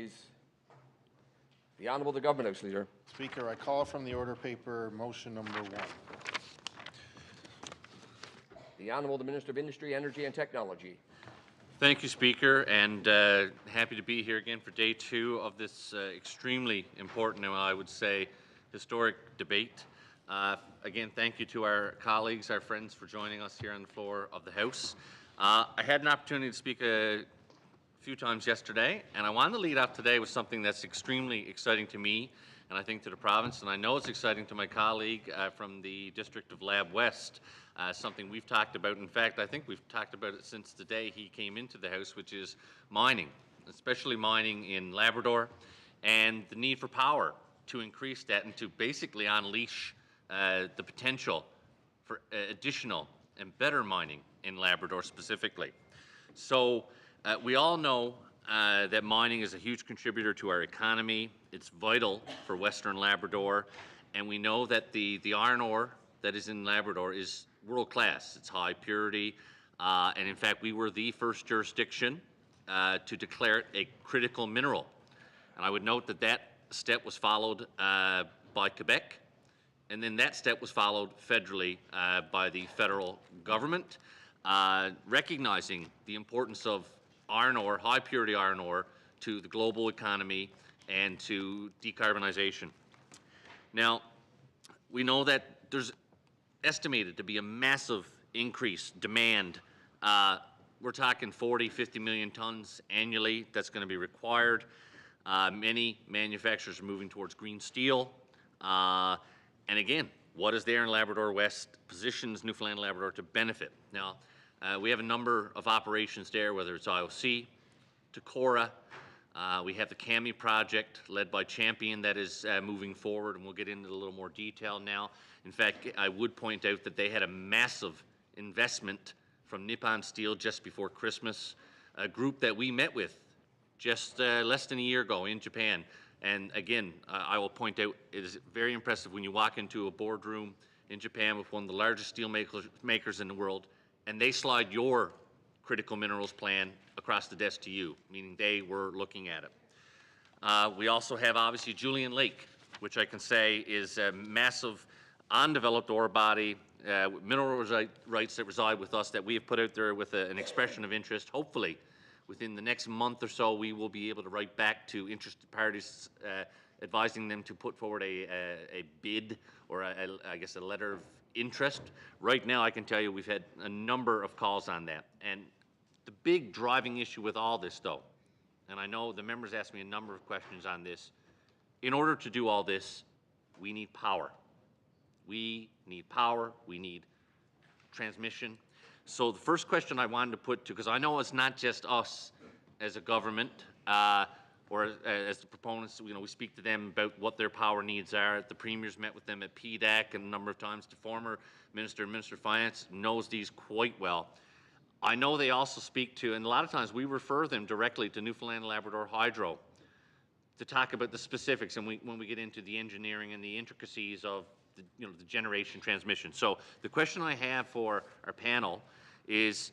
please. The Honourable the Government House Leader. Speaker, I call from the order paper motion number 1. The Honourable the Minister of Industry, Energy and Technology. Thank you, Speaker, and happy to be here again for day 2 of this extremely important and I would say historic debate. Again, thank you to our colleagues, our friends for joining us here on the floor of the House. I had an opportunity to speak a few times yesterday, and I wanted to lead off today with something that's extremely exciting to me and I think to the province, and I know it's exciting to my colleague from the District of Lab West, something we've talked about. In fact, I think we've talked about it since the day he came into the House, which is mining, especially mining in Labrador, and the need for power to increase that and to basically unleash the potential for additional and better mining in Labrador specifically. So we all know that mining is a huge contributor to our economy. It's vital for Western Labrador, and we know that the iron ore that is in Labrador is world class. It's high purity, and in fact we were the first jurisdiction to declare it a critical mineral. And I would note that that step was followed by Quebec, and then that step was followed federally by the federal government, recognizing the importance of iron ore, high purity iron ore, to the global economy and to decarbonization. Now, we know that there's estimated to be a massive increase demand. We're talking 40, 50 million tons annually that's going to be required. Many manufacturers are moving towards green steel. And again, what is there in Labrador West positions Newfoundland and Labrador to benefit. Now, we have a number of operations there, whether it's IOC, Takora. We have the CAMI project led by Champion that is moving forward, and we'll get into a little more detail now. In fact, I would point out that they had a massive investment from Nippon Steel just before Christmas, a group that we met with just less than a year ago in Japan. And again, I will point out, it is very impressive when you walk into a boardroom in Japan with one of the largest steel makers in the world, and they slide your critical minerals plan across the desk to you, meaning they were looking at it. We also have obviously Julian Lake, which I can say is a massive undeveloped ore body, mineral rights that reside with us that we have put out there with an expression of interest. Hopefully, within the next month or so, we will be able to write back to interested parties, advising them to put forward a bid or I guess a letter of interest. Right now, I can tell you we've had a number of calls on that. And the big driving issue with all this, though, and I know the members asked me a number of questions on this, in order to do all this, we need power. We need power, we need transmission. So the first question I wanted to put to, because I know it's not just us as a government, or as the proponents, we speak to them about what their power needs are. The Premier's met with them at PDAC and a number of times. The former Minister and Minister of Finance knows these quite well. I know they also speak to, and a lot of times we refer them directly to Newfoundland and Labrador Hydro to talk about the specifics and when we get into the engineering and the intricacies of the generation transmission. So the question I have for our panel is,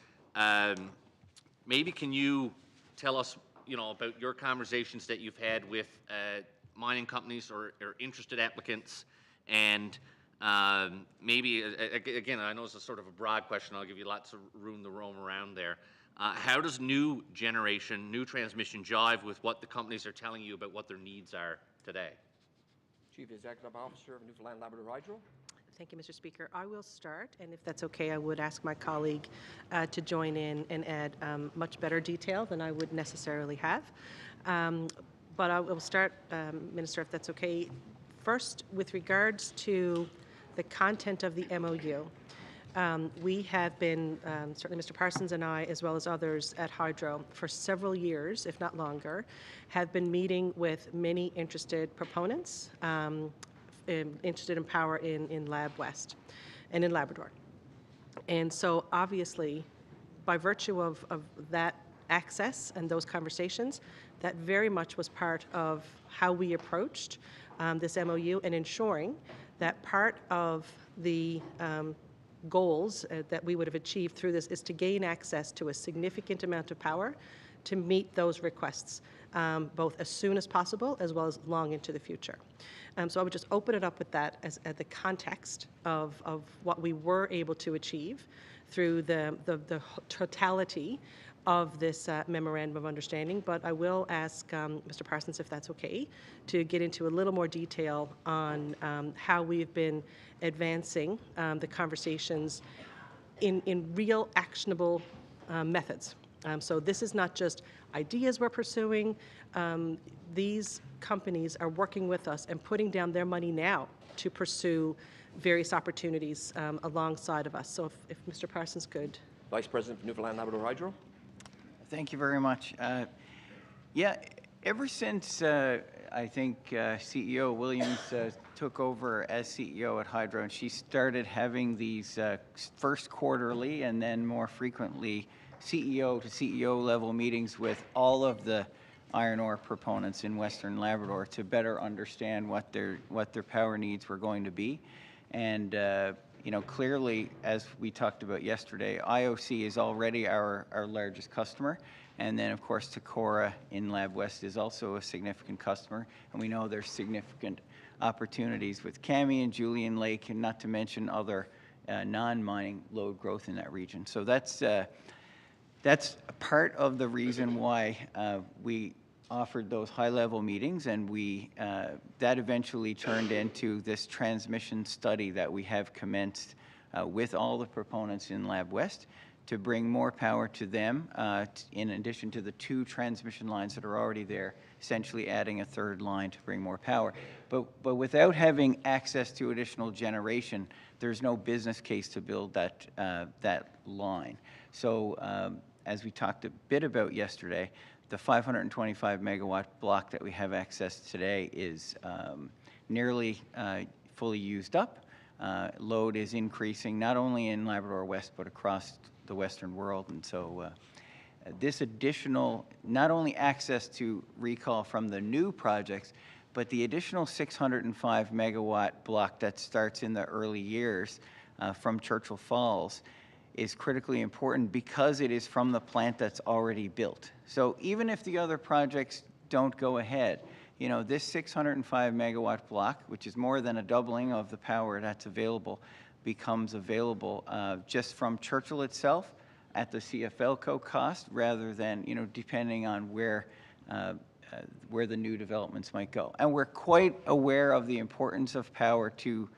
maybe can you tell us about your conversations that you've had with mining companies or interested applicants, and maybe, again, I know it's a sort of a broad question, I'll give you lots of room to roam around there. How does new generation, new transmission jive with what the companies are telling you about what their needs are today? Chief Executive Officer of Newfoundland Labrador Hydro. Thank you, Mr. Speaker. I will start, and if that's okay, I would ask my colleague to join in and add much better detail than I would necessarily have. But I will start, Minister, if that's okay. First, with regards to the content of the MOU, we have been, certainly Mr. Parsons and I, as well as others at Hydro, for several years, if not longer, have been meeting with many interested proponents, interested in power in Lab West and in Labrador. And so obviously, by virtue of that access and those conversations, that very much was part of how we approached this MOU and ensuring that part of the goals that we would have achieved through this is to gain access to a significant amount of power to meet those requests, both as soon as possible as well as long into the future. So I would just open it up with that as the context of what we were able to achieve through the totality of this memorandum of understanding. But I will ask Mr. Parsons, if that's okay, to get into a little more detail on how we've been advancing the conversations in real actionable methods. So this is not just ideas we're pursuing. These companies are working with us and putting down their money now to pursue various opportunities alongside of us. So if Mr. Parsons could. Vice President for Newfoundland Labrador Hydro. Thank you very much. Yeah, ever since I think CEO Williams took over as CEO at Hydro, and she started having these first quarterly and then more frequently CEO to CEO level meetings with all of the iron ore proponents in Western Labrador to better understand what their power needs were going to be. And you know, clearly, as we talked about yesterday, IOC is already our largest customer. And then, of course, Takora in Lab West is also a significant customer. And we know there's significant opportunities with Kami and Julian Lake, and not to mention other non-mining load growth in that region. So that's part of the reason why we offered those high-level meetings, and that eventually turned into this transmission study that we have commenced with all the proponents in Lab West to bring more power to them, in addition to the 2 transmission lines that are already there, essentially adding a 3rd line to bring more power. But without having access to additional generation, there's no business case to build that line. So as we talked a bit about yesterday, the 525 megawatt block that we have access today is nearly fully used up. Load is increasing not only in Labrador West but across the Western world, and so this additional, not only access to recall from the new projects, but the additional 605 megawatt block that starts in the early years from Churchill Falls is critically important because it is from the plant that's already built. So even if the other projects don't go ahead, you know, this 605 megawatt block, which is more than a doubling of the power that's available, becomes available just from Churchill itself at the CFLCO cost, rather than, you know, depending on where the new developments might go. And we're quite aware of the importance of power to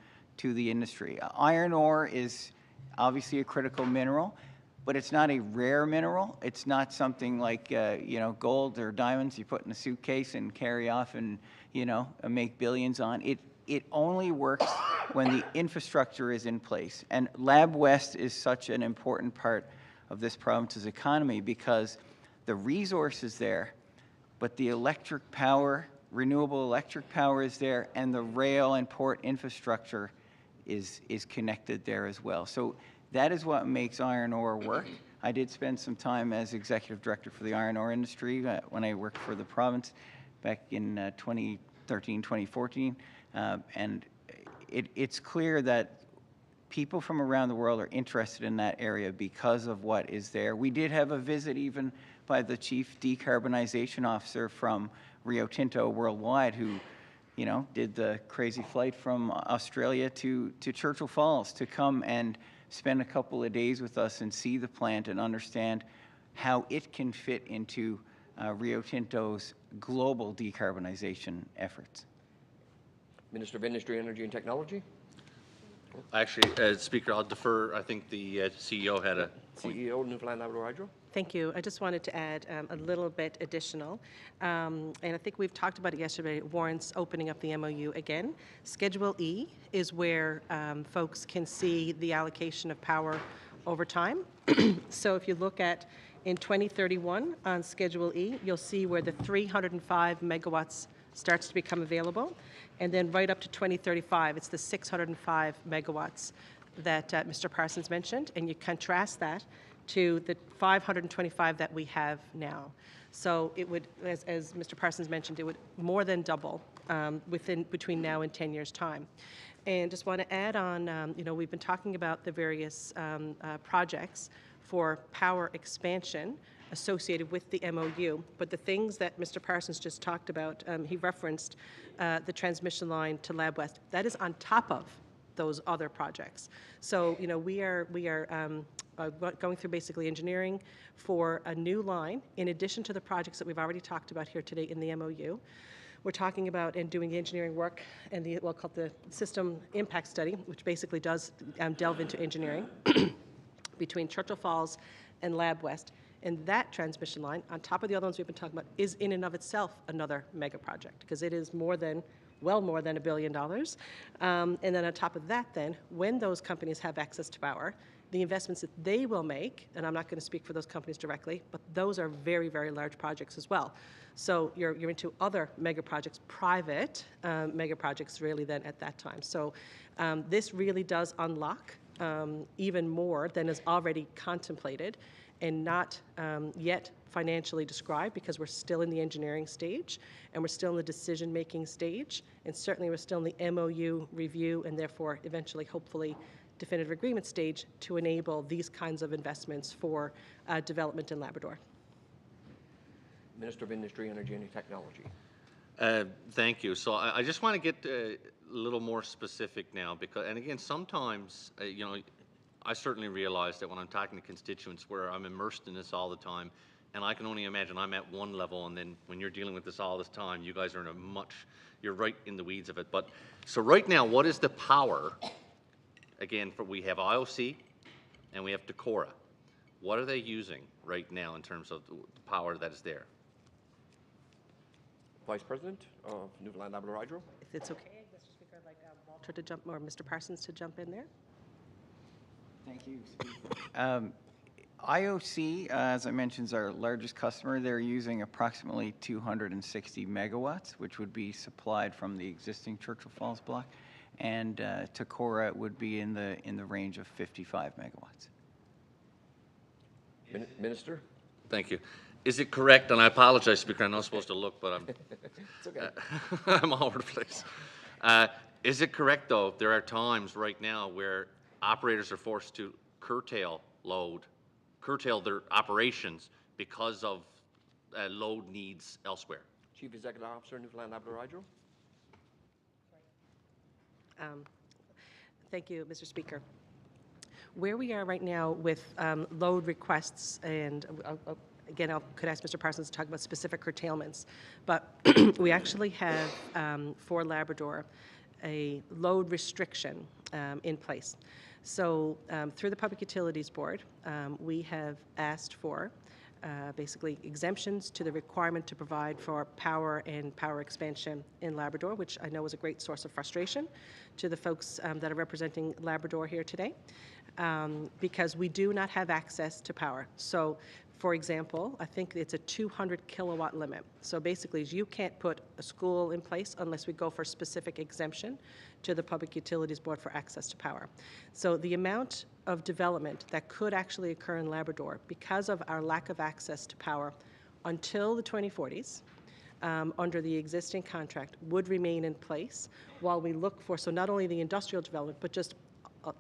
the industry. Iron ore is obviously a critical mineral, but it's not a rare mineral. It's not something like you know, gold or diamonds you put in a suitcase and carry off and, you know, make billions on. It only works when the infrastructure is in place. And Lab West is such an important part of this province's economy because the resource is there, but the electric power, renewable electric power is there, and the rail and port infrastructure is connected there as well. So that is what makes iron ore work. I did spend some time as executive director for the iron ore industry when I worked for the province back in 2013, 2014. And it's clear that people from around the world are interested in that area because of what is there. We did have a visit even by the chief decarbonization officer from Rio Tinto Worldwide, who, you know, did the crazy flight from Australia to Churchill Falls to come and spend a couple of days with us and see the plant and understand how it can fit into Rio Tinto's global decarbonization efforts. Minister of Industry, Energy and Technology. Actually, Speaker, I'll defer. I think the CEO had a point. CEO, Newfoundland Labrador Hydro. Thank you. I just wanted to add a little bit additional. And I think we've talked about it yesterday. It warrants opening up the MOU again. Schedule E is where folks can see the allocation of power over time. So if you look at in 2031 on Schedule E, you'll see where the 305 megawatts starts to become available. And then right up to 2035, it's the 605 megawatts that Mr. Parsons mentioned. And you contrast that to the 525 that we have now. So it would, as Mr. Parsons mentioned, it would more than double between now and 10 years' time. And just want to add on, you know, we've been talking about the various projects for power expansion associated with the MOU. But the things that Mr. Parsons just talked about, he referenced the transmission line to Lab West. That is on top of those other projects. So, you know, we are going through basically engineering for a new line in addition to the projects that we've already talked about here today in the MOU. We're talking about and doing the engineering work and the, we'll call it the system impact study, which basically does delve into engineering between Churchill Falls and Lab West. And that transmission line, on top of the other ones we've been talking about, is in and of itself another mega project, because it is more than, well more than $1 billion. And then on top of that then, when those companies have access to power, the investments that they will make, and I'm not going to speak for those companies directly, but those are very, very large projects as well. So you're into other mega projects, private mega projects really then at that time. So this really does unlock even more than is already contemplated and not yet financially described, because we're still in the engineering stage and we're still in the decision-making stage, and certainly we're still in the MOU review and therefore eventually, hopefully, definitive agreement stage to enable these kinds of investments for development in Labrador. Minister of Industry, Energy and Technology. Thank you. So I just want to get a little more specific now, because, and again, sometimes, you know, I certainly realize that when I'm talking to constituents where I'm immersed in this all the time, and I can only imagine I'm at one level, and then when you're dealing with this all this time, you guys are in a much, you're right in the weeds of it. But, so right now, what is the power? Again, we have IOC and we have Decorah. What are they using right now in terms of the power that is there? Vice President of Newfoundland Labrador Hydro. If it's okay, Mr. Speaker, I'd like Walter to jump, or Mr. Parsons to jump in there. Thank you, Speaker. IOC, as I mentioned, is our largest customer. They're using approximately 260 megawatts, which would be supplied from the existing Churchill Falls block, and Decorah would be in the range of 55 megawatts. Minister. Thank you. Is it correct, and I apologize, Speaker, I'm not supposed to look, but I'm, It's okay. I'm all over the place. Is it correct, though, there are times right now where operators are forced to curtail their operations because of load needs elsewhere? Chief Executive Officer, Newfoundland Labrador Hydro. Thank you, Mr. Speaker. Where we are right now with load requests, and again, I could ask Mr. Parsons to talk about specific curtailments, but we actually have, for Labrador, a load restriction in place. So through the Public Utilities Board, we have asked for basically exemptions to the requirement to provide for power and power expansion in Labrador, which I know is a great source of frustration to the folks that are representing Labrador here today, because we do not have access to power. So, for example, I think it's a 200 kilowatt limit. So basically, you can't put a school in place unless we go for specific exemption to the Public Utilities Board for access to power. So the amount of development that could actually occur in Labrador because of our lack of access to power until the 2040s under the existing contract would remain in place while we look for, so not only the industrial development, but just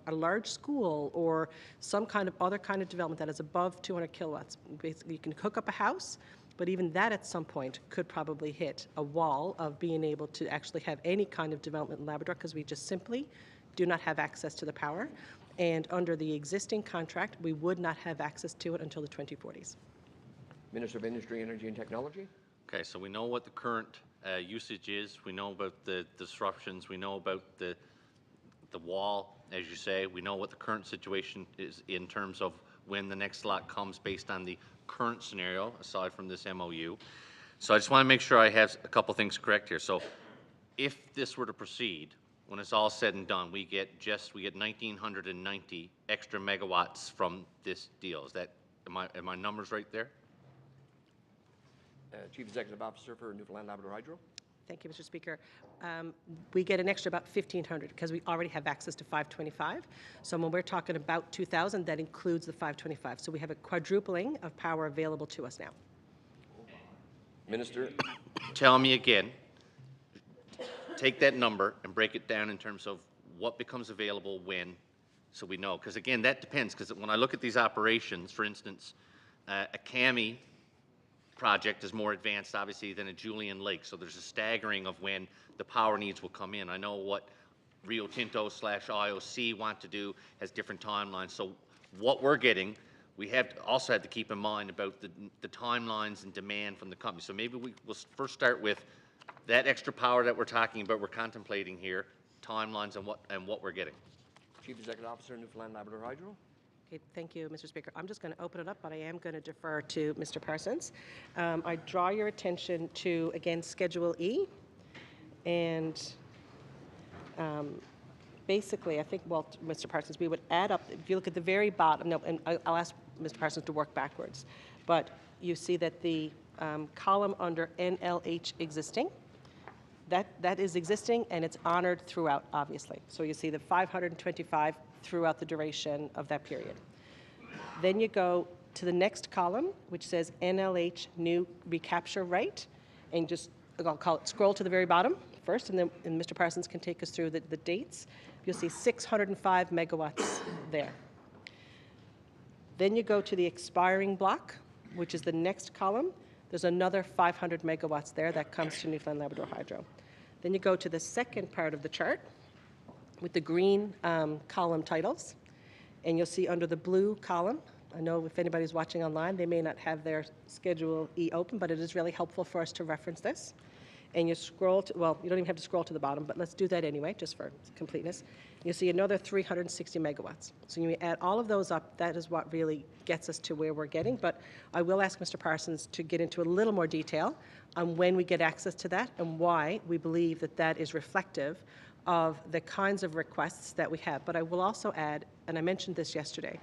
a large school or some kind of other kind of development that is above 200 kilowatts. Basically, you can hook up a house, but even that at some point could probably hit a wall of being able to actually have any kind of development in Labrador, because we just simply do not have access to the power. And under the existing contract, we would not have access to it until the 2040s. Minister of Industry, Energy and Technology. Okay, so we know what the current usage is. We know about the disruptions. We know about the wall, as you say. We know what the current situation is in terms of when the next lot comes based on the current scenario, aside from this MOU. So I just want to make sure I have a couple things correct here. So if this were to proceed, when it's all said and done, we get 1,990 extra megawatts from this deal. Is that, am my numbers right there? Chief Executive Officer for Newfoundland Labrador Hydro. Thank you, Mr. Speaker. We get an extra about 1,500 because we already have access to 525. So when we're talking about 2,000, that includes the 525. So we have a quadrupling of power available to us now. Minister. Tell me again, take that number and break it down in terms of what becomes available when, so we know. Because again, that depends, because when I look at these operations, for instance, a CAMI project is more advanced, obviously, than a Julian Lake. So there's a staggering of when the power needs will come in. I know what Rio Tinto / IOC want to do has different timelines. So what we're getting, we have to also have to keep in mind about the timelines and demand from the company. So maybe we'll first start with that extra power that we're talking about, we're contemplating here, timelines and what we're getting. Chief Executive Officer, Newfoundland Labrador Hydro. Okay, thank you, Mr. Speaker. I'm just going to open it up, but I am going to defer to Mr. Parsons. I draw your attention to, again, Schedule E. And basically, I think, well, Mr. Parsons, we would add up, if you look at the very bottom, no, and I'll ask Mr. Parsons to work backwards, but you see that the column under NLH existing, that is existing and it's honored throughout, obviously. So you see the 525 throughout the duration of that period. Then you go to the next column, which says NLH new recapture right, and just, I'll call it, scroll to the very bottom first, and then Mr. Parsons can take us through the dates. You'll see 605 megawatts there. Then you go to the expiring block, which is the next column. There's another 500 megawatts there that comes to Newfoundland Labrador Hydro. Then you go to the second part of the chart with the green column titles, and you'll see under the blue column, I know if anybody's watching online, they may not have their Schedule E open, but it is really helpful for us to reference this. And you scroll to, well, you don't even have to scroll to the bottom, but let's do that anyway, just for completeness. You'll see another 360 megawatts. So you add all of those up, that is what really gets us to where we're getting. But I will ask Mr. Parsons to get into a little more detail on when we get access to that and why we believe that that is reflective of the kinds of requests that we have. But I will also add, and I mentioned this yesterday,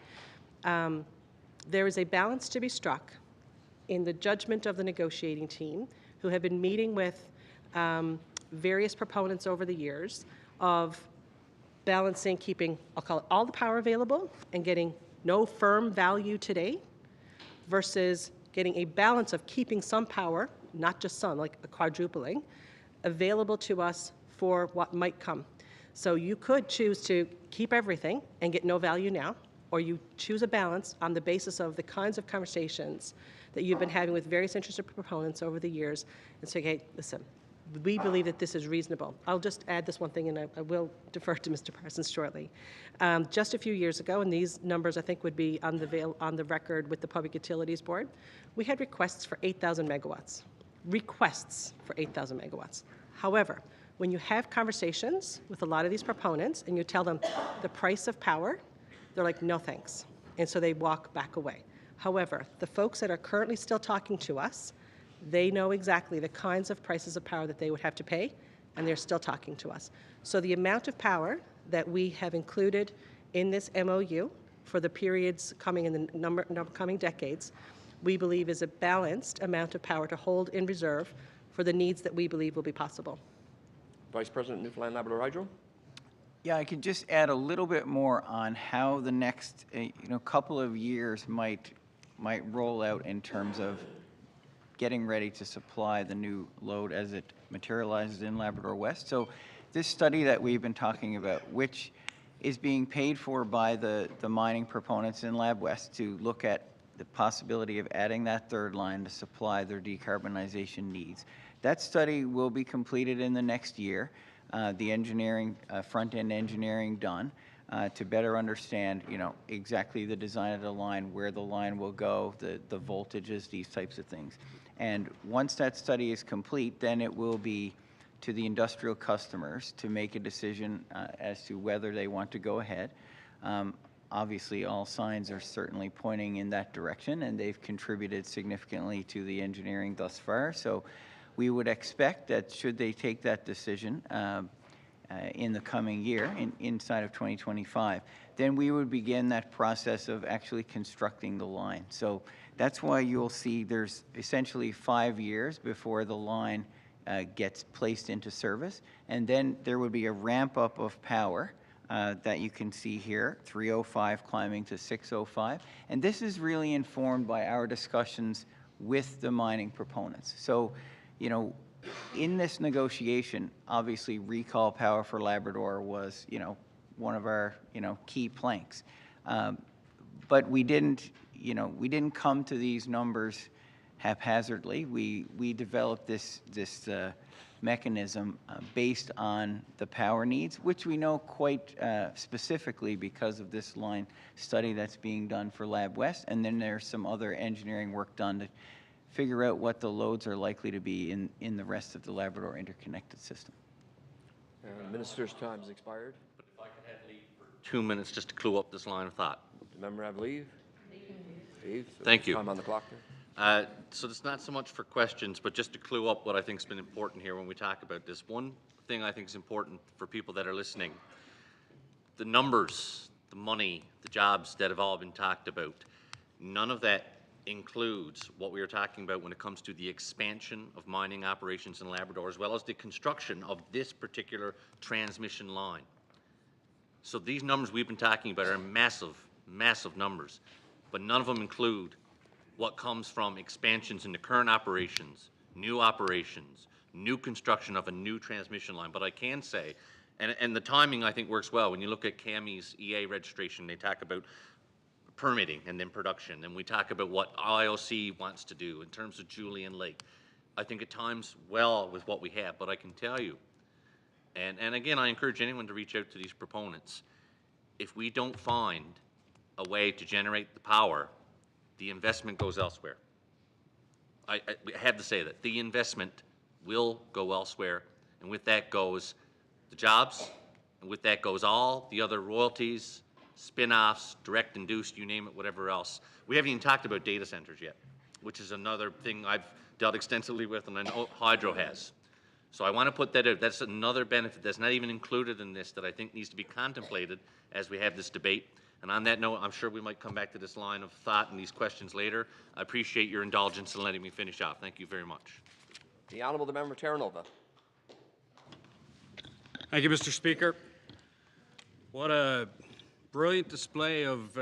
there is a balance to be struck in the judgment of the negotiating team who have been meeting with various proponents over the years of balancing keeping, I'll call it, all the power available and getting no firm value today versus getting a balance of keeping some power, not just some, like a quadrupling, available to us for what might come. So you could choose to keep everything and get no value now, or you choose a balance on the basis of the kinds of conversations that you've been having with various interested proponents over the years and say, hey, listen, we believe that this is reasonable. I'll just add this one thing, and I will defer to Mr. Parsons shortly. Just a few years ago, and these numbers I think would be on the record with the Public Utilities Board, we had requests for 8,000 megawatts. Requests for 8,000 megawatts. However, when you have conversations with a lot of these proponents and you tell them the price of power, they're like, no thanks. And so they walk back away. However, the folks that are currently still talking to us, they know exactly the kinds of prices of power that they would have to pay, and they're still talking to us. So the amount of power that we have included in this MOU for the periods coming in the coming decades, we believe is a balanced amount of power to hold in reserve for the needs that we believe will be possible. Vice President, Newfoundland Labrador Hydro. Yeah, I could just add a little bit more on how the next couple of years might roll out in terms of getting ready to supply the new load as it materializes in Labrador West. So this study that we've been talking about, which is being paid for by the mining proponents in Lab West to look at the possibility of adding that third line to supply their decarbonization needs. That study will be completed in the next year. The engineering, front-end engineering done to better understand, exactly the design of the line, where the line will go, the voltages, these types of things. And once that study is complete, then it will be to the industrial customers to make a decision as to whether they want to go ahead. Obviously, all signs are certainly pointing in that direction, and they've contributed significantly to the engineering thus far. So we would expect that should they take that decision in the coming year, inside of 2025, then we would begin that process of actually constructing the line. So that's why you'll see there's essentially 5 years before the line gets placed into service, and then there would be a ramp up of power that you can see here, 305 climbing to 605. And this is really informed by our discussions with the mining proponents. So, in this negotiation, obviously recall power for Labrador was, one of our, key planks. But we didn't, we didn't come to these numbers haphazardly. We developed this mechanism based on the power needs, which we know quite specifically because of this line study that's being done for Lab West, and then there's some other engineering work done to figure out what the loads are likely to be in the rest of the Labrador interconnected system. Minister's time has expired. But if I could have leave for 2 minutes just to clue up this line of thought. The member have leave? Leave. So Thank you. Time on the clock there. So it's not so much for questions, but just to clue up what I think has been important here when we talk about this. One thing I think is important for people that are listening, the numbers, the money, the jobs that have all been talked about, none of that includes what we are talking about when it comes to the expansion of mining operations in Labrador, as well as the construction of this particular transmission line. So these numbers we've been talking about are massive, massive numbers, but none of them include what comes from expansions in the current operations, new construction of a new transmission line. But I can say, and the timing I think works well, when you look at CAMI's EA registration, they talk about permitting and then production, and we talk about what IOC wants to do in terms of Julian Lake. I think it times well with what we have, but I can tell you, and again, I encourage anyone to reach out to these proponents. If we don't find a way to generate the power, the investment goes elsewhere. I have to say that. The investment will go elsewhere, and with that goes the jobs, and with that goes all the other royalties, spin-offs, direct induced, you name it, whatever else. We haven't even talked about data centers yet, which is another thing I've dealt extensively with, and I know Hydro has. So I want to put that out. That's another benefit that's not even included in this that I think needs to be contemplated as we have this debate. And on that note, I'm sure we might come back to this line of thought and these questions later. I appreciate your indulgence in letting me finish off. Thank you very much. The Honourable the Member Terranova. Thank you, Mr. Speaker. What a brilliant display of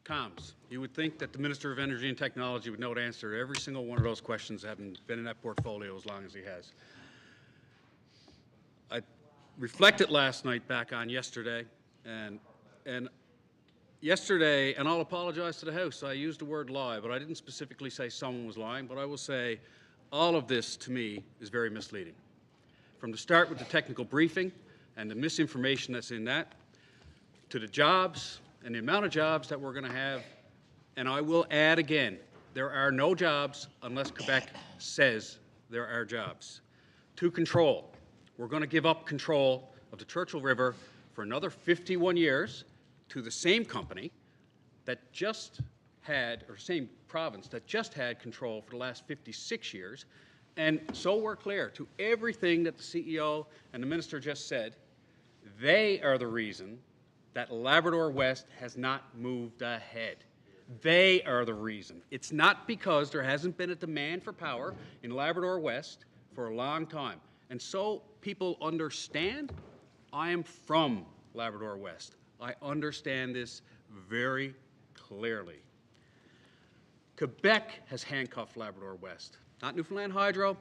comms. You would think that the Minister of Energy and Technology would know the answer to every single one of those questions, having been in that portfolio as long as he has. I reflected last night back on yesterday, and yesterday, and I'll apologize to the House, I used the word lie, but I didn't specifically say someone was lying, but I will say all of this, to me, is very misleading. From the start with the technical briefing and the misinformation that's in that, to the jobs and the amount of jobs that we're going to have, and I will add again, there are no jobs unless Quebec says there are jobs. To control, we're going to give up control of the Churchill River for another 51 years to the same company that just had, or same province that just had control for the last 56 years. And so we're clear to everything that the CEO and the minister just said, they are the reason that Labrador West has not moved ahead. They are the reason. It's not because there hasn't been a demand for power in Labrador West for a long time. And so people understand, I am from Labrador West. I understand this very clearly. Quebec has handcuffed Labrador West, not Newfoundland Hydro,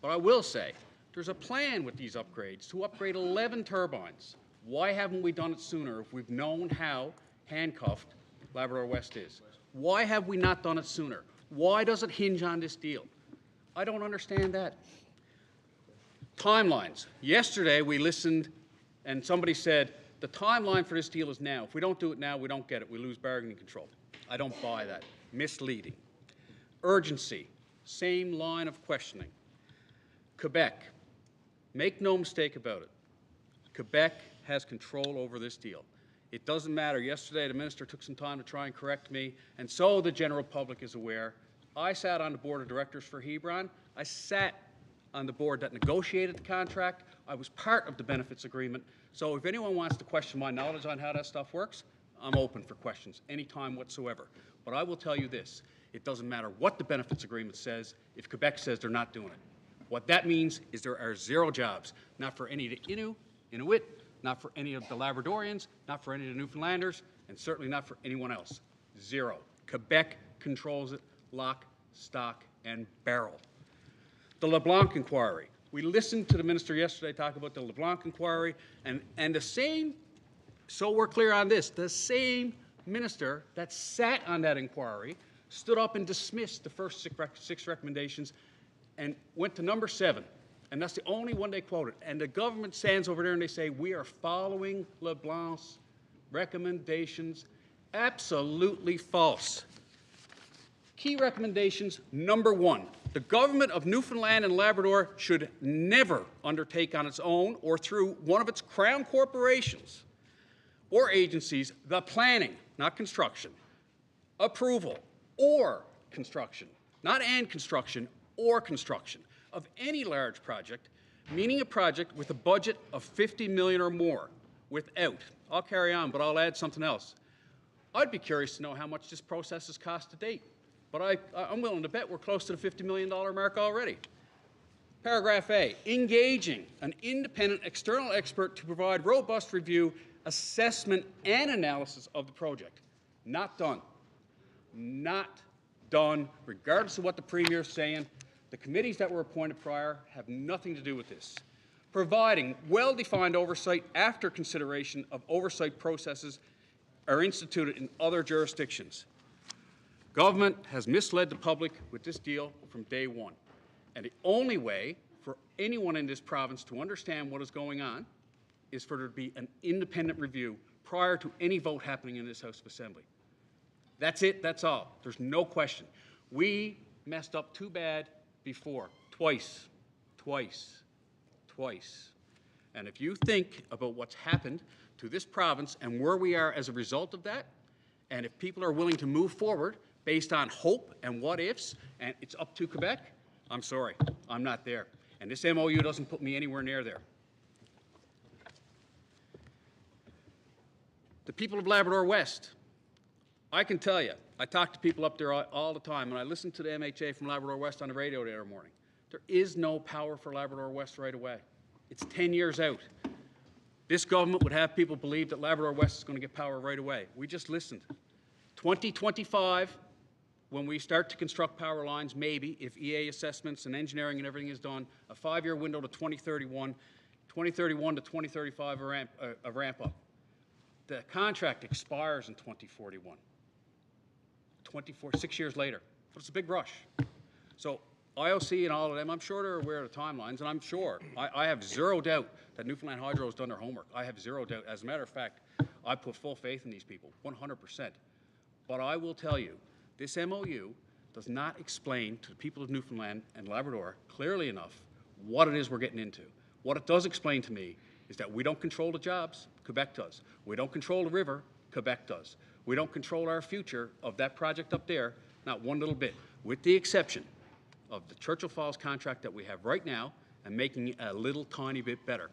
but I will say there's a plan with these upgrades to upgrade 11 turbines. Why haven't we done it sooner if we've known how handcuffed Labrador West is? Why have we not done it sooner? Why does it hinge on this deal? I don't understand that. Timelines. Yesterday we listened and somebody said, the timeline for this deal is now. If we don't do it now, we don't get it. We lose bargaining control. I don't buy that. Misleading. Urgency. Same line of questioning. Quebec. Make no mistake about it. Quebec has control over this deal. It doesn't matter. Yesterday, the minister took some time to try and correct me, and so the general public is aware. I sat on the board of directors for Hebron. I sat on the board that negotiated the contract. I was part of the benefits agreement. So if anyone wants to question my knowledge on how that stuff works, I'm open for questions anytime whatsoever. But I will tell you this. It doesn't matter what the benefits agreement says if Quebec says they're not doing it. What that means is there are 0 jobs, not for any of the Inuit, not for any of the Labradorians, not for any of the Newfoundlanders, and certainly not for anyone else. 0. Quebec controls it, lock, stock, and barrel. The LeBlanc inquiry. We listened to the minister yesterday talk about the LeBlanc inquiry, and the same, so we're clear on this, the same minister that sat on that inquiry stood up and dismissed the first six recommendations and went to number 7. And that's the only one they quoted. And the government stands over there and they say, we are following LeBlanc's recommendations. Absolutely false. Key recommendations, number 1, the government of Newfoundland and Labrador should never undertake on its own or through one of its crown corporations or agencies the planning, not construction, approval, or construction, not and construction, or construction, of any large project, meaning a project with a budget of $50 million or more, without. I'll carry on, but I'll add something else. I'd be curious to know how much this process has cost to date, but I'm willing to bet we're close to the $50 million mark already. Paragraph A, engaging an independent external expert to provide robust review, assessment, and analysis of the project. Not done. Not done, regardless of what the Premier is saying. The committees that were appointed prior have nothing to do with this. Providing well-defined oversight after consideration of oversight processes are instituted in other jurisdictions. Government has misled the public with this deal from day one. And the only way for anyone in this province to understand what is going on is for there to be an independent review prior to any vote happening in this House of Assembly. That's it, that's all. There's no question. We messed up too bad before, twice. And if you think about what's happened to this province and where we are as a result of that, and if people are willing to move forward based on hope and what ifs, and it's up to Quebec, I'm sorry, I'm not there. And this MOU doesn't put me anywhere near there. The people of Labrador West, I can tell you, I talk to people up there all the time, and I listen to the MHA from Labrador West on the radio the other morning. There is no power for Labrador West right away. It's 10 years out. This government would have people believe that Labrador West is going to get power right away. We just listened. 2025, when we start to construct power lines, maybe, if EA assessments and engineering and everything is done, a 5-year window to 2031, 2031 to 2035 a ramp up. The contract expires in 2041. 6 years later. But it's a big rush. So IOC and all of them, I'm sure they're aware of the timelines, and I'm sure, I have zero doubt that Newfoundland Hydro has done their homework. I have zero doubt. As a matter of fact, I put full faith in these people, 100%. But I will tell you, this MOU does not explain to the people of Newfoundland and Labrador clearly enough what it is we're getting into. What it does explain to me is that we don't control the jobs, Quebec does. We don't control the river, Quebec does. We don't control our future of that project up there, not one little bit, with the exception of the Churchill Falls contract that we have right now and making it a little tiny bit better.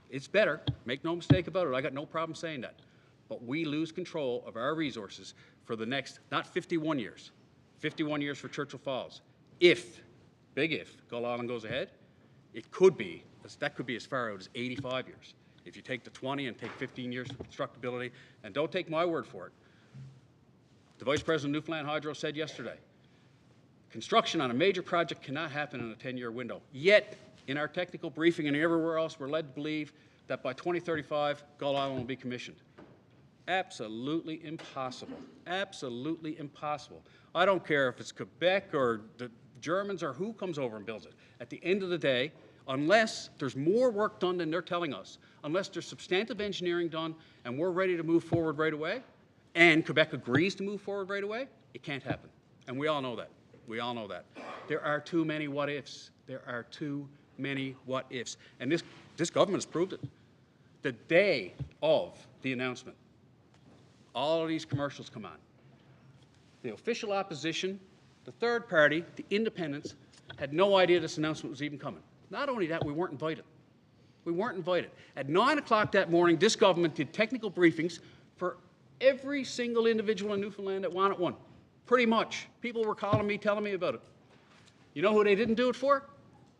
It's better, make no mistake about it, I got no problem saying that. But we lose control of our resources for the next, not 51 years, 51 years for Churchill Falls. If, big if, Gull Island goes ahead, it could be, that could be as far out as 85 years. If you take the 20 and take 15 years for constructability, and don't take my word for it. The Vice President of Newfoundland Hydro said yesterday, construction on a major project cannot happen in a 10-year window. Yet, in our technical briefing and everywhere else, we're led to believe that by 2035, Gull Island will be commissioned. Absolutely impossible. Absolutely impossible. I don't care if it's Quebec or the Germans or who comes over and builds it. At the end of the day, unless there's more work done than they're telling us, unless there's substantive engineering done and we're ready to move forward right away, and Quebec agrees to move forward right away, it can't happen. And we all know that. We all know that. There are too many what-ifs. There are too many what-ifs. And this government has proved it. The day of the announcement, all of these commercials come on. The official opposition, the third party, the independents, had no idea this announcement was even coming. Not only that, we weren't invited. We weren't invited. At 9 o'clock that morning, this government did technical briefings for every single individual in Newfoundland that wanted one. Pretty much. People were calling me, telling me about it. You know who they didn't do it for?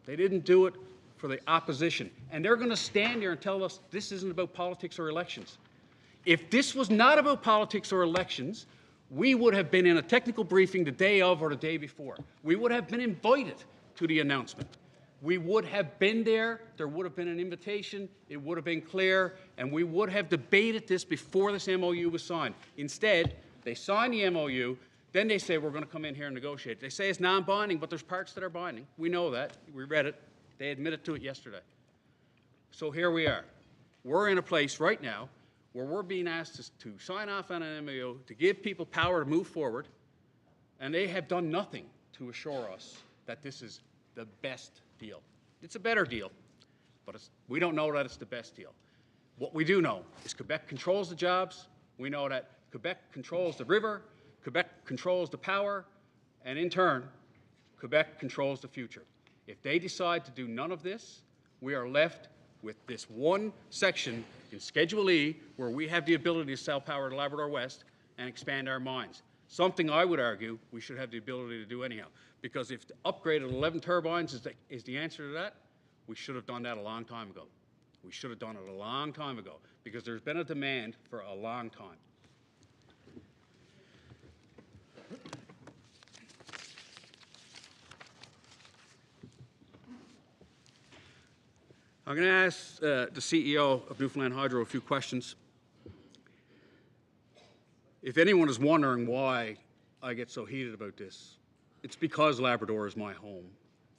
They didn't do it for the opposition. And they're going to stand there and tell us this isn't about politics or elections. If this was not about politics or elections, we would have been in a technical briefing the day of or the day before. We would have been invited to the announcement. We would have been there, there would have been an invitation, it would have been clear, and we would have debated this before this MOU was signed. Instead, they sign the MOU, then they say, we're going to come in here and negotiate. They say it's non-binding, but there's parts that are binding. We know that. We read it. They admitted to it yesterday. So here we are. We're in a place right now where we're being asked to sign off on an MOU, to give people power to move forward, and they have done nothing to assure us that this is the best deal. It's a better deal, but we don't know that it's the best deal. What we do know is Quebec controls the jobs. We know that Quebec controls the river, Quebec controls the power, and in turn, Quebec controls the future. If they decide to do none of this, we are left with this one section in Schedule E where we have the ability to sell power to Labrador West and expand our mines. Something I would argue we should have the ability to do anyhow. Because if the upgrade of 11 turbines is the answer to that, we should have done that a long time ago. We should have done it a long time ago because there's been a demand for a long time. I'm going to ask the CEO of Newfoundland Hydro a few questions. If anyone is wondering why I get so heated about this, it's because Labrador is my home,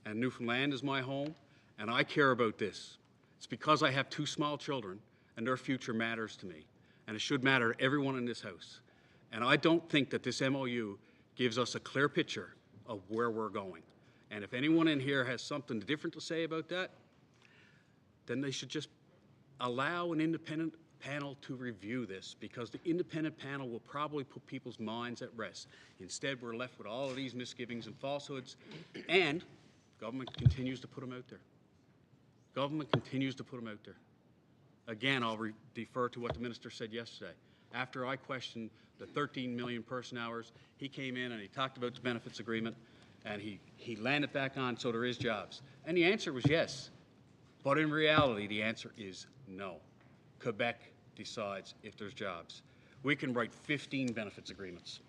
and Newfoundland is my home, and I care about this. It's because I have two small children, and their future matters to me, and it should matter to everyone in this house. And I don't think that this MOU gives us a clear picture of where we're going. And if anyone in here has something different to say about that, then they should just allow an independent panel to review this, because the independent panel will probably put people's minds at rest. Instead, we're left with all of these misgivings and falsehoods, and government continues to put them out there. Government continues to put them out there. Again, I'll defer to what the minister said yesterday. After I questioned the 13 million person hours, he came in and he talked about the benefits agreement, and he landed back on, so there is jobs. And the answer was yes. But in reality, the answer is no. Quebec decides if there's jobs. We can write 15 benefits agreements.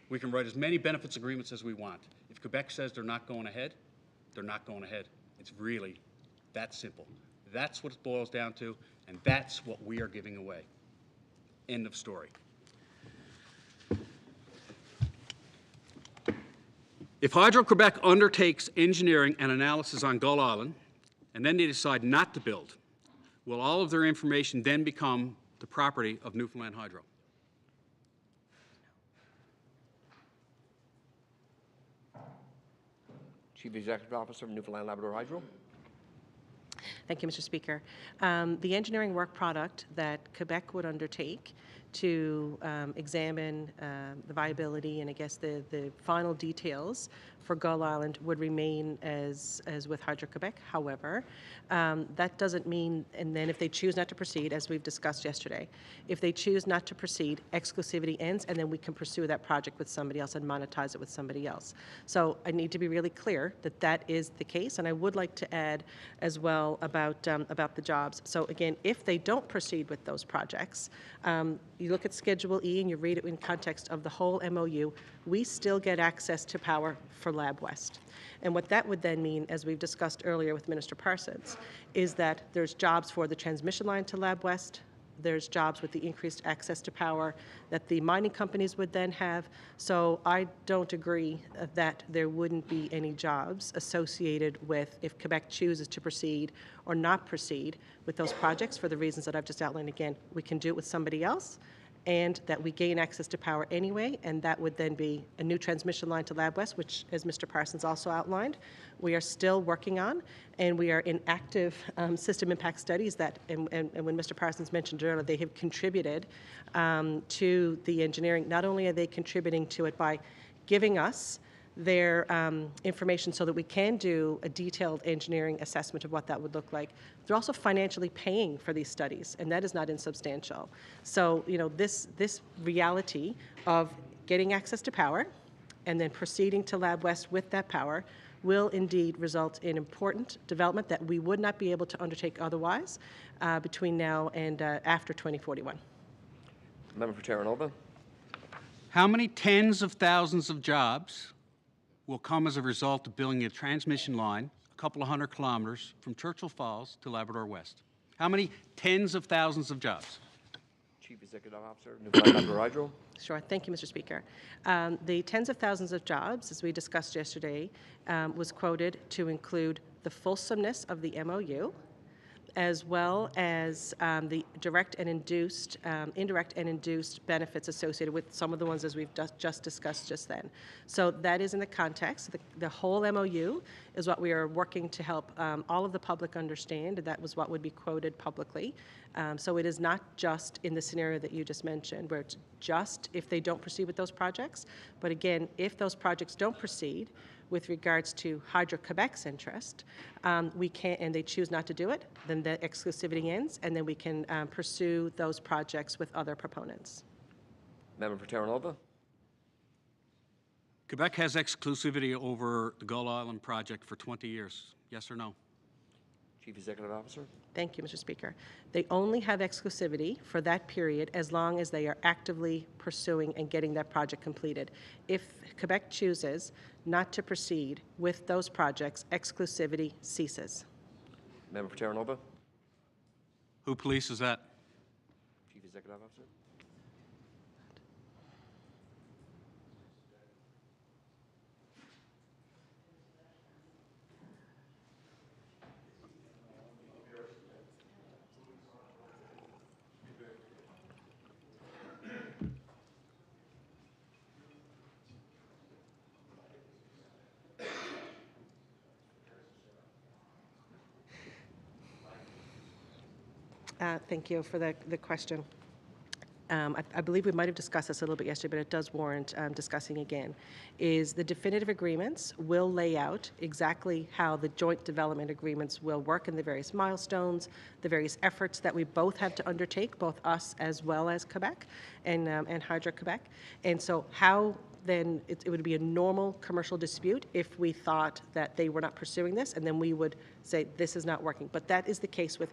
We can write as many benefits agreements as we want. If Quebec says they're not going ahead, they're not going ahead. It's really that simple. That's what it boils down to, and that's what we are giving away. End of story. If Hydro-Quebec undertakes engineering and analysis on Gull Island, and then they decide not to build, will all of their information then become the property of Newfoundland Hydro? Chief Executive Officer of Newfoundland Labrador Hydro. Thank you, Mr. Speaker. The engineering work product that Quebec would undertake to examine the viability and I guess the final details for Gull Island would remain as with Hydro-Quebec. However, that doesn't mean, and then if they choose not to proceed, as we've discussed yesterday, if they choose not to proceed, exclusivity ends, and then we can pursue that project with somebody else and monetize it with somebody else. So I need to be really clear that that is the case, and I would like to add as well about the jobs. So again, if they don't proceed with those projects, you look at Schedule E and you read it in context of the whole MOU, we still get access to power for Lab West. And what that would then mean, as we've discussed earlier with Minister Parsons, is that there's jobs for the transmission line to Lab West, there's jobs with the increased access to power that the mining companies would then have. So I don't agree that there wouldn't be any jobs associated with if Quebec chooses to proceed or not proceed with those projects for the reasons that I've just outlined. Again, we can do it with somebody else, and that we gain access to power anyway, and that would then be a new transmission line to Lab West, which, as Mr. Parsons also outlined, we are still working on, and we are in active system impact studies that, and when Mr. Parsons mentioned earlier, they have contributed to the engineering. Not only are they contributing to it by giving us their information so that we can do a detailed engineering assessment of what that would look like. They're also financially paying for these studies, and that is not insubstantial. So, you know, this reality of getting access to power and then proceeding to Lab West with that power will indeed result in important development that we would not be able to undertake otherwise between now and after 2041. Member for Terranova. How many tens of thousands of jobs will come as a result of building a transmission line, a couple of 100 kilometers from Churchill Falls to Labrador West? How many tens of thousands of jobs? Chief Executive Officer, Newfoundland Labrador. Sure. Thank you, Mr. Speaker. The tens of thousands of jobs, as we discussed yesterday, was quoted to include the fulsomeness of the MOU, as well as the direct and induced, indirect and induced benefits associated with some of the ones as we've just discussed just then. So that is in the context. The whole MOU is what we are working to help all of the public understand, and that was what would be quoted publicly. So it is not just in the scenario that you just mentioned, where it's just if they don't proceed with those projects, but again, if those projects don't proceed, with regards to Hydro-Quebec's interest, we can't, and they choose not to do it, then the exclusivity ends, and then we can pursue those projects with other proponents. Member for Terranova. Quebec has exclusivity over the Gull Island project for 20 years. Yes or no? Chief Executive Officer. Thank you, Mr. Speaker. They only have exclusivity for that period as long as they are actively pursuing and getting that project completed. If Quebec chooses not to proceed with those projects, exclusivity ceases. Member for Terranova. Who polices that? Chief Executive Officer. Thank you for the question. I believe we might have discussed this a little bit yesterday, but it does warrant discussing again, is the definitive agreements will lay out exactly how the joint development agreements will work in the various milestones, the various efforts that we both have to undertake, both us as well as Quebec and Hydro-Quebec. And so how then it would be a normal commercial dispute if we thought that they were not pursuing this, and then we would say this is not working. But that is the case with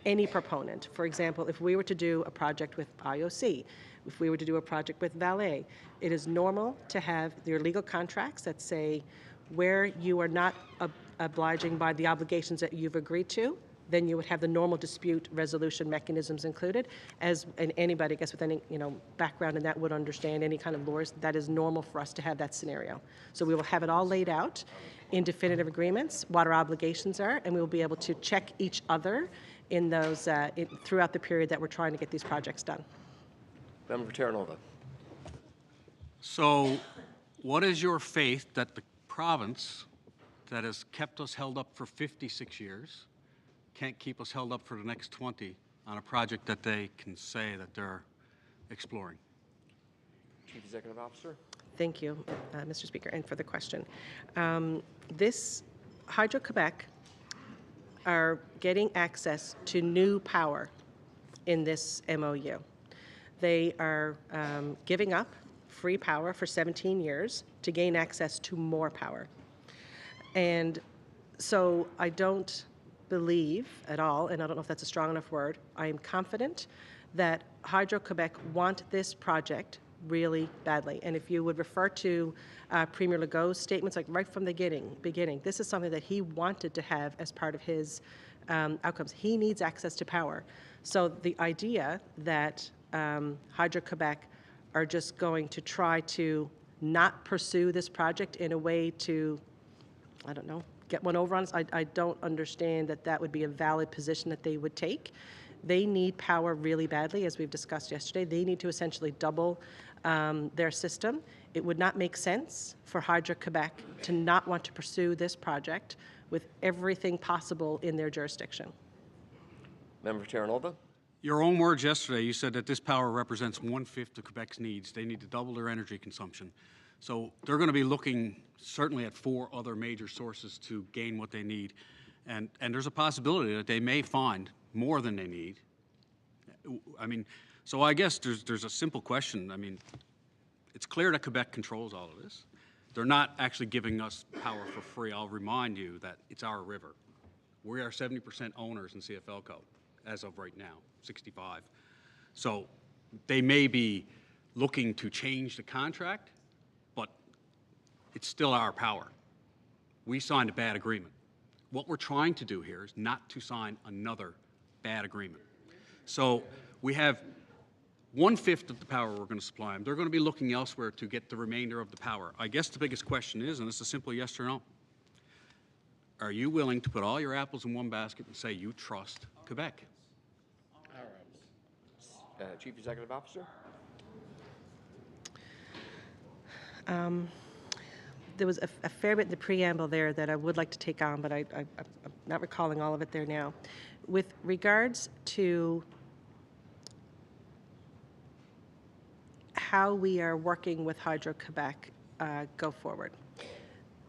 any proponent. For example, if we were to do a project with IOC, if we were to do a project with Valet, it is normal to have your legal contracts that say where you are not obliging by the obligations that you've agreed to, then you would have the normal dispute resolution mechanisms included. And anybody, I guess, with any background in that would understand any kind of lawyers, that is normal for us to have that scenario. So we will have it all laid out in definitive agreements, what our obligations are, and we will be able to check each other in those throughout the period that we're trying to get these projects done. Member for Terranova. So what is your faith that the province that has kept us held up for 56 years can't keep us held up for the next 20 on a project that they can say that they're exploring? Chief Executive Officer. Thank you, Mr. Speaker, and for the question. This Hydro-Quebec are getting access to new power in this MOU. They are giving up free power for 17 years to gain access to more power. And so I don't believe at all, and I don't know if that's a strong enough word, I am confident that Hydro-Quebec want this project really badly. And if you would refer to Premier Legault's statements, like right from the beginning, this is something that he wanted to have as part of his outcomes. He needs access to power. So the idea that Hydro-Quebec are just going to try to not pursue this project in a way to, I don't know, get one over on us, I don't understand that that would be a valid position that they would take. They need power really badly, as we've discussed yesterday. They need to essentially double their system. It would not make sense for Hydro-Quebec to not want to pursue this project with everything possible in their jurisdiction. Member for Terranova. Your own words yesterday, you said that this power represents 1/5 of Quebec's needs. They need to double their energy consumption. So they're going to be looking certainly at 4 other major sources to gain what they need. And there's a possibility that they may find more than they need. I mean, so I guess there's a simple question. I mean, it's clear that Quebec controls all of this. They're not actually giving us power for free. I'll remind you that it's our river. We are 70% owners in CFLCO as of right now, 65. So they may be looking to change the contract, but it's still our power. We signed a bad agreement. what we're trying to do here is not to sign another bad agreement. So we have 1/5 of the power we're going to supply them. They're going to be looking elsewhere to get the remainder of the power. I guess the biggest question is, and it's a simple yes or no, are you willing to put all your apples in one basket and say you trust Quebec? Chief Executive Officer? There was a fair bit in the preamble there that I would like to take on, but I'm not recalling all of it there now. With regards to how we are working with Hydro-Quebec go forward.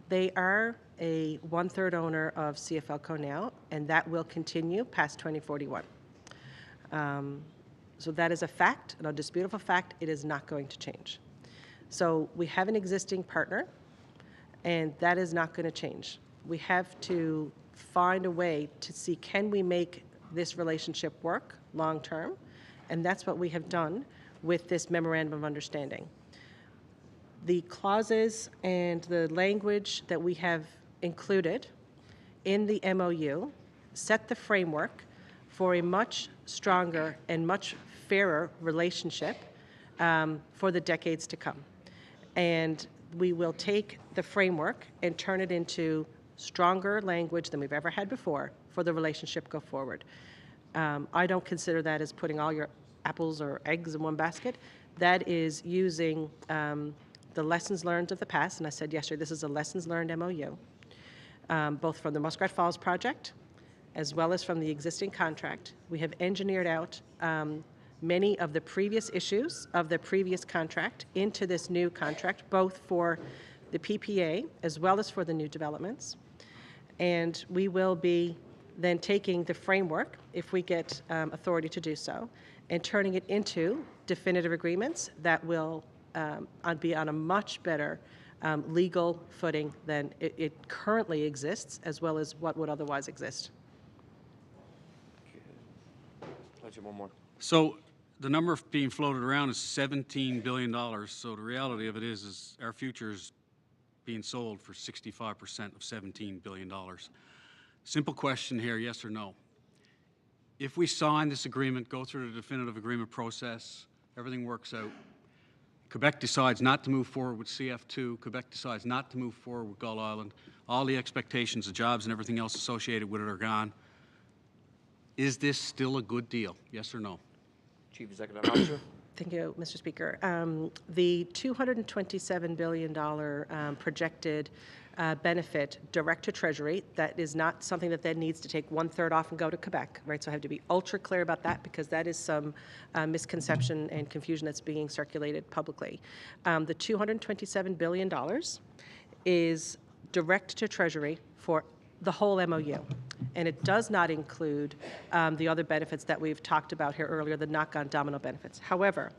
They are a 1/3 owner of CFLCO now, and that will continue past 2041. So that is a fact, an undisputable fact. It is not going to change. So we have an existing partner, and that is not going to change. We have to find a way to see, can we make this relationship work long term? And that's what we have done with this memorandum of understanding. The clauses and the language that we have included in the MOU set the framework for a much stronger and much fairer relationship for the decades to come. And we will take the framework and turn it into stronger language than we've ever had before for the relationship go forward. I don't consider that as putting all your apples or eggs in one basket. That is using the lessons learned of the past, and I said yesterday this is a lessons learned MOU, both from the Muskrat Falls project as well as from the existing contract. We have engineered out many of the previous issues of the previous contract into this new contract, both for the PPA as well as for the new developments. And we will be then taking the framework, if we get authority to do so, and turning it into definitive agreements that will be on a much better legal footing than it currently exists, as well as what would otherwise exist. One more. So the number being floated around is $17 billion. So the reality of it is our future is being sold for 65% of $17 billion. Simple question here, yes or no. If we sign this agreement, go through the definitive agreement process, everything works out, Quebec decides not to move forward with CF2, Quebec decides not to move forward with Gull Island, all the expectations, the jobs and everything else associated with it are gone. Is this still a good deal, yes or no? Chief Executive Officer? Thank you, Mr. Speaker. The $227 billion projected benefit direct to Treasury, that is not something that then needs to take 1/3 off and go to Quebec, right? So I have to be ultra clear about that because that is some misconception and confusion that's being circulated publicly. The $227 billion is direct to Treasury for the whole MOU. And it does not include the other benefits that we've talked about here earlier, the knock-on domino benefits. However,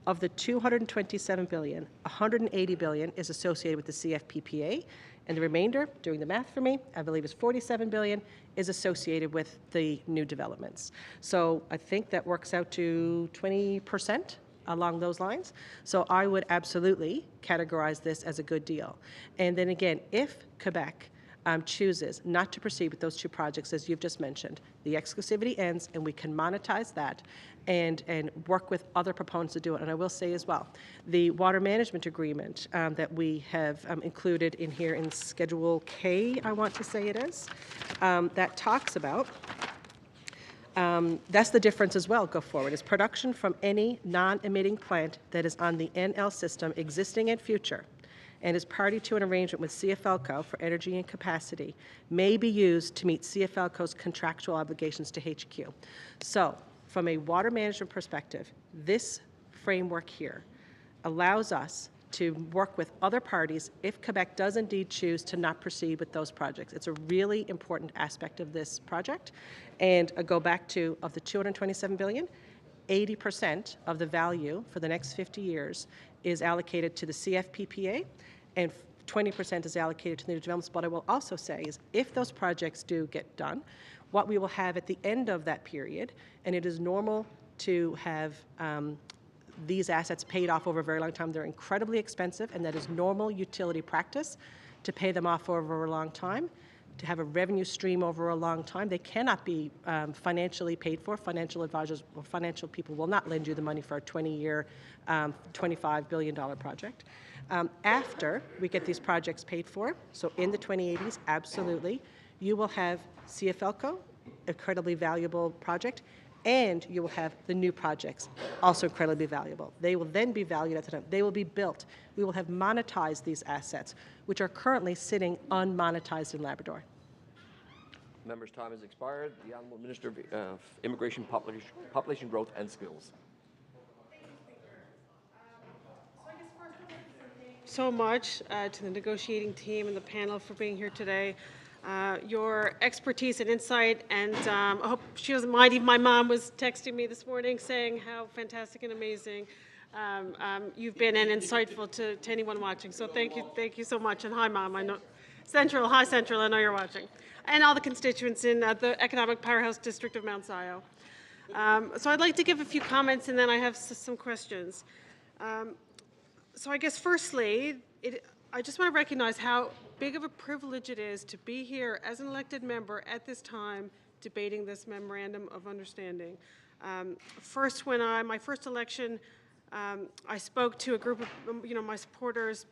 of the $227 billion, $180 billion is associated with the CFPPA, and the remainder, doing the math for me, I believe is $47 billion, is associated with the new developments. So I think that works out to 20% along those lines. So I would absolutely categorize this as a good deal. And then again, if Quebec chooses not to proceed with those two projects, as you've just mentioned, the exclusivity ends and we can monetize that and work with other proponents to do it. And I will say as well, the water management agreement that we have included in here in Schedule K, I want to say it is, that talks about, that's the difference as well, go forward, is production from any non-emitting plant that is on the NL system existing and future and is party to an arrangement with CFLCO for energy and capacity may be used to meet CFLCO's contractual obligations to HQ. So, from a water management perspective, this framework here allows us to work with other parties if Quebec does indeed choose to not proceed with those projects. It's a really important aspect of this project. And I go back to, of the $227 billion, 80% of the value for the next 50 years is allocated to the CFPPA, and 20% is allocated to the new developments. What I will also say is if those projects do get done, what we will have at the end of that period, and it is normal to have these assets paid off over a very long time. They're incredibly expensive, and that is normal utility practice to pay them off over a long time. to have a revenue stream over a long time. They cannot be financially paid for. Financial advisors or financial people will not lend you the money for a 20-year, $25 billion project. After we get these projects paid for, so in the 2080s, absolutely, you will have CFLCO, incredibly valuable project, and you will have the new projects, also incredibly valuable. They will then be valued at the time. They will be built. We will have monetized these assets, which are currently sitting unmonetized in Labrador. Member's time has expired. The Honourable Minister of Immigration, Population Growth and Skills. So much to the negotiating team and the panel for being here today. Your expertise and insight, and I hope she doesn't mind. Even my mom was texting me this morning saying how fantastic and amazing you've been and insightful to anyone watching. So thank you so much. And hi, Mom. I know hi Central. I know you're watching, and all the constituents in the economic powerhouse district of Mount Sion. So I'd like to give a few comments, and then I have some questions. So I guess firstly, I just want to recognize how big of a privilege it is to be here as an elected member at this time debating this memorandum of understanding. First, when my first election, I spoke to a group of my supporters,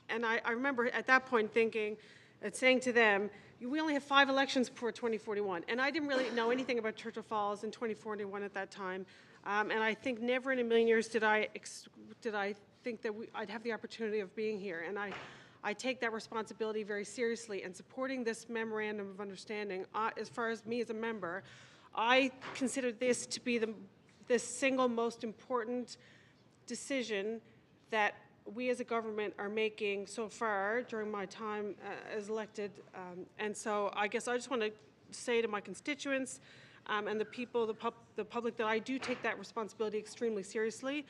and I remember at that point thinking and saying to them, we only have 5 elections before 2041, and I didn't really know anything about Churchill Falls in 2041 at that time, and I think never in a million years did I think that I'd have the opportunity of being here, and I take that responsibility very seriously. And supporting this memorandum of understanding, as far as me as a member, I consider this to be the single most important decision that we as a government are making so far during my time as elected. And so I guess I just want to say to my constituents and the people, the public, that I do take that responsibility extremely seriously.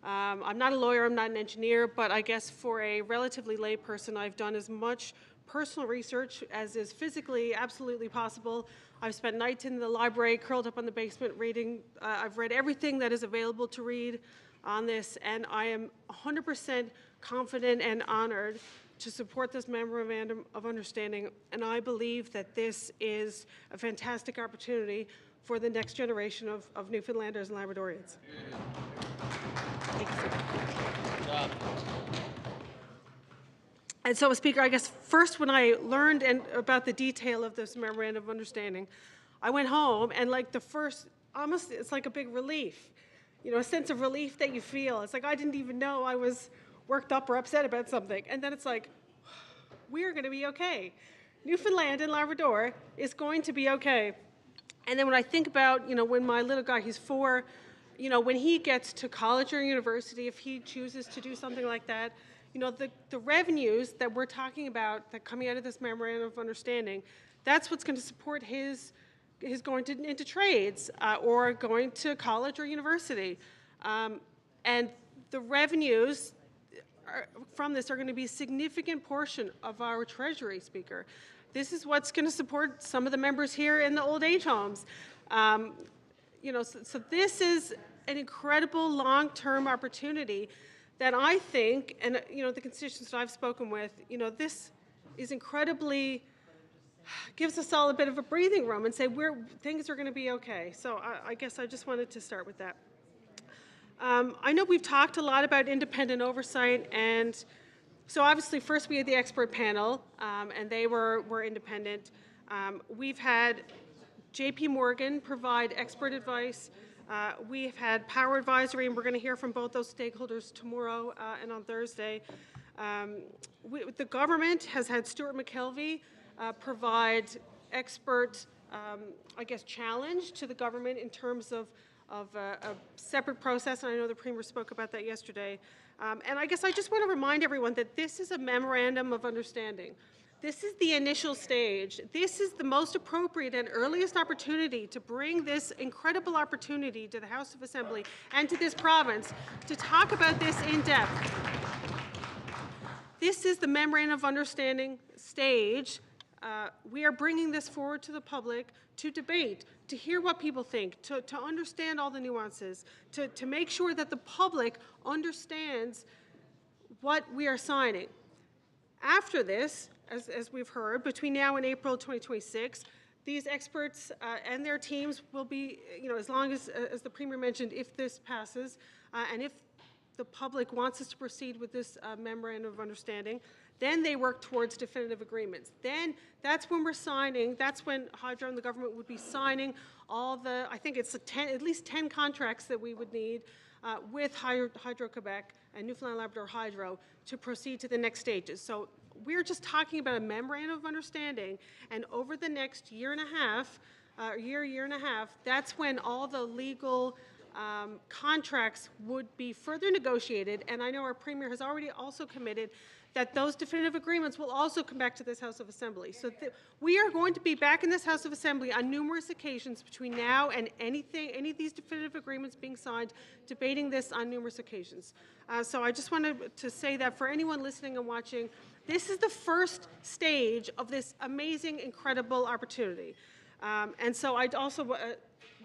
I'm not a lawyer, I'm not an engineer, but I guess for a relatively lay person, I've done as much personal research as is physically absolutely possible. I've spent nights in the library, curled up on the basement reading. I've read everything that is available to read on this, and I am 100% confident and honored to support this memorandum of understanding, and I believe that this is a fantastic opportunity for the next generation of Newfoundlanders and Labradorians. Thank you, sir. And so, Speaker, I guess first when I learned about the detail of this memorandum of understanding, I went home and almost it's like a big relief, a sense of relief that you feel. It's like I didn't even know I was worked up or upset about something. And then it's like, we're going to be okay. Newfoundland and Labrador is going to be okay. And then when I think about, when my little guy, he's 4, when he gets to college or university, if he chooses to do something like that, the revenues that we're talking about that coming out of this memorandum of understanding, that's what's going to support his going into trades or going to college or university. And the revenues from this are going to be a significant portion of our treasury, Speaker. This is what's going to support some of the members here in the old age homes. So this is an incredible long-term opportunity that I think, and the constituents that I've spoken with, this is incredibly, gives us all a bit of a breathing room and say things are going to be okay. So I guess I just wanted to start with that. I know we've talked a lot about independent oversight, and so obviously first we had the expert panel, and they were independent. We've had J.P. Morgan provide expert advice. We've had Power Advisory, and we're going to hear from both those stakeholders tomorrow and on Thursday. The government has had Stuart McKelvey provide expert, challenge to the government in terms of a separate process, and I know the Premier spoke about that yesterday. And I guess I just want to remind everyone that this is a memorandum of understanding. This is the initial stage. This is the most appropriate and earliest opportunity to bring this incredible opportunity to the House of Assembly and to this province to talk about this in depth. This is the memorandum of understanding stage. We are bringing this forward to the public to debate, to hear what people think, to understand all the nuances, to make sure that the public understands what we are signing. After this, as we've heard, between now and April 2026. These experts and their teams will be, as long as the Premier mentioned, if this passes, and if the public wants us to proceed with this memorandum of understanding, then they work towards definitive agreements. Then that's when we're signing, that's when Hydro and the government would be signing all the, I think it's at least 10 contracts that we would need with Hydro-Quebec and Newfoundland Labrador Hydro to proceed to the next stages. So we're just talking about a memorandum of understanding, and over the next year and a half, year and a half, that's when all the legal contracts would be further negotiated, and I know our Premier has already also committed that those definitive agreements will also come back to this House of Assembly. So we are going to be back in this House of Assembly on numerous occasions between now and any of these definitive agreements being signed, debating this on numerous occasions. So I just wanted to say that for anyone listening and watching, this is the first stage of this amazing, incredible opportunity. And so I'd also,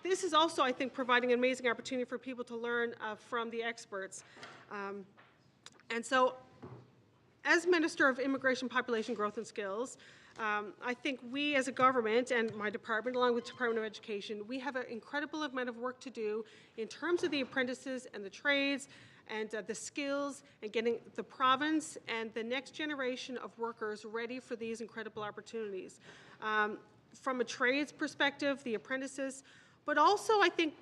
this is also, I think, providing an amazing opportunity for people to learn from the experts. And so, as Minister of Immigration, Population Growth and Skills, I think we as a government and my department, along with the Department of Education, we have an incredible amount of work to do in terms of the apprentices and the trades and the skills and getting the province and the next generation of workers ready for these incredible opportunities. From a trades perspective, the apprentices, but also I think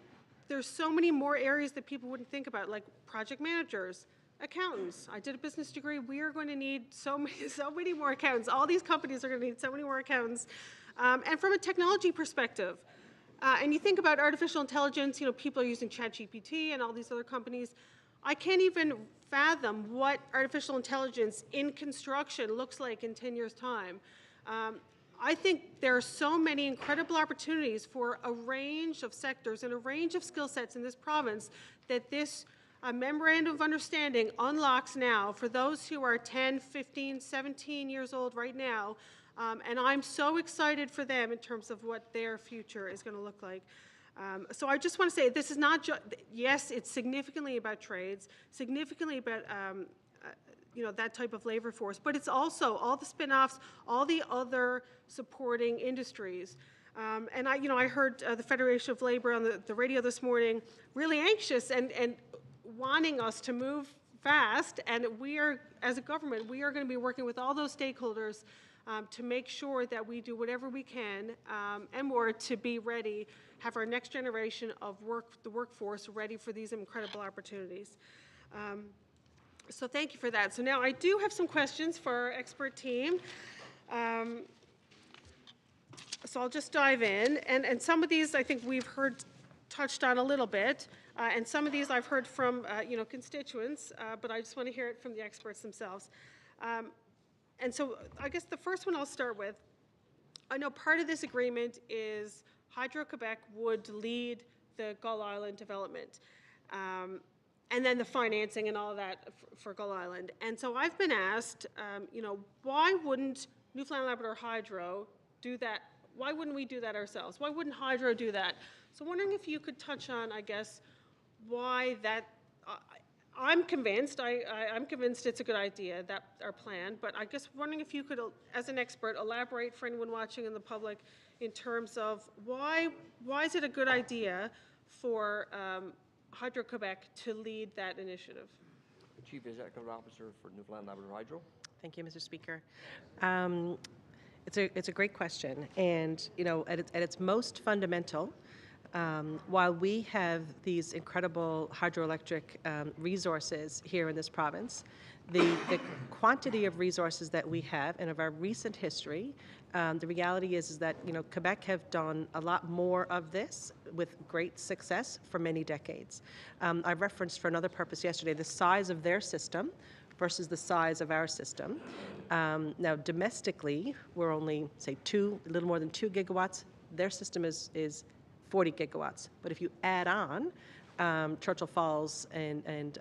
there's so many more areas that people wouldn't think about, like project managers, accountants. I did a business degree. We are going to need so many more accountants. All these companies are going to need so many more accountants. And from a technology perspective, and you think about artificial intelligence, people are using ChatGPT and all these other companies. I can't even fathom what artificial intelligence in construction looks like in 10 years' time. I think there are so many incredible opportunities for a range of sectors and a range of skill sets in this province that this memorandum of understanding unlocks now for those who are 10, 15, 17 years old right now. And I'm so excited for them in terms of what their future is going to look like. So I just want to say this is not just, yes, it's significantly about trades, significantly about that type of labor force, but it's also all the spin-offs, all the other supporting industries. And I heard the Federation of Labor on the radio this morning really anxious and wanting us to move fast, and we are, as a government, we are going to be working with all those stakeholders to make sure that we do whatever we can and more to be ready, have our next generation of the workforce ready for these incredible opportunities. So thank you for that. So now I do have some questions for our expert team. So I'll just dive in. And some of these I think we've touched on a little bit. And some of these I've heard from constituents, but I just want to hear it from the experts themselves. And so I guess the first one I'll start with, I know part of this agreement is Hydro-Quebec would lead the Gull Island development. And then the financing and all that for Gull Island. And so I've been asked, why wouldn't Newfoundland Labrador Hydro do that? Why wouldn't we do that ourselves? Why wouldn't Hydro do that? So I'm wondering if you could touch on, I guess, why that. I'm convinced. I'm convinced it's a good idea, that our plan. But I guess wondering if you could, as an expert, elaborate for anyone watching in the public in terms of why is it a good idea for Hydro-Quebec to lead that initiative? Chief Executive Officer for Newfoundland Labrador Hydro. Thank you, Mr. Speaker. It's a great question, and at its most fundamental, while we have these incredible hydroelectric resources here in this province, the quantity of resources that we have and of our recent history, the reality is that Quebec have done a lot more of this with great success for many decades. I referenced for another purpose yesterday the size of their system versus the size of our system. Now domestically, we're only say a little more than 2 gigawatts. Their system is 40 gigawatts. But if you add on Churchill Falls and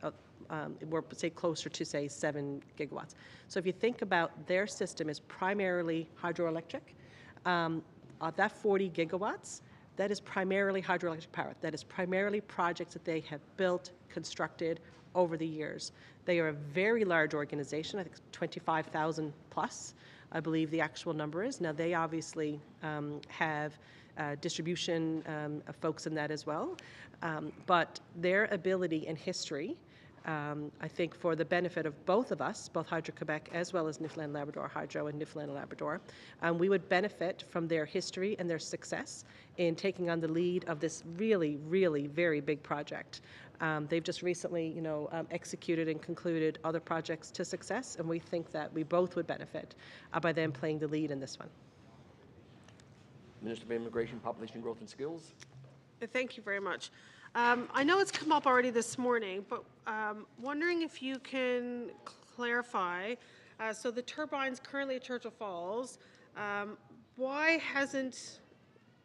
we're say closer to say 7 gigawatts. So if you think about their system is primarily hydroelectric, that 40 gigawatts, that is primarily hydroelectric power. That is primarily projects that they have built, constructed, over the years. They are a very large organization, I think 25,000 plus, I believe the actual number is. Now, they obviously have distribution folks in that as well, but their ability and history, I think for the benefit of both of us, both Hydro-Quebec as well as Newfoundland Labrador Hydro and Newfoundland Labrador, we would benefit from their history and their success in taking on the lead of this really, really very big project. They've just recently, executed and concluded other projects to success, and we think that we both would benefit by them playing the lead in this one. Minister of Immigration, Population Growth and Skills. Thank you very much. I know it's come up already this morning, but wondering if you can clarify. So the turbines currently at Churchill Falls, why hasn't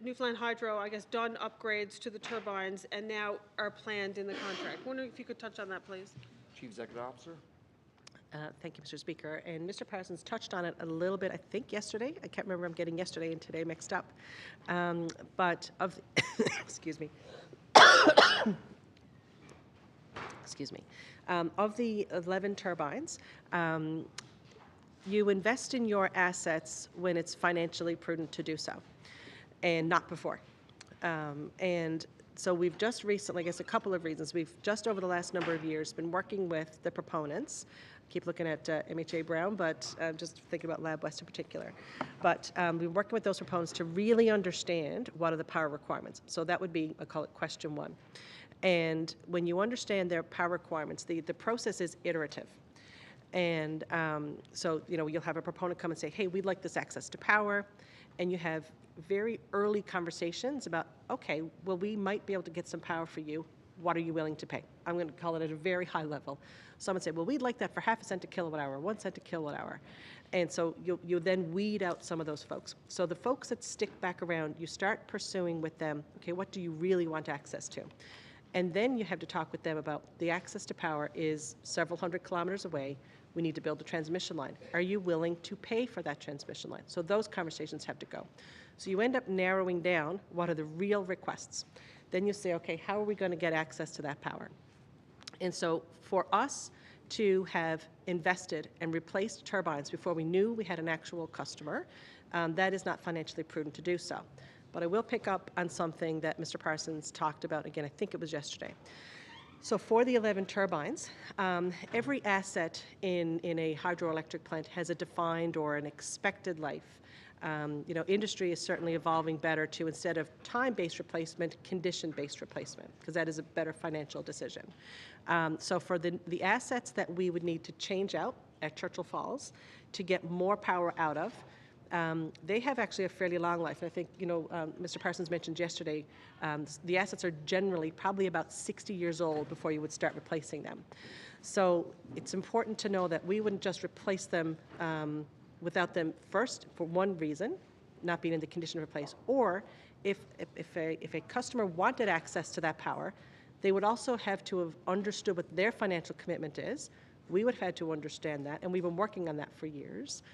Newfoundland Hydro, I guess, done upgrades to the turbines and now are planned in the contract? Wondering if you could touch on that, please. Chief Executive Officer. Thank you, Mr. Speaker. And Mr. Parsons touched on it a little bit, I think, yesterday. I can't remember. I'm getting yesterday and today mixed up. But of, excuse me. Excuse me. Of the 11 turbines, you invest in your assets when it's financially prudent to do so, and not before. And so we've just recently, I guess a couple of reasons, we've just over the last number of years been working with the proponents. Keep looking at MHA Brown, but just thinking about Lab West in particular. But we've been working with those proponents to really understand what are the power requirements. So that would be, I call it question one. And when you understand their power requirements, the process is iterative. And so, you'll have a proponent come and say, hey, we'd like this access to power. And you have very early conversations about, okay, well, we might be able to get some power for you. What are you willing to pay? I'm going to call it at a very high level. Someone say, well, we'd like that for half a cent a kilowatt hour, 1 cent a kilowatt hour. And so you then weed out some of those folks. So the folks that stick back around, you start pursuing with them, okay, what do you really want access to? And then you have to talk with them about the access to power is several hundred kilometers away. We need to build a transmission line. Are you willing to pay for that transmission line? So those conversations have to go. So you end up narrowing down what are the real requests. Then you say, okay, how are we going to get access to that power? And so for us to have invested and replaced turbines before we knew we had an actual customer, that is not financially prudent to do so. But I will pick up on something that Mr. Parsons talked about, again, I think it was yesterday. So for the 11 turbines, every asset in a hydroelectric plant has a defined or an expected life. Industry is certainly evolving better to, instead of time-based replacement, condition-based replacement, because that is a better financial decision. So for the assets that we would need to change out at Churchill Falls to get more power out of, they have actually a fairly long life. And I think, Mr. Parsons mentioned yesterday, the assets are generally probably about 60 years old before you would start replacing them. So it's important to know that we wouldn't just replace them without them first, for one reason, not being in the condition to replace, or if a customer wanted access to that power, they would also have to have understood what their financial commitment is. We would have had to understand that, and we've been working on that for years.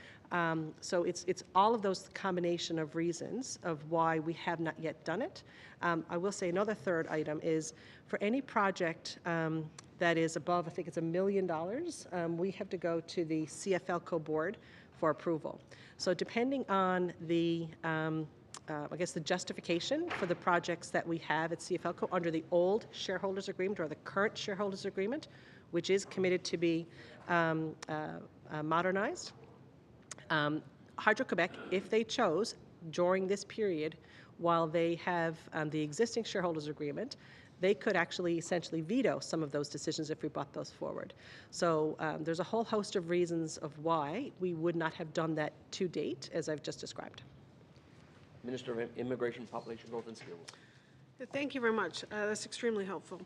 So it's all of those combination of reasons of why we have not yet done it. I will say another third item is for any project that is above, I think it's $1 million, we have to go to the CFLCO board for approval. So depending on the, I guess the justification for the projects that we have at CFLCO under the old shareholders agreement or the current shareholders agreement, which is committed to be modernized, Hydro-Quebec, if they chose during this period, while they have the existing shareholders agreement, they could actually essentially veto some of those decisions if we brought those forward. So there's a whole host of reasons of why we would not have done that to date, as I've just described. Minister of Immigration, Population Growth and Skills. Thank you very much. That's extremely helpful.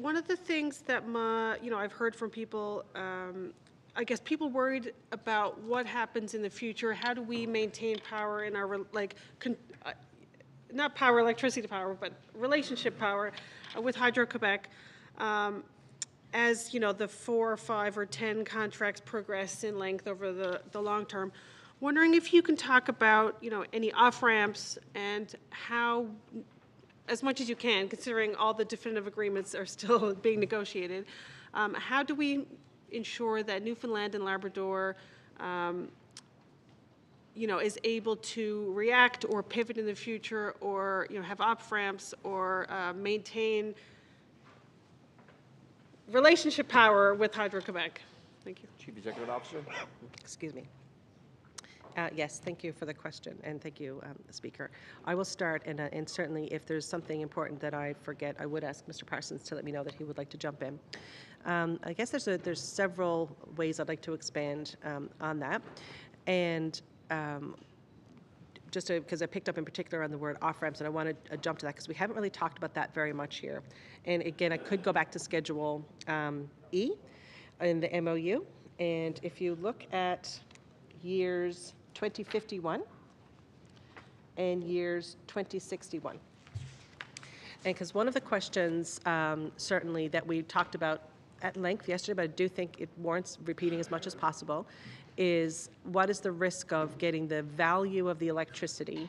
One of the things that I've heard from people, I guess people worried about what happens in the future. How do we maintain power in our, not power, electricity power, but relationship power with Hydro-Quebec as, the 4 or 5 or 10 contracts progress in length over the long term. Wondering if you can talk about, any off-ramps and how, as much as you can, considering all the definitive agreements are still being negotiated, How do we ensure that Newfoundland and Labrador is able to react or pivot in the future, or have off-ramps, or maintain relationship power with Hydro-Quebec? Thank you. Chief Executive Officer. Excuse me. Yes, thank you for the question, and thank you, Speaker. I will start, and certainly if there's something important that I forget, I would ask Mr. Parsons to let me know that he would like to jump in. I guess there's several ways I'd like to expand on that, and just because I picked up in particular on the word off-ramps, and I want to jump to that because we haven't really talked about that very much here. And again, I could go back to Schedule E in the MOU, and if you look at years 2051 and years 2061. And because one of the questions certainly that we talked about at length yesterday, but I do think it warrants repeating as much as possible, is what is the risk of getting the value of the electricity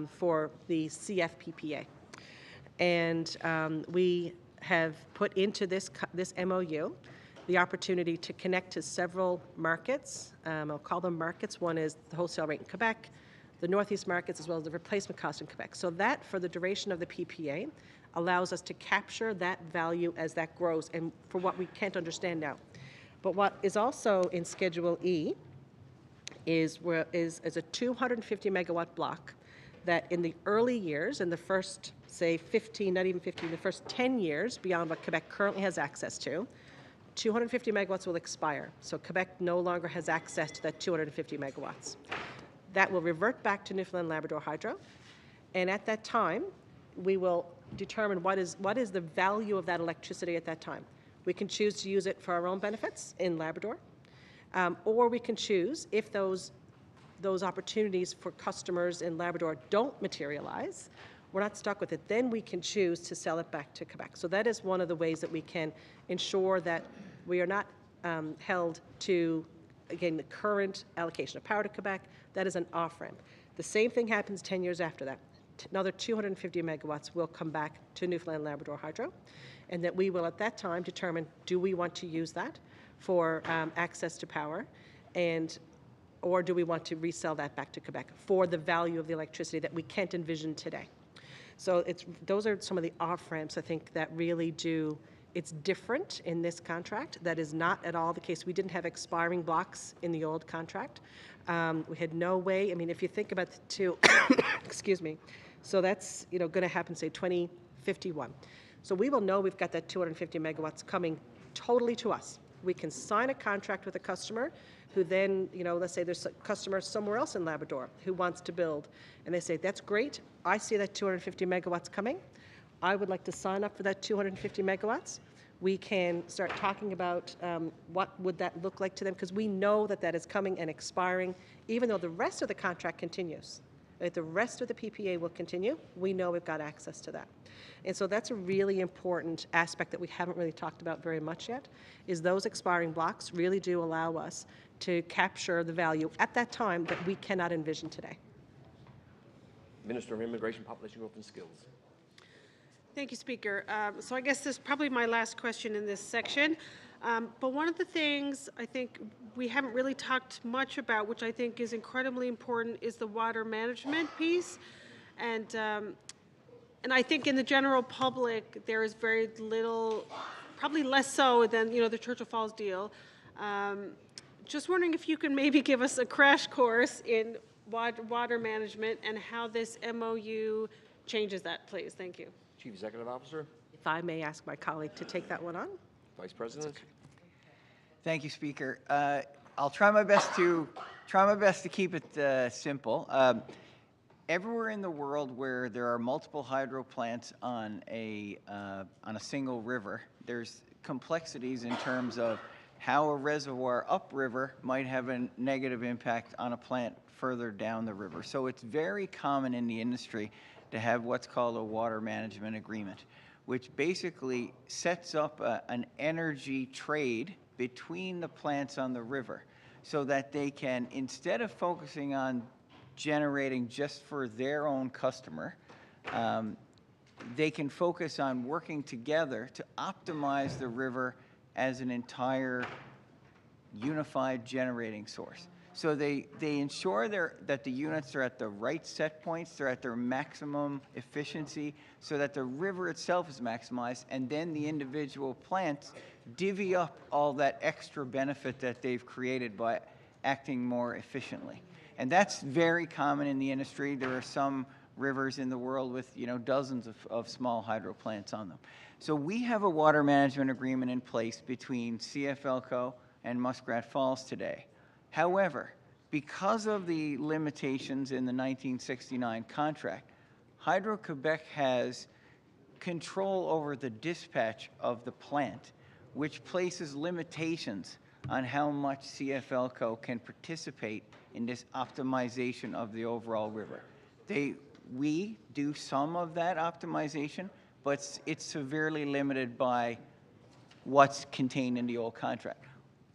for the CFPPA? And we have put into this MOU the opportunity to connect to several markets. I'll call them markets. One is the wholesale rate in Quebec, the Northeast markets, as well as the replacement cost in Quebec. So that, for the duration of the PPA, allows us to capture that value as that grows, and for what we can't understand now. But what is also in Schedule E is a 250 megawatt block that in the early years, in the first, say, 15, not even 15, the first 10 years beyond what Quebec currently has access to, 250 megawatts will expire. So Quebec no longer has access to that 250 megawatts. That will revert back to Newfoundland Labrador Hydro, and at that time, we will determine what is the value of that electricity at that time. We can choose to use it for our own benefits in Labrador, or we can choose, if those opportunities for customers in Labrador don't materialize, we're not stuck with it, then we can choose to sell it back to Quebec. So that is one of the ways that we can ensure that we are not held to, again, the current allocation of power to Quebec. That is an off-ramp. The same thing happens 10 years after that. Another 250 megawatts will come back to Newfoundland Labrador Hydro, and that we will at that time determine, do we want to use that for access to power, or do we want to resell that back to Quebec for the value of the electricity that we can't envision today? So those are some of the off-ramps, I think, that really do. It's different in this contract. That is not at all the case. We didn't have expiring blocks in the old contract. We had no way. I mean, if you think about the two, excuse me, so that's going to happen, say, 2051. So we will know we've got that 250 megawatts coming totally to us. We can sign a contract with a customer who then, let's say there's a customer somewhere else in Labrador who wants to build, and they say, that's great, I see that 250 megawatts coming. I would like to sign up for that 250 megawatts. We can start talking about what would that look like to them, because we know that is coming and expiring, even though the rest of the contract continues. Right? The rest of the PPA will continue. We know we've got access to that. And so that's a really important aspect that we haven't really talked about very much yet, is those expiring blocks really do allow us to capture the value at that time that we cannot envision today. Minister of Immigration, Population Growth and Skills. Thank you, Speaker. So I guess this is probably my last question in this section. But one of the things I think we haven't really talked much about, which I think is incredibly important, is the water management piece. And I think in the general public, there is very little, probably less so than, the Churchill Falls deal. Just wondering if you can maybe give us a crash course in water management and how this MOU changes that, please. Thank you. Chief Executive Officer. If I may ask my colleague to take that one on. Vice President. Thank you, Speaker. I'll try my best to keep it simple. Everywhere in the world where there are multiple hydro plants on a single river, there's complexities in terms of how a reservoir upriver might have a negative impact on a plant further down the river. So it's very common in the industry to have what's called a water management agreement, which basically sets up an energy trade between the plants on the river so that they can, instead of focusing on generating just for their own customer, they can focus on working together to optimize the river as an entire unified generating source. So they ensure that the units are at the right set points, they're at their maximum efficiency, so that the river itself is maximized, and then the individual plants divvy up all that extra benefit that they've created by acting more efficiently. And that's very common in the industry. There are some rivers in the world with, you know, dozens of small hydro plants on them. So we have a water management agreement in place between CFLCO and Muskrat Falls today. However, because of the limitations in the 1969 contract, Hydro-Quebec has control over the dispatch of the plant, which places limitations on how much CFLCO can participate in this optimization of the overall river. We do some of that optimization, but it's severely limited by what's contained in the old contract.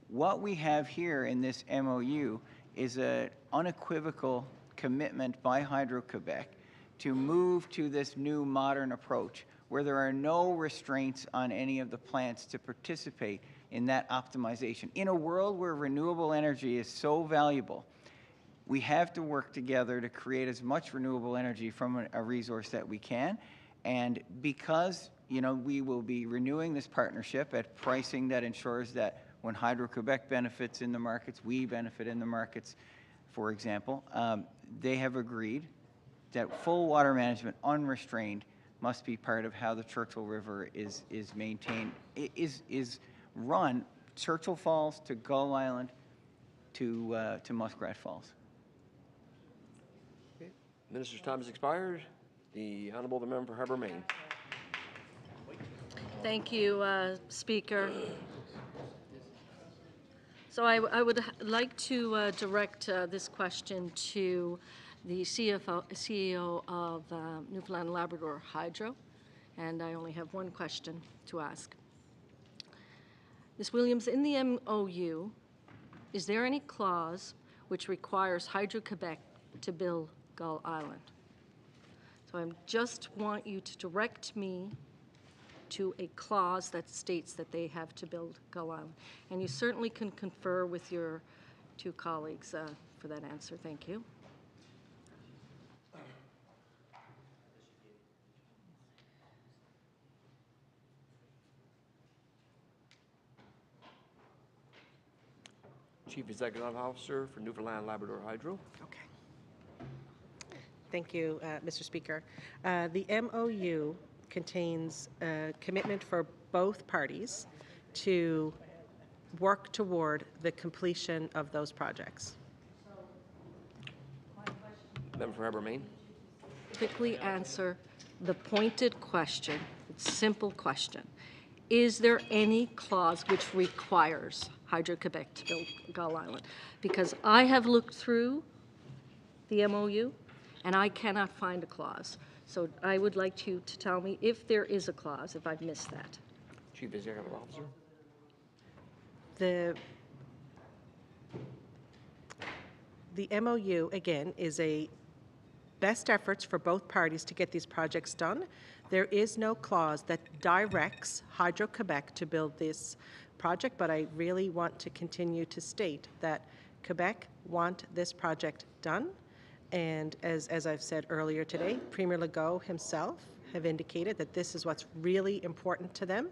What we have here in this MOU is an unequivocal commitment by Hydro-Quebec to move to this new modern approach where there are no restraints on any of the plants to participate in that optimization. In a world where renewable energy is so valuable, we have to work together to create as much renewable energy from a resource that we can. And because, you know, we will be renewing this partnership at pricing that ensures that when Hydro-Quebec benefits in the markets, we benefit in the markets, for example, they have agreed that full water management, unrestrained, must be part of how the Churchill River is maintained, is run, Churchill Falls to Gull Island to Muskrat Falls. Okay. Minister's time has expired. The Honourable the Member for Harbour, Maine. Thank you, Speaker. So I would like to direct this question to the CEO of Newfoundland and Labrador Hydro, and I only have one question to ask. Ms. Williams, in the MOU, is there any clause which requires Hydro-Quebec to build Gull Island? So I just want you to direct me to a clause that states that they have to build Gull Island. And you certainly can confer with your two colleagues for that answer. Thank you. Chief Executive Officer for Newfoundland and Labrador Hydro. Okay. Thank you, Mr. Speaker. The MOU contains a commitment for both parties to work toward the completion of those projects. Member for Harbour, Maine. Quickly answer the pointed question, simple question. Is there any clause which requires Hydro-Quebec to build Gull Island? Because I have looked through the MOU and I cannot find a clause. So I would like you to tell me if there is a clause, if I've missed that. Chief Executive Officer. The MOU, again, is a best efforts for both parties to get these projects done. There is no clause that directs Hydro-Quebec to build this project, but I really want to continue to state that Quebec want this project done. And as I've said earlier today, Premier Legault himself have indicated that this is what's really important to them.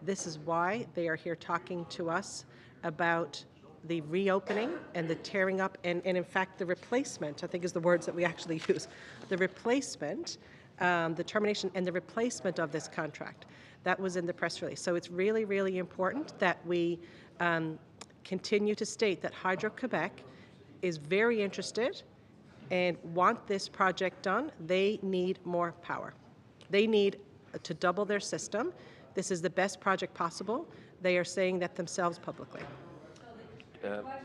This is why they are here talking to us about the reopening and the tearing up and in fact the replacement, I think is the words that we actually use, the replacement, the termination and the replacement of this contract. That was in the press release. So it's really, really important that we continue to state that Hydro-Quebec is very interested and want this project done. They need more power. They need to double their system. This is the best project possible. They are saying that themselves publicly.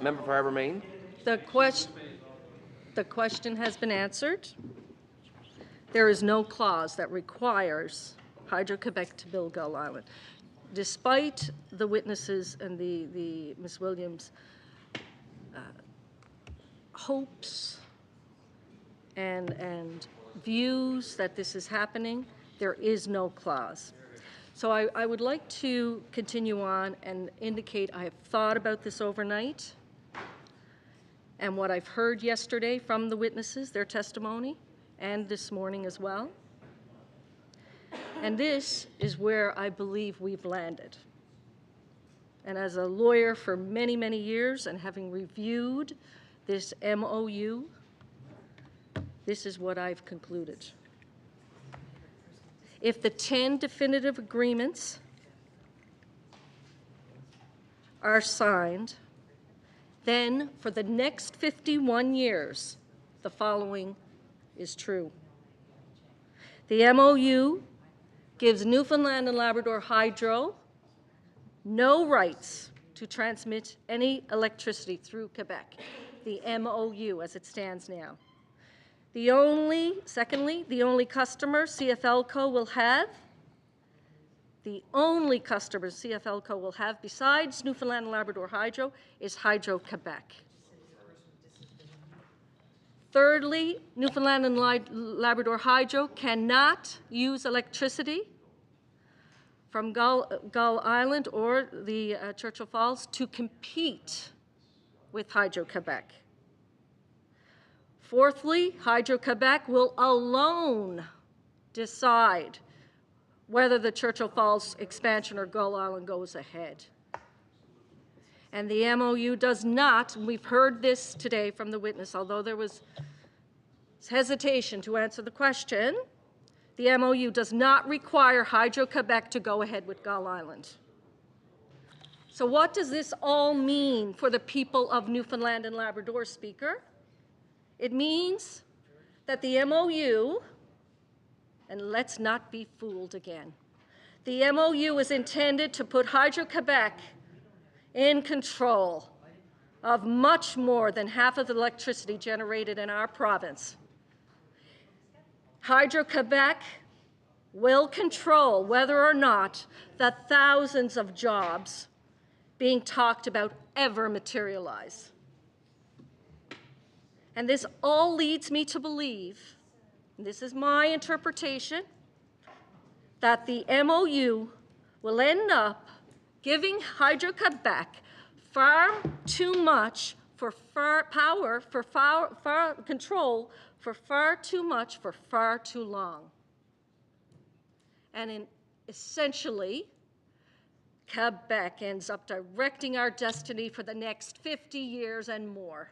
Member for Harbour, Maine. The question has been answered. There is no clause that requires Hydro-Quebec to build Gull Island. Despite the witnesses and the Ms. Williams' hopes and views that this is happening, there is no clause. So I would like to continue on and indicate I have thought about this overnight and what I've heard yesterday from the witnesses, their testimony, and this morning as well. And this is where I believe we've landed. And as a lawyer for many, many years and having reviewed this MOU, this is what I've concluded. If the 10 definitive agreements are signed, then for the next 51 years, the following is true. The MOU gives Newfoundland and Labrador Hydro no rights to transmit any electricity through Quebec, the MOU as it stands now. Secondly, the only customer CFLCO will have, besides Newfoundland and Labrador Hydro is Hydro-Quebec. Thirdly, Newfoundland and Labrador Hydro cannot use electricity from Gull Island or the Churchill Falls to compete with Hydro-Quebec. Fourthly, Hydro-Quebec will alone decide whether the Churchill Falls expansion or Gull Island goes ahead. And the MOU does not, and we've heard this today from the witness, although there was hesitation to answer the question, the MOU does not require Hydro-Quebec to go ahead with Gull Island. So what does this all mean for the people of Newfoundland and Labrador, Speaker? It means that the MOU, and let's not be fooled again, the MOU is intended to put Hydro-Quebec in control of much more than half of the electricity generated in our province. Hydro-Quebec will control whether or not the thousands of jobs being talked about ever materialize. And this all leads me to believe, and this is my interpretation, that the MOU will end up giving Hydro-Quebec far too much control for far too much for far too long. And essentially, Quebec ends up directing our destiny for the next 50 years and more.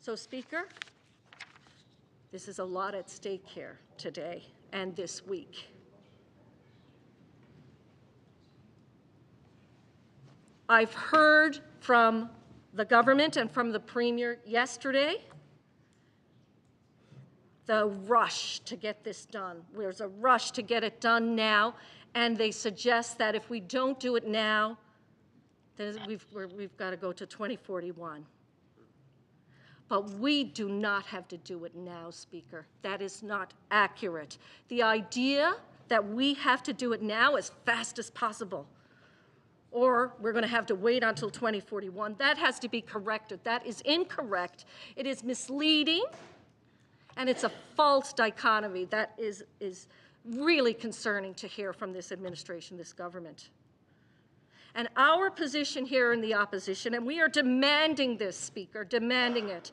So, Speaker, this is a lot at stake here today and this week. I've heard from the government and from the Premier yesterday the rush to get this done. There's a rush to get it done now, and they suggest that if we don't do it now, then we've got to go to 2041. But we do not have to do it now, Speaker. That is not accurate. The idea that we have to do it now as fast as possible, or we're going to have to wait until 2041, that has to be corrected. That is incorrect. It is misleading, and it's a false dichotomy that is really concerning to hear from this administration, this government. And our position here in the opposition, and we are demanding this, Speaker, demanding it,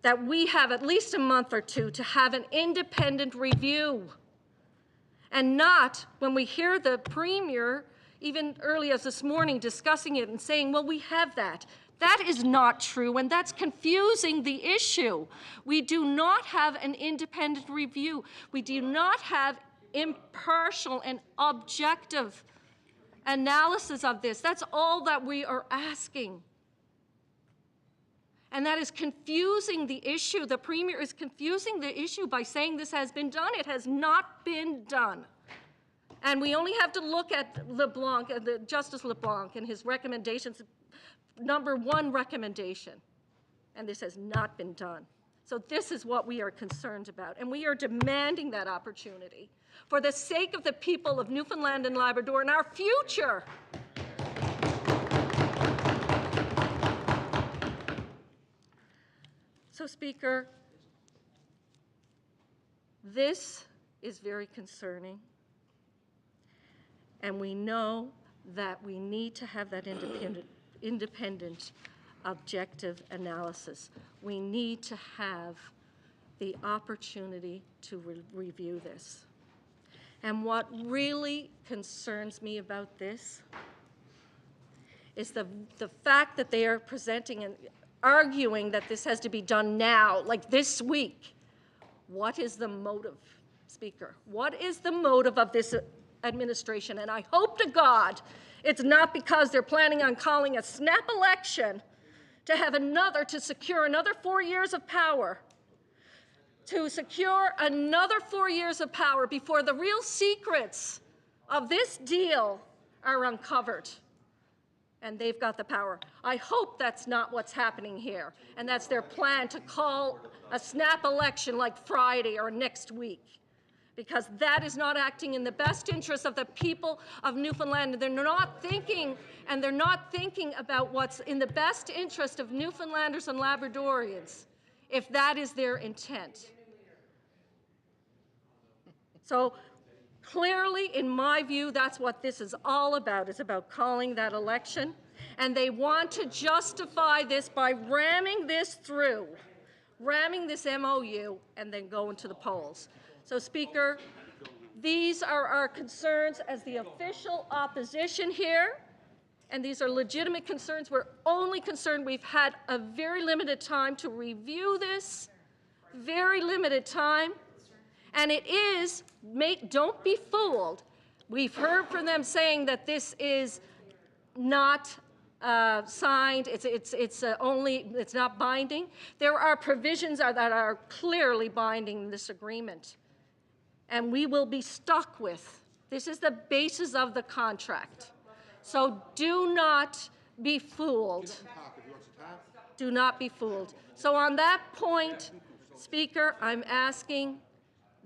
that we have at least a month or two to have an independent review. And not when we hear the Premier, even early as this morning, discussing it and saying, well, we have that. That is not true, and that's confusing the issue. We do not have an independent review. We do not have impartial and objective analysis of this. That's all that we are asking. And that is confusing the issue. The Premier is confusing the issue by saying this has been done. It has not been done. And we only have to look at LeBlanc, Justice LeBlanc, and his recommendations, #1 recommendation. And this has not been done. So this is what we are concerned about. And we are demanding that opportunity for the sake of the people of Newfoundland and Labrador and our future. So, Speaker, this is very concerning. And we know that we need to have that independent objective analysis. We need to have the opportunity to review this. And what really concerns me about this is the fact that they are presenting and arguing that this has to be done now, like this week. What is the motive, Speaker? What is the motive of this administration? And I hope to God it's not because they're planning on calling a snap election to have to secure another 4 years of power, before the real secrets of this deal are uncovered. And they've got the power. I hope that's not what's happening here, and that's their plan to call a snap election like Friday or next week, because that is not acting in the best interest of the people of Newfoundland. They're not thinking about what's in the best interest of Newfoundlanders and Labradorians, if that is their intent. So clearly, in my view, that's what this is all about. It's about calling that election. And they want to justify this by ramming this MOU, and then going to the polls. So, Speaker, these are our concerns as the official opposition here, and these are legitimate concerns. We're only concerned we've had a very limited time to review this, very limited time. And it is, don't be fooled. We've heard from them saying that this is not signed, it's not binding. There are provisions that are clearly binding in this agreement. And we will be stuck with. This is the basis of the contract. So do not be fooled. Do not be fooled. So on that point, Speaker, I'm asking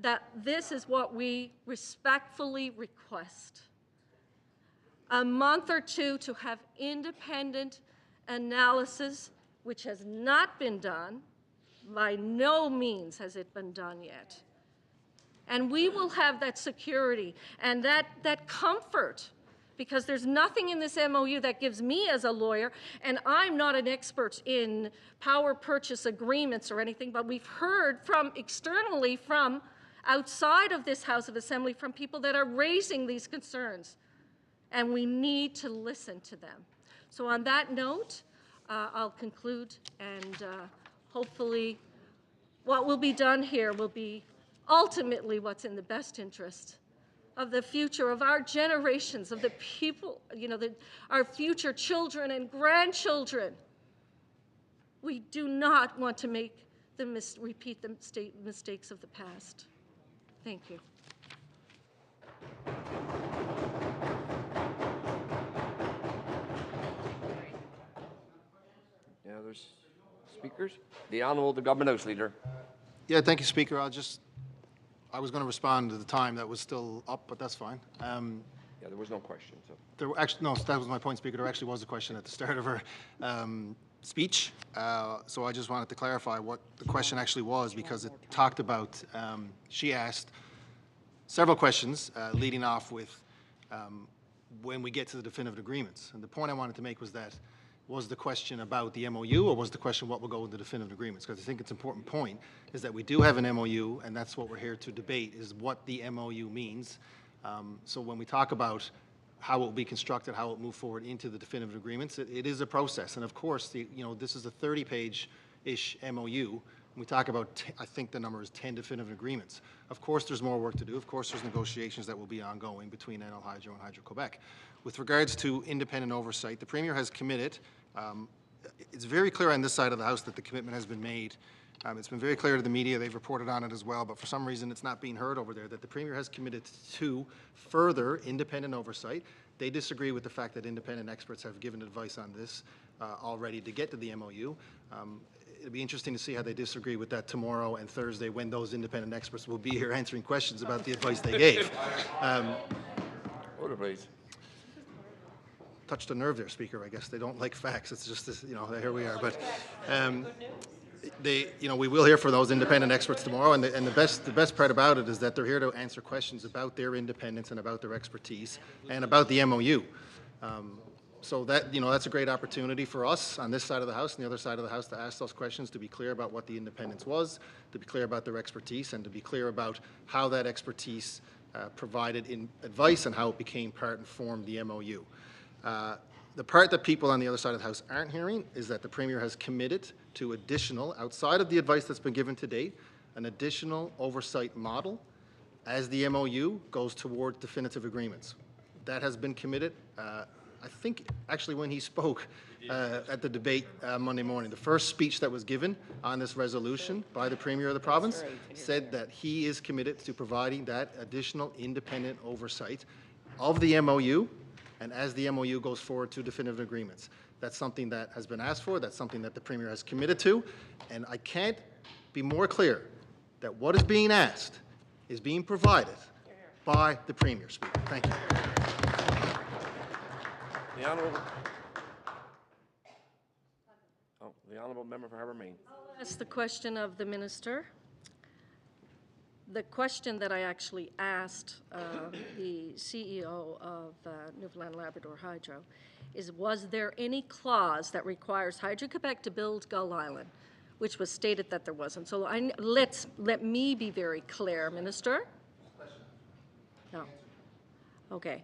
that this is what we respectfully request. A month or two to have independent analysis, which has not been done. By no means has it been done yet. And we will have that security and that comfort, because there's nothing in this MOU that gives me as a lawyer, and I'm not an expert in power purchase agreements or anything, but we've heard externally from outside of this House of Assembly from people that are raising these concerns, and we need to listen to them. So on that note, I'll conclude, and hopefully what will be done here will be ultimately what's in the best interest of the future of our generations, of the people, our future children and grandchildren. We do not want to repeat the mistakes of the past. Thank you. Any other speakers? The Honourable the Government House Leader. Yeah, thank you, Speaker. I was going to respond at the time that was still up, but that's fine. Yeah, there was no question. So. No, that was my point, Speaker. There actually was a question at the start of her speech. So I just wanted to clarify what the question actually was, because it talked about, she asked several questions leading off with when we get to the definitive agreements. And the point I wanted to make was that, was the question about the MOU, or was the question what will go in the definitive agreements? Because I think it's an important point is that we do have an MOU, and that's what we're here to debate, is what the MOU means. So when we talk about how it will be constructed, how it will move forward into the definitive agreements, it is a process. And of course, this is a 30-page-ish MOU. We talk about, I think the number is 10 definitive agreements. Of course, there's more work to do. Of course, there's negotiations that will be ongoing between NL Hydro and Hydro-Quebec. With regards to independent oversight, the Premier has committed. It's very clear on this side of the House that the commitment has been made. It's been very clear to the media. They've reported on it as well, but for some reason it's not being heard over there, that the Premier has committed to further independent oversight. They disagree with the fact that independent experts have given advice on this already to get to the MOU. It'll be interesting to see how they disagree with that tomorrow and Thursday, when those independent experts will be here answering questions about the advice they gave. Order, please. Touched a nerve there, Speaker. I guess they don't like facts. It's just this, here we are. But we will hear from those independent experts tomorrow, and the best part about it is that they're here to answer questions about their independence and about their expertise and about the MOU. So that, that's a great opportunity for us on this side of the House and the other side of the House to ask those questions, to be clear about what the independence was, to be clear about their expertise, and to be clear about how that expertise provided in advice and how it became part and formed the MOU. The part that people on the other side of the House aren't hearing is that the Premier has committed to additional, outside of the advice that's been given to date, an additional oversight model as the MOU goes toward definitive agreements. That has been committed. I think actually when he spoke at the debate Monday morning, the first speech that was given on this resolution by the Premier of the province said that he is committed to providing that additional independent oversight of the MOU, and as the MOU goes forward to definitive agreements. That's something that has been asked for, that's something that the Premier has committed to, and I can't be more clear that what is being asked is being provided by the Premier. Speaker. Thank you. The Honourable Member for Harbour Main. That's the question of the minister. The question that I actually asked the CEO of Newfoundland Labrador Hydro is, was there any clause that requires Hydro-Quebec to build Gull Island, which was stated that there wasn't. So let me be very clear, Minister. No. Okay.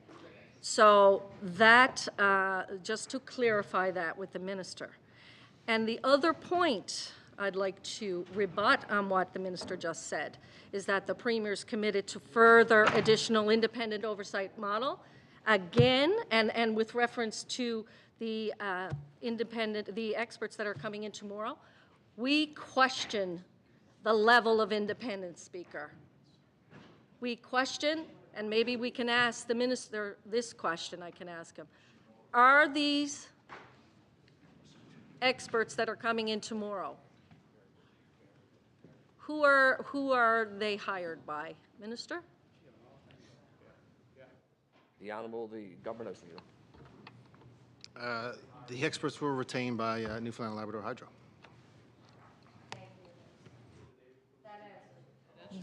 So that, just to clarify that with the minister. And the other point I'd like to rebut on what the minister just said is that the Premier's committed to further additional independent oversight model. Again, and with reference to the the experts that are coming in tomorrow, we question the level of independence, Speaker. We question, and maybe we can ask the minister this question, I can ask him. Are these experts that are coming in tomorrow, who are they hired by? Minister? The Honourable, the Government House Leader. The experts were retained by Newfoundland Labrador Hydro.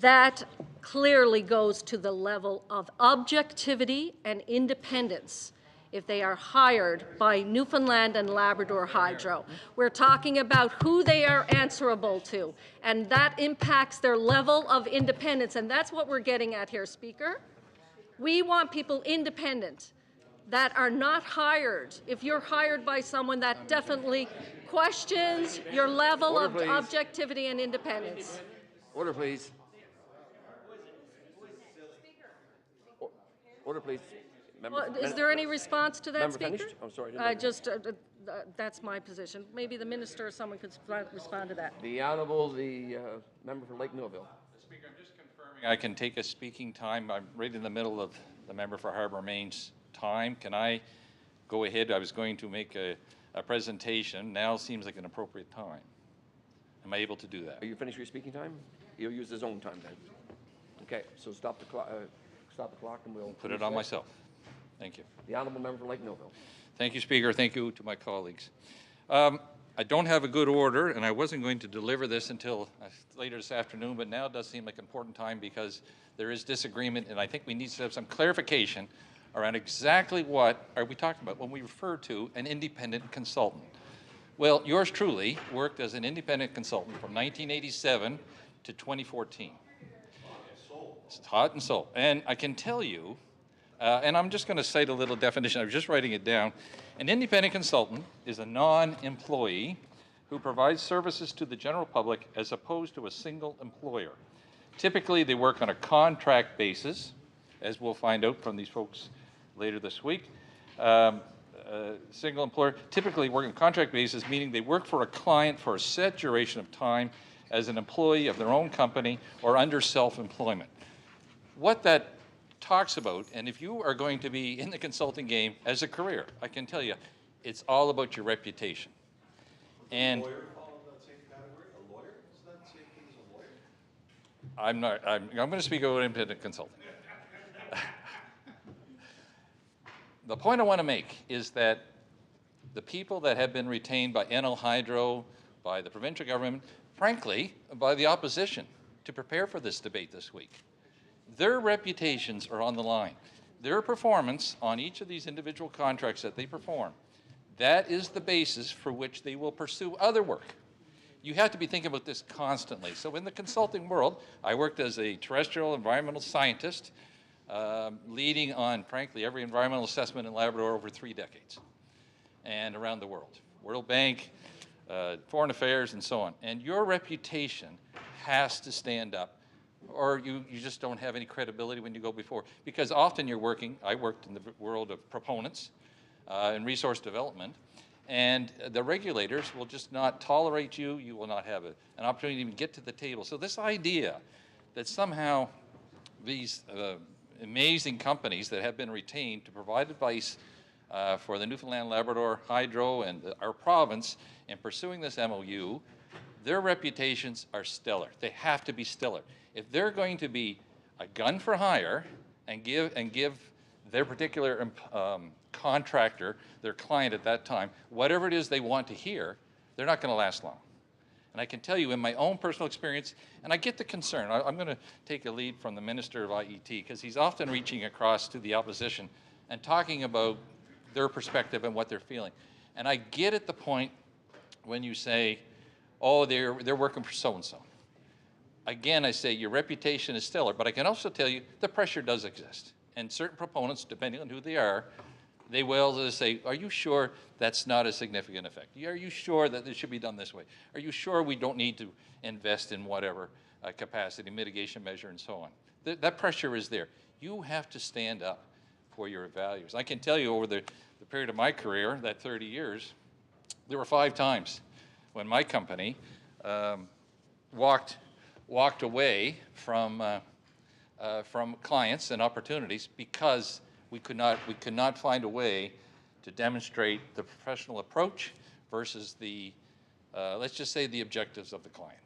That clearly goes to the level of objectivity and independence if they are hired by Newfoundland and Labrador Hydro. We're talking about who they are answerable to, and that impacts their level of independence, and that's what we're getting at here, Speaker. We want people independent that are not hired. If you're hired by someone, that definitely questions your level of objectivity and independence. Order, please. Order, please. Well, is there any response to that, Member Speaker? finished? I'm sorry. I didn't That's my position. Maybe the minister or someone could respond to that. The Honourable, the Member for Lake Millville. Speaker, I'm just confirming I can take a speaking time. I'm right in the middle of the Member for Harbour Main's time. Can I go ahead? I was going to make a presentation. Now seems like an appropriate time. Am I able to do that? Are you finished your speaking time? You'll use his own time then. Okay, so stop the clock. And we'll Put it on myself. Thank you. The Honourable Member for Lake Millville. Thank you, Speaker. Thank you to my colleagues. I don't have a good order, and I wasn't going to deliver this until later this afternoon, but now it does seem like an important time because there is disagreement, and I think we need to have some clarification around exactly what are we talking about when we refer to an independent consultant. Well, yours truly worked as an independent consultant from 1987 to 2014. It's hot and soul. And I can tell you, and I'm just going to cite a little definition. I was just writing it down. An independent consultant is a non-employee who provides services to the general public as opposed to a single employer. Typically, they work on a contract basis, as we'll find out from these folks later this week. Single employer typically work on a contract basis, meaning they work for a client for a set duration of time as an employee of their own company or under self-employment. What that talks about, and if you are going to be in the consulting game as a career, I can tell you, it's all about your reputation. And a lawyer fall in that same category? A lawyer? Is that the same thing as a lawyer? I'm not. I'm going to speak about independent consulting. The point I want to make is that the people that have been retained by NL Hydro, by the provincial government, frankly, by the opposition to prepare for this debate this week. Their reputations are on the line. Their performance on each of these individual contracts that they perform, that is the basis for which they will pursue other work. You have to be thinking about this constantly. So in the consulting world, I worked as a terrestrial environmental scientist, leading on, frankly, every environmental assessment in Labrador over 3 decades and around the world. World Bank, foreign affairs, and so on. And your reputation has to stand up, or you just don't have any credibility when you go before. Because often you're working, I worked in the world of proponents and resource development, and the regulators will just not tolerate you. You will not have an opportunity to even get to the table. So this idea that somehow these amazing companies that have been retained to provide advice for the Newfoundland Labrador Hydro and our province in pursuing this MOU, their reputations are stellar. They have to be stellar. If they're going to be a gun for hire and give their particular contractor, their client at that time, whatever it is they want to hear, they're not going to last long. And I can tell you in my own personal experience, and I get the concern. I'm going to take a lead from the Minister of IET, because he's often reaching across to the opposition and talking about their perspective and what they're feeling. And I get at the point when you say, oh, they're working for so-and-so. Again, I say your reputation is stellar, but I can also tell you the pressure does exist. And certain proponents, depending on who they are, they will say, are you sure that's not a significant effect? Are you sure that this should be done this way? Are you sure we don't need to invest in whatever capacity, mitigation measure, and so on? That pressure is there. You have to stand up for your values. I can tell you over the period of my career, that 30 years, there were 5 times when my company walked away from clients and opportunities because we could not find a way to demonstrate the professional approach versus the, let's just say, the objectives of the client.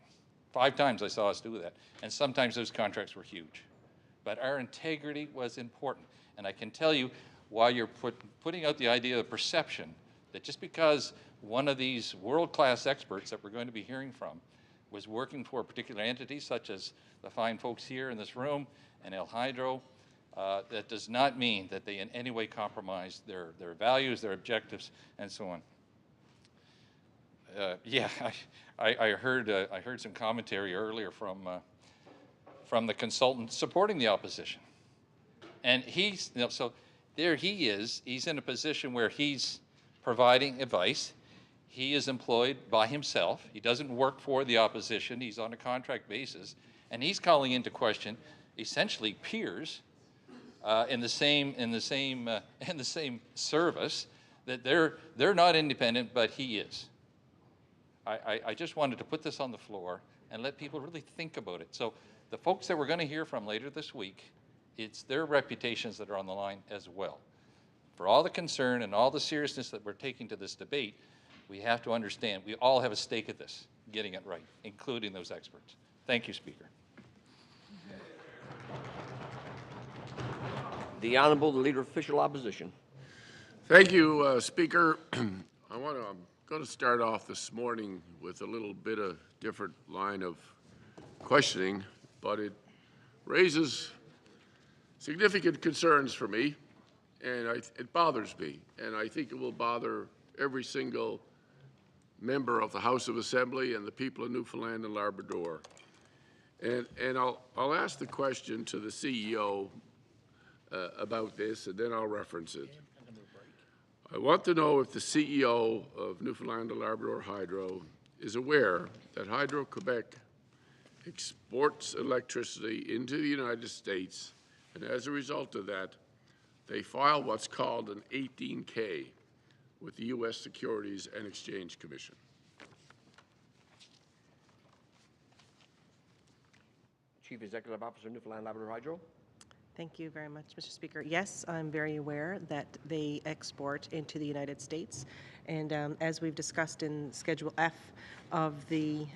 5 times I saw us do that, and sometimes those contracts were huge. But our integrity was important, and I can tell you, while you're putting out the idea of perception, that just because one of these world-class experts that we're going to be hearing from was working for a particular entity, such as the fine folks here in this room and El Hydro, that does not mean that they in any way compromise their values, their objectives, and so on. Yeah, I heard some commentary earlier from the consultant supporting the opposition, and he's, you know, so there he is. He's in a position where he's providing advice. He is employed by himself. He doesn't work for the opposition. He's on a contract basis, and he's calling into question essentially peers in the same service, that they're not independent, but he is. I just wanted to put this on the floor and let people really think about it. So the folks that we're going to hear from later this week, it's their reputations that are on the line as well. For all the concern and all the seriousness that we're taking to this debate, we have to understand we all have a stake at this, getting it right, including those experts. Thank you, Speaker. The Honourable, the Leader of Official Opposition. Thank you, Speaker. I'm going to start off this morning with a little bit of different line of questioning, but it raises significant concerns for me, and it bothers me, and I think it will bother every single member of the House of Assembly and the people of Newfoundland and Labrador. And I'll ask the question to the CEO about this, and then I'll reference it. I want to know if the CEO of Newfoundland and Labrador Hydro is aware that Hydro-Quebec exports electricity into the United States, and as a result of that, they file what's called an 18K with the U.S. Securities and Exchange Commission. Chief Executive Officer, Newfoundland Labrador Hydro. Thank you very much, Mr. Speaker. Yes, I'm very aware that they export into the United States. And as we've discussed in Schedule F of the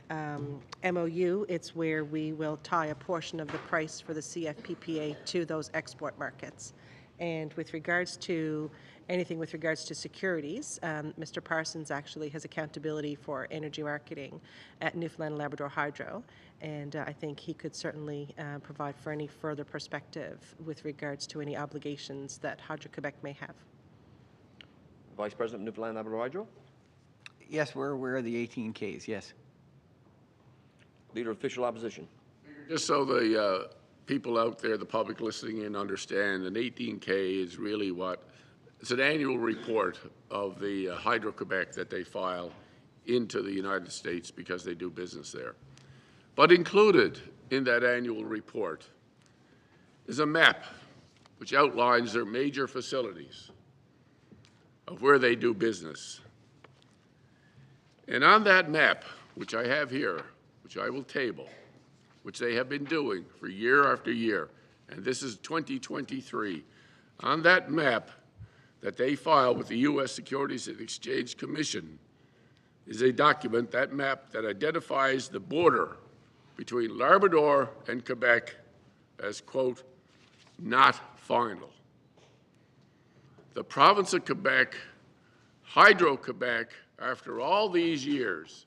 MOU, it's where we will tie a portion of the price for the CFPPA to those export markets. And with regards to anything with regards to securities, Mr. Parsons actually has accountability for energy marketing at Newfoundland and Labrador Hydro, and I think he could certainly provide for any further perspective with regards to any obligations that Hydro-Quebec may have. Vice President, Newfoundland and Labrador Hydro. Yes, we're aware of the 18 Ks, yes. Leader of Official Opposition. Just so the people out there, the public listening in, understand, an 18K is really it's an annual report of the Hydro-Quebec that they file into the United States because they do business there. But included in that annual report is a map which outlines their major facilities of where they do business. And on that map, which I have here, which I will table, which they have been doing for year after year, and this is 2023, on that map that they file with the U.S. Securities and Exchange Commission is a document, that map, that identifies the border between Labrador and Quebec as, quote, not final. The province of Quebec, Hydro-Quebec, after all these years,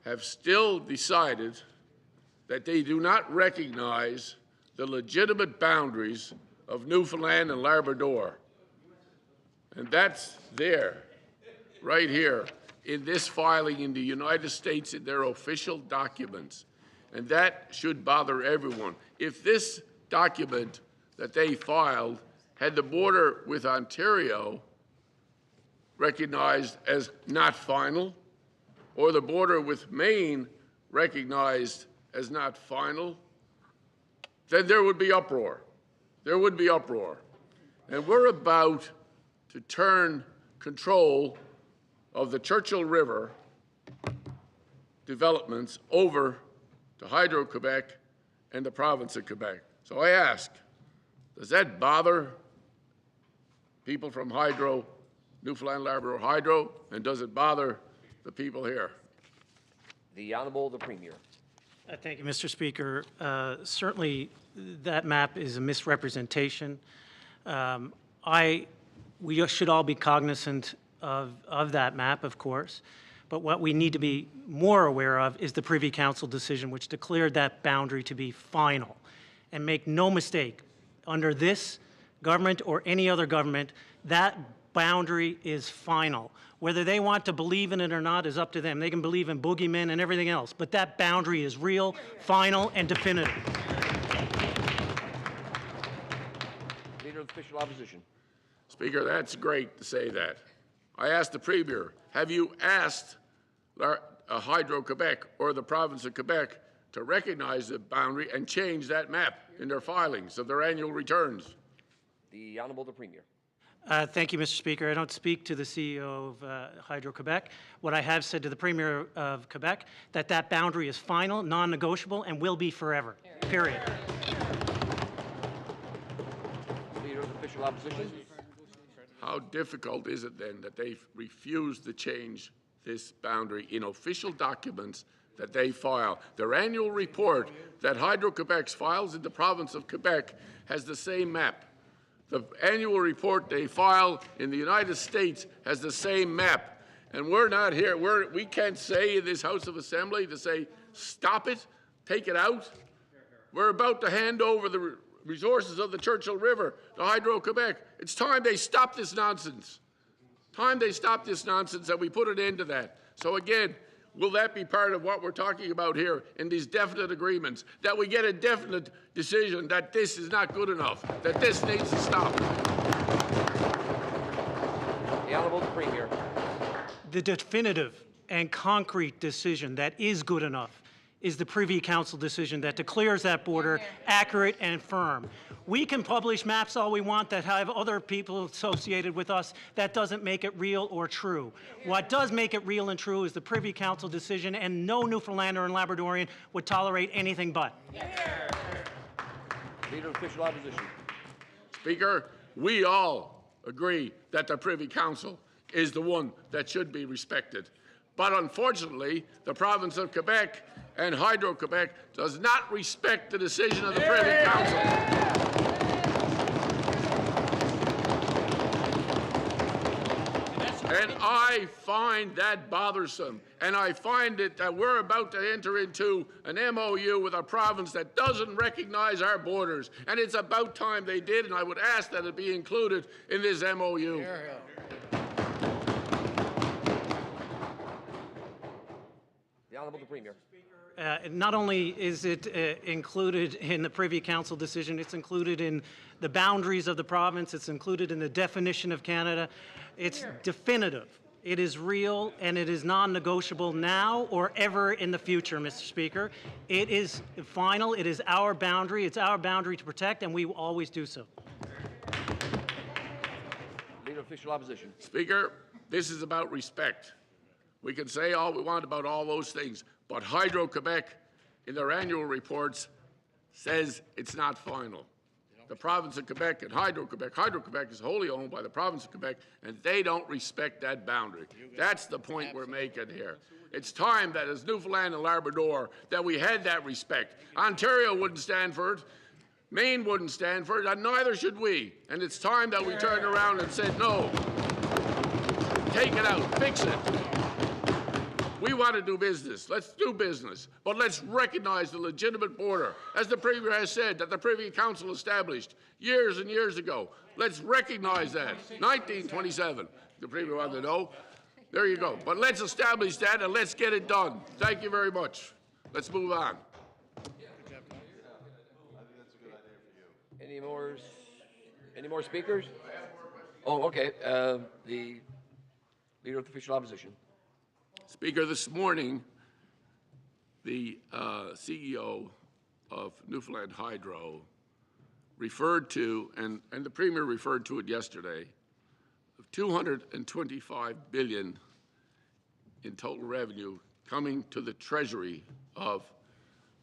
have still decided that they do not recognize the legitimate boundaries of Newfoundland and Labrador. And that's there, right here, in this filing in the United States in their official documents. And that should bother everyone. If this document that they filed had the border with Ontario recognized as not final, or the border with Maine recognized as not final, then there would be uproar. There would be uproar. And we're about to turn control of the Churchill River developments over to Hydro-Quebec and the province of Quebec. So I ask, does that bother people from Hydro, Newfoundland Labrador Hydro, and does it bother the people here? The Honourable the Premier. Thank you, Mr. Speaker. Certainly, that map is a misrepresentation. We should all be cognizant of that map, of course, but what we need to be more aware of is the Privy Council decision, which declared that boundary to be final. And make no mistake, under this government or any other government, that boundary is final. Whether they want to believe in it or not is up to them. They can believe in boogeymen and everything else, but that boundary is real, final, and definitive. Leader of Official Opposition. Speaker, that's great to say that. I asked the Premier, have you asked Hydro-Quebec or the province of Quebec to recognize the boundary and change that map in their filings of their annual returns? The Honourable the Premier. Thank you, Mr. Speaker. I don't speak to the CEO of Hydro-Quebec. What I have said to the Premier of Quebec, that boundary is final, non-negotiable, and will be forever, period. Leader of Official Opposition. How difficult is it then that they've refused to change this boundary in official documents that they file? Their annual report that Hydro-Quebec files in the province of Quebec has the same map. The annual report they file in the United States has the same map. And we're not here, we can't say in this House of Assembly to say, stop it, take it out. We're about to hand over the resources of the Churchill River to Hydro-Quebec. It's time they stop this nonsense. Time they stop this nonsense and we put an end to that. So again, will that be part of what we're talking about here in these definite agreements? That we get a definite decision that this is not good enough, that this needs to stop. The Honourable the Premier. The definitive and concrete decision that is good enough is the Privy Council decision that declares that border accurate and firm. We can publish maps all we want that have other people associated with us. That doesn't make it real or true. What does make it real and true is the Privy Council decision, and no Newfoundlander and Labradorian would tolerate anything but. Leader of Official Opposition. Speaker, we all agree that the Privy Council is the one that should be respected. But unfortunately, the province of Quebec and Hydro-Quebec does not respect the decision of the Privy Council. And I find that bothersome. And I find it that we're about to enter into an MOU with a province that doesn't recognize our borders. And it's about time they did, and I would ask that it be included in this MOU. The Honourable the Premier. Not only is it included in the Privy Council decision, it's included in the boundaries of the province, it's included in the definition of Canada. It's definitive. It is real, and it is non-negotiable now or ever in the future, Mr. Speaker. It is final. It is our boundary. It's our boundary to protect, and we will always do so. Leader of Official Opposition. Speaker, this is about respect. We can say all we want about all those things, but Hydro-Quebec, in their annual reports, says it's not final. The province of Quebec and Hydro-Quebec is wholly owned by the province of Quebec, and they don't respect that boundary. That's the point we're making here. It's time that as Newfoundland and Labrador, that we had that respect. Ontario wouldn't stand for it. Maine wouldn't stand for it, and neither should we. And it's time that we turned around and said, no, take it out, fix it. We want to do business. Let's do business. But let's recognize the legitimate border, as the Premier has said, that the Privy Council established years and years ago. Let's recognize that. 1927. The Premier wanted to know. There you go. But let's establish that and let's get it done. Thank you very much. Let's move on. Any more speakers? Oh, okay. The Leader of the Official Opposition. Speaker, this morning, the CEO of Newfoundland Hydro referred to, and the Premier referred to it yesterday, of $225 billion in total revenue coming to the Treasury of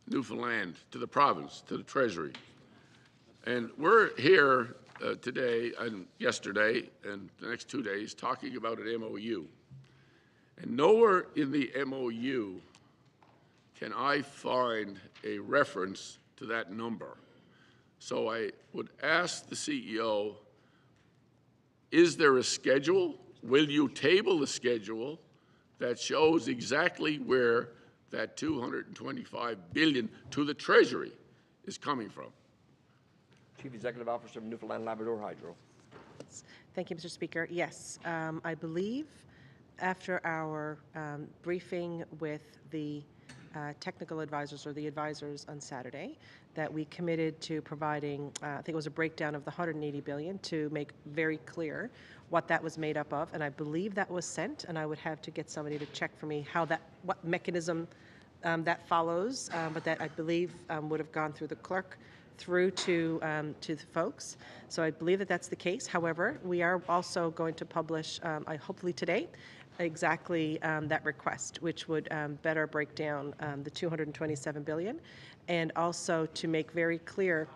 Newfoundland, to the province, to the Treasury. And we're here today and yesterday and the next 2 days talking about an MOU. And nowhere in the MOU can I find a reference to that number. So I would ask the CEO, is there a schedule? Will you table a schedule that shows exactly where that $225 billion to the Treasury is coming from? Chief Executive Officer of Newfoundland Labrador Hydro. Thank you, Mr. Speaker. Yes, I believe after our briefing with the technical advisors or the advisors on Saturday, that we committed to providing, I think it was a breakdown of the $180 billion to make very clear what that was made up of, and I believe that was sent, and I would have to get somebody to check for me how that, what mechanism that follows, but that I believe would have gone through the clerk through to the folks. So I believe that that's the case. However, we are also going to publish, hopefully today, exactly that request, which would better break down the $227 billion, and also to make very clear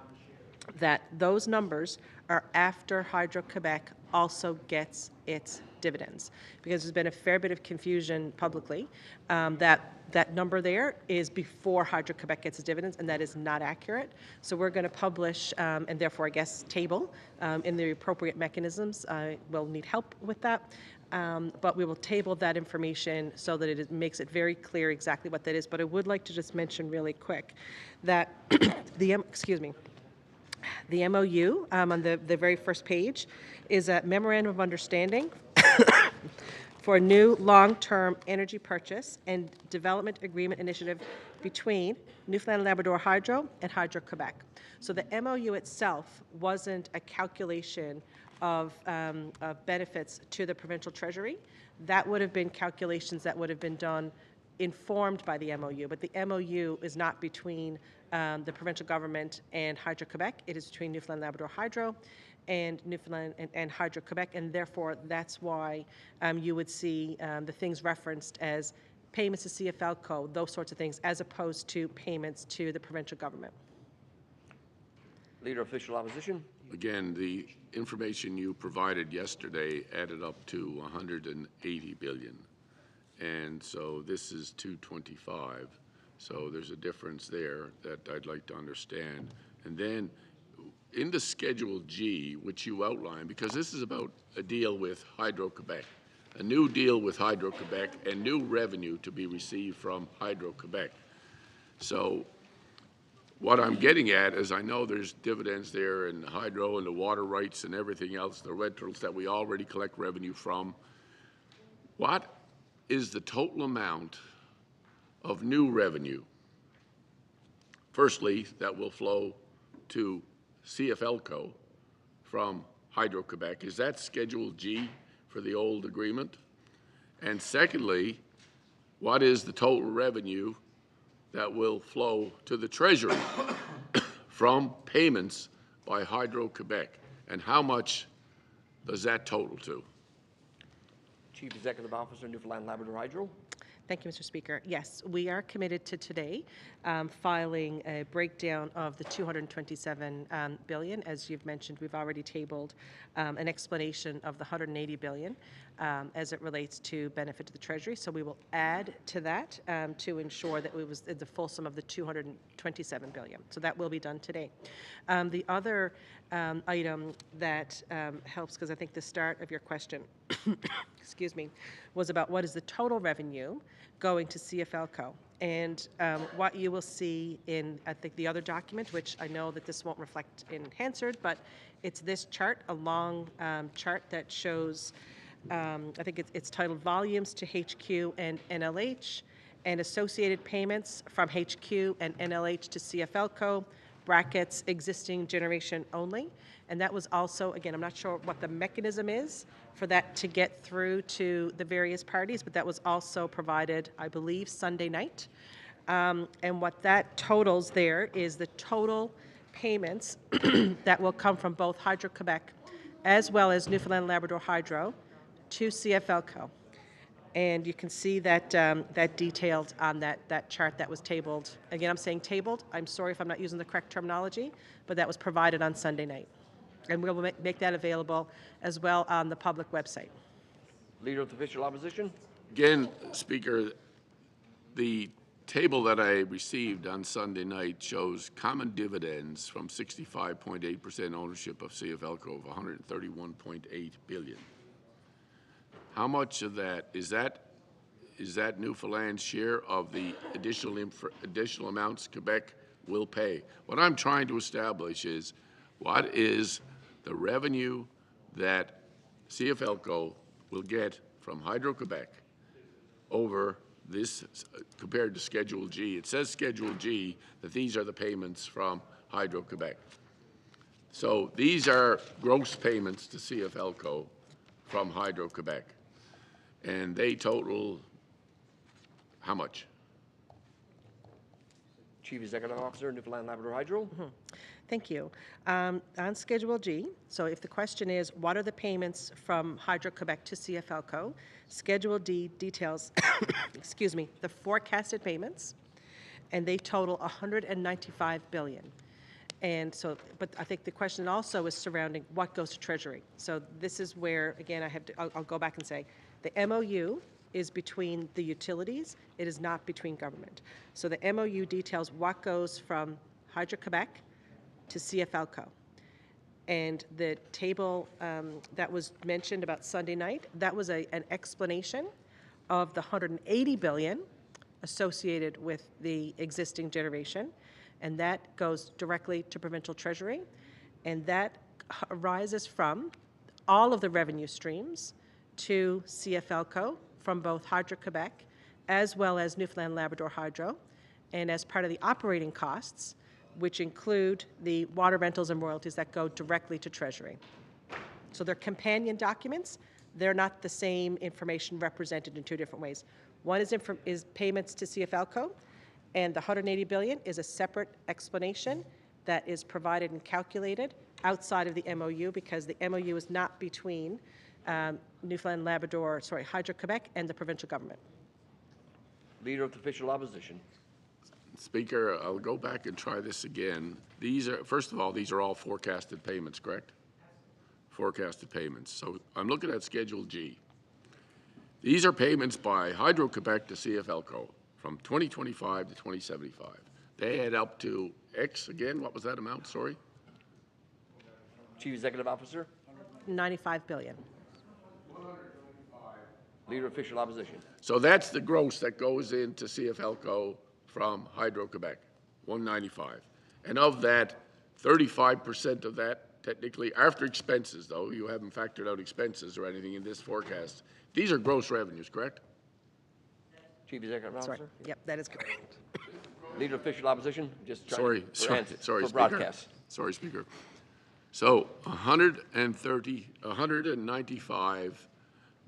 that those numbers are after Hydro-Quebec also gets its dividends, because there's been a fair bit of confusion publicly that number there is before Hydro-Quebec gets its dividends, and that is not accurate. So we're going to publish, and therefore I guess table in the appropriate mechanisms. We'll need help with that. But we will table that information so that it makes it very clear exactly what that is. But I would like to just mention really quick that the MOU on the very first page is a memorandum of understanding for a new long-term energy purchase and development agreement initiative between Newfoundland and Labrador Hydro and Hydro-Quebec. So the MOU itself wasn't a calculation of benefits to the provincial treasury. That would have been calculations that would have been done informed by the MOU, but the MOU is not between the provincial government and Hydro-Quebec. It is between Newfoundland Labrador Hydro and Newfoundland and Hydro-Quebec, and therefore that's why you would see the things referenced as payments to CFLCO, those sorts of things, as opposed to payments to the provincial government. Leader of Official Opposition. Again, the information you provided yesterday added up to $180 billion. And so this is 225. So there's a difference there that I'd like to understand. And then in the Schedule G, which you outlined, because this is about a deal with Hydro-Quebec, a new deal with Hydro-Quebec and new revenue to be received from Hydro-Quebec. So what I'm getting at is I know there's dividends there in hydro and the water rights and everything else, the rentals that we already collect revenue from. What is the total amount of new revenue, firstly, that will flow to CFLCO from Hydro-Quebec? Is that Schedule G for the old agreement? And secondly, what is the total revenue that will flow to the Treasury from payments by Hydro-Quebec? And how much does that total to? Chief Executive Officer, Newfoundland Labrador Hydro. Thank you, Mr. Speaker. Yes, we are committed to today filing a breakdown of the $227 billion. As you've mentioned, we've already tabled an explanation of the $180 billion as it relates to benefit to the Treasury. So we will add to that to ensure that it was the full sum of the $227 billion. So that will be done today. The other item that helps, because I think the start of your question, excuse me, was about what is the total revenue going to CFLCO. And what you will see in, I think, the other document, which I know that this won't reflect in Hansard, but it's this chart, a long chart that shows, I think it's titled Volumes to HQ and NLH, and associated payments from HQ and NLH to CFLCO, brackets, existing generation only. And that was also, again, I'm not sure what the mechanism is for that to get through to the various parties, but that was also provided, I believe, Sunday night. And what that totals there is the total payments that will come from both Hydro-Quebec as well as Newfoundland Labrador Hydro to CFLCO. And you can see that that detailed on that chart that was tabled. Again, I'm saying tabled. I'm sorry if I'm not using the correct terminology, but that was provided on Sunday night. And we'll make that available as well on the public website. Leader of the Official Opposition. Again, Speaker, the table that I received on Sunday night shows common dividends from 65.8% ownership of CFLCO of $131.8 billion. How much of that is that Newfoundland's share of the additional amounts Quebec will pay? What I'm trying to establish is what is the revenue that CFLCO will get from Hydro-Quebec over this compared to Schedule G. It says Schedule G that these are the payments from Hydro-Quebec. So these are gross payments to CFLCO from Hydro-Quebec. And they total how much? Chief Executive Officer, Newfoundland Labrador Hydro. Thank you. On Schedule G, so if the question is, what are the payments from Hydro-Quebec to CFLCO, Schedule D details, excuse me, the forecasted payments, and they total $195 billion. And so, but I think the question also is surrounding what goes to Treasury. So this is where, again, I'll go back and say, the MOU is between the utilities. It is not between government. So the MOU details what goes from Hydro-Quebec to CFLCO. And the table that was mentioned about Sunday night, that was an explanation of the $180 billion associated with the existing generation, and that goes directly to provincial treasury, and that arises from all of the revenue streams to CFLCO from both Hydro-Quebec as well as Newfoundland Labrador Hydro, and as part of the operating costs, which include the water rentals and royalties that go directly to Treasury. So they're companion documents. They're not the same information represented in two different ways. One is payments to CFLCO, and the $180 billion is a separate explanation that is provided and calculated outside of the MOU, because the MOU is not between Newfoundland Labrador, Hydro-Quebec and the provincial government. Leader of the Official Opposition. Speaker, I'll go back and try this again. These are, first of all, these are all forecasted payments, correct? Forecasted payments. So I'm looking at Schedule G. These are payments by Hydro-Quebec to CFLCO from 2025 to 2075. They add up to X again. What was that amount? Sorry. Chief Executive Officer. $95 billion. Leader of Official Opposition. So that's the gross that goes into CFLCO from Hydro-Quebec, 195. And of that, 35% of that, technically, after expenses, though, you haven't factored out expenses or anything in this forecast. These are gross revenues, correct? Chief Executive Sorry. Officer. Yep, that is correct. Leader of Official Opposition. Just trying Sorry, for sorry, answer- sorry, for Speaker. broadcast. Sorry, Speaker. So 195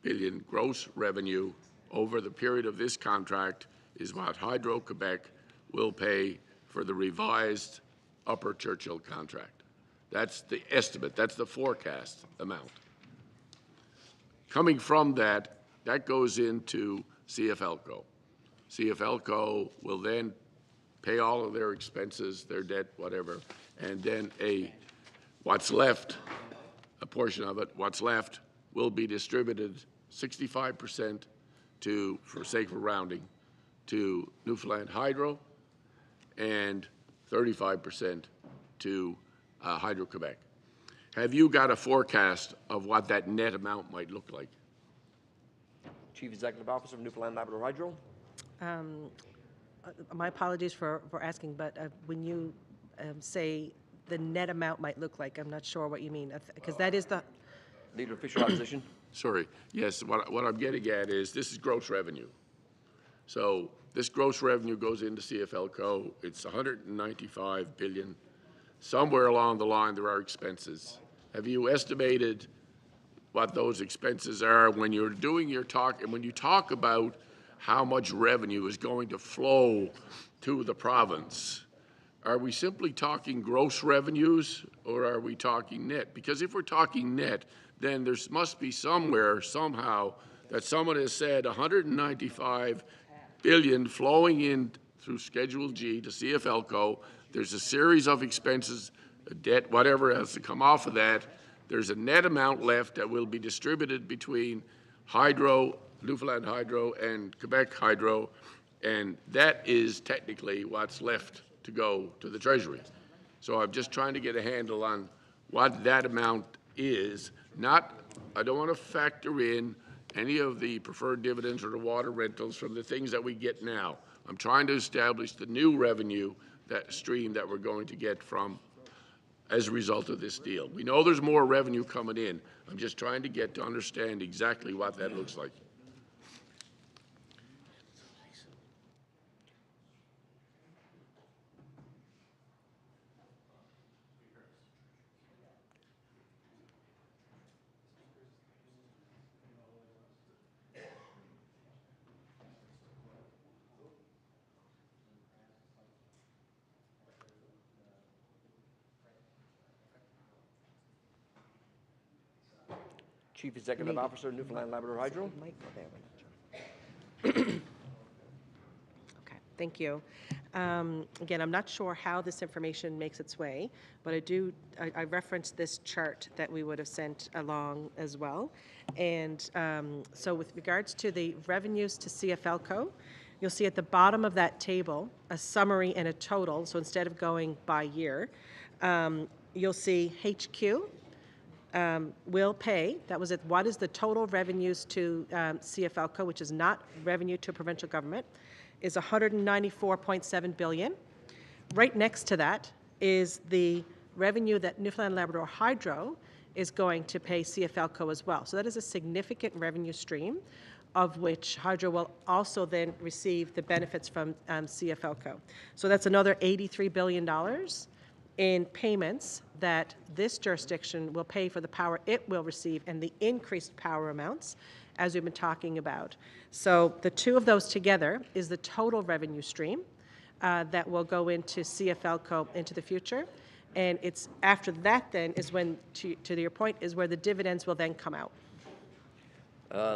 billion gross revenue over the period of this contract is what Hydro-Quebec will pay for the revised Upper Churchill contract. That's the estimate, that's the forecast amount. Coming from that, that goes into CFLCO. CFLCO will then pay all of their expenses, their debt, whatever, and then what's left, a portion of it, what's left will be distributed 65% to, for sake of rounding, to Newfoundland Hydro and 35% to Hydro-Quebec. Have you got a forecast of what that net amount might look like? Chief Executive Officer of Newfoundland Labrador Hydro. My apologies for asking, but when you say the net amount might look like, I'm not sure what you mean, because that is the... Leader of Official Opposition. Sorry, yes, what I'm getting at is this is gross revenue. So this gross revenue goes into CFLCO, it's 195 billion. Somewhere along the line there are expenses. Have you estimated what those expenses are when you're doing your talk, and when you talk about how much revenue is going to flow to the province? Are we simply talking gross revenues or are we talking net? Because if we're talking net, then there must be somewhere, somehow, that someone has said 195 billion flowing in through Schedule G to CFLCO. There's a series of expenses, debt, whatever has to come off of that. There's a net amount left that will be distributed between Hydro, Newfoundland Hydro, and Quebec Hydro, and that is technically what's left to go to the Treasury. So I'm just trying to get a handle on what that amount is. I don't want to factor in any of the preferred dividends or the water rentals from the things that we get now. I'm trying to establish the new revenue, that stream that we're going to get from as a result of this deal. We know there's more revenue coming in. I'm just trying to get to understand exactly what that looks like. Chief Executive Officer, Newfoundland Labrador Hydro. Might go there, we're not sure. Okay, thank you. Again, I'm not sure how this information makes its way, but I referenced this chart that we would have sent along as well. And so with regards to the revenues to CFLCO, you'll see at the bottom of that table a summary and a total. So instead of going by year, you'll see HQ will pay, that was it, what is the total revenues to CFLCO, which is not revenue to provincial government, is 194.7 billion. Right next to that is the revenue that Newfoundland Labrador Hydro is going to pay CFLCO as well. So that is a significant revenue stream, of which Hydro will also then receive the benefits from CFLCO. So that's another $83 billion in payments that this jurisdiction will pay for the power it will receive and the increased power amounts, as we've been talking about. So the two of those together is the total revenue stream that will go into CFLCO into the future. And it's after that then is when, to your point, is where the dividends will then come out.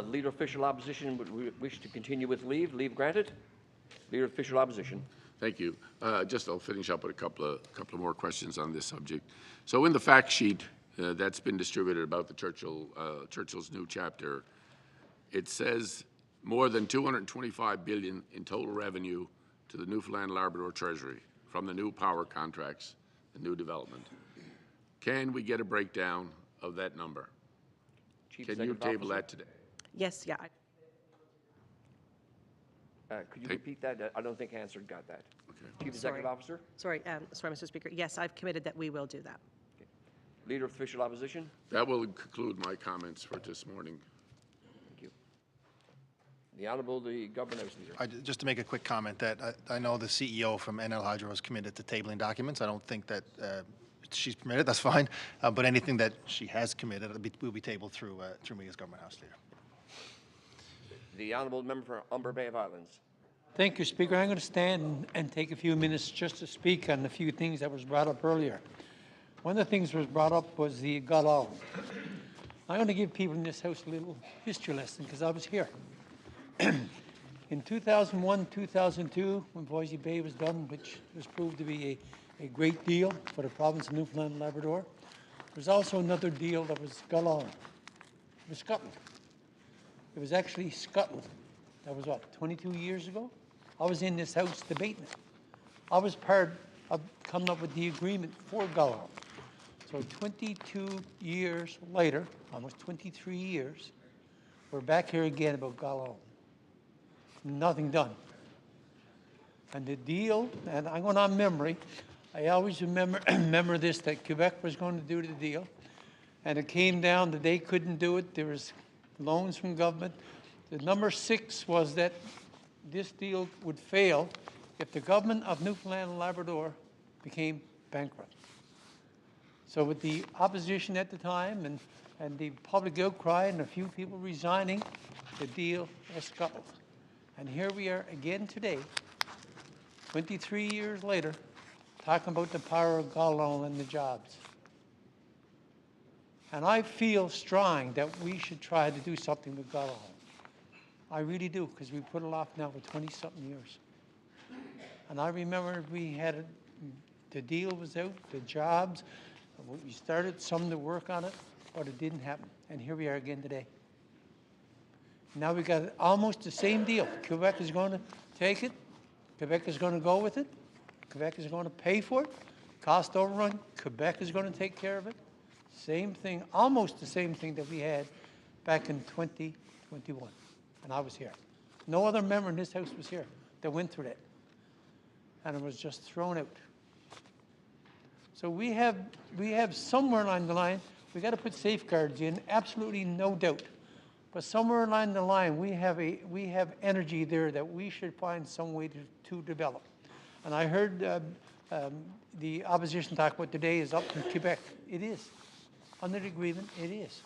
Leader of Official Opposition would wish to continue with leave. Leave granted. Leader of Official Opposition. Thank you. I'll finish up with a couple of more questions on this subject. So in the fact sheet that's been distributed about the Churchill's new chapter, it says more than 225 billion in total revenue to the Newfoundland Labrador Treasury from the new power contracts, the new development. Can we get a breakdown of that number? Can you table that today? Yes, yeah. Could you Hey. repeat that? I don't think Hansard got that. Okay. Chief Executive Officer, Sorry, Mr. Speaker. Yes, I've committed that we will do that. Leader of Official Opposition. That will conclude my comments for this morning. Thank you. The Honourable the Government House Leader. Just to make a quick comment, that I know the CEO from NL Hydro is committed to tabling documents. I don't think that she's permitted, that's fine. But anything that she has committed will be tabled through me as Government House Leader. The Honourable Member for Humber Bay of Islands. Thank you, Speaker. I'm going to stand and take a few minutes just to speak on a few things that was brought up earlier. One of the things that was brought up was the Gulf. I'm going to give people in this house a little history lesson because I was here. In 2001, 2002, when Boise Bay was done, which was proved to be a great deal for the province of Newfoundland and Labrador, there was also another deal that was Gulf. It was Scotland. It was actually Scotland. That was what, 22 years ago? I was in this house debating it. I was part of coming up with the agreement for Gulf. So 22 years later, almost 23 years, we're back here again about Gulf. Nothing done. And the deal, and I'm going on memory, I always remember this, that Quebec was going to do the deal, and it came down that they couldn't do it. There was loans from government. The number 6 was that this deal would fail if the government of Newfoundland and Labrador became bankrupt. So with the opposition at the time and the public outcry and a few people resigning, the deal was scuttled. And here we are again today, 23 years later, talking about the power of Gulf and the jobs. And I feel strong that we should try to do something with Gulf. I really do, because we put it off now for 20-something years. And I remember we had it, the deal was out, the jobs, we started some to work on it, but it didn't happen. And here we are again today. Now we got almost the same deal. Quebec is going to take it. Quebec is going to go with it. Quebec is going to pay for it. Cost overrun, Quebec is going to take care of it. Same thing, almost the same thing that we had back in 2021. And I was here. No other member in this house was here that went through that. And it was just thrown out. So we have somewhere along the line, we got to put safeguards in, absolutely no doubt. But somewhere along the line, we have energy there that we should find some way to develop. And I heard the opposition talk about today is up in Quebec. It is. Under the agreement, it is.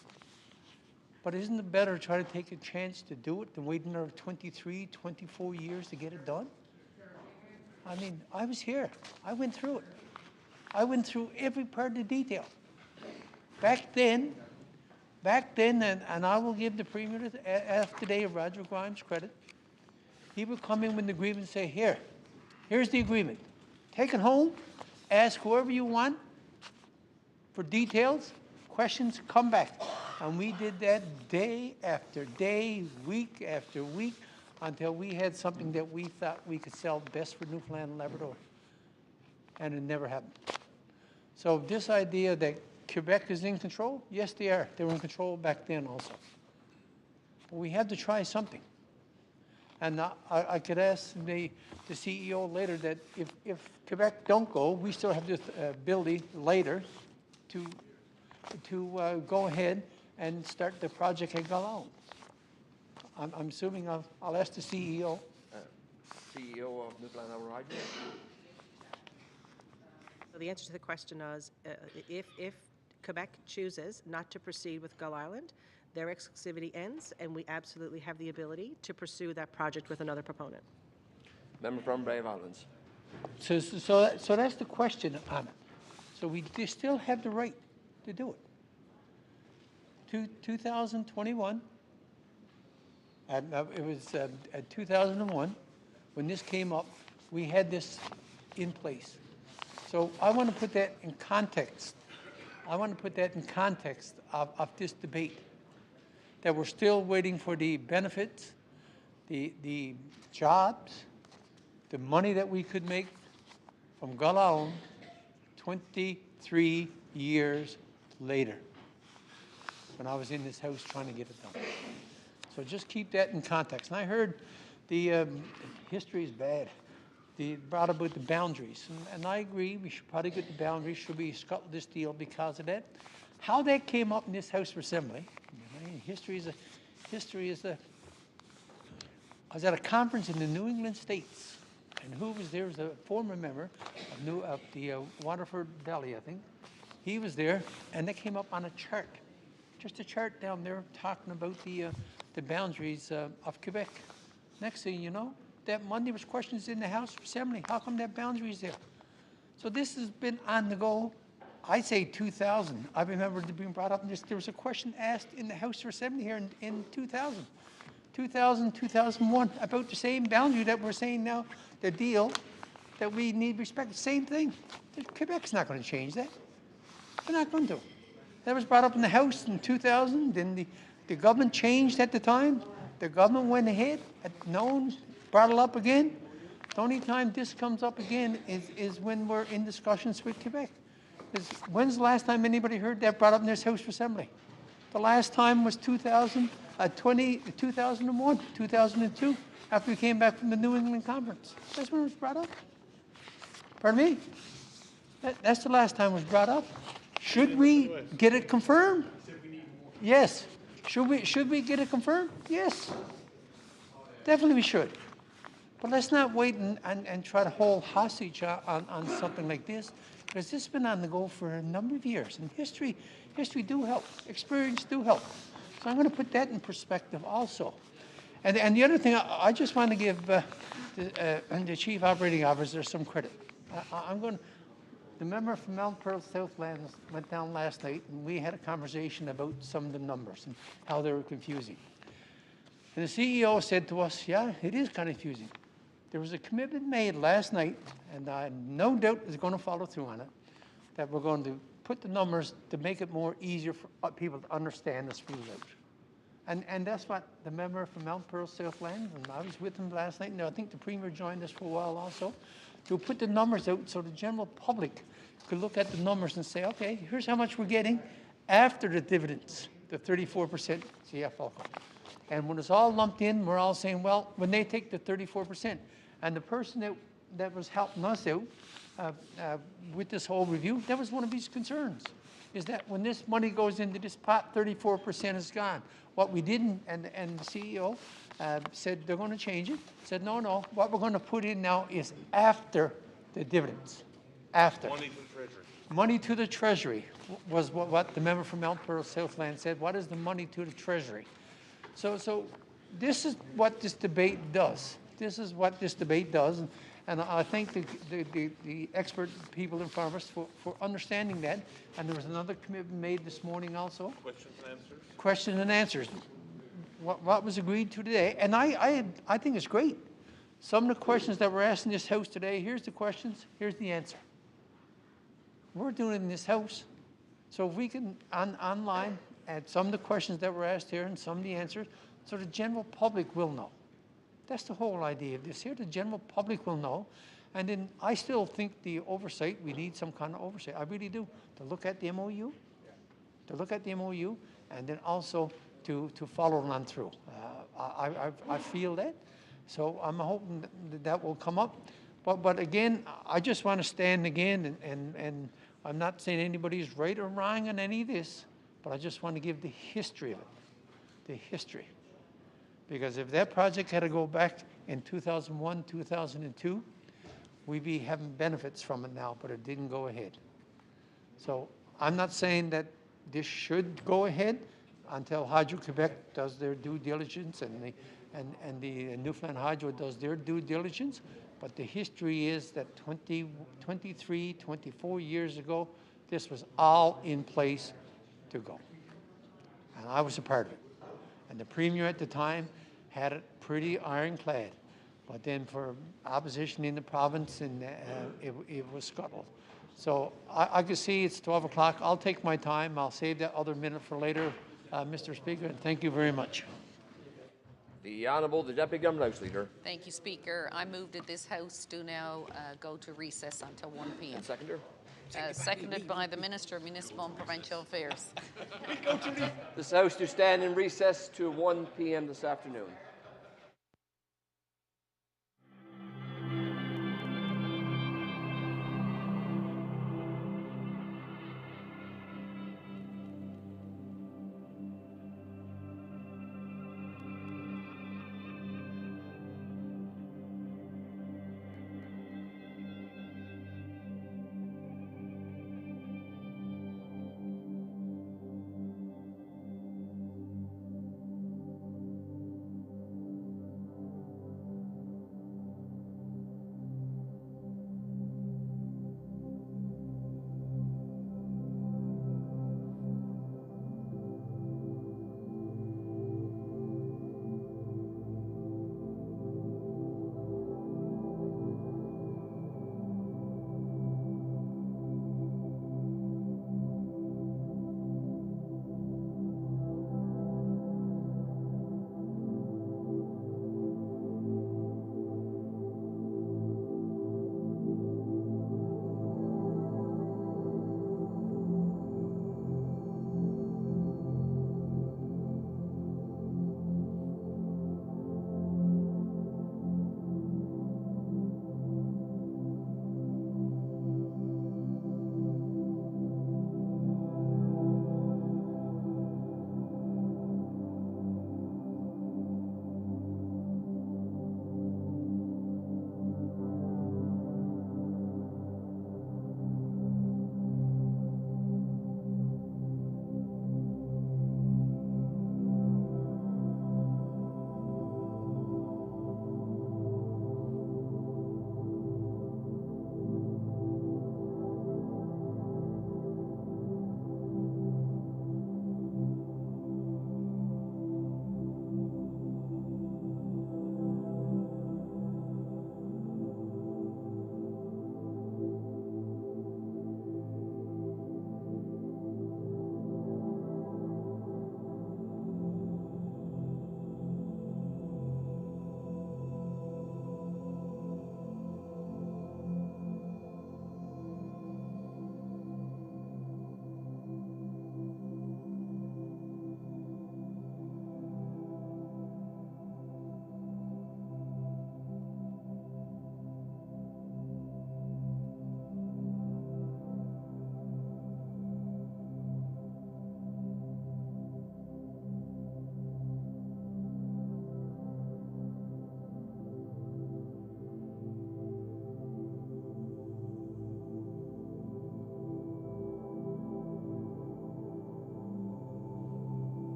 But isn't it better to try to take a chance to do it than wait another 23, 24 years to get it done? I mean, I was here. I went through it. I went through every part of the detail. Back then, and I will give the Premier today of Roger Grimes credit, he would come in with the agreement and say, here's the agreement. Take it home, ask whoever you want for details, questions, come back. And we did that day after day, week after week, until we had something that we thought we could sell best for Newfoundland and Labrador. And it never happened. So this idea that Quebec is in control, yes, they are. They were in control back then also. But we have to try something. And I could ask the CEO later that if Quebec don't go, we still have this ability later to go ahead and start the project at Gulf. I'm assuming I'll ask the CEO. CEO of Newfoundland and Labrador. So the answer to the question is, if Quebec chooses not to proceed with Gull Island, their exclusivity ends, and we absolutely have the ability to pursue that project with another proponent. Member from Brave Islands. So that's the question on it. So they still have the right to do it. 2021, and it was 2001, when this came up, we had this in place. So I want to put that in context. I want to put that in context of this debate, that we're still waiting for the benefits, the jobs, the money that we could make from Gull Island 23 years later, when I was in this house trying to get it done. So just keep that in context. And I heard The history is bad. They brought about the boundaries, and I agree, we should probably get the boundaries, should we scuttle this deal because of that? How that came up in this House of Assembly, history is a, I was at a conference in the New England states, and who was there was a former member of the Waterford Valley, I think. He was there, and they came up on a chart, just a chart down there talking about the boundaries of Quebec. Next thing you know, that Monday was questions in the House of Assembly. How come that boundary is there? So this has been on the go. I say 2000. I remember it being brought up in this. There was a question asked in the House of Assembly here in 2000. 2001, about the same boundary that we're saying now, the deal that we need respect. Same thing. Quebec's not going to change that. They're not going to. That was brought up in the House in 2000. Then the government changed at the time. The government went ahead. No one brought it up again. The only time this comes up again is when we're in discussions with Quebec. When's the last time anybody heard that brought up in this House of Assembly? The last time was 2001, 2002, after we came back from the New England Conference. That's when it was brought up. Pardon me? That's the last time it was brought up. Should we get it confirmed? Yes. Should we get it confirmed? Yes. Definitely we should. But let's not wait and try to hold hostage on something like this, because this has been on the go for a number of years. And history do help. Experience do help. So I'm going to put that in perspective also. And the other thing, I just want to give the Chief Operating Officer some credit. The member from Mount Pearl Southlands went down last night, and we had a conversation about some of the numbers and how they were confusing. And the CEO said to us, yeah, it is kind of confusing. There was a commitment made last night, and I no doubt is going to follow through on it, that we're going to put the numbers to make it more easier for people to understand the smooth out. And that's what the member from Mount Pearl Southlands, and I was with him last night, and I think the Premier joined us for a while also, to put the numbers out so the general public could look at the numbers and say, okay, here's how much we're getting after the dividends, the 34% CFO. And when it's all lumped in, we're all saying, well, when they take the 34%, and the person that was helping us out with this whole review, that was one of his concerns, is that when this money goes into this pot, 34% is gone. What we didn't, and the CEO said they're going to change it, said, no, what we're going to put in now is after the dividends. After. Money to the Treasury. Money to the Treasury was what the member from Mount Pearl Southland said. What is the money to the Treasury? So this is what this debate does. This is what this debate does. And I thank the expert people in front of us for understanding that. And there was another commitment made this morning also. Questions and answers. Questions and answers. What was agreed to today. And I think it's great. Some of the questions that were asked in this House today, here's the questions, here's the answer. We're doing it in this House. So if we can, online, add some of the questions that were asked here and some of the answers, so the general public will know. That's the whole idea of this here. The general public will know. And then I still think the oversight, we need some kind of oversight. I really do. To look at the MOU, and then also to follow it on through. I feel that. So I'm hoping that will come up. But again, I just want to stand again, and I'm not saying anybody's right or wrong on any of this, but I just want to give the history of it, the history. Because if that project had to go back in 2001, 2002, we'd be having benefits from it now, but it didn't go ahead. So I'm not saying that this should go ahead until Hydro-Quebec does their due diligence and the Newfoundland Hydro does their due diligence. But the history is that 23, 24 years ago, this was all in place to go. And I was a part of it. And the Premier at the time had it pretty ironclad. But then for opposition in the province, and it was scuttled. So I can see it's 12 o'clock. I'll take my time. I'll save that other minute for later, Mr. Speaker, and thank you very much. The Honourable, the Deputy Government House Leader. Thank you, Speaker. I move that this House do now go to recess until 1 p.m. And seconder? Seconded by the Minister of Municipal and Provincial Affairs. This House to stand in recess to 1 p.m. this afternoon.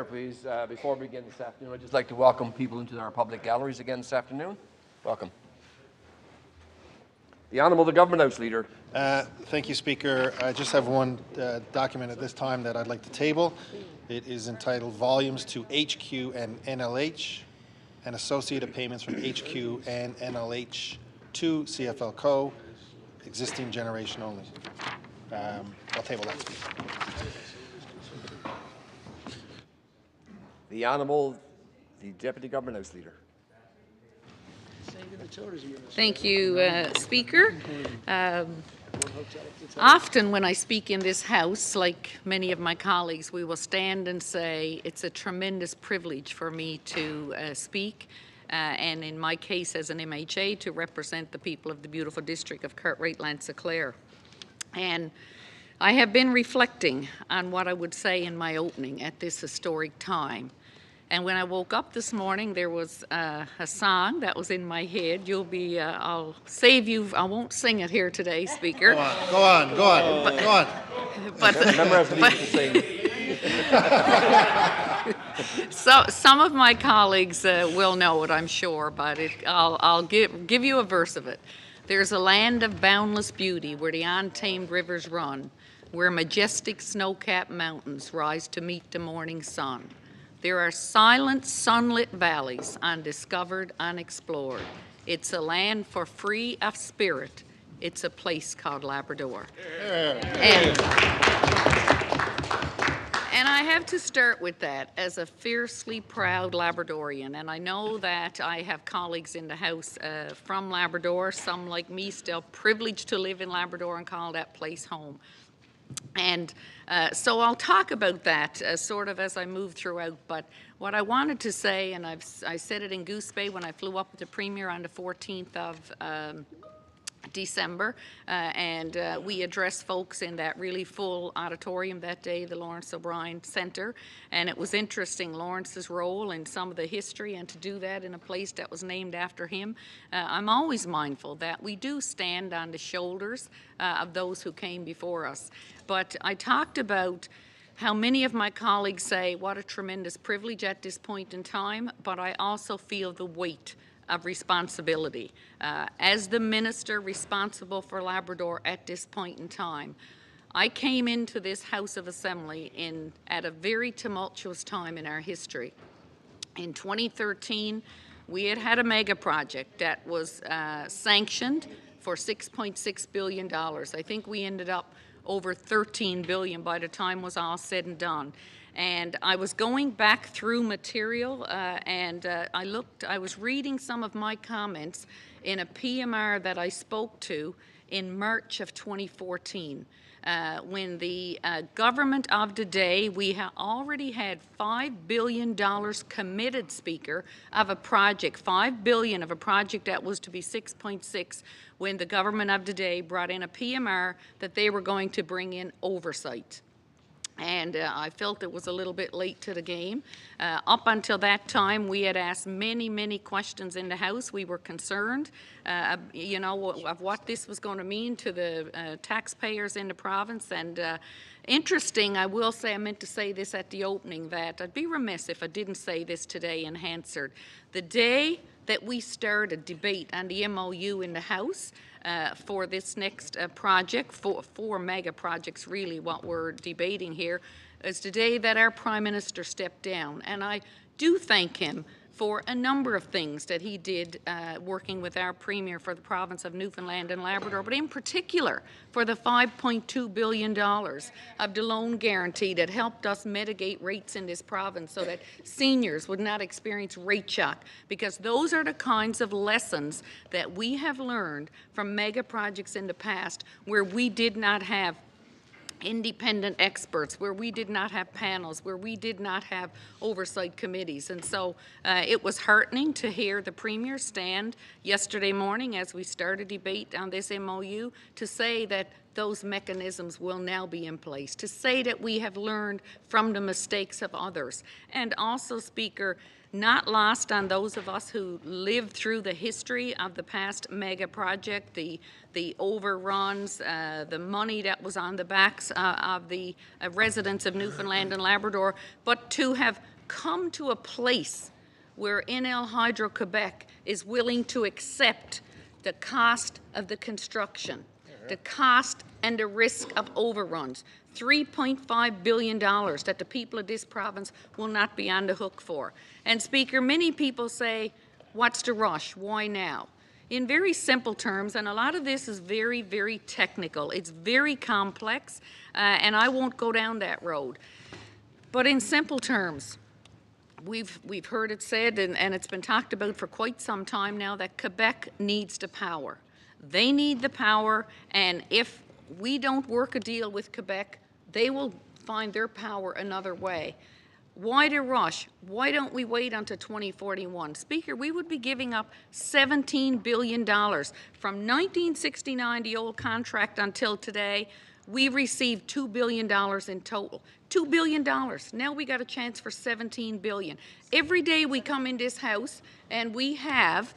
please. Before we begin this afternoon, I'd just like to welcome people into our public galleries again this afternoon. Welcome. The Honourable the Government House Leader. Thank you, Speaker. I just have one document at this time that I'd like to table. It is entitled Volumes to HQ and NLH and Associated Payments from HQ and NLH to CFL Co. Existing generation only. I'll table that, Speaker. The Honourable the Deputy Government House Leader. Thank you, Speaker. Often when I speak in this House, like many of my colleagues, we will stand and say it's a tremendous privilege for me to speak, and in my case as an MHA, to represent the people of the beautiful district of Cartwright-Landsaclare. And I have been reflecting on what I would say in my opening at this historic time. And when I woke up this morning, there was a song that was in my head. You'll be, I'll save you, I won't sing it here today, Speaker. Go on. But so some of my colleagues will know it, I'm sure, but I'll give you a verse of it. There's a land of boundless beauty where the untamed rivers run, where majestic snow-capped mountains rise to meet the morning sun. There are silent, sunlit valleys, undiscovered, unexplored. It's a land for free of spirit. It's a place called Labrador. And I have to start with that as a fiercely proud Labradorian. And I know that I have colleagues in the House from Labrador, some like me still privileged to live in Labrador and call that place home. And so I'll talk about that sort of as I move throughout. But what I wanted to say, and I said it in Goose Bay when I flew up with the Premier on the 14th of December, and we addressed folks in that really full auditorium that day, the Lawrence O'Brien Centre, and it was interesting, Lawrence's role and some of the history, and to do that in a place that was named after him. I'm always mindful that we do stand on the shoulders of those who came before us. But I talked about how many of my colleagues say what a tremendous privilege at this point in time, but I also feel the weight of responsibility. As the minister responsible for Labrador at this point in time, I came into this House of Assembly at a very tumultuous time in our history. In 2013, we had a mega project that was sanctioned for $6.6 billion. I think we ended up over $13 billion by the time it was all said and done. And I was going back through material and I was reading some of my comments in a PMR that I spoke to in March of 2014. When the government of the day, we already had $5 billion committed, Speaker, of a project, $5 billion of a project that was to be 6.6, when the government of the day brought in a PMR that they were going to bring in oversight. And I felt it was a little bit late to the game. Up until that time, we had asked many, many questions in the House. We were concerned, you know, of what this was going to mean to the taxpayers in the province. And interesting, I will say, I meant to say this at the opening, that I'd be remiss if I didn't say this today in Hansard. The day that we started debate on the MOU in the House, for this next project, four mega projects really what we're debating here, is the day that our Prime Minister stepped down. And I do thank him for a number of things that he did working with our Premier for the province of Newfoundland and Labrador, but in particular for the $5.2 billion of the loan guarantee that helped us mitigate rates in this province so that seniors would not experience rate shock, because those are the kinds of lessons that we have learned from mega projects in the past where we did not have independent experts, where we did not have panels, where we did not have oversight committees. And so it was heartening to hear the Premier stand yesterday morning as we started debate on this MOU to say that those mechanisms will now be in place, to say that we have learned from the mistakes of others. And also, Speaker, not lost on those of us who lived through the history of the past mega project, the overruns, the money that was on the backs of the residents of Newfoundland and Labrador, but to have come to a place where NL Hydro Quebec is willing to accept the cost of the construction, the cost and the risk of overruns, $3.5 billion that the people of this province will not be on the hook for. And Speaker, many people say, what's the rush? Why now? In very simple terms, and a lot of this is very, very technical. It's very complex, and I won't go down that road. But in simple terms, we've heard it said, and it's been talked about for quite some time now, that Quebec needs the power. They need the power, and if we don't work a deal with Quebec, they will find their power another way. Why the rush? Why don't we wait until 2041? Speaker, we would be giving up $17 billion. From 1969, the old contract, until today, we received $2 billion in total. $2 billion. Now we got a chance for $17 billion. Every day we come in this house and we have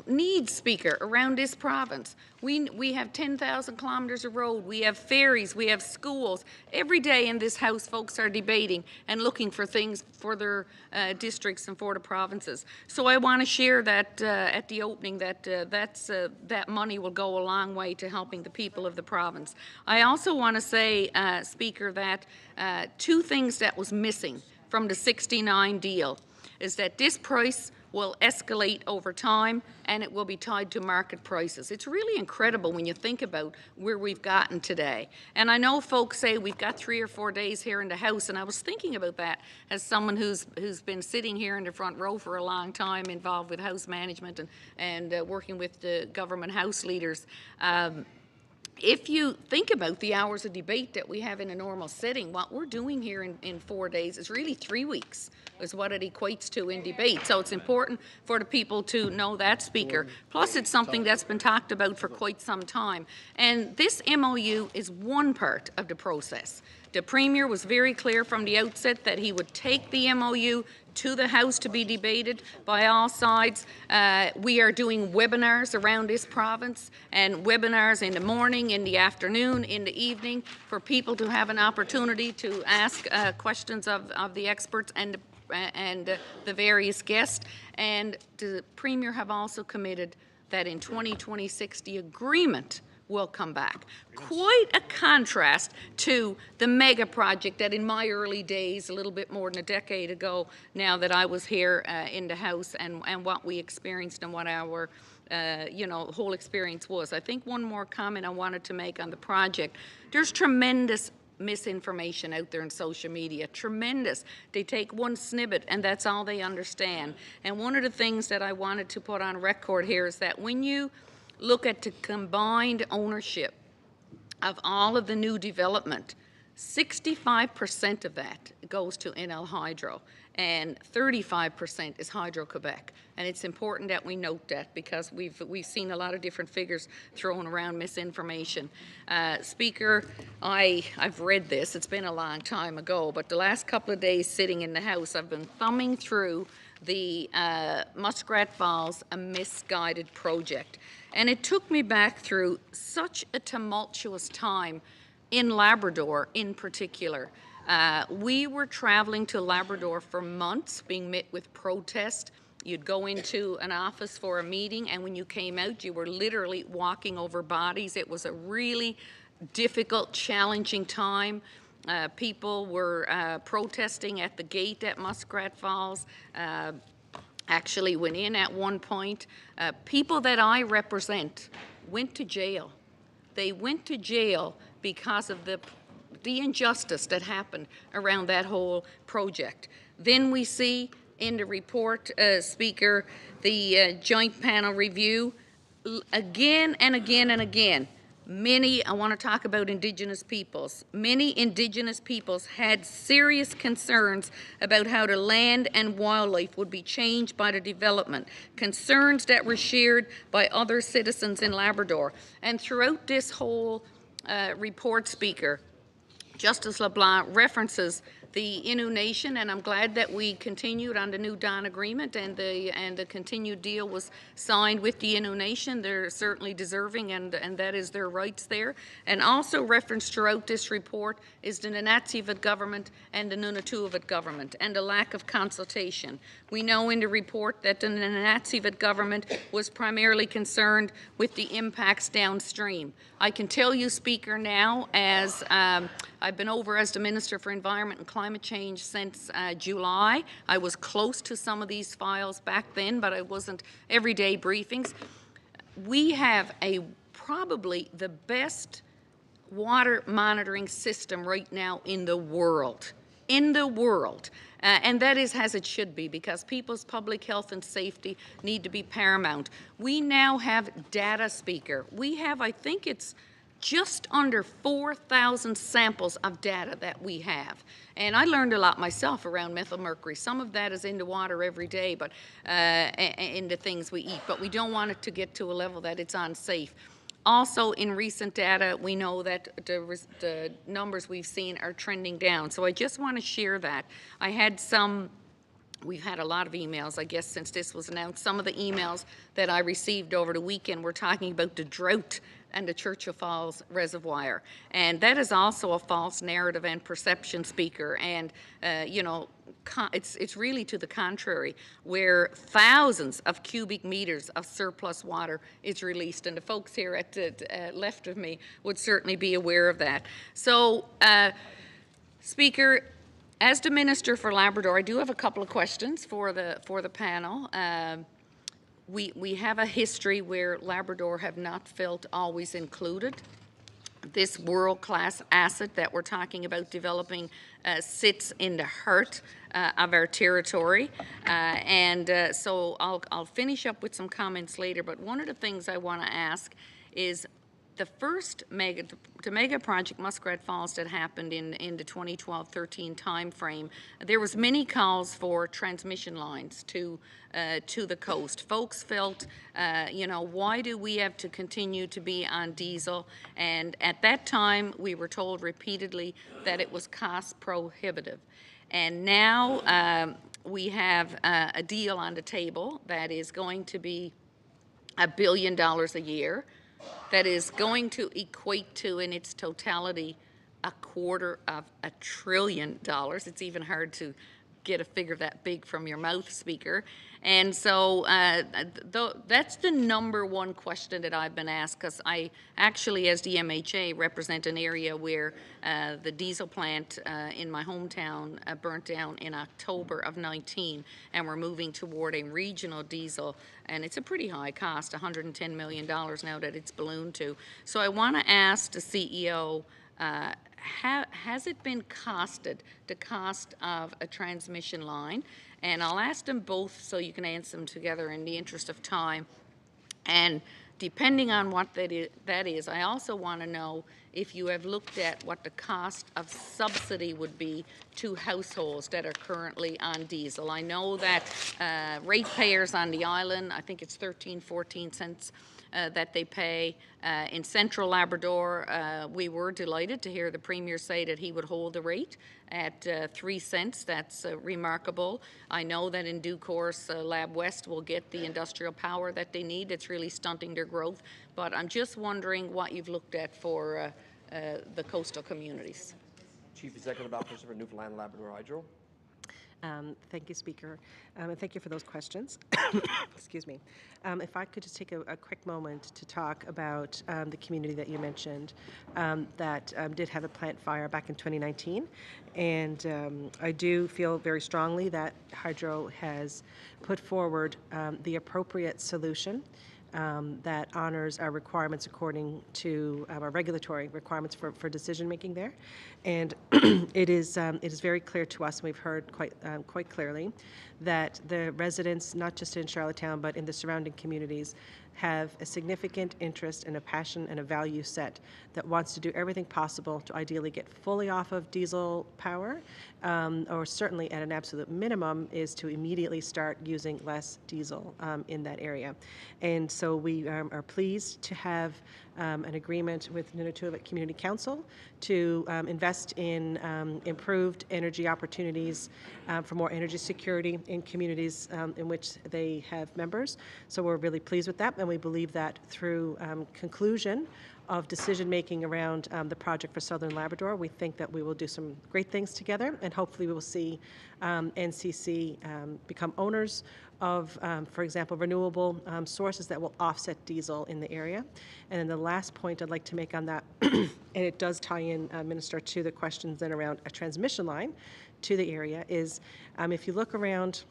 needs, Speaker, around this province. We have 10,000 kilometres of road, we have ferries, we have schools. Every day in this house, folks are debating and looking for things for their districts and for the provinces. So I want to share that at the opening, that that money will go a long way to helping the people of the province. I also want to say, Speaker, that two things that was missing from the 69 deal is that this price will escalate over time, and it will be tied to market prices. It's really incredible when you think about where we've gotten today. And I know folks say we've got 3 or 4 days here in the House, and I was thinking about that as someone who's been sitting here in the front row for a long time, involved with House management and working with the government House leaders. If you think about the hours of debate that we have in a normal setting, what we're doing here in 4 days is really 3 weeks, is what it equates to in debate. So it's important for the people to know that, Speaker. Plus, it's something that's been talked about for quite some time. And this MOU is one part of the process. The Premier was very clear from the outset that he would take the MOU to the House to be debated by all sides. We are doing webinars around this province, and webinars in the morning, in the afternoon, in the evening, for people to have an opportunity to ask questions of the experts and the various guests. And the Premier have also committed that in 2026 the agreement will come back. Quite a contrast to the mega project that in my early days, a little bit more than a decade ago now that I was here in the House, and what we experienced and what our whole experience was. I think one more comment I wanted to make on the project. There's tremendous misinformation out there in social media, tremendous. They take one snippet and that's all they understand. And one of the things that I wanted to put on record here is that when you look at the combined ownership of all of the new development, 65% of that goes to NL Hydro, and 35% is Hydro-Quebec. And it's important that we note that, because we've seen a lot of different figures thrown around, misinformation. Speaker, I've read this. It's been a long time ago, but the last couple of days sitting in the House, I've been thumbing through the Muskrat Falls, a misguided project. And it took me back through such a tumultuous time in Labrador in particular. We were traveling to Labrador for months, being met with protest. You'd go into an office for a meeting, and when you came out, you were literally walking over bodies. It was a really difficult, challenging time. People were protesting at the gate at Muskrat Falls. Actually went in at one point. People that I represent went to jail. They went to jail because of the injustice that happened around that whole project. Then we see in the report, Speaker, the joint panel review, again and again and again. I want to talk about Indigenous peoples. Many Indigenous peoples had serious concerns about how the land and wildlife would be changed by the development, concerns that were shared by other citizens in Labrador. And throughout this whole report, Speaker, Justice LeBlanc references the Innu Nation, and I'm glad that we continued on the New Dawn agreement and the continued deal was signed with the Innu Nation. They're certainly deserving, and that is their rights there. And also referenced throughout this report is the Nunatsiavut government and the Nunatuavut government and the lack of consultation. We know in the report that the Nunatsiavut government was primarily concerned with the impacts downstream. I can tell you, Speaker, now as I've been over as the Minister for Environment and Climate Change since July. I was close to some of these files back then, but I wasn't everyday briefings. We have probably the best water monitoring system right now in the world. And that is as it should be, because people's public health and safety need to be paramount. We now have data, Speaker. We have, I think it's just under 4,000 samples of data that we have. And I learned a lot myself around methylmercury. Some of that is in the water every day, but in the things we eat. But we don't want it to get to a level that it's unsafe. Also, in recent data, we know that the numbers we've seen are trending down. So I just want to share that. We've had a lot of emails, I guess, since this was announced. Some of the emails that I received over the weekend were talking about the drought and the Churchill Falls Reservoir. And that is also a false narrative and perception, Speaker. And, you know, it's really to the contrary, where thousands of cubic meters of surplus water is released. And the folks here at the left of me would certainly be aware of that. So, Speaker, as the Minister for Labrador, I do have a couple of questions for the panel. We have a history where Labrador have not felt always included. This world-class asset that we're talking about developing sits in the heart of our territory. So I'll finish up with some comments later, but one of the things I want to ask is the first mega project, Muskrat Falls, that happened in the 2012-13 timeframe, there was many calls for transmission lines to the coast. Folks felt, you know, why do we have to continue to be on diesel? And at that time, we were told repeatedly that it was cost prohibitive. And now we have a deal on the table that is going to be $1 billion a year. That is going to equate to, in its totality, $250 billion. It's even hard to get a figure that big from your mouth, Speaker. And so that's the number one question that I've been asked, because I actually, as the MHA, represent an area where the diesel plant in my hometown burnt down in October of 19, and we're moving toward a regional diesel, and it's a pretty high cost, $110 million now that it's ballooned to. So I want to ask the CEO, has it been costed, the cost of a transmission line? And I'll ask them both so you can answer them together in the interest of time. And depending on what that is, I also want to know if you have looked at what the cost of subsidy would be to households that are currently on diesel. I know that ratepayers on the island, I think it's 14 cents that they pay. In Central Labrador, we were delighted to hear the Premier say that he would hold the rate at 3 cents. That's remarkable. I know that in due course, Lab West will get the industrial power that they need. It's really stunting their growth. But I'm just wondering what you've looked at for the coastal communities. Chief Executive Officer for Newfoundland Labrador Hydro. Thank you, Speaker, and thank you for those questions. Excuse me. If I could just take a quick moment to talk about the community that you mentioned that did have a plant fire back in 2019. And I do feel very strongly that Hydro has put forward the appropriate solution that honors our requirements according to our regulatory requirements for decision making there, and it is very clear to us, and we've heard quite clearly, that the residents, not just in Charlottetown but in the surrounding communities, have a significant interest and a passion and a value set that wants to do everything possible to ideally get fully off of diesel power, or certainly at an absolute minimum is to immediately start using less diesel in that area. And so we are pleased to have an agreement with Nunatuvet Community Council to invest in improved energy opportunities for more energy security in communities in which they have members. So we're really pleased with that, and we believe that through conclusion of decision-making around the project for Southern Labrador, we think that we will do some great things together, and hopefully we will see NCC become owners of, for example, renewable sources that will offset diesel in the area. And then the last point I'd like to make on that, and it does tie in, Minister, to the questions then around a transmission line to the area, is if you look around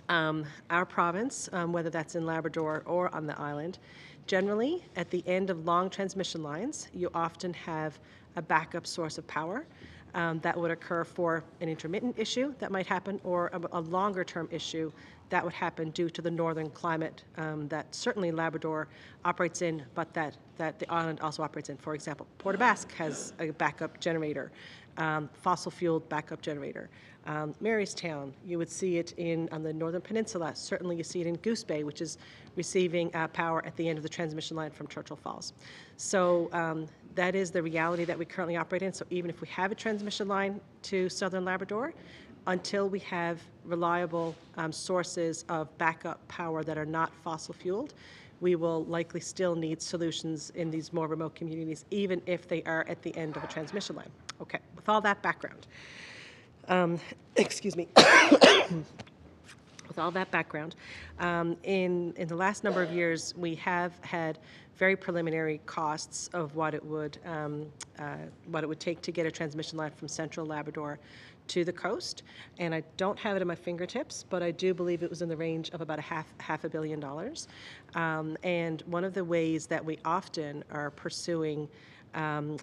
our province, whether that's in Labrador or on the island, generally, at the end of long transmission lines, you often have a backup source of power that would occur for an intermittent issue that might happen, or a longer-term issue that would happen due to the northern climate that certainly Labrador operates in, but that the island also operates in. For example, Port aux Basques has a backup generator, fossil-fueled backup generator. Marystown, you would see it on the Northern Peninsula. Certainly you see it in Goose Bay, which is receiving power at the end of the transmission line from Churchill Falls. So that is the reality that we currently operate in. So even if we have a transmission line to Southern Labrador, until we have reliable sources of backup power that are not fossil-fueled, we will likely still need solutions in these more remote communities, even if they are at the end of a transmission line. Okay, with all that background, excuse me. With all that background, in the last number of years, we have had very preliminary costs of what it would take to get a transmission line from Central Labrador to the coast, and I don't have it at my fingertips, but I do believe it was in the range of about half $500 million. And one of the ways that we often are pursuing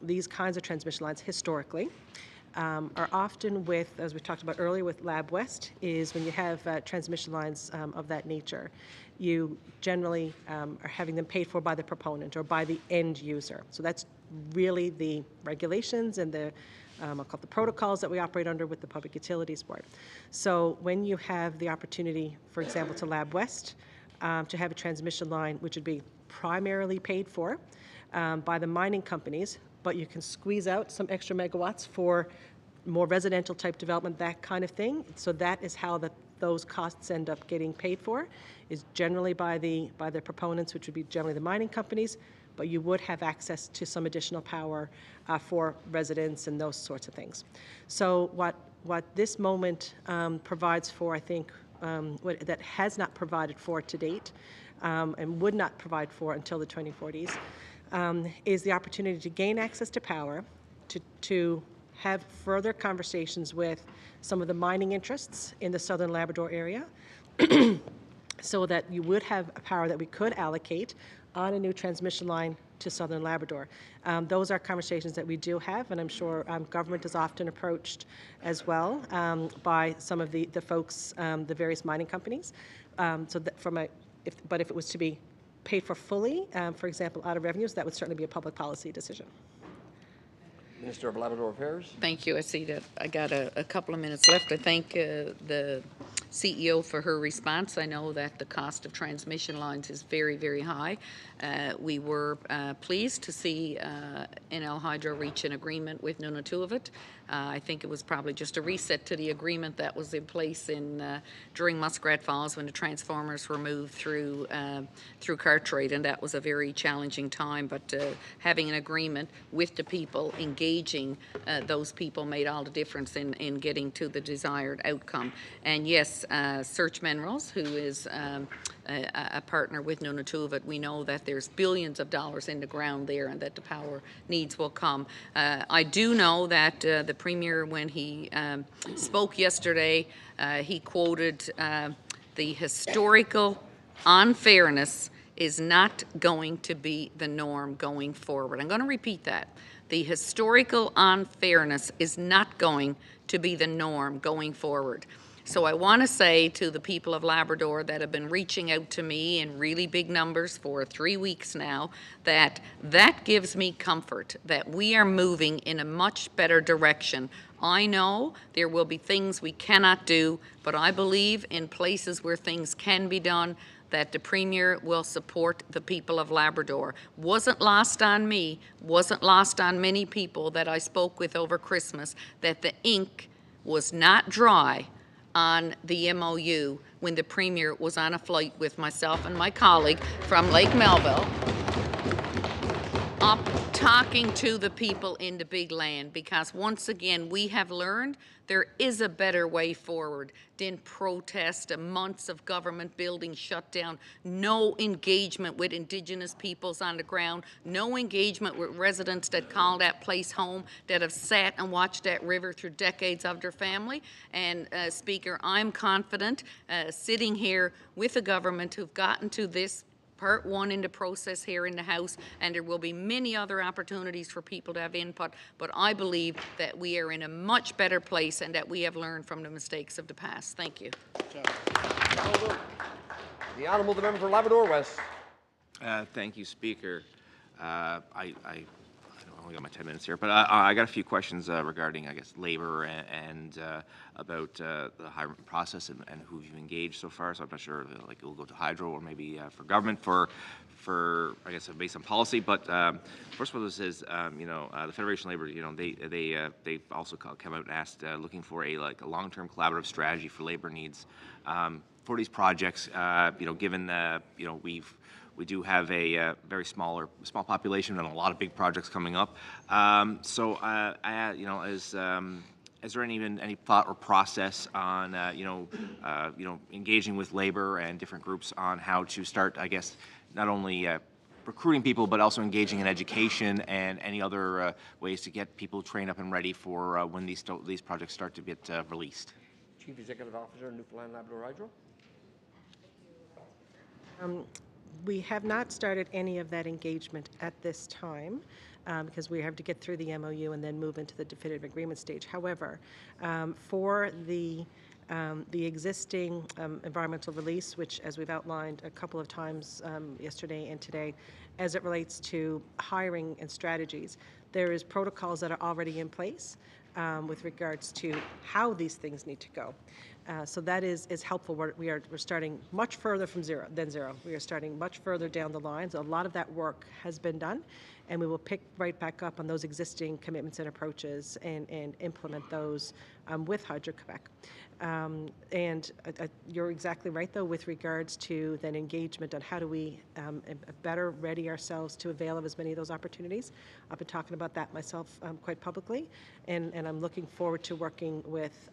these kinds of transmission lines historically are often with, as we talked about earlier with Lab West, is when you have transmission lines of that nature, you generally are having them paid for by the proponent or by the end user. So that's really the regulations and the I'll call it the protocols that we operate under with the Public Utilities Board. So when you have the opportunity, for example, to Lab West, to have a transmission line which would be primarily paid for by the mining companies, but you can squeeze out some extra megawatts for more residential type development, that kind of thing. So that is how those costs end up getting paid for, is generally by the proponents, which would be generally the mining companies, but you would have access to some additional power for residents and those sorts of things. So what this moment provides for, I think, that has not provided for to date and would not provide for until the 2040s, is the opportunity to gain access to power, to have further conversations with some of the mining interests in the Southern Labrador area so that you would have a power that we could allocate on a new transmission line to Southern Labrador. Those are conversations that we do have, and I'm sure government is often approached as well by some of the folks, the various mining companies. So that but if it was to be paid for fully, for example, out of revenues, that would certainly be a public policy decision. Minister of Labrador Affairs. Thank you. I see that I got a couple of minutes left. I thank the CEO for her response. I know that the cost of transmission lines is very, very high. We were pleased to see NL Hydro reach an agreement with Nunatuvet. I think it was probably just a reset to the agreement that was in place during Muskrat Falls when the transformers were moved through Cartwright, and that was a very challenging time. But having an agreement with the people, engaging those people, made all the difference in getting to the desired outcome. And yes, Search Minerals, who is a partner with Nunatuvet, we know that there's billions of dollars in the ground there and that the power needs will come. I do know that the Premier, when he spoke yesterday, he quoted the historical unfairness is not going to be the norm going forward. I'm going to repeat that. The historical unfairness is not going to be the norm going forward. So I want to say to the people of Labrador that have been reaching out to me in really big numbers for 3 weeks now, that gives me comfort that we are moving in a much better direction. I know there will be things we cannot do, but I believe in places where things can be done, that the Premier will support the people of Labrador. Wasn't lost on me, wasn't lost on many people that I spoke with over Christmas, that the ink was not dry on the MOU when the Premier was on a flight with myself and my colleague from Lake Melville up talking to the people in the big land, because once again we have learned there is a better way forward than protest and months of government buildings shut down, no engagement with Indigenous peoples on the ground, no engagement with residents that call that place home, that have sat and watched that river through decades of their family. And Speaker, I'm confident sitting here with a government who've gotten to this Part 1 in the process here in the House, and there will be many other opportunities for people to have input, but I believe that we are in a much better place and that we have learned from the mistakes of the past. Thank you. The Honourable the Member for Labrador West. Thank you, Speaker. I only got my 10 minutes here, but I got a few questions regarding, I guess, labor and about the hiring process and who you've engaged so far. So I'm not sure, like, it will go to Hydro or maybe for government for I guess based on policy. But first of all, this is the Federation of Labor. They've also come out and asked, looking for a long-term collaborative strategy for labor needs for these projects. Given we do have a very small population and a lot of big projects coming up. Is there any thought or process on engaging with labor and different groups on how to start, I guess, not only recruiting people but also engaging in education and any other ways to get people trained up and ready for when these projects start to get released? Chief Executive Officer, Newfoundland Labrador Hydro. We have not started any of that engagement at this time because we have to get through the MOU and then move into the definitive agreement stage. However, for the existing environmental release, which, as we've outlined a couple of times yesterday and today, as it relates to hiring and strategies, there is protocols that are already in place with regards to how these things need to go. So that is helpful. We're starting much further from zero. We are starting much further down the line. So a lot of that work has been done, and we will pick right back up on those existing commitments and approaches and implement those with Hydro-Quebec. You're exactly right, though, with regards to then engagement on how do we better ready ourselves to avail of as many of those opportunities. I've been talking about that myself quite publicly, and I'm looking forward to working with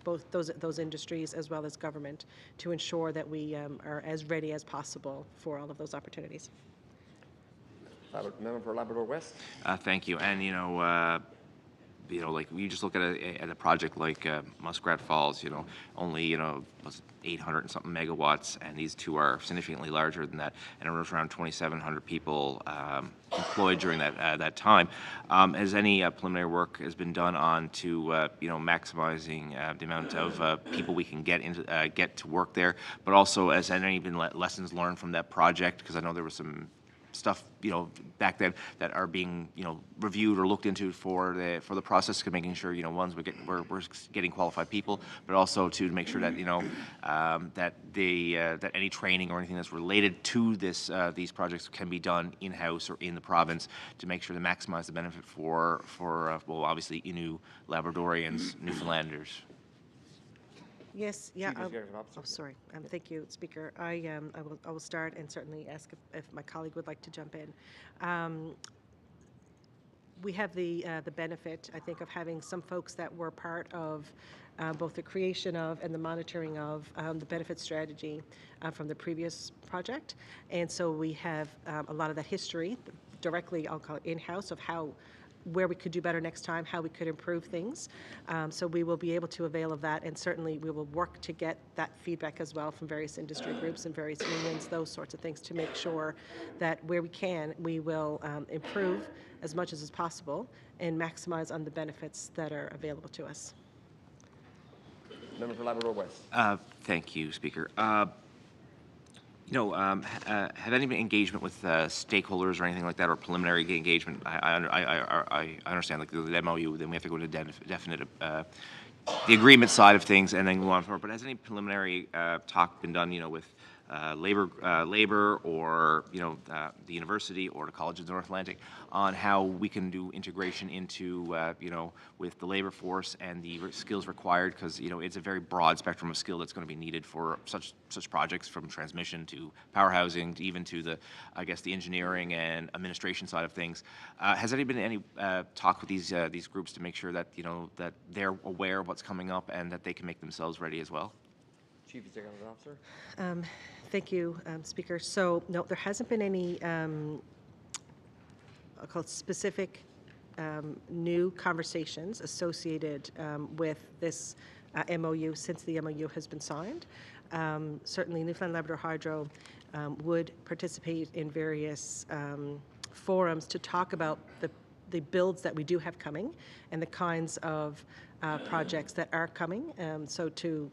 both those industries as well as government to ensure that we are as ready as possible for all of those opportunities. Member for Labrador West. Thank you. And like we just look at a project like Muskrat Falls, only was 800 and something megawatts, and these two are significantly larger than that, and it was around 2,700 people employed during that time. Has any preliminary work has been done on to maximizing the amount of people we can get to work there, but also has any been lessons learned from that project? Because I know there was some stuff back then that are being reviewed or looked into for the process, making sure ones we're getting qualified people, but also to make sure that that any training or anything that's related to these projects can be done in-house or in the province to make sure to maximize the benefit for well, obviously Innu, Labradorians, Newfoundlanders. Yes, yeah. Sorry. Thank you, Speaker. I will start and certainly ask if my colleague would like to jump in. We have the benefit, I think, of having some folks that were part of both the creation of and the monitoring of the benefit strategy from the previous project, and so we have a lot of that history directly, I'll call it in-house, of where we could do better next time, how we could improve things. So we will be able to avail of that, and certainly we will work to get that feedback as well from various industry groups and various unions, those sorts of things, to make sure that where we can, we will improve as much as is possible and maximize on the benefits that are available to us. Member for Labrador West. Thank you, Speaker. Have any engagement with stakeholders or anything like that, or preliminary engagement? I understand, like the MOU, then we have to go to definite, the agreement side of things, and then go on forward. But has any preliminary talk been done, with labor or, the university or the College of North Atlantic on how we can do integration into, with the labor force and the skills required, because, it's a very broad spectrum of skill that's going to be needed for such projects, from transmission to power housing to even to the engineering and administration side of things. Has there been any talk with these groups to make sure that, that they're aware of what's coming up and that they can make themselves ready as well? Chief Executive Officer. Thank you, Speaker. So, no, there hasn't been any, I'll call it specific new conversations associated with this MOU since the MOU has been signed. Certainly, Newfoundland Labrador Hydro would participate in various forums to talk about the builds that we do have coming and the kinds of projects that are coming. So to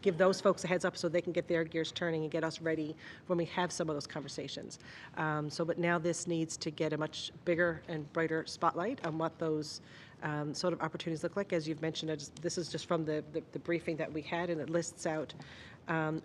give those folks a heads up so they can get their gears turning and get us ready when we have some of those conversations. But now this needs to get a much bigger and brighter spotlight on what those sort of opportunities look like. As you've mentioned, this is just from the briefing that we had, and it lists out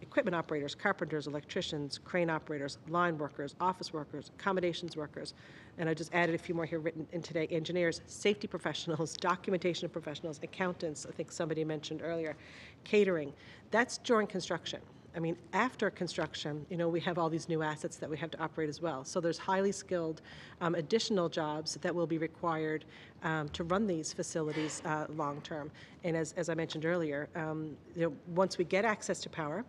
equipment operators, carpenters, electricians, crane operators, line workers, office workers, accommodations workers, and I just added a few more here written in today: engineers, safety professionals, documentation professionals, accountants, I think somebody mentioned earlier, catering. That's during construction. I mean, after construction, we have all these new assets that we have to operate as well. So there's highly skilled additional jobs that will be required to run these facilities long term. And as I mentioned earlier, once we get access to power,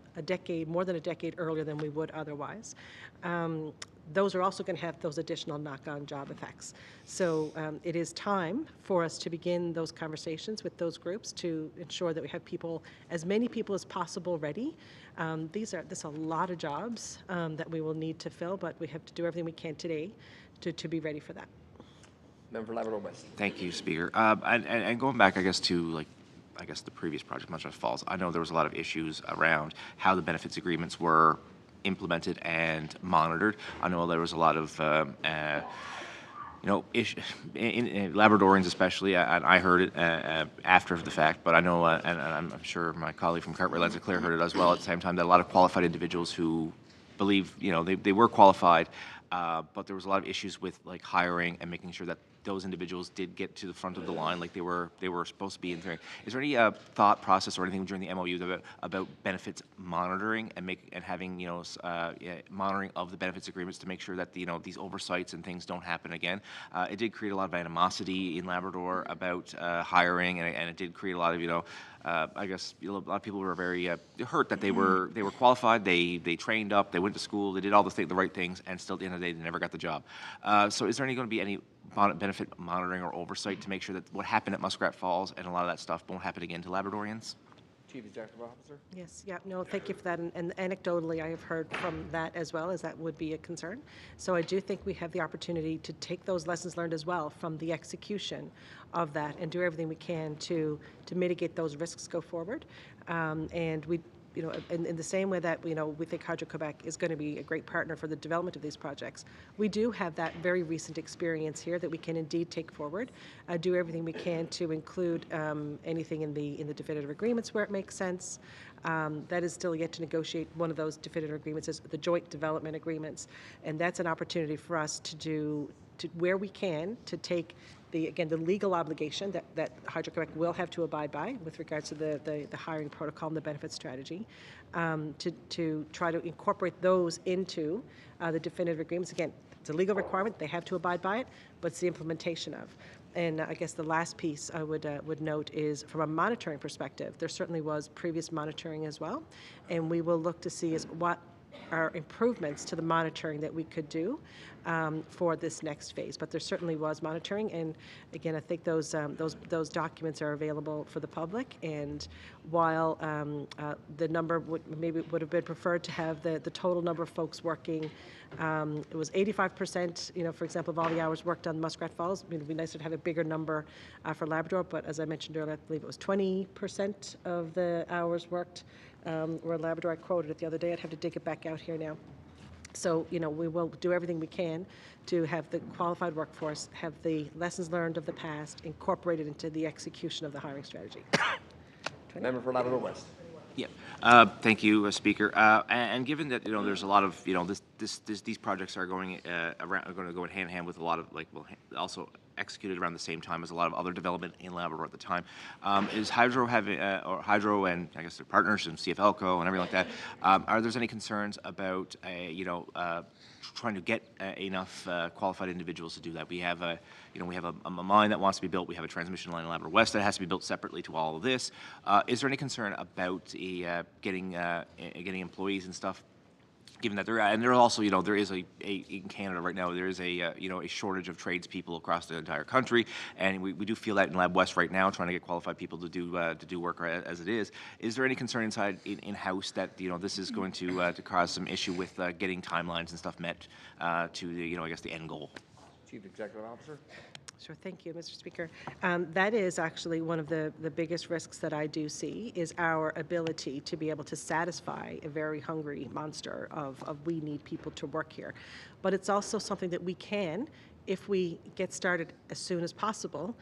more than a decade earlier than we would otherwise, those are also going to have those additional knock-on job effects. So it is time for us to begin those conversations with those groups to ensure that we have as many people as possible ready. There's a lot of jobs that we will need to fill, but we have to do everything we can today to be ready for that. Member for Labrador West. Thank you, Speaker. And going back, to the previous project, Musgrave Falls, I know there was a lot of issues around how the benefits agreements were implemented and monitored. I know there was a lot of in Labradorians especially, and I heard it after the fact, but I know, and I'm sure my colleague from Cartwright Lands Clare heard it as well at the same time, that a lot of qualified individuals who believe, they were qualified, but there was a lot of issues with hiring and making sure that those individuals did get to the front of the line like they were supposed to be in there. Is there any thought process or anything during the MOU about benefits monitoring and having monitoring of the benefits agreements to make sure that these oversights and things don't happen again? It did create a lot of animosity in Labrador about hiring, and it did create a lot of a lot of people were very hurt that they were qualified, they trained up, they went to school, they did all the right things, and still at the end of the day they never got the job. So is there going to be any benefit monitoring or oversight to make sure that what happened at Muskrat Falls and a lot of that stuff won't happen again to Labradorians? Chief Executive Officer. Yes, yeah, no, thank you for that. And anecdotally, I have heard from that as well, as that would be a concern. So I do think we have the opportunity to take those lessons learned as well from the execution of that and do everything we can to mitigate those risks go forward. And we, in the same way that, we think Hydro-Quebec is going to be a great partner for the development of these projects, we do have that very recent experience here that we can indeed take forward, do everything we can to include anything in the definitive agreements where it makes sense. That is still yet to negotiate. One of those definitive agreements is the joint development agreements, and that's an opportunity for us to do, where we can, to take the legal obligation that Hydro-Quebec will have to abide by with regards to the hiring protocol and the benefit strategy, to try to incorporate those into the definitive agreements. Again, it's a legal requirement, they have to abide by it, but it's the implementation of. And I guess the last piece I would note is, from a monitoring perspective, there certainly was previous monitoring as well, and we will look to see what are improvements to the monitoring that we could do for this next phase. But there certainly was monitoring, and again, I think those documents are available for the public. And while the number would have been preferred to have the total number of folks working, it was 85%, for example, of all the hours worked on Muskrat Falls. It would be nicer to have a bigger number for Labrador, but as I mentioned earlier, I believe it was 20% of the hours worked were in Labrador. I quoted it the other day. I'd have to dig it back out here now. So, we will do everything we can to have the qualified workforce, have the lessons learned of the past incorporated into the execution of the hiring strategy. Member for Labrador West. Yeah, thank you, Speaker. And given that there's a lot of these projects are going are going to go hand in hand with a lot of also executed around the same time as a lot of other development in Labrador at the time. Is Hydro having or Hydro and I guess their partners and CFLCO and everything like that? Are there any concerns about trying to get enough qualified individuals to do that? We have a mine that wants to be built. We have a transmission line in Labrador West that has to be built separately to all of this. Is there any concern about getting employees and stuff? Given that there also there is in Canada right now there is a shortage of tradespeople across the entire country, and we do feel that in Lab West right now, trying to get qualified people to do work as it is. Is there any concern inside in house that this is going to cause some issue with getting timelines and stuff met to the I guess the end goal? Chief Executive Officer. Sure, thank you, Mr. Speaker. That is actually one of the biggest risks that I do see is our ability to be able to satisfy a very hungry monster of we need people to work here. But it's also something that we can, if we get started as soon as possible,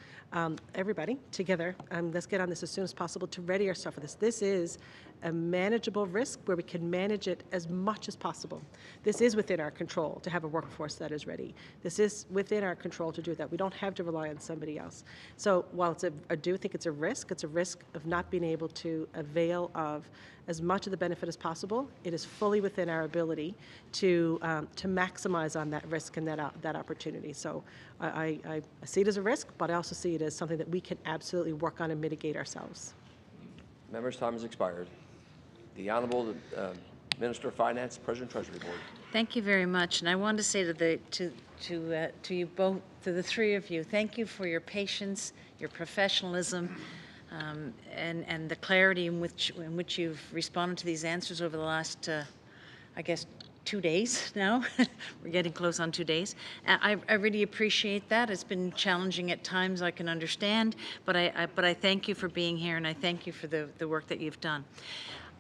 everybody together, let's get on this as soon as possible to ready ourselves for this. This is a manageable risk where we can manage it as much as possible. This is within our control to have a workforce that is ready. This is within our control to do that. We don't have to rely on somebody else. So while I do think it's a risk of not being able to avail of as much of the benefit as possible. It is fully within our ability to maximize on that risk and that opportunity. So I see it as a risk, but I also see it as something that we can absolutely work on and mitigate ourselves. Members' time has expired. The Honourable Minister of Finance, President Treasury Board. Thank you very much, and I want to say to you both, to the three of you, thank you for your patience, your professionalism, and the clarity in which you've responded to these answers over the last, I guess, 2 days now. We're getting close on 2 days. I really appreciate that. It's been challenging at times, I can understand, but I thank you for being here, and I thank you for the work that you've done.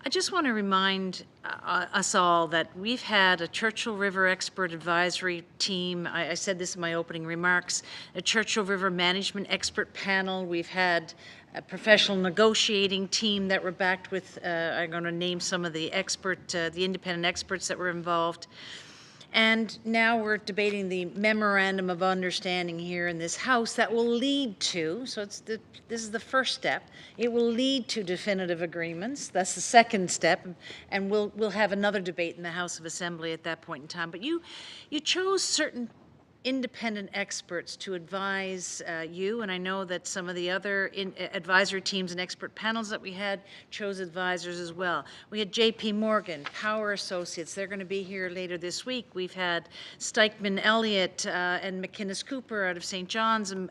I just want to remind us all that we've had a Churchill River Expert Advisory Team. I said this in my opening remarks, a Churchill River Management Expert Panel. We've had a professional negotiating team that were backed with, I'm going to name some of the independent experts that were involved. And now we're debating the memorandum of understanding here in this House that will lead to, so this is the first step, it will lead to definitive agreements. That's the second step, and we'll have another debate in the House of Assembly at that point in time. But you chose certain independent experts to advise you, and I know that some of the other advisory teams and expert panels that we had chose advisors as well. We had J.P. Morgan, Power Associates, they're going to be here later this week. We've had Stikeman Elliott and McInnes Cooper out of St. John's, and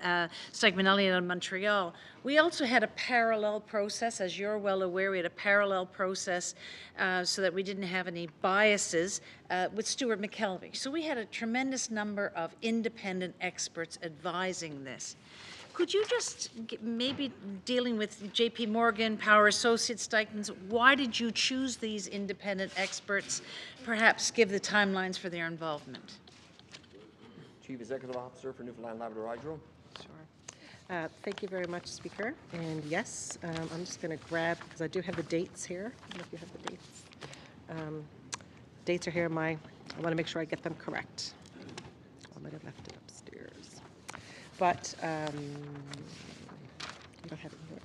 Stikeman Elliott out of Montreal. We also had a parallel process, as you're well aware, we had a parallel process so that we didn't have any biases with Stuart McKelvey. So we had a tremendous number of independent experts advising this. Could you just, maybe dealing with J.P. Morgan, Power Associates, Stikeman's, why did you choose these independent experts? Perhaps give the timelines for their involvement. Chief Executive Officer for Newfoundland Labrador Hydro. Sure. Thank you very much, Speaker. And yes, I'm just going to grab, because I do have the dates here. I don't know if you have the dates. Dates are here. I want to make sure I get them correct. I might have left it upstairs. But I don't have it here.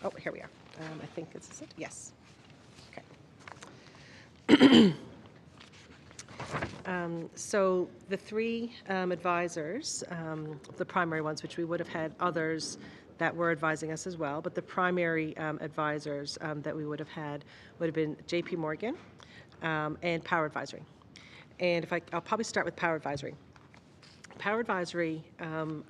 Oh, here we are. I think this is it. Yes. Okay. So the three advisors, the primary ones, which we would have had others that were advising us as well, but the primary advisors that we would have had would have been J.P. Morgan and Power Advisory. And I'll probably start with Power Advisory. Power Advisory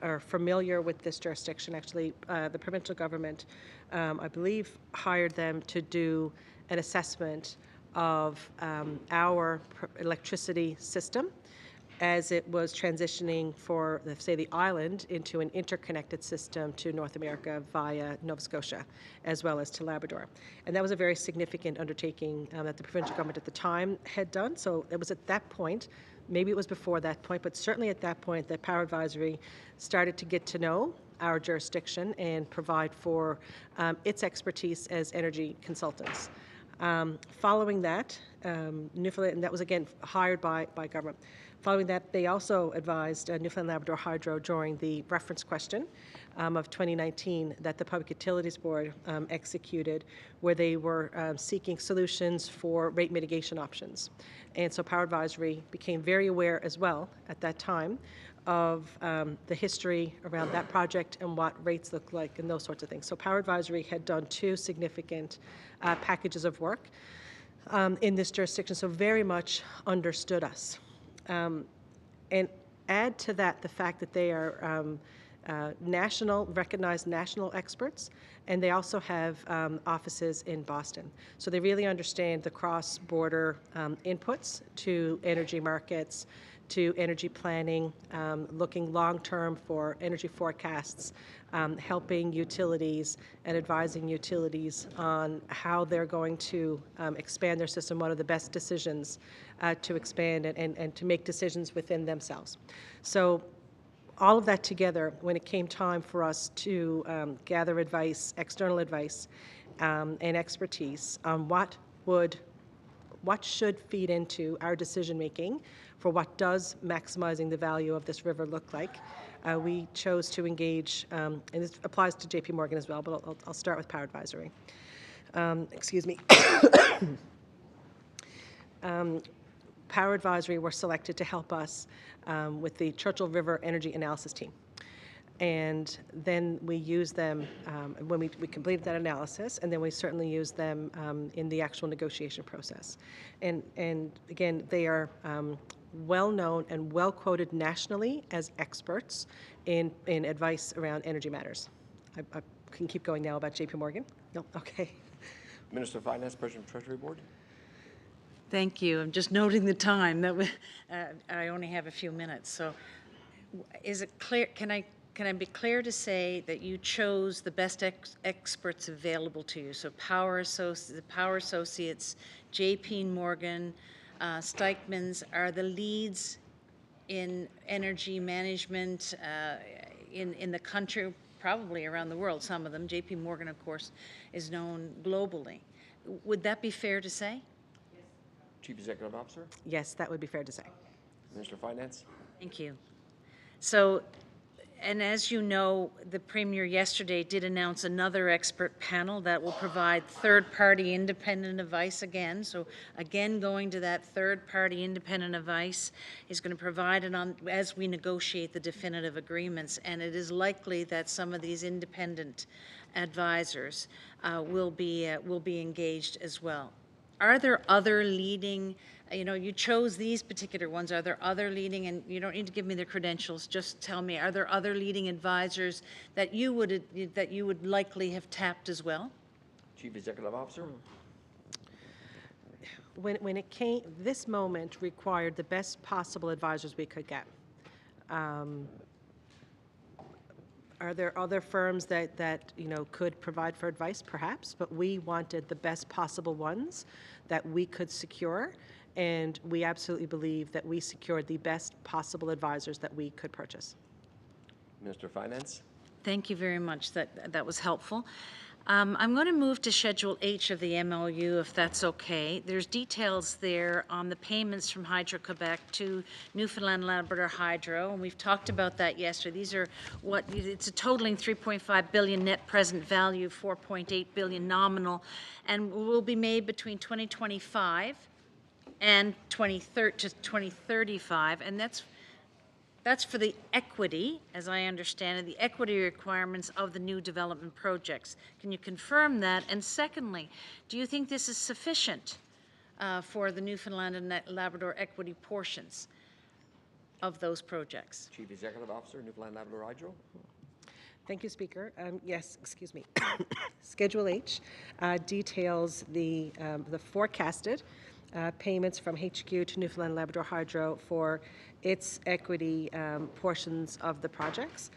are familiar with this jurisdiction. Actually, the provincial government, I believe, hired them to do an assessment of our electricity system as it was transitioning for, say, the island into an interconnected system to North America via Nova Scotia, as well as to Labrador. And that was a very significant undertaking that the provincial government at the time had done. So it was at that point, maybe it was before that point, but certainly at that point that Power Advisory started to get to know our jurisdiction and provide for its expertise as energy consultants. Following that, Newfoundland, and that was again hired by government. Following that, they also advised Newfoundland Labrador Hydro during the reference question of 2019 that the Public Utilities Board executed, where they were seeking solutions for rate mitigation options. And so Power Advisory became very aware as well at that time of the history around that project and what rates look like and those sorts of things. So Power Advisory had done 2 significant packages of work in this jurisdiction, so very much understood us. And add to that the fact that they are recognized national experts, and they also have offices in Boston. So they really understand the cross-border inputs to energy markets, to energy planning, looking long-term for energy forecasts, helping utilities and advising utilities on how they're going to expand their system, what are the best decisions to expand and to make decisions within themselves. So all of that together, when it came time for us to gather advice, external advice, and expertise on what should feed into our decision-making for what does maximizing the value of this river look like, we chose to engage, and this applies to JP Morgan as well, but I'll start with Power Advisory. Excuse me. Power Advisory were selected to help us with the Churchill River Energy Analysis Team. And then we used them when we completed that analysis, and then we certainly used them in the actual negotiation process. And again, they are well-known and well-quoted nationally as experts in advice around energy matters. I can keep going now about JP Morgan? No? Okay. Minister of Finance, President of Treasury Board. Thank you. I'm just noting the time. That I only have a few minutes. So is it clear, can I be clear to say that you chose the best experts available to you? So the Power Associates, JP Morgan, Steichmann's are the leads in energy management in the country, probably around the world, some of them. JP Morgan, of course, is known globally. Would that be fair to say? Chief Executive Officer. Yes, that would be fair to say. Minister of Finance. Thank you. So, and as you know, the Premier yesterday did announce another expert panel that will provide third-party independent advice again. So again, going to that third-party independent advice is going to provide it on as we negotiate the definitive agreements. And it is likely that some of these independent advisors will be engaged as well. Are there other leading, you chose these particular ones, are there other leading, and you don't need to give me their credentials, just tell me, are there other leading advisors that you would likely have tapped as well? Chief Executive Officer. When it came, this moment required the best possible advisors we could get. Are there other firms that could provide for advice? Perhaps, but we wanted the best possible ones that we could secure, and we absolutely believe that we secured the best possible advisors that we could purchase. Minister of Finance. Thank you very much. That was helpful. I'm going to move to Schedule H of the MOU, if that's okay. There's details there on the payments from Hydro-Quebec to Newfoundland Labrador Hydro, and we've talked about that yesterday. These are it's a totaling $3.5 billion net present value, $4.8 billion nominal, and will be made between 2025 and 2035, and that's for the equity, as I understand it, the equity requirements of the new development projects. Can you confirm that? And secondly, do you think this is sufficient for the Newfoundland and Labrador equity portions of those projects? Chief Executive Officer, Newfoundland Labrador Hydro. Thank you, Speaker. Yes, excuse me. Schedule H details the forecasted payments from HQ to Newfoundland Labrador Hydro for its equity portions of the projects.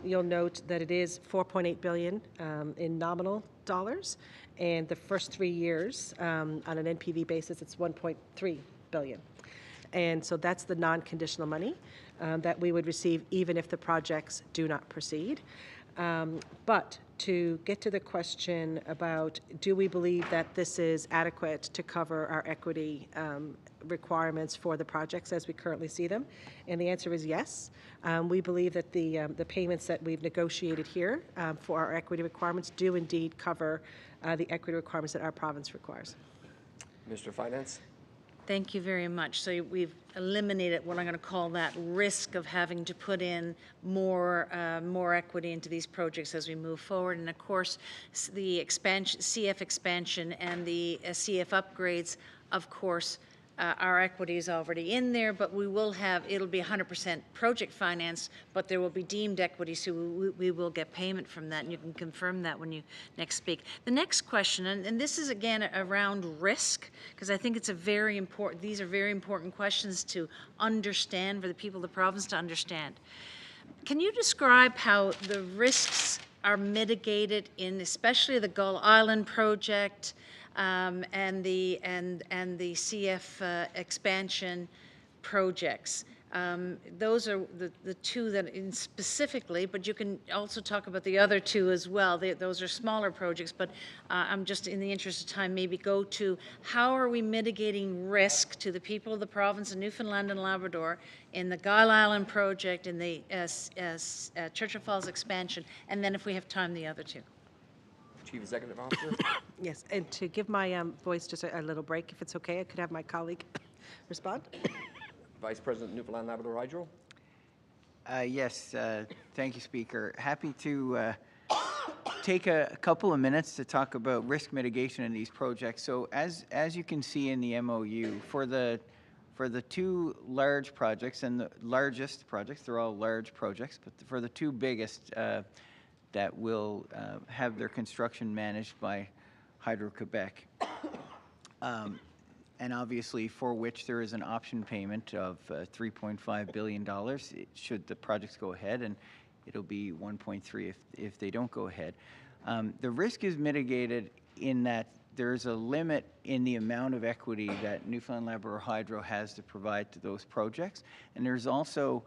You'll note that it is $4.8 billion in nominal dollars, and the first 3 years on an NPV basis, it's $1.3 billion. And so that's the non-conditional money that we would receive even if the projects do not proceed. But to get to the question about, do we believe that this is adequate to cover our equity requirements for the projects as we currently see them? And the answer is yes. We believe that the payments that we've negotiated here for our equity requirements do indeed cover the equity requirements that our province requires. Mr. Finance? Thank you very much. So we've eliminated what I'm going to call that risk of having to put in more equity into these projects as we move forward. And of course, the expansion, CF expansion and the CF upgrades, of course, our equity is already in there, but we will have, it'll be 100% project finance, but there will be deemed equity, so we will get payment from that, and you can confirm that when you next speak. The next question, and this is again around risk, because I think it's a very important, these are very important questions to understand, for the people of the province to understand. Can you describe how the risks are mitigated in especially the Gull Island project, and the CF expansion projects? Those are the two that specifically, but you can also talk about the other two as well. Those are smaller projects, but I'm just, in the interest of time, maybe go to how are we mitigating risk to the people of the province of Newfoundland and Labrador in the Gull Island project, in the Churchill Falls expansion, and then if we have time, the other two. Chief Executive Officer? Yes, and to give my voice just a little break, if it's okay, I could have my colleague respond. Vice President, Newfoundland Labrador Hydro? Yes, thank you, Speaker. Happy to take a couple of minutes to talk about risk mitigation in these projects. So as you can see in the MOU, for the two large projects and the largest projects, they're all large projects, but for the two biggest that will have their construction managed by Hydro-Quebec, and obviously for which there is an option payment of $3.5 billion should the projects go ahead, and it'll be 1.3 if they don't go ahead. The risk is mitigated in that there's a limit in the amount of equity that Newfoundland Labrador Hydro has to provide to those projects, and there's also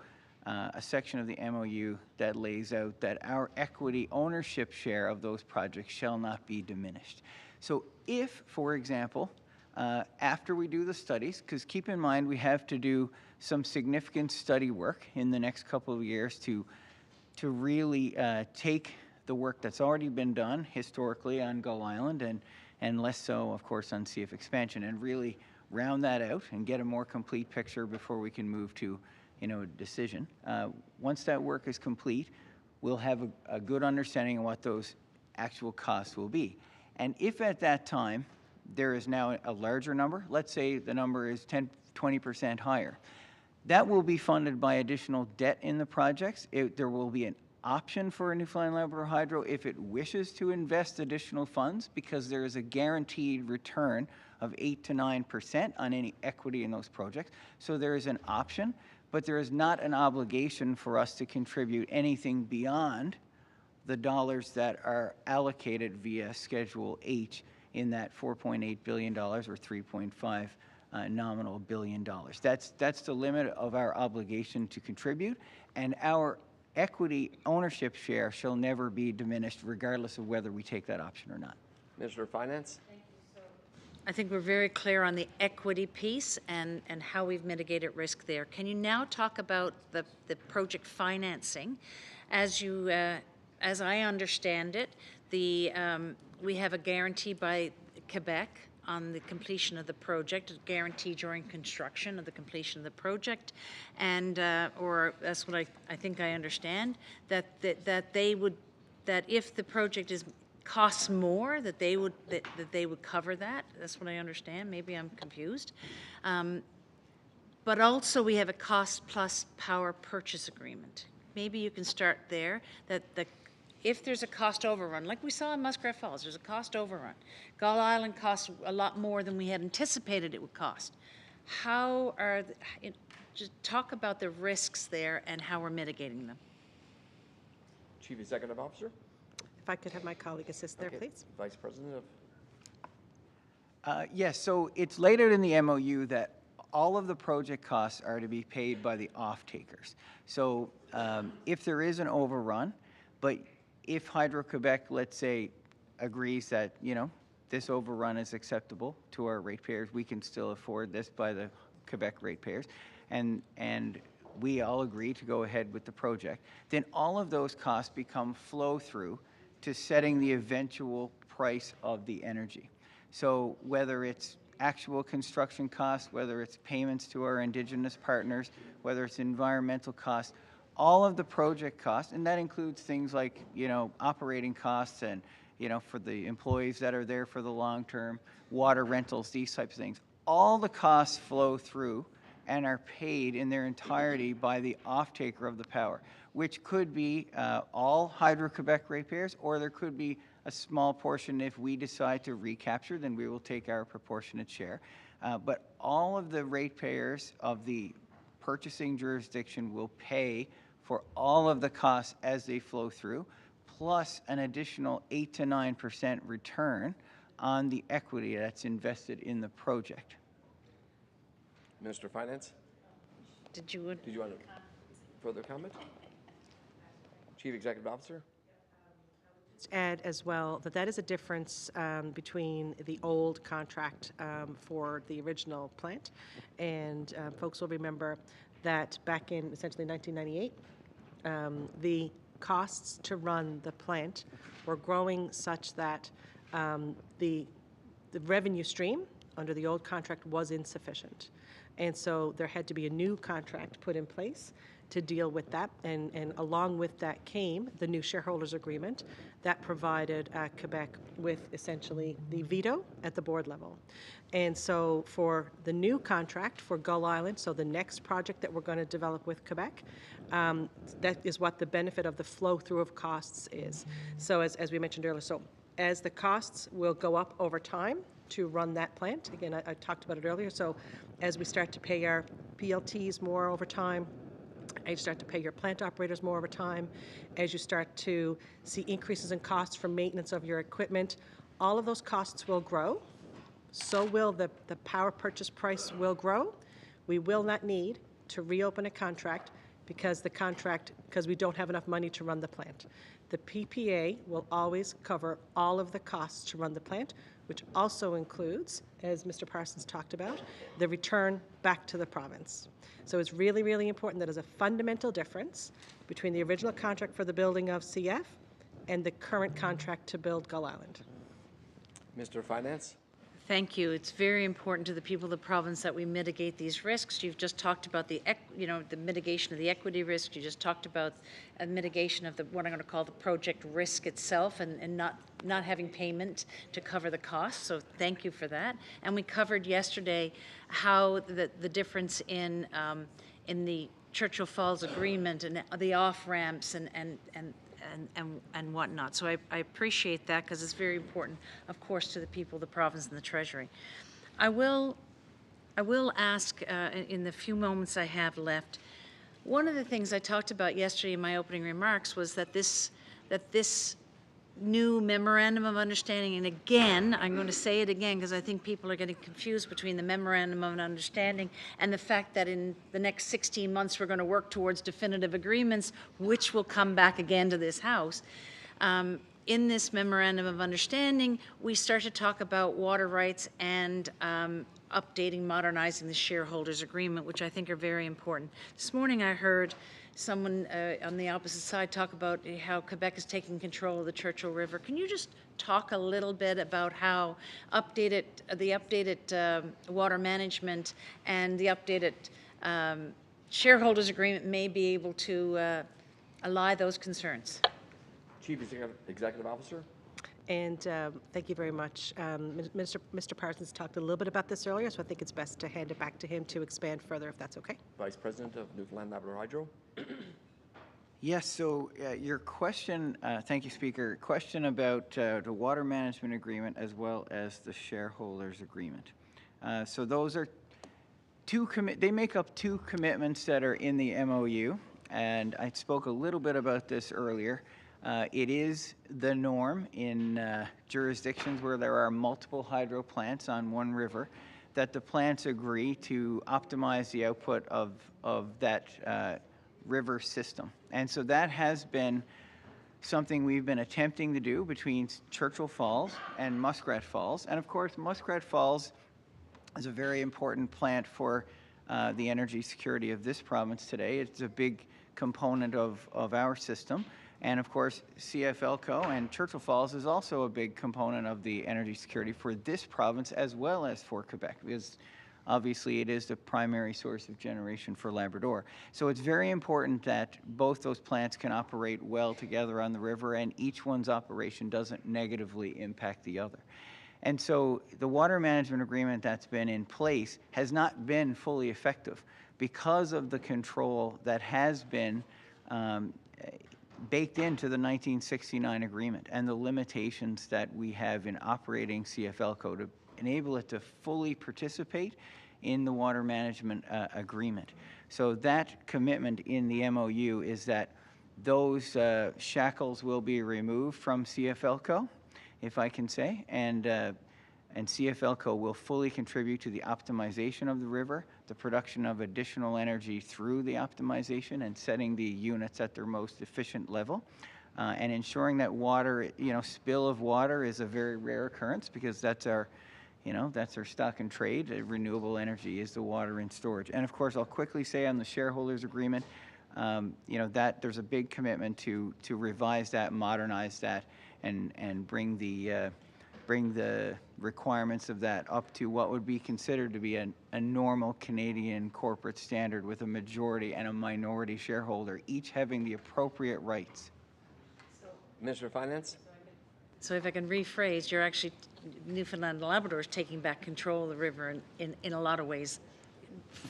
a section of the MOU that lays out that our equity ownership share of those projects shall not be diminished. So if, for example, after we do the studies, because keep in mind we have to do some significant study work in the next couple of years to really take the work that's already been done historically on Gull Island and less so, of course, on CF expansion, and really round that out and get a more complete picture before we can move to a decision. Once that work is complete, we'll have a good understanding of what those actual costs will be. And if at that time there is now a larger number, let's say the number is 20% higher, that will be funded by additional debt in the projects. There will be an option for Newfoundland Labrador Hydro if it wishes to invest additional funds, because there is a guaranteed return of 8 to 9% on any equity in those projects. So there is an option, but there is not an obligation for us to contribute anything beyond the dollars that are allocated via Schedule H in that $4.8 billion or 3.5 nominal billion dollars. That's the limit of our obligation to contribute, and our equity ownership share shall never be diminished regardless of whether we take that option or not. Minister of Finance? I think we're very clear on the equity piece and how we've mitigated risk there. Can you now talk about the project financing? As I understand it, we have a guarantee by Quebec on the completion of the project, a guarantee during construction of the completion of the project, and or that's what I think I understand, that if the project costs more, that they would cover that. That's what I understand. Maybe I'm confused. But also we have a cost plus power purchase agreement. Maybe you can start there, that if there's a cost overrun, like we saw in Muskrat Falls, there's a cost overrun. Gull Island costs a lot more than we had anticipated it would cost. Just talk about the risks there and how we're mitigating them. Chief Executive Officer? If I could have my colleague assist there, please. Vice President of... Yes, so it's laid out in the MOU that all of the project costs are to be paid by the off-takers. So if there is an overrun, but if Hydro-Quebec, let's say, agrees that, you know, this overrun is acceptable to our ratepayers, we can still afford this by the Quebec ratepayers, and we all agree to go ahead with the project, then all of those costs become flow-through to setting the eventual price of the energy. So whether it's actual construction costs, whether it's payments to our Indigenous partners, whether it's environmental costs, all of the project costs, and that includes things like, you know, operating costs and, you know, for the employees that are there for the long term, water rentals, these types of things. All the costs flow through and are paid in their entirety by the off-taker of the power, which could be all Hydro-Quebec ratepayers, or there could be a small portion if we decide to recapture, then we will take our proportionate share. But all of the ratepayers of the purchasing jurisdiction will pay for all of the costs as they flow through, plus an additional 8 to 9% return on the equity that's invested in the project. Minister of Finance? Did you want further comment? Chief Executive Officer? Add as well that that is a difference between the old contract for the original plant, and folks will remember that back in essentially 1998, the costs to run the plant were growing such that the revenue stream under the old contract was insufficient. And so there had to be a new contract put in place to deal with that, and along with that came the new shareholders agreement that provided Quebec with essentially the veto at the board level. And so for the new contract for Gull Island, so the next project that we're going to develop with Quebec, that is what the benefit of the flow through of costs is. So as we mentioned earlier, so as the costs will go up over time to run that plant, again, I talked about it earlier, so as we start to pay our PLTs more over time, as you start to pay your plant operators more over time, as you start to see increases in costs for maintenance of your equipment, all of those costs will grow. So will the power purchase price will grow. We will not need to reopen a contract because we don't have enough money to run the plant. The PPA will always cover all of the costs to run the plant, which also includes, as Mr. Parsons talked about, the return back to the province. So it's really, really important that there's a fundamental difference between the original contract for the building of CF and the current contract to build Gull Island. Mr. Finance? Thank you. It's very important to the people of the province that we mitigate these risks. You've just talked about the mitigation of the equity risk. You just talked about a mitigation of what I'm going to call the project risk itself, and not having payment to cover the costs. So thank you for that. And we covered yesterday how the difference in the Churchill Falls agreement and the off ramps and whatnot. So I appreciate that because it's very important, of course, to the people of the province and the Treasury. I will ask in the few moments I have left, one of the things I talked about yesterday in my opening remarks was that this new memorandum of understanding, and again, I'm going to say it again because I think people are getting confused between the memorandum of understanding and the fact that in the next 16 months we're going to work towards definitive agreements, which will come back again to this House. In this memorandum of understanding, we start to talk about water rights and updating, modernizing the shareholders agreement, which I think are very important. This morning I heard someone on the opposite side talk about how Quebec is taking control of the Churchill River. Can you just talk a little bit about how the updated water management and the updated shareholders agreement may be able to allay those concerns? Chief Executive Officer? And thank you very much. Mr. Parsons talked a little bit about this earlier, so I think it's best to hand it back to him to expand further, if that's okay. Vice President of Newfoundland Labrador Hydro? Yes, so your question, thank you, Speaker, question about the water management agreement as well as the shareholders agreement. So those are they make up two commitments that are in the MOU, and I spoke a little bit about this earlier. It is the norm in jurisdictions where there are multiple hydro plants on one river that the plants agree to optimize the output of that river system. And so that has been something we've been attempting to do between Churchill Falls and Muskrat Falls. And of course, Muskrat Falls is a very important plant for the energy security of this province today. It's a big component of our system. And of course, CFLCO and Churchill Falls is also a big component of the energy security for this province as well as for Quebec, because obviously it is the primary source of generation for Labrador. So it's very important that both those plants can operate well together on the river, and each one's operation doesn't negatively impact the other. And so the water management agreement that's been in place has not been fully effective because of the control that has been baked into the 1969 agreement and the limitations that we have in operating CFLCO to enable it to fully participate in the water management agreement. So that commitment in the MOU is that those shackles will be removed from CFLCO, if I can say, and CFLCO will fully contribute to the optimization of the river, the production of additional energy through the optimization and setting the units at their most efficient level, and ensuring that water, spill of water is a very rare occurrence, because that's our stock and trade. Renewable energy is the water in storage. And of course, I'll quickly say on the shareholders agreement, that there's a big commitment to revise that, modernize that, and bring the requirements of that up to what would be considered to be a normal Canadian corporate standard, with a majority and a minority shareholder, each having the appropriate rights. Minister of Finance? So if I can rephrase, you're actually, Newfoundland and Labrador is taking back control of the river in a lot of ways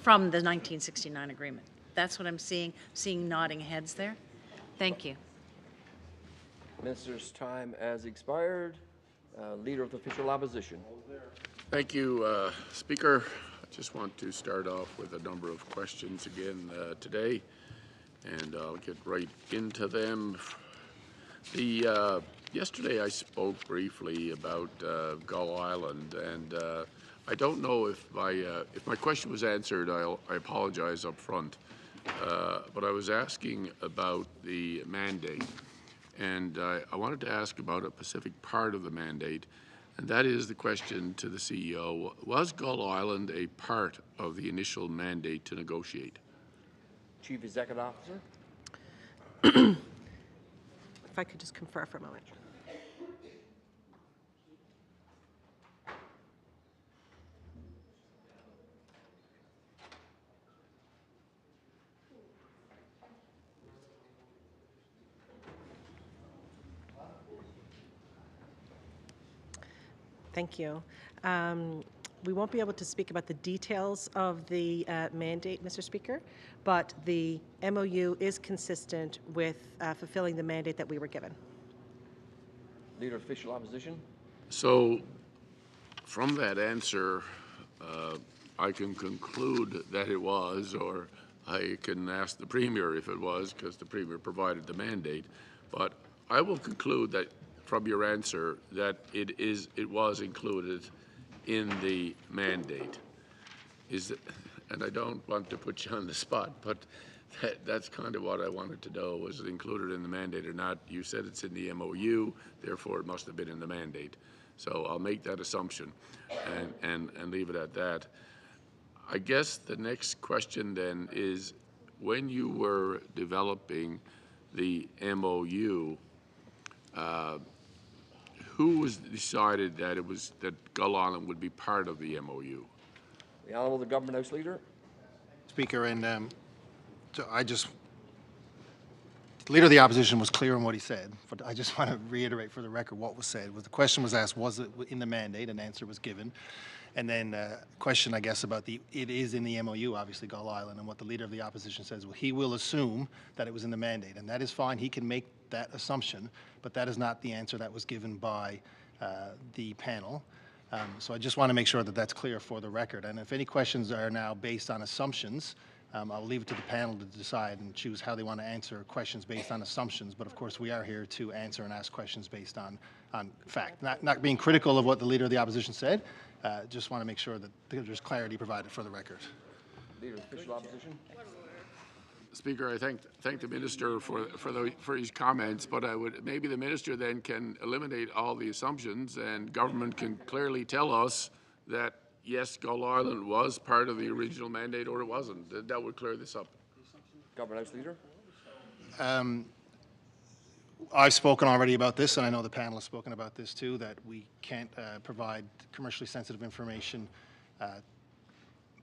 from the 1969 agreement. That's what I'm seeing nodding heads there. Thank you. Minister's time has expired. Leader of the Official Opposition. Thank you, Speaker. I just want to start off with a number of questions again today, and I'll get right into them. Yesterday I spoke briefly about Gull Island, and I don't know if my question was answered. I apologize up front, but I was asking about the mandate. And I wanted to ask about a specific part of the mandate, and that is the question to the CEO. Was Gull Island a part of the initial mandate to negotiate? Chief Executive Officer? If I could just confer for a moment. Thank you. We won't be able to speak about the details of the mandate, Mr. Speaker, but the MOU is consistent with fulfilling the mandate that we were given. Leader of Official Opposition? So, from that answer, I can conclude that it was, or I can ask the Premier if it was, because the Premier provided the mandate. But I will conclude that from your answer that it was included in the mandate. And I don't want to put you on the spot, but that's kind of what I wanted to know. Was it included in the mandate or not? You said it's in the MOU, therefore it must have been in the mandate. So I'll make that assumption and leave it at that. I guess the next question then is, when you were developing the MOU, who was decided that that Gull Island would be part of the MOU? The Honourable the Government House Leader. Speaker, and so the Leader of the Opposition was clear on what he said, but I just want to reiterate for the record what was said. The question was asked, was it in the mandate? An answer was given. And then question, I guess, about it is in the MOU, obviously, Gull Island, and what the Leader of the Opposition says, well, he will assume that it was in the mandate, and that is fine. He can make that assumption, but that is not the answer that was given by the panel. So I just want to make sure that that's clear for the record. And if any questions are now based on assumptions, I'll leave it to the panel to decide and choose how they want to answer questions based on assumptions. But of course, we are here to answer and ask questions based on fact. Not being critical of what the Leader of the Opposition said, Just want to make sure that there's clarity provided for the record. Leader of Official Opposition. Speaker, I thank the minister for his comments, but maybe the minister then can eliminate all the assumptions, and government can clearly tell us that yes, Gull Island was part of the original mandate or it wasn't. That would clear this up. Government House Leader. I've spoken already about this, and I know the panel has spoken about this too, that we can't provide commercially sensitive information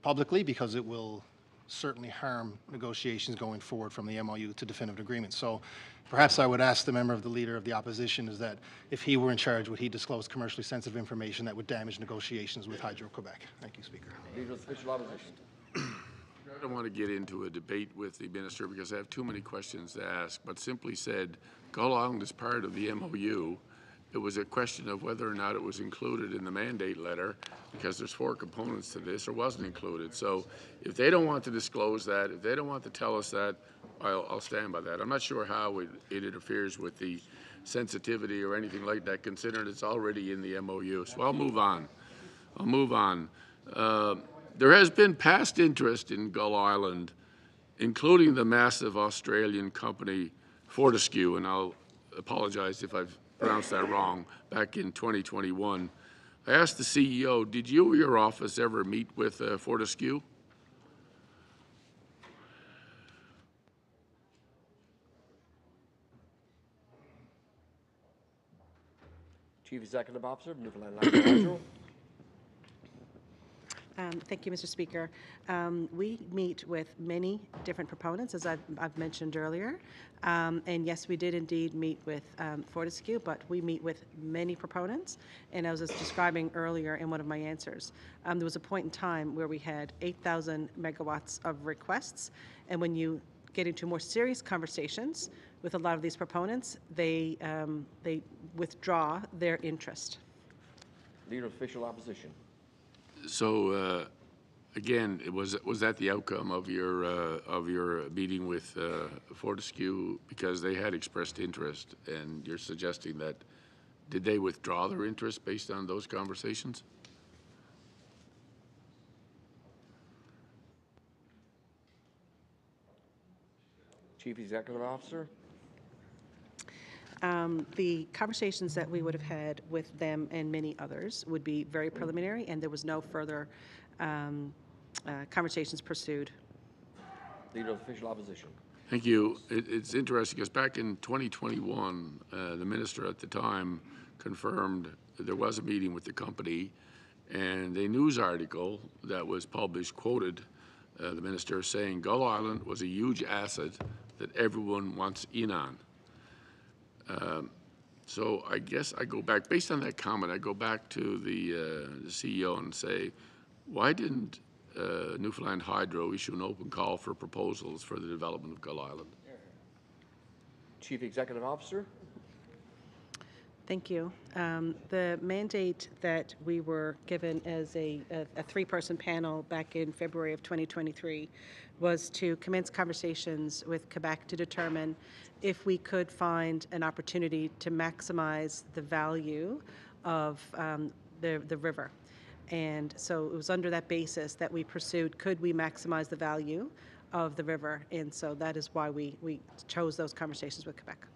publicly because it will certainly harm negotiations going forward from the MOU to definitive agreement. So perhaps I would ask the member of the Leader of the Opposition is that if he were in charge, would he disclose commercially sensitive information that would damage negotiations with Hydro-Quebec? Thank you, Speaker. Leader of Official Opposition. I don't want to get into a debate with the minister because I have too many questions to ask, but simply said, Gull Island is part of the MOU. It was a question of whether or not it was included in the mandate letter, because there's 4 components to this, or wasn't included. So if they don't want to disclose that, if they don't want to tell us that, I'll stand by that. I'm not sure how it interferes with the sensitivity or anything like that, considering it's already in the MOU. So I'll move on. There has been past interest in Gull Island, including the massive Australian company Fortescue, and I'll apologize if I've pronounced that wrong, back in 2021. I asked the CEO, did you or your office ever meet with Fortescue? Chief Executive Officer, Newfoundland Land Hydro. Thank you, Mr. Speaker. We meet with many different proponents, as I've mentioned earlier. And yes, we did indeed meet with Fortescue, but we meet with many proponents. And as I was describing earlier in one of my answers, there was a point in time where we had 8,000 megawatts of requests. And when you get into more serious conversations with a lot of these proponents, they withdraw their interest. Leader of Official Opposition. So, again, was that the outcome of your meeting with Fortescue, because they had expressed interest, and you're suggesting that did they withdraw their interest based on those conversations? Chief Executive Officer. The conversations that we would have had with them and many others would be very preliminary, and there was no further conversations pursued. Leader of Official Opposition. Thank you. It's interesting because back in 2021, the minister at the time confirmed that there was a meeting with the company, and a news article that was published quoted the minister saying Gull Island was a huge asset that everyone wants in on. So I guess I go back, based on that comment, I go back to the CEO and say, why didn't Newfoundland Hydro issue an open call for proposals for the development of Gull Island? Chief Executive Officer. Thank you. The mandate that we were given as a 3-person panel back in February of 2023 was to commence conversations with Quebec to determine if we could find an opportunity to maximize the value of the river. And so it was under that basis that we pursued, could we maximize the value of the river? And so that is why we chose those conversations with Quebec.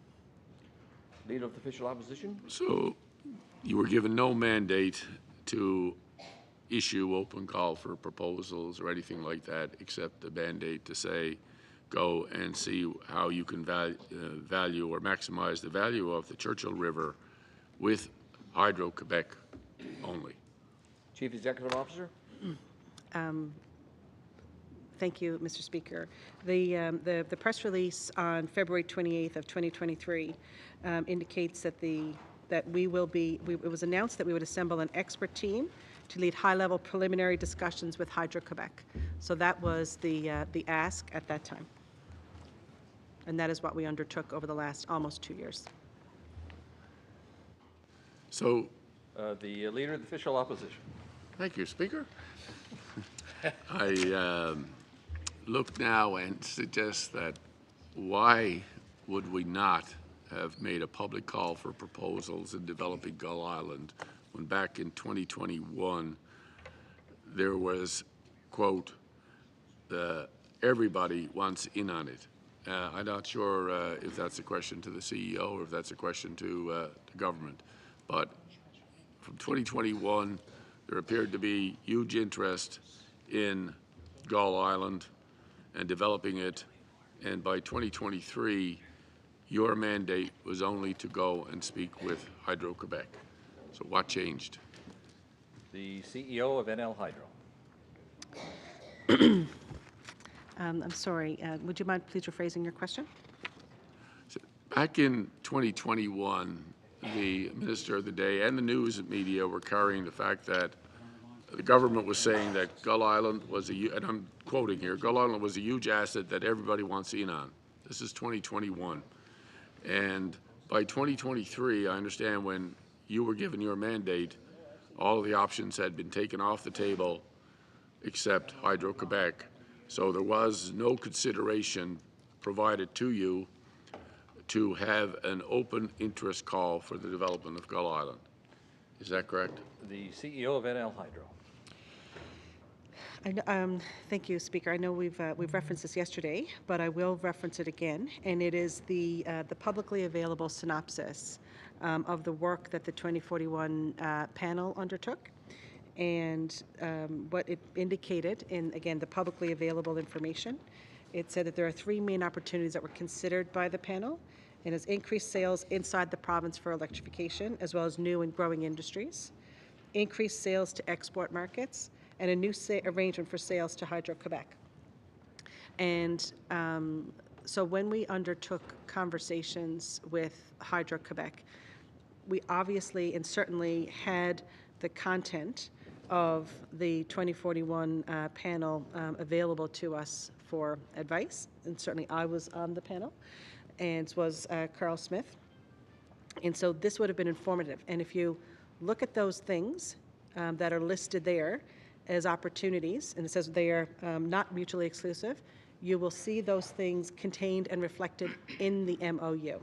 Leader of the Official Opposition. So you were given no mandate to issue open call for proposals or anything like that, except the mandate to say, go and see how you can value or maximize the value of the Churchill River with Hydro-Quebec only. Chief Executive Officer. Thank you, Mr. Speaker. The press release on February 28th of 2023 indicates that it was announced that we would assemble an expert team to lead high-level preliminary discussions with Hydro-Quebec. So that was the ask at that time. And that is what we undertook over the last almost 2 years. So The Leader of the Official Opposition. thank you, Speaker. I look now and suggest that why would we not have made a public call for proposals in developing Gull Island when back in 2021 there was, quote, everybody wants in on it. I'm not sure if that's a question to the CEO or if that's a question to the government. But from 2021, there appeared to be huge interest in Gull Island and developing it. And by 2023, your mandate was only to go and speak with Hydro-Quebec. So what changed? The CEO of NL Hydro. I'm sorry, would you mind please rephrasing your question? Back in 2021, the minister of the day and the news media were carrying the fact that the government was saying that Gull Island was and I'm quoting here, Gull Island was a huge asset that everybody wants in on. This is 2021. And by 2023, I understand when you were given your mandate, all of the options had been taken off the table except Hydro-Quebec. So there was no consideration provided to you to have an open interest call for the development of Gull Island. Is that correct? The CEO of NL Hydro. Thank you, Speaker. I know we've referenced this yesterday, but I will reference it again, and it is the publicly available synopsis of the work that the 2041 panel undertook. And what it indicated in, again, the publicly available information, it said that there are three main opportunities that were considered by the panel, and it's increased sales inside the province for electrification, as well as new and growing industries, increased sales to export markets, and a new arrangement for sales to Hydro-Quebec. And so when we undertook conversations with Hydro-Quebec, we obviously and certainly had the content of the 2041 panel available to us for advice, and certainly I was on the panel, and so was Carl Smith. And so this would have been informative. And if you look at those things that are listed there as opportunities, and it says they are not mutually exclusive, you will see those things contained and reflected in the MOU.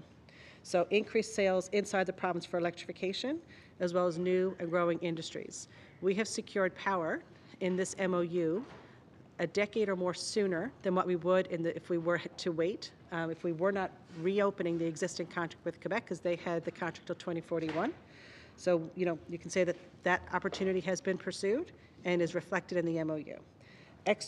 So increased sales inside the province for electrification, as well as new and growing industries. We have secured power in this MOU a decade or more sooner than what we would if we were to wait, if we were not reopening the existing contract with Quebec, because they had the contract till 2041. So, you know, you can say that that opportunity has been pursued and is reflected in the MOU.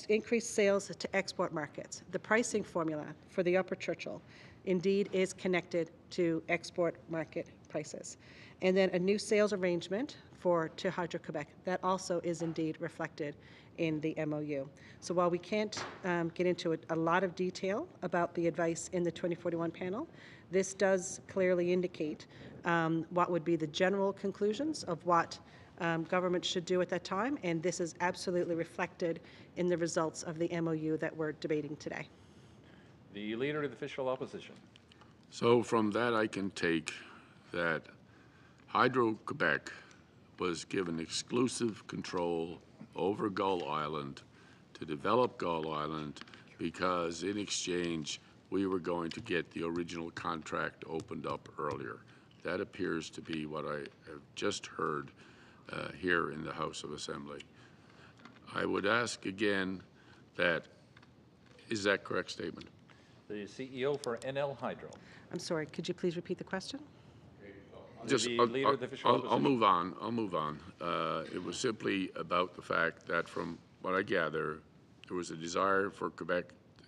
Increased sales to export markets. The pricing formula for the Upper Churchill indeed is connected to export market prices. And then a new sales arrangement to Hydro-Quebec. That also is indeed reflected in the MOU. So while we can't get into a lot of detail about the advice in the 2041 panel, this does clearly indicate what would be the general conclusions of what government should do at that time, and this is absolutely reflected in the results of the MOU that we're debating today. The Leader of the Official Opposition. So from that I can take that Hydro-Quebec was given exclusive control over Gull Island to develop Gull Island because in exchange we were going to get the original contract opened up earlier. That appears to be what I have just heard here in the House of Assembly. I would ask again that, is that correct statement? The CEO for NL Hydro. I'm sorry, could you please repeat the question? I'll move on. I'll move on. It was simply about the fact that from what I gather, there was a desire for Quebec,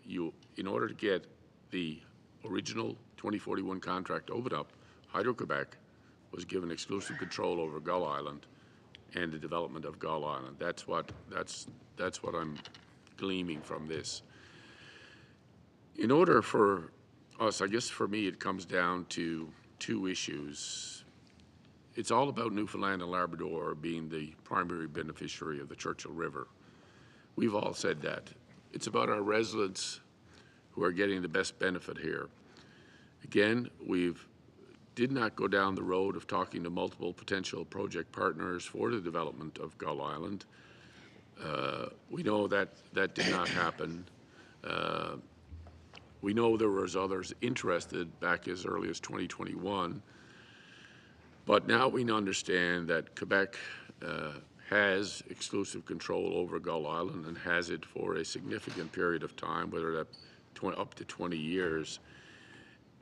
in order to get the original 2041 contract opened up, Hydro-Quebec was given exclusive control over Gull Island and the development of Gull Island. That's what I'm gleaming from this. In order for us, I guess for me, it comes down to two issues. It's all about Newfoundland and Labrador being the primary beneficiary of the Churchill River. We've all said that. It's about our residents who are getting the best benefit here. Again, did not go down the road of talking to multiple potential project partners for the development of Gull Island. We know that did not happen. We know there was others interested back as early as 2021. But now we understand that Quebec has exclusive control over Gull Island and has it for a significant period of time, whether that up to 20 years.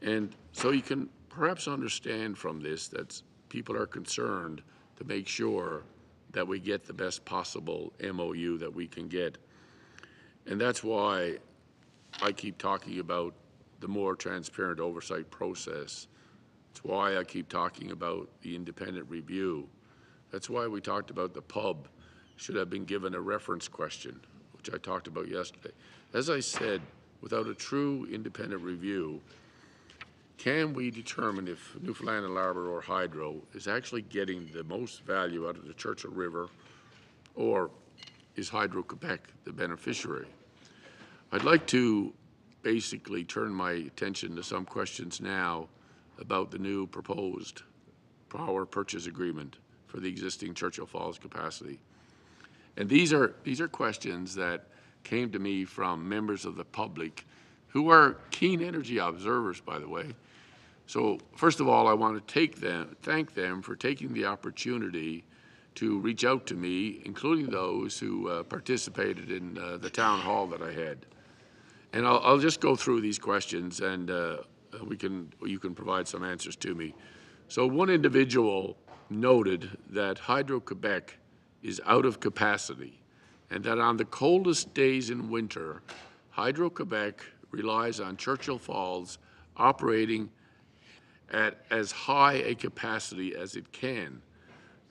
And so you can perhaps understand from this that people are concerned to make sure that we get the best possible MOU that we can get. And that's why I keep talking about the more transparent oversight process. It's why I keep talking about the independent review. That's why we talked about the pub should have been given a reference question, which I talked about yesterday. As I said, without a true independent review, can we determine if Newfoundland and Labrador Hydro is actually getting the most value out of the Churchill River, or is Hydro-Quebec the beneficiary? I'd like to basically turn my attention to some questions now about the new proposed power purchase agreement for the existing Churchill Falls capacity. And these are questions that came to me from members of the public who are keen energy observers, by the way. So first of all, I want to thank them for taking the opportunity to reach out to me, including those who participated in the town hall that I had. And I'll just go through these questions, and you can provide some answers to me. So one individual noted that Hydro-Quebec is out of capacity, and that on the coldest days in winter, Hydro-Quebec relies on Churchill Falls operating at as high a capacity as it can.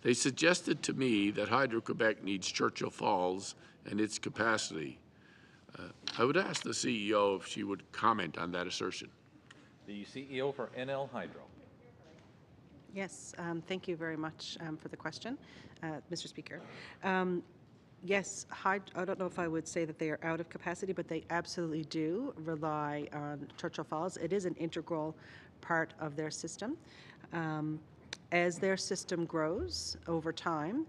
They suggested to me that Hydro-Quebec needs Churchill Falls and its capacity. I would ask the CEO if she would comment on that assertion. The CEO for NL Hydro. Yes, thank you very much for the question, Mr. Speaker. Yes, I don't know if I would say that they are out of capacity, but they absolutely do rely on Churchill Falls. It is an integral part of their system. As their system grows over time,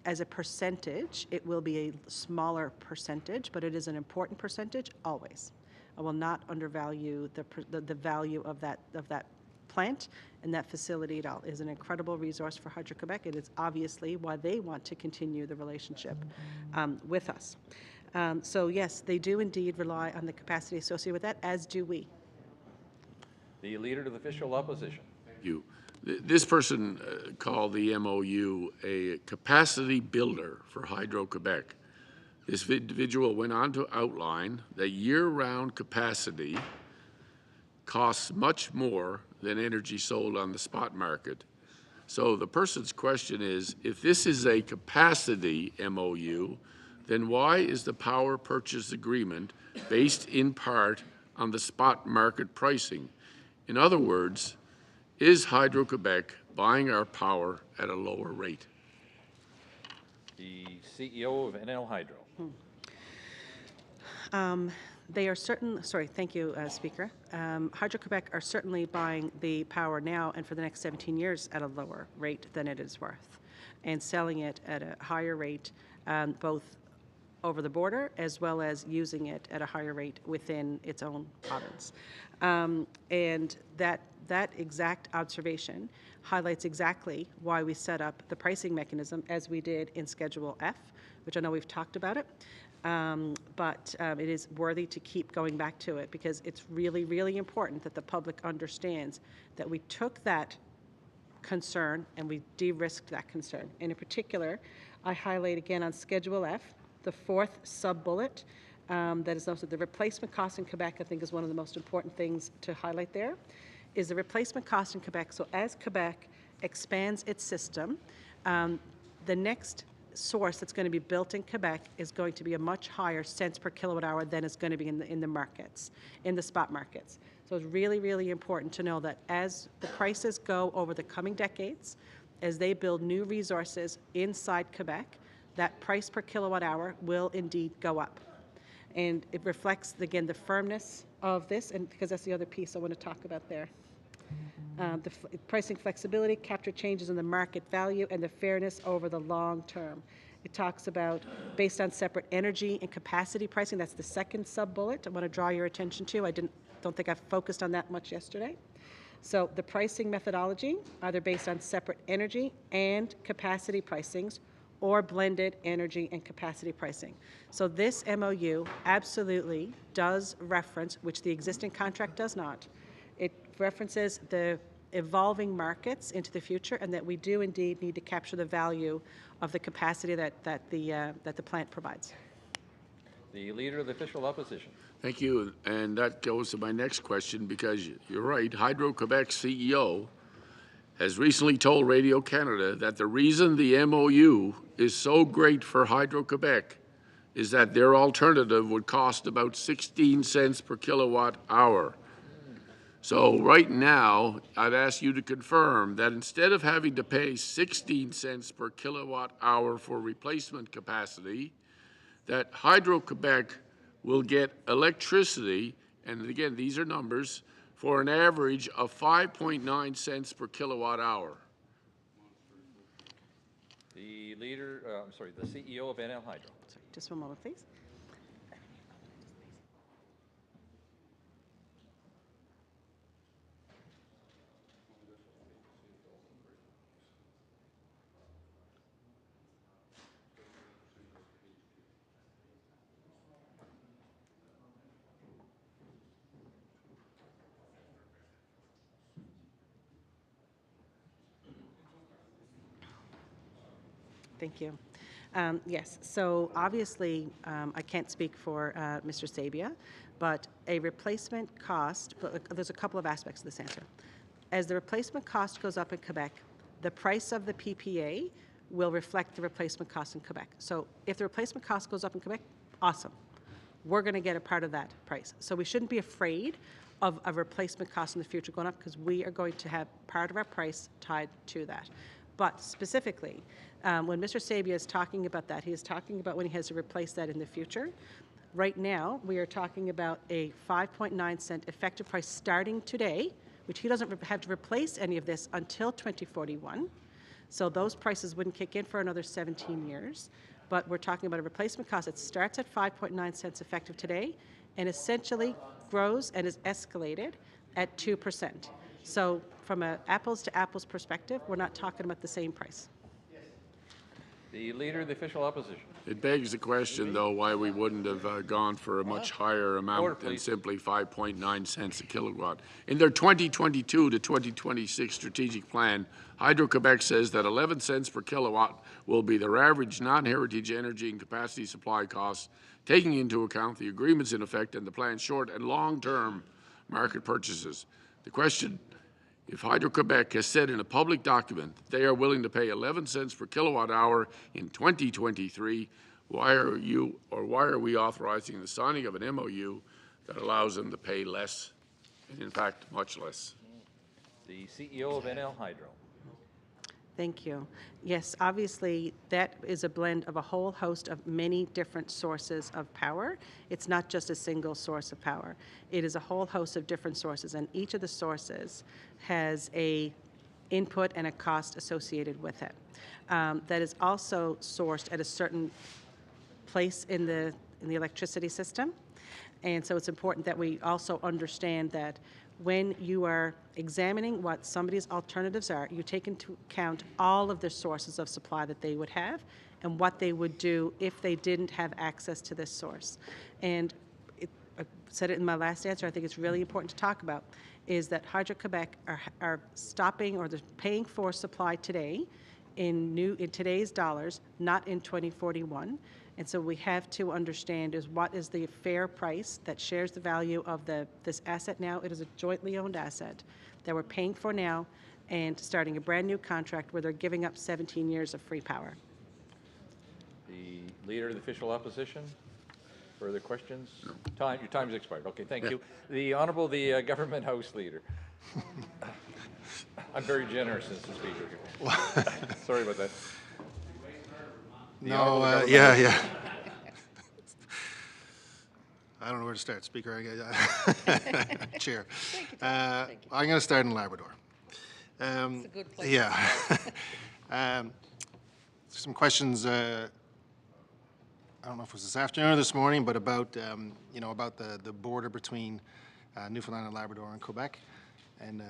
as a percentage, it will be a smaller percentage, but it is an important percentage always. I will not undervalue the value of that plant and that facility at all. It is an incredible resource for Hydro-Quebec. It is obviously why they want to continue the relationship with us. So yes, they do indeed rely on the capacity associated with that, as do we. The Leader of the Official Opposition. Thank you. This person called the MOU a capacity builder for Hydro-Quebec. This individual went on to outline that year-round capacity costs much more than energy sold on the spot market. So the person's question is, if this is a capacity MOU, then why is the power purchase agreement based in part on the spot market pricing? In other words, is Hydro-Quebec buying our power at a lower rate? The CEO of NL Hydro. They are thank you, Speaker. Hydro-Quebec are certainly buying the power now and for the next 17 years at a lower rate than it is worth, and selling it at a higher rate, both over the border as well as using it at a higher rate within its own province. And that exact observation highlights exactly why we set up the pricing mechanism as we did in Schedule F, which I know we've talked about it. But it is worthy to keep going back to it, because it's really, really important that the public understands that we took that concern and we de-risked that concern. And in particular, I highlight again on Schedule F, the fourth sub-bullet, that is also the replacement cost in Quebec, I think is one of the most important things to highlight there, is the replacement cost in Quebec. So as Quebec expands its system, the next source that's going to be built in Quebec is going to be a much higher cents per kilowatt hour than is going to be in the markets, in the spot markets. So it's really, really important to know that as the prices go over the coming decades, as they build new resources inside Quebec, that price per kilowatt hour will indeed go up. And it reflects, again, the firmness of this, and because that's the other piece I want to talk about there. The pricing flexibility, capture changes in the market value, and the fairness over the long term. It talks about based on separate energy and capacity pricing. That's the second sub-bullet I want to draw your attention to. I don't think I focused on that much yesterday. So the pricing methodology, either based on separate energy and capacity pricings or blended energy and capacity pricing. So this MOU absolutely does reference, which the existing contract does not, it references the evolving markets into the future, and that we do indeed need to capture the value of the capacity that the plant provides. The Leader of the Official Opposition. Thank you, and that goes to my next question, because you're right, Hydro-Quebec's CEO has recently told Radio Canada that the reason the MOU is so great for Hydro-Quebec is that their alternative would cost about 16 cents per kilowatt hour. So right now, I'd ask you to confirm that instead of having to pay 16 cents per kilowatt hour for replacement capacity, that Hydro-Quebec will get electricity, and again, these are numbers, for an average of 5.9 cents per kilowatt hour. The Leader, the CEO of NL Hydro. Sorry, just one moment, please. Thank you. Yes, so obviously, I can't speak for Mr. Sabia, but a replacement cost, but there's a couple of aspects to this answer. As the replacement cost goes up in Quebec, the price of the PPA will reflect the replacement cost in Quebec. So if the replacement cost goes up in Quebec, awesome. We're going to get a part of that price. So we shouldn't be afraid of a replacement cost in the future going up, because we are going to have part of our price tied to that. But specifically, when Mr. Sabia is talking about that, he is talking about when he has to replace that in the future. Right now, we are talking about a 5.9 cent effective price starting today, which he doesn't have to replace any of this until 2041. So those prices wouldn't kick in for another 17 years. But we're talking about a replacement cost that starts at 5.9 cents effective today and essentially grows and is escalated at 2%. So from an apples to apples perspective, we're not talking about the same price. The Leader of the Official Opposition. It begs the question, though, why we wouldn't have gone for a much higher amount than simply 5.9 cents a kilowatt. In their 2022 to 2026 strategic plan, Hydro-Quebec says that 11 cents per kilowatt will be their average non-heritage energy and capacity supply costs, taking into account the agreements in effect and the plan's short and long-term market purchases. The question, if Hydro-Quebec has said in a public document that they are willing to pay 11 cents per kilowatt hour in 2023, why are we authorizing the signing of an MOU that allows them to pay less, and in fact, much less? The CEO of NL Hydro. Thank you. Yes, obviously, that is a blend of a whole host of many different sources of power. It's not just a single source of power. It is a whole host of different sources, and each of the sources has a input and a cost associated with it. That is also sourced at a certain place in the electricity system. And so it's important that we also understand that when you are examining what somebody's alternatives are, you take into account all of the sources of supply that they would have and what they would do if they didn't have access to this source. And I said it in my last answer, I think it's really important to talk about, is that Hydro-Quebec are stopping or they're paying for supply today in today's dollars, not in 2041. And so we have to understand is what is the fair price that shares the value of this asset now. It is a jointly owned asset that we're paying for now and starting a brand new contract where they're giving up 17 years of free power. The Leader of the Official Opposition. Further questions? No. Your time has expired. Okay, thank you. The Honourable Government House Leader. I'm very generous, Mr. Speaker. Sorry about that. No, yeah. I don't know where to start, Speaker. Chair. I'm going to start in Labrador. It's a good place. Yeah. Some questions. I don't know if it was this afternoon or this morning, but about about the border between Newfoundland and Labrador and Quebec. And,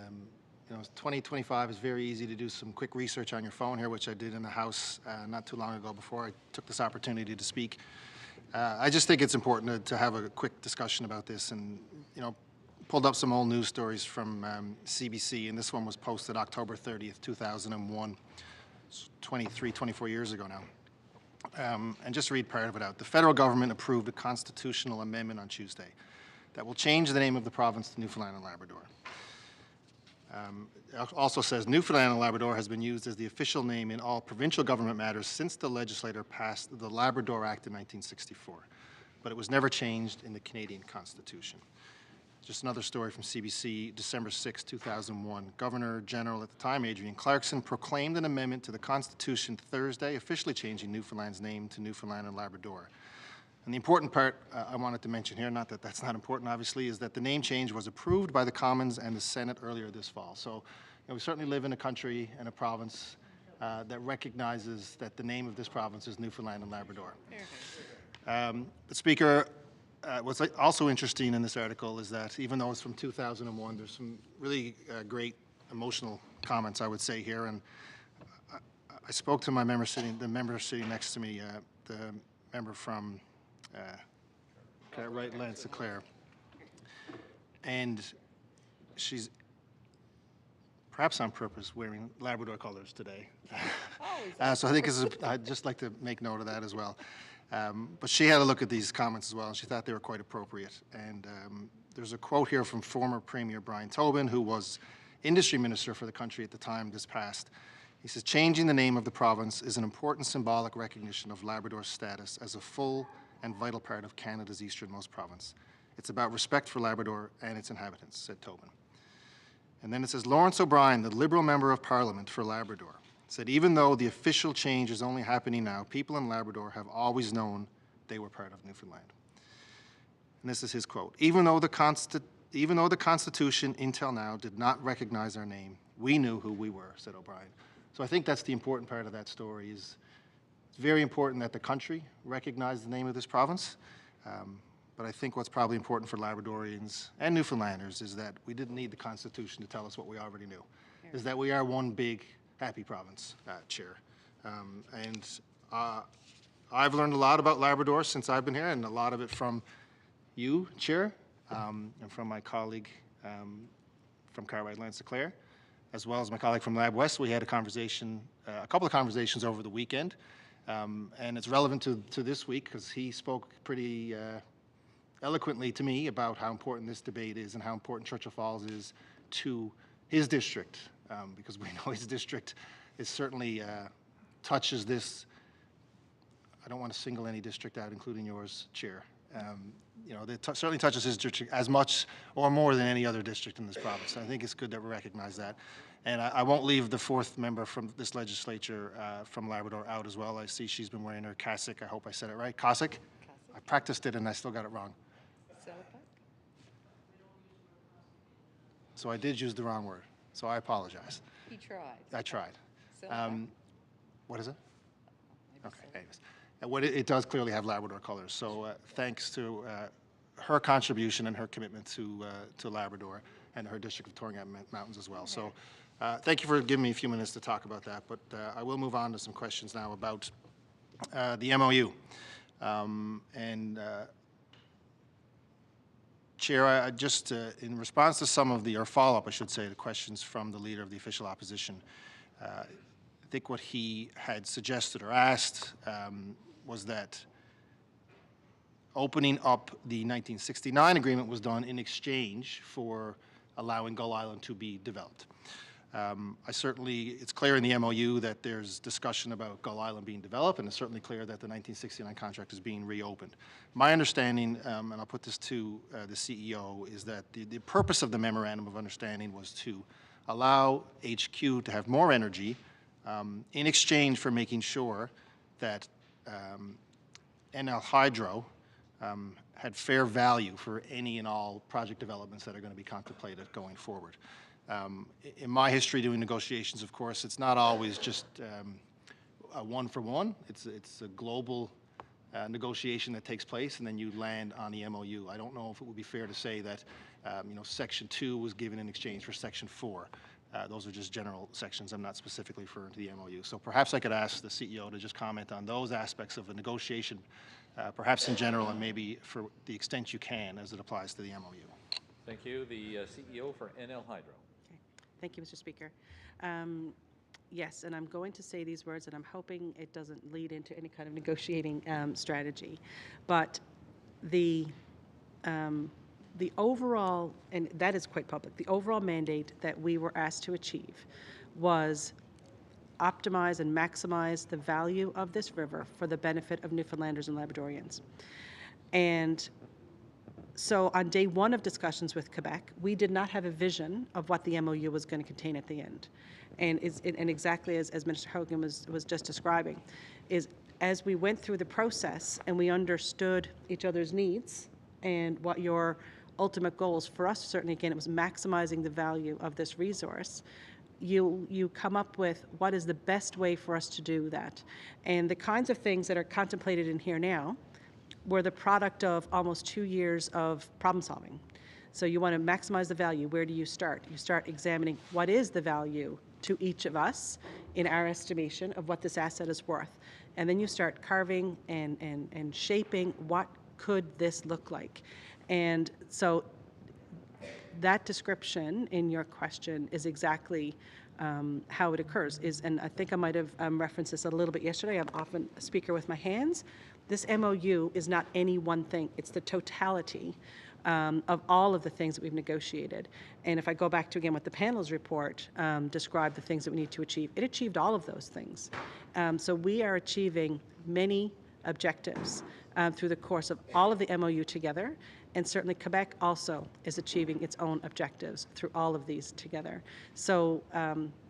you know, 2025 is very easy to do some quick research on your phone here, which I did in the House not too long ago before I took this opportunity to speak. I just think it's important to have a quick discussion about this, and, you know, pulled up some old news stories from CBC, and this one was posted October 30th, 2001, 24 years ago now. And just read part of it out. The federal government approved a constitutional amendment on Tuesday that will change the name of the province to Newfoundland and Labrador. It also says Newfoundland and Labrador has been used as the official name in all provincial government matters since the legislature passed the Labrador Act in 1964, but it was never changed in the Canadian Constitution. Just another story from CBC, December 6, 2001. Governor General at the time, Adrian Clarkson, proclaimed an amendment to the Constitution Thursday, officially changing Newfoundland's name to Newfoundland and Labrador. And the important part I wanted to mention here, not that that's not important, obviously, is that the name change was approved by the Commons and the Senate earlier this fall. So, you know, we certainly live in a country and a province that recognizes that the name of this province is Newfoundland and Labrador. The Speaker, what's also interesting in this article is that even though it's from 2001, there's some really great emotional comments, I would say, here. And I spoke to the member sitting next to me, the member from right, Lance Clare, and she's perhaps on purpose wearing Labrador colors today. So I think I'd just like to make note of that as well. But she had a look at these comments as well, and she thought they were quite appropriate. And there's a quote here from former Premier Brian Tobin, who was industry minister for the country at the time this passed. He says, changing the name of the province is an important symbolic recognition of Labrador's status as a full and vital part of Canada's easternmost province. It's about respect for Labrador and its inhabitants, said Tobin. And then it says, Lawrence O'Brien, the Liberal Member of Parliament for Labrador, said even though the official change is only happening now, people in Labrador have always known they were part of Newfoundland. And this is his quote, even though the Constitution until now did not recognize our name, we knew who we were, said O'Brien. So I think that's the important part of that story. Is it's very important that the country recognize the name of this province, but I think what's probably important for Labradorians and Newfoundlanders is that we didn't need the Constitution to tell us what we already knew, is that we are one big, happy province, Chair. I've learned a lot about Labrador since I've been here, and a lot of it from you, Chair, and from my colleague from Cartwright, Lance Clare, as well as my colleague from Lab West. We had a conversation, a couple of conversations over the weekend, and it's relevant to this week because he spoke pretty eloquently to me about how important this debate is and how important Churchill Falls is to his district, because we know his district is certainly touches this. I don't want to single any district out, including yours, Chair. You know, it certainly touches his district as much or more than any other district in this province. I think it's good that we recognize that. And I won't leave the fourth member from this legislature from Labrador out as well. I see she's been wearing her cassock. I hope I said it right. Cassock? I practiced it and I still got it wrong. So I did use the wrong word. So I apologize. He tried. I tried. What is it? Okay, anyways. It does clearly have Labrador colors. So thanks to her contribution and her commitment to Labrador and her district of Torrington Mountains as well. So thank you for giving me a few minutes to talk about that. But I will move on to some questions now about the MOU. Chair, I just, in response to some of or follow-up, I should say, the questions from the Leader of the Official Opposition, I think what he had suggested or asked was that opening up the 1969 agreement was done in exchange for allowing Gull Island to be developed. It's clear in the MOU that there's discussion about Gull Island being developed, and it's certainly clear that the 1969 contract is being reopened. My understanding, and I'll put this to the CEO, is that the purpose of the Memorandum of Understanding was to allow HQ to have more energy in exchange for making sure that NL Hydro had fair value for any and all project developments that are going to be contemplated going forward. In my history doing negotiations, of course, it's not always just a one-for-one. It's a global negotiation that takes place, and then you land on the MOU. I don't know if it would be fair to say that, Section 2 was given in exchange for Section 4. Those are just general sections. I'm not specifically referring to the MOU. So perhaps I could ask the CEO to just comment on those aspects of the negotiation, perhaps in general, and maybe for the extent you can as it applies to the MOU. Thank you. The CEO for NL Hydro. Thank you, Mr. Speaker. Yes, and I'm going to say these words, and I'm hoping it doesn't lead into any kind of negotiating strategy. But the overall, and that is quite public, the overall mandate that we were asked to achieve was optimize and maximize the value of this river for the benefit of Newfoundlanders and Labradorians. And so on day one of discussions with Quebec, we did not have a vision of what the MOU was going to contain at the end. And exactly as Minister Hogan was just describing, is as we went through the process and we understood each other's needs and what your ultimate goals, for us certainly again it was maximizing the value of this resource, you come up with what is the best way for us to do that. And the kinds of things that are contemplated in here now were the product of almost 2 years of problem solving. So you want to maximize the value. Where do you start? You start examining what is the value to each of us in our estimation of what this asset is worth. And then you start carving and shaping what could this look like. And so that description in your question is exactly how it occurs. And I think I might have referenced this a little bit yesterday. I'm often a speaker with my hands. This MOU is not any one thing. It's the totality of all of the things that we've negotiated. And if I go back to, again, what the panel's report described the things that we need to achieve, it achieved all of those things. So we are achieving many objectives through the course of all of the MOU together. And certainly Quebec also is achieving its own objectives through all of these together. So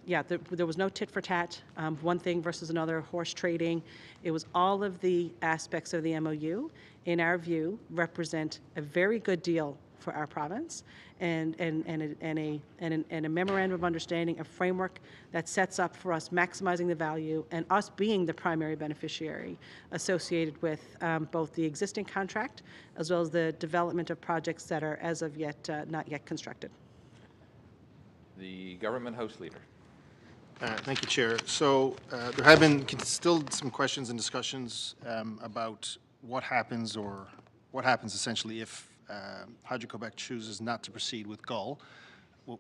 yeah, there was no tit for tat, one thing versus another, horse trading. It was all of the aspects of the MOU, in our view, represent a very good deal for our province and a memorandum of understanding, a framework that sets up for us maximizing the value and us being the primary beneficiary associated with both the existing contract as well as the development of projects that are as of yet not yet constructed. The Government House Leader. Thank you, Chair. So there have been still some questions and discussions about what happens essentially if Hydro-Quebec chooses not to proceed with Gull.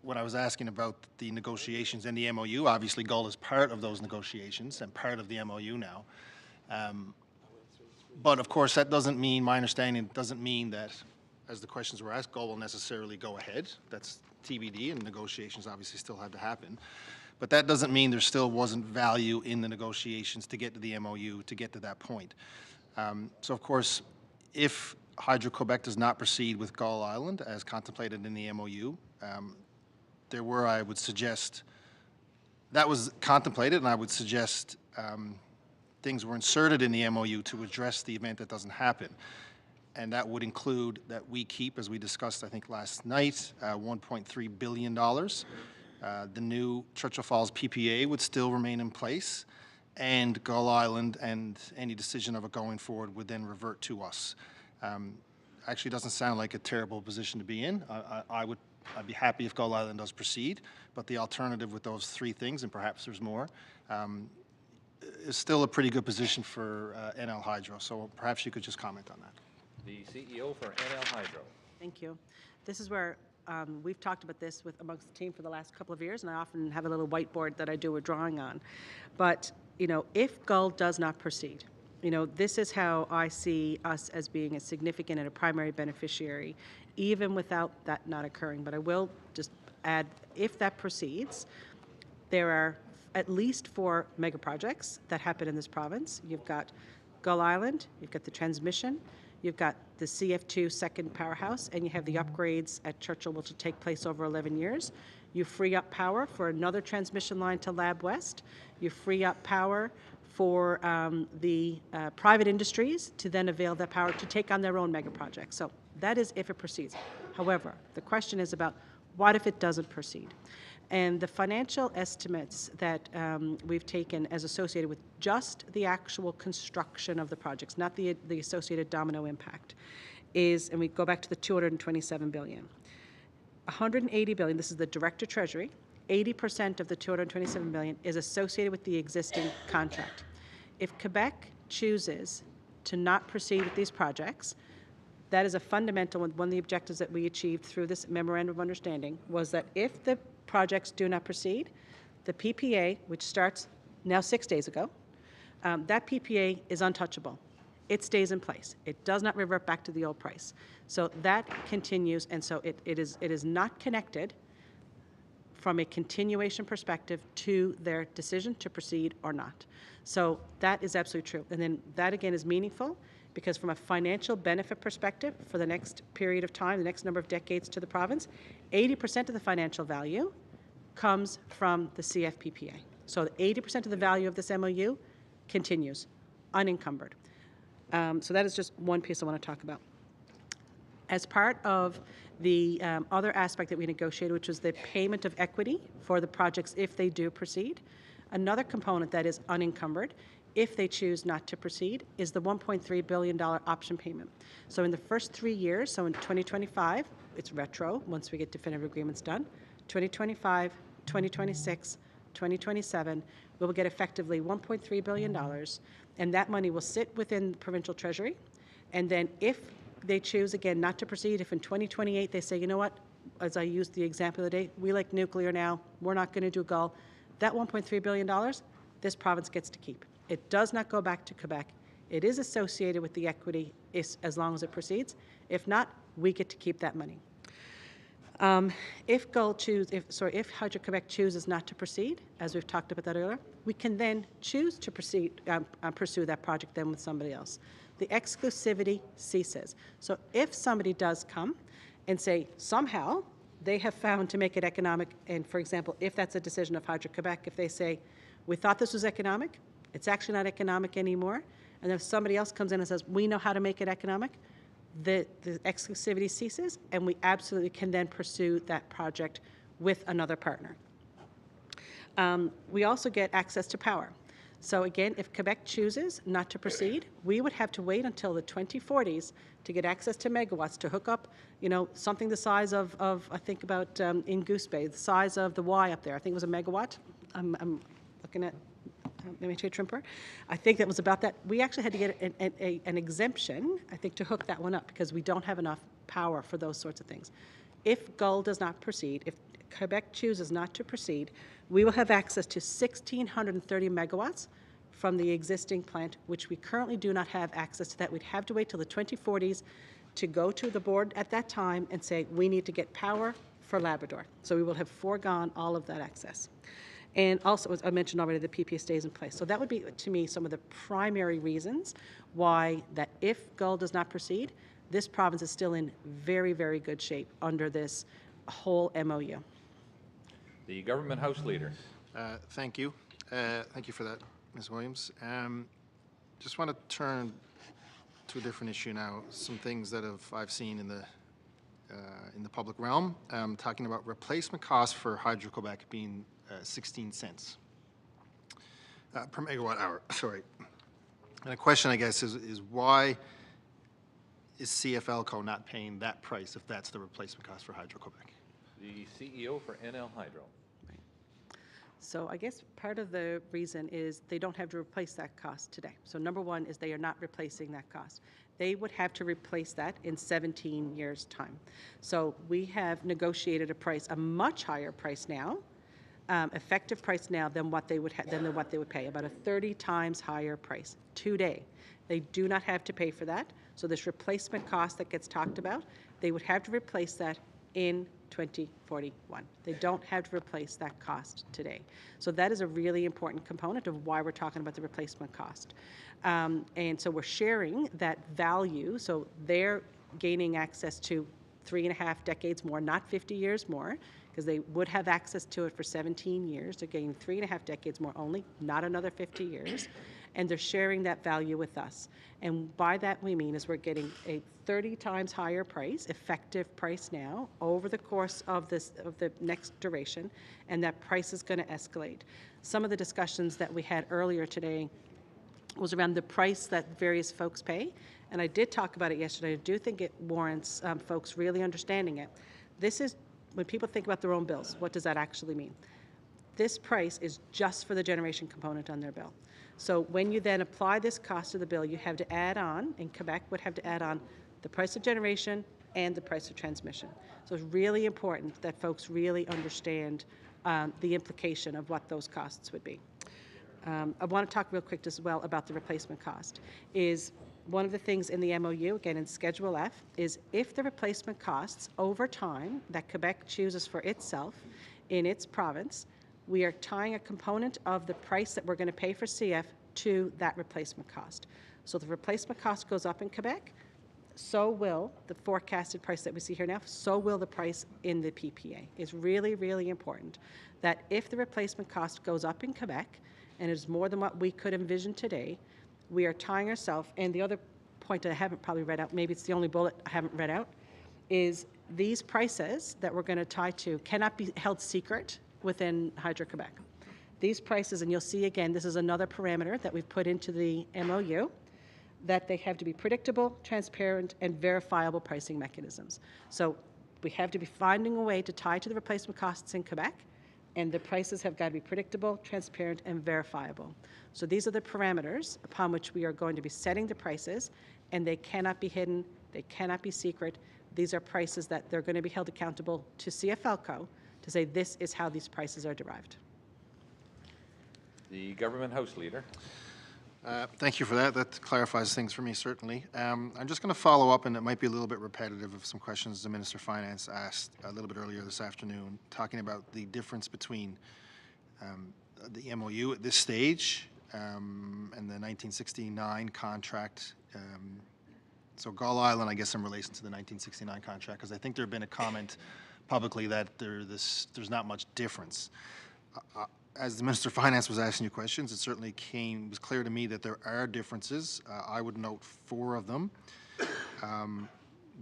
When I was asking about the negotiations and the MOU, obviously Gull is part of those negotiations and part of the MOU now. But of course, that doesn't mean, my understanding doesn't mean that, as the questions were asked, Gull will necessarily go ahead. That's TBD, and negotiations obviously still had to happen. But that doesn't mean there still wasn't value in the negotiations to get to the MOU, to get to that point. So of course, if Hydro-Quebec does not proceed with Gull Island as contemplated in the MOU, there were, I would suggest, that was contemplated, and I would suggest things were inserted in the MOU to address the event that doesn't happen. And that would include that we keep, as we discussed, I think last night, $1.3 billion. The new Churchill Falls PPA would still remain in place, and Gull Island and any decision of it going forward would then revert to us. Actually doesn't sound like a terrible position to be in. I'd be happy if Gull Island does proceed, but the alternative with those three things, and perhaps there's more, is still a pretty good position for NL Hydro. So perhaps you could just comment on that. The CEO for NL Hydro. Thank you. This is where we've talked about this amongst the team for the last couple of years, and I often have a little whiteboard that I do a drawing on. But, if Gull does not proceed, this is how I see us as being a significant and a primary beneficiary, even without that not occurring. But I will just add, if that proceeds, there are at least 4 mega projects that happen in this province. You've got Gull Island, you've got the transmission, you've got the CF2 second powerhouse, and you have the upgrades at Churchill, which will take place over 11 years. You free up power for another transmission line to Lab West. You free up power for the private industries to then avail that power to take on their own mega projects. So that is if it proceeds. However, the question is about what if it doesn't proceed? And the financial estimates that we've taken as associated with just the actual construction of the projects, not the associated domino impact, is, and we go back to the 227 billion. 180 billion, this is the direct to Treasury, 80% of the 227 billion is associated with the existing contract. If Quebec chooses to not proceed with these projects, that is a fundamental one. One of the objectives that we achieved through this memorandum of understanding was that if the projects do not proceed, the PPA, which starts now 6 days ago, that PPA is untouchable. It stays in place. It does not revert back to the old price. So that continues, and so it is not connected from a continuation perspective to their decision to proceed or not. So that is absolutely true. And then that again is meaningful because from a financial benefit perspective for the next period of time, the next number of decades to the province, 80% of the financial value comes from the CFPPA. So 80% of the value of this MOU continues unencumbered. So that is just one piece I want to talk about. As part of the other aspect that we negotiated, which was the payment of equity for the projects if they do proceed, another component that is unencumbered if they choose not to proceed is the $1.3 billion option payment. So in the first 3 years, so in 2025, it's retro once we get definitive agreements done, 2025, 2026, 2027, we will get effectively $1.3 billion, and that money will sit within the provincial treasury. And then if they choose, again, not to proceed, if in 2028 they say, you know what, as I used the example of the day, we like nuclear now, we're not going to do Gull, that $1.3 billion, this province gets to keep. It does not go back to Quebec. It is associated with the equity as long as it proceeds. If not, we get to keep that money. If Hydro-Quebec chooses not to proceed, as we've talked about that earlier, we can then choose to proceed, pursue that project then with somebody else. The exclusivity ceases. So if somebody does come and say somehow they have found to make it economic, and for example, if that's a decision of Hydro-Quebec, if they say, we thought this was economic, it's actually not economic anymore, and if somebody else comes in and says, we know how to make it economic, the exclusivity ceases, and we absolutely can then pursue that project with another partner. We also get access to power. So again, if Quebec chooses not to proceed, we would have to wait until the 2040s to get access to megawatts to hook up, you know, something the size of I think about in Goose Bay, the size of the Y up there. I think it was a megawatt. I'm looking at Ministry Trimper. I think that was about that. We actually had to get an exemption, I think, to hook that one up because we don't have enough power for those sorts of things. If Gull does not proceed, if Quebec chooses not to proceed, we will have access to 1,630 megawatts from the existing plant, which we currently do not have access to that. We'd have to wait till the 2040s to go to the board at that time and say, we need to get power for Labrador. So we will have foregone all of that access. And also, as I mentioned already, the PPA stays in place. So that would be, to me, some of the primary reasons why that if Gull does not proceed, this province is still in very, very good shape under this whole MOU. The Government House Leader. Thank you. Thank you for that, Ms. Williams. Just want to turn to a different issue now. Some things that I've seen in the public realm, talking about replacement costs for Hydro-Quebec being 16 cents per megawatt hour. Sorry. And a question, I guess, is why is CFLCO not paying that price if that's the replacement cost for Hydro-Quebec? The CEO for NL Hydro. So I guess part of the reason is they don't have to replace that cost today. So number one is they are not replacing that cost. They would have to replace that in 17 years' time. So we have negotiated a price, a much higher price now, effective price now than what they would pay, about a 30 times higher price today. They do not have to pay for that. So this replacement cost that gets talked about, they would have to replace that in 2041. They don't have to replace that cost today. So that is a really important component of why we're talking about the replacement cost. And so we're sharing that value. So they're gaining access to 3.5 decades more, not 50 years more, because they would have access to it for 17 years. They're gaining 3.5 decades more only, not another 50 years. and they're sharing that value with us. And by that we mean is we're getting a 30 times higher price, effective price now, over the course of the next duration, and that price is going to escalate. Some of the discussions that we had earlier today was around the price that various folks pay, and I did talk about it yesterday. I do think it warrants folks really understanding it. This is, when people think about their own bills, what does that actually mean? This price is just for the generation component on their bill. So when you then apply this cost to the bill, you have to add on, in Quebec would have to add on the price of generation and the price of transmission. So it's really important that folks really understand the implication of what those costs would be. I want to talk real quick as well about the replacement cost. Is one of the things in the MOU, again in Schedule F, is if the replacement costs over time that Quebec chooses for itself in its province, we are tying a component of the price that we're going to pay for CF to that replacement cost. So the replacement cost goes up in Quebec, so will the forecasted price that we see here now, so will the price in the PPA. It's really, really important that if the replacement cost goes up in Quebec, and is more than what we could envision today, we are tying ourselves, and the other point that I haven't probably read out, maybe it's the only bullet I haven't read out, is these prices that we're going to tie to cannot be held secret within Hydro-Quebec. These prices, and you'll see again, this is another parameter that we've put into the MOU, that they have to be predictable, transparent, and verifiable pricing mechanisms. So we have to be finding a way to tie to the replacement costs in Quebec, and the prices have got to be predictable, transparent, and verifiable. So these are the parameters upon which we are going to be setting the prices, and they cannot be hidden, they cannot be secret. These are prices that they're going to be held accountable to CFLCO to say this is how these prices are derived. The Government House Leader. Thank you for that. That clarifies things for me, certainly. I'm just going to follow up, and it might be a little bit repetitive of some questions the Minister of Finance asked a little bit earlier this afternoon, talking about the difference between the MOU at this stage and the 1969 contract. So Gull Island, I guess, in relation to the 1969 contract, because I think there had been a comment publicly that there's not much difference. As the Minister of Finance was asking you questions, it certainly was clear to me that there are differences. I would note 4 of them.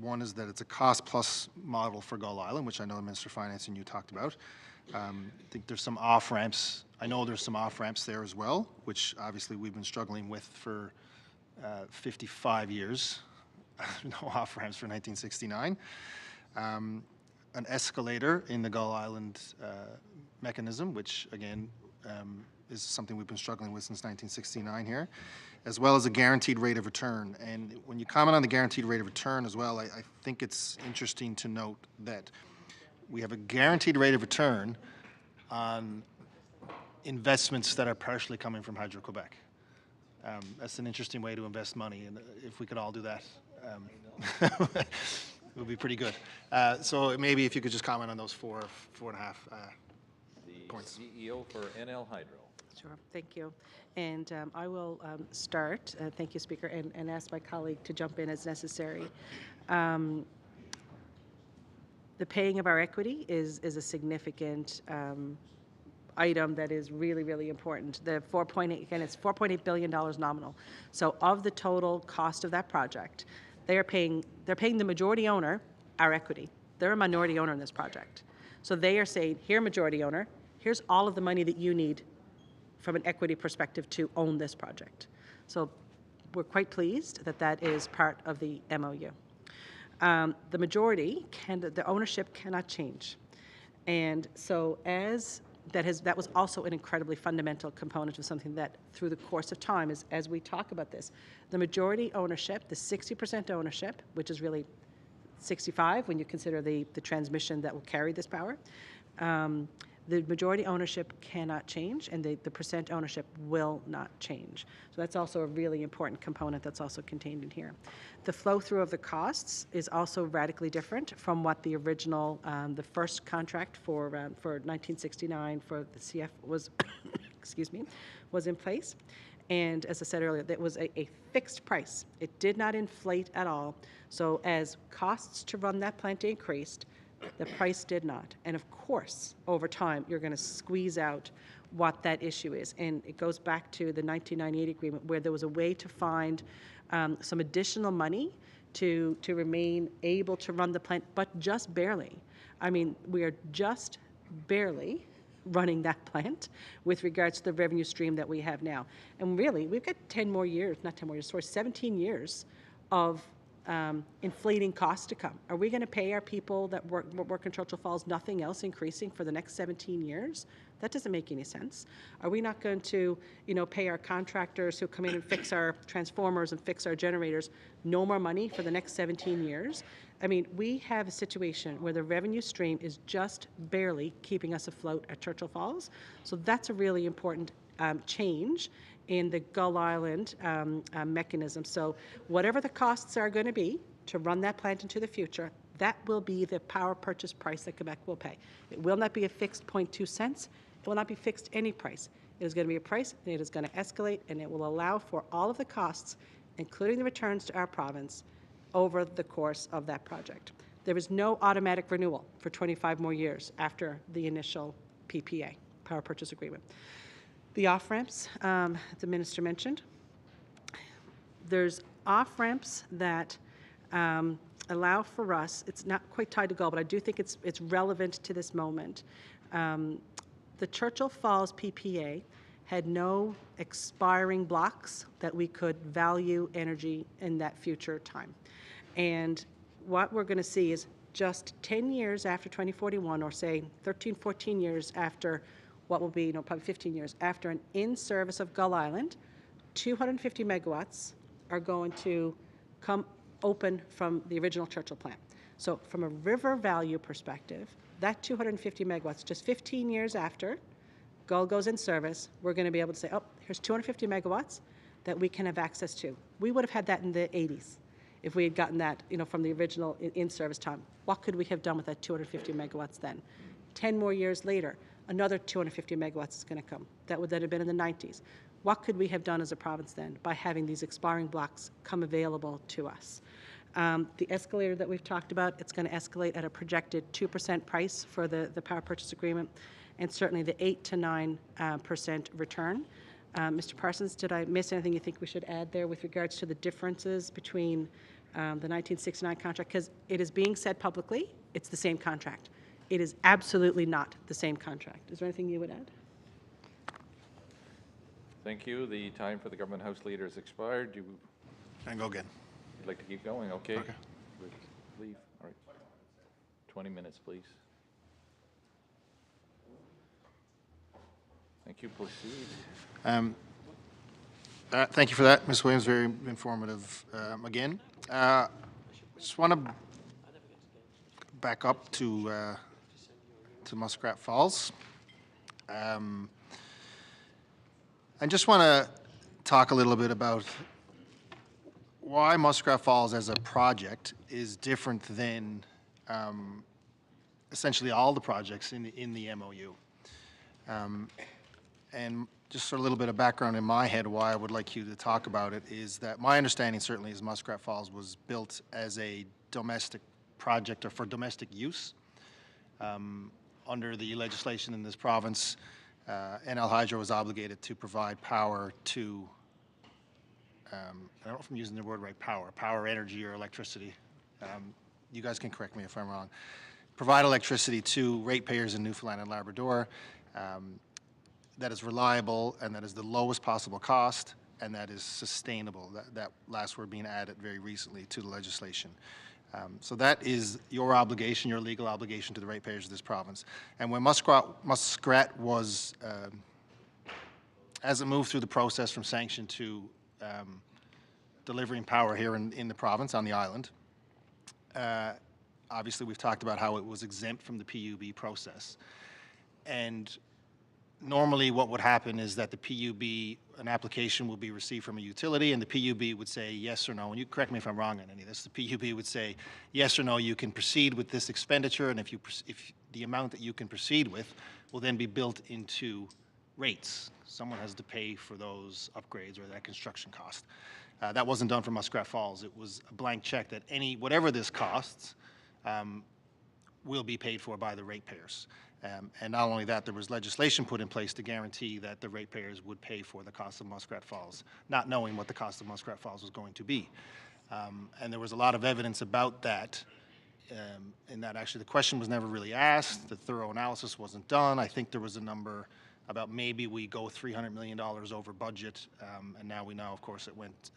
One is that it's a cost-plus model for Gull Island, which I know the Minister of Finance and you talked about. I think there's some off-ramps. I know there's some off-ramps there as well, which obviously we've been struggling with for 55 years. No off-ramps for 1969. An escalator in the Gull Island mechanism, which again is something we've been struggling with since 1969 here, as well as a guaranteed rate of return. And when you comment on the guaranteed rate of return as well, I think it's interesting to note that we have a guaranteed rate of return on investments that are partially coming from Hydro-Quebec. That's an interesting way to invest money, and if we could all do that, it would be pretty good. So maybe if you could just comment on those four and a half points. The CEO for NL Hydro. Sure, thank you. And I will start, thank you, Speaker, and ask my colleague to jump in as necessary. The paying of our equity is a significant item that is really, really important. The 4.8, again, it's $4.8 billion nominal. So of the total cost of that project, they're paying the majority owner our equity. They're a minority owner in this project. So they are saying, here, majority owner, here's all of the money that you need from an equity perspective to own this project. So we're quite pleased that that is part of the MOU. The majority, the ownership cannot change. And so that was also an incredibly fundamental component of something that through the course of time, as we talk about this, the majority ownership, the 60% ownership, which is really 65 when you consider the transmission that will carry this power, the majority ownership cannot change, and the percent ownership will not change. So that's also a really important component that's also contained in here. The flow through of the costs is also radically different from what the original, the first contract for 1969 for the CF was, excuse me, was in place. And as I said earlier, that was a fixed price. It did not inflate at all. So as costs to run that plant increased, The price did not. And of course, over time, you're going to squeeze out what that issue is. And it goes back to the 1998 agreement where there was a way to find some additional money to remain able to run the plant, but just barely. I mean, we are just barely running that plant with regards to the revenue stream that we have now. And really, we've got 10 more years, not 10 more years, sorry, 17 years of inflating costs to come. Are we going to pay our people that work in Churchill Falls nothing else increasing for the next 17 years? That doesn't make any sense. Are we not going to, pay our contractors who come in and fix our transformers and fix our generators no more money for the next 17 years? I mean, we have a situation where the revenue stream is just barely keeping us afloat at Churchill Falls. So that's a really important change in the Gull Island mechanism. So whatever the costs are going to be to run that plant into the future, that will be the power purchase price that Quebec will pay. It will not be a fixed 0.2 cents. It will not be fixed any price. It is going to be a price, and it is going to escalate, and it will allow for all of the costs, including the returns to our province, over the course of that project. There is no automatic renewal for 25 more years after the initial PPA, power purchase agreement. The off-ramps the minister mentioned, there's off-ramps that allow for us, it's not quite tied to Gull, but I do think it's relevant to this moment. The Churchill Falls PPA had no expiring blocks that we could value energy in that future time. And what we're going to see is just 10 years after 2041, or say 13, 14 years after what will be, probably 15 years after an in-service of Gull Island, 250 megawatts are going to come open from the original Churchill plant. So from a river value perspective, that 250 megawatts, just 15 years after Gull goes in service, we're going to be able to say, oh, here's 250 megawatts that we can have access to. We would have had that in the 80s if we had gotten that, from the original in-service time. What could we have done with that 250 megawatts then? 10 more years later, another 250 megawatts is going to come. That would then have been in the 90s. What could we have done as a province then by having these expiring blocks come available to us? The escalator that we've talked about, it's going to escalate at a projected 2% price for the power purchase agreement, and certainly the 8 to 9% return. Mr. Parsons, did I miss anything you think we should add there with regards to the differences between the 1969 contract? Because it is being said publicly, it's the same contract. It is absolutely not the same contract. Is there anything you would add? Thank you. The time for the government house leader has expired. You And go again. would like to keep going? Okay. Okay. Leave. All right. 20 minutes, please. Thank you. Proceed. Thank you for that, Ms. Williams. Very informative again. Just want to back up to Muskrat Falls. I just want to talk a little bit about why Muskrat Falls as a project is different than essentially all the projects in the MOU. And just sort of a little bit of background in my head why I would like you to talk about it is that my understanding certainly is Muskrat Falls was built as a domestic project or for domestic use. Under the legislation in this province, NL Hydro was obligated to provide power to, I don't know if I'm using the word right, power, energy, or electricity. You guys can correct me if I'm wrong. Provide electricity to ratepayers in Newfoundland and Labrador that is reliable and that is the lowest possible cost and that is sustainable. That last word being added very recently to the legislation. So that is your obligation, your legal obligation to the ratepayers of this province. And when Muskrat was, as it moved through the process from sanction to delivering power here in the province on the island, obviously we've talked about how it was exempt from the PUB process. And normally what would happen is that the PUB, an application will be received from a utility and the PUB would say yes or no, and you correct me if I'm wrong on any of this, the PUB would say yes or no, you can proceed with this expenditure, and if the amount that you can proceed with will then be built into rates. Someone has to pay for those upgrades or that construction cost. That wasn't done for Muskrat Falls. It was a blank check that whatever this costs will be paid for by the ratepayers. And not only that, there was legislation put in place to guarantee that the ratepayers would pay for the cost of Muskrat Falls, not knowing what the cost of Muskrat Falls was going to be. And there was a lot of evidence about that, in that actually the question was never really asked, the thorough analysis wasn't done. I think there was a number about maybe we go $300 million over budget, and now we know, of course, it went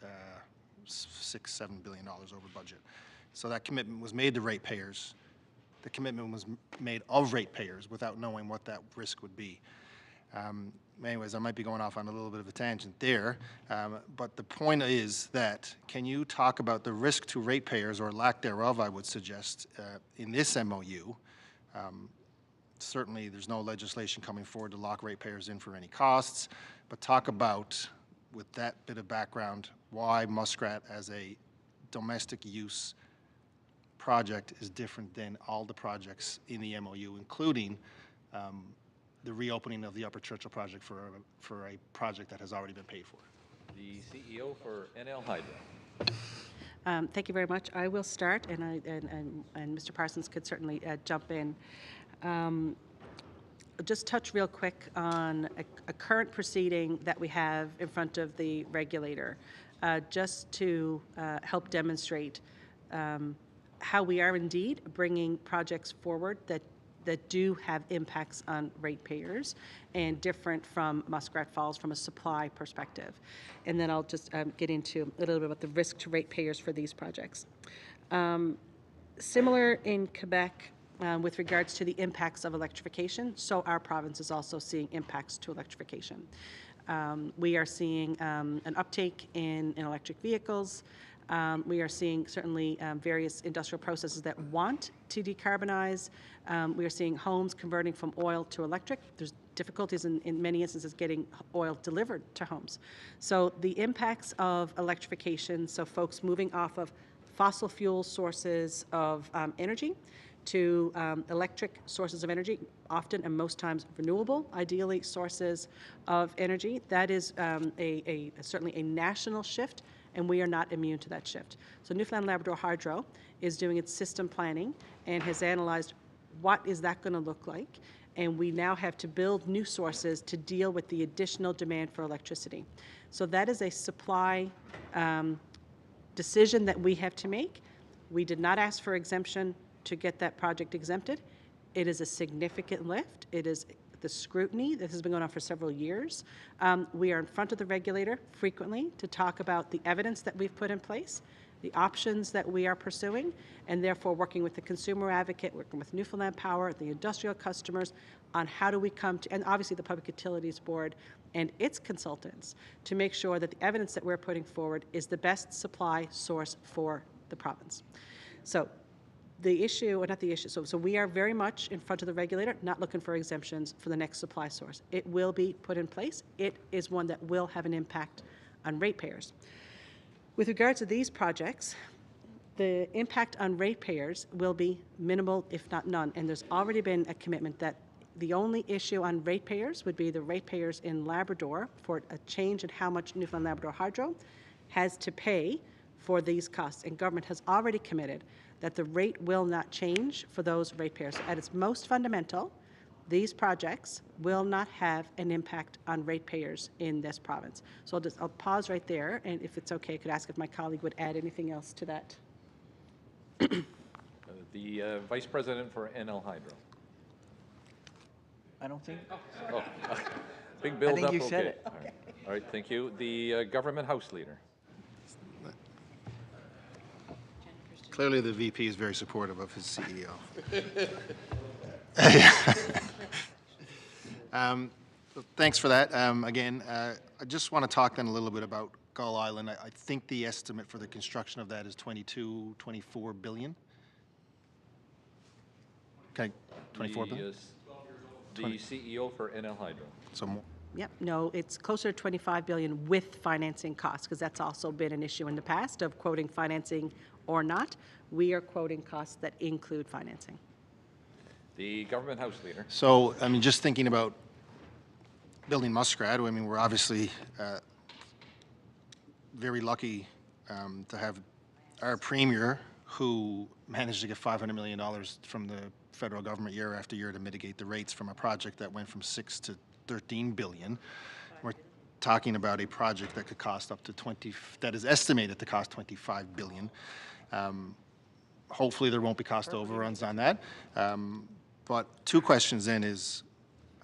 $6-7 billion over budget. So that commitment was made to ratepayers. The commitment was made of ratepayers without knowing what that risk would be. Anyways, I might be going off on a little bit of a tangent there, but the point is that can you talk about the risk to ratepayers, or lack thereof, I would suggest, in this MOU? Certainly, there's no legislation coming forward to lock ratepayers in for any costs, but talk about, with that bit of background, why Muskrat as a domestic use project is different than all the projects in the MOU, including the reopening of the Upper Churchill project for a project that has already been paid for. The CEO for NL Hydro. Thank you very much. I will start, and Mr. Parsons could certainly jump in. Just touch real quick on a current proceeding that we have in front of the regulator, just to help demonstrate how we are indeed bringing projects forward that do have impacts on ratepayers and different from Muskrat Falls from a supply perspective. And then I'll just get into a little bit about the risk to ratepayers for these projects. Similar in Quebec, with regards to the impacts of electrification, so our province is also seeing impacts to electrification. We are seeing an uptake in electric vehicles. We are seeing certainly various industrial processes that want to decarbonize. We are seeing homes converting from oil to electric. There's difficulties in many instances getting oil delivered to homes. So the impacts of electrification, so folks moving off of fossil fuel sources of energy to electric sources of energy, often and most times renewable, ideally, sources of energy. That is certainly a national shift, and we are not immune to that shift. So Newfoundland Labrador Hydro is doing its system planning and has analyzed what is that going to look like, and we now have to build new sources to deal with the additional demand for electricity. So that is a supply decision that we have to make. We did not ask for exemption to get that project exempted. It is a significant lift. It is the scrutiny that has been going on for several years. We are in front of the regulator frequently to talk about the evidence that we've put in place, the options that we are pursuing, and therefore working with the consumer advocate, working with Newfoundland Power, the industrial customers, on how do we come to, and obviously the Public Utilities Board and its consultants, to make sure that the evidence that we're putting forward is the best supply source for the province. So the issue, or not the issue, so we are very much in front of the regulator, not looking for exemptions for the next supply source. It will be put in place. It is one that will have an impact on ratepayers. With regard to these projects, the impact on ratepayers will be minimal, if not none, and there's already been a commitment that the only issue on ratepayers would be the ratepayers in Labrador for a change in how much Newfoundland Labrador Hydro has to pay for these costs, and government has already committed that the rate will not change for those ratepayers. So at its most fundamental, these projects will not have an impact on ratepayers in this province. So I'll pause right there, and if it's okay, I could ask if my colleague would add anything else to that. The Vice President for NL Hydro. I don't think. Oh, big build I think up. you said Okay. it. All right, thank you. The Government House Leader. Clearly, the VP is very supportive of his CEO. Thanks for that. Again, I just want to talk then a little bit about Gull Island. I think the estimate for the construction of that is 24 billion. Okay, 24 billion? The CEO for NL Hydro. So more. Yep, no, it's closer to 25 billion with financing costs, because that's also been an issue in the past of quoting financing or not. We are quoting costs that include financing. The Government House Leader. So, I mean, just thinking about building Muskrat, I mean, we're obviously very lucky to have our Premier, who managed to get $500 million from the federal government year after year to mitigate the rates from a project that went from 6 to 13 billion. We're talking about a project that could cost up to that is estimated to cost 25 billion. Hopefully there won't be cost overruns on that. But two questions then is,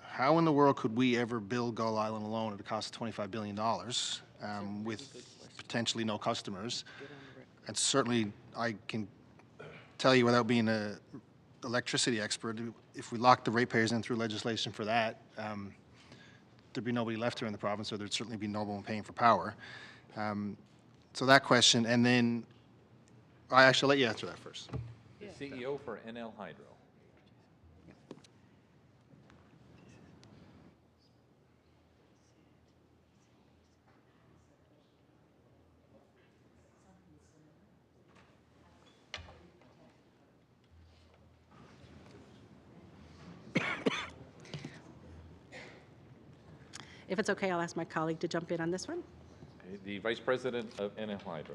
how in the world could we ever build Gull Island alone at a cost of $25 billion with potentially no customers? And certainly I can tell you without being an electricity expert, if we lock the ratepayers in through legislation for that, there'd be nobody left here in the province, or there'd certainly be no one paying for power. So that question, and then I actually let you answer that first. The CEO for NL Hydro. If it's okay, I'll ask my colleague to jump in on this one. Okay, the Vice President of NL Hydro.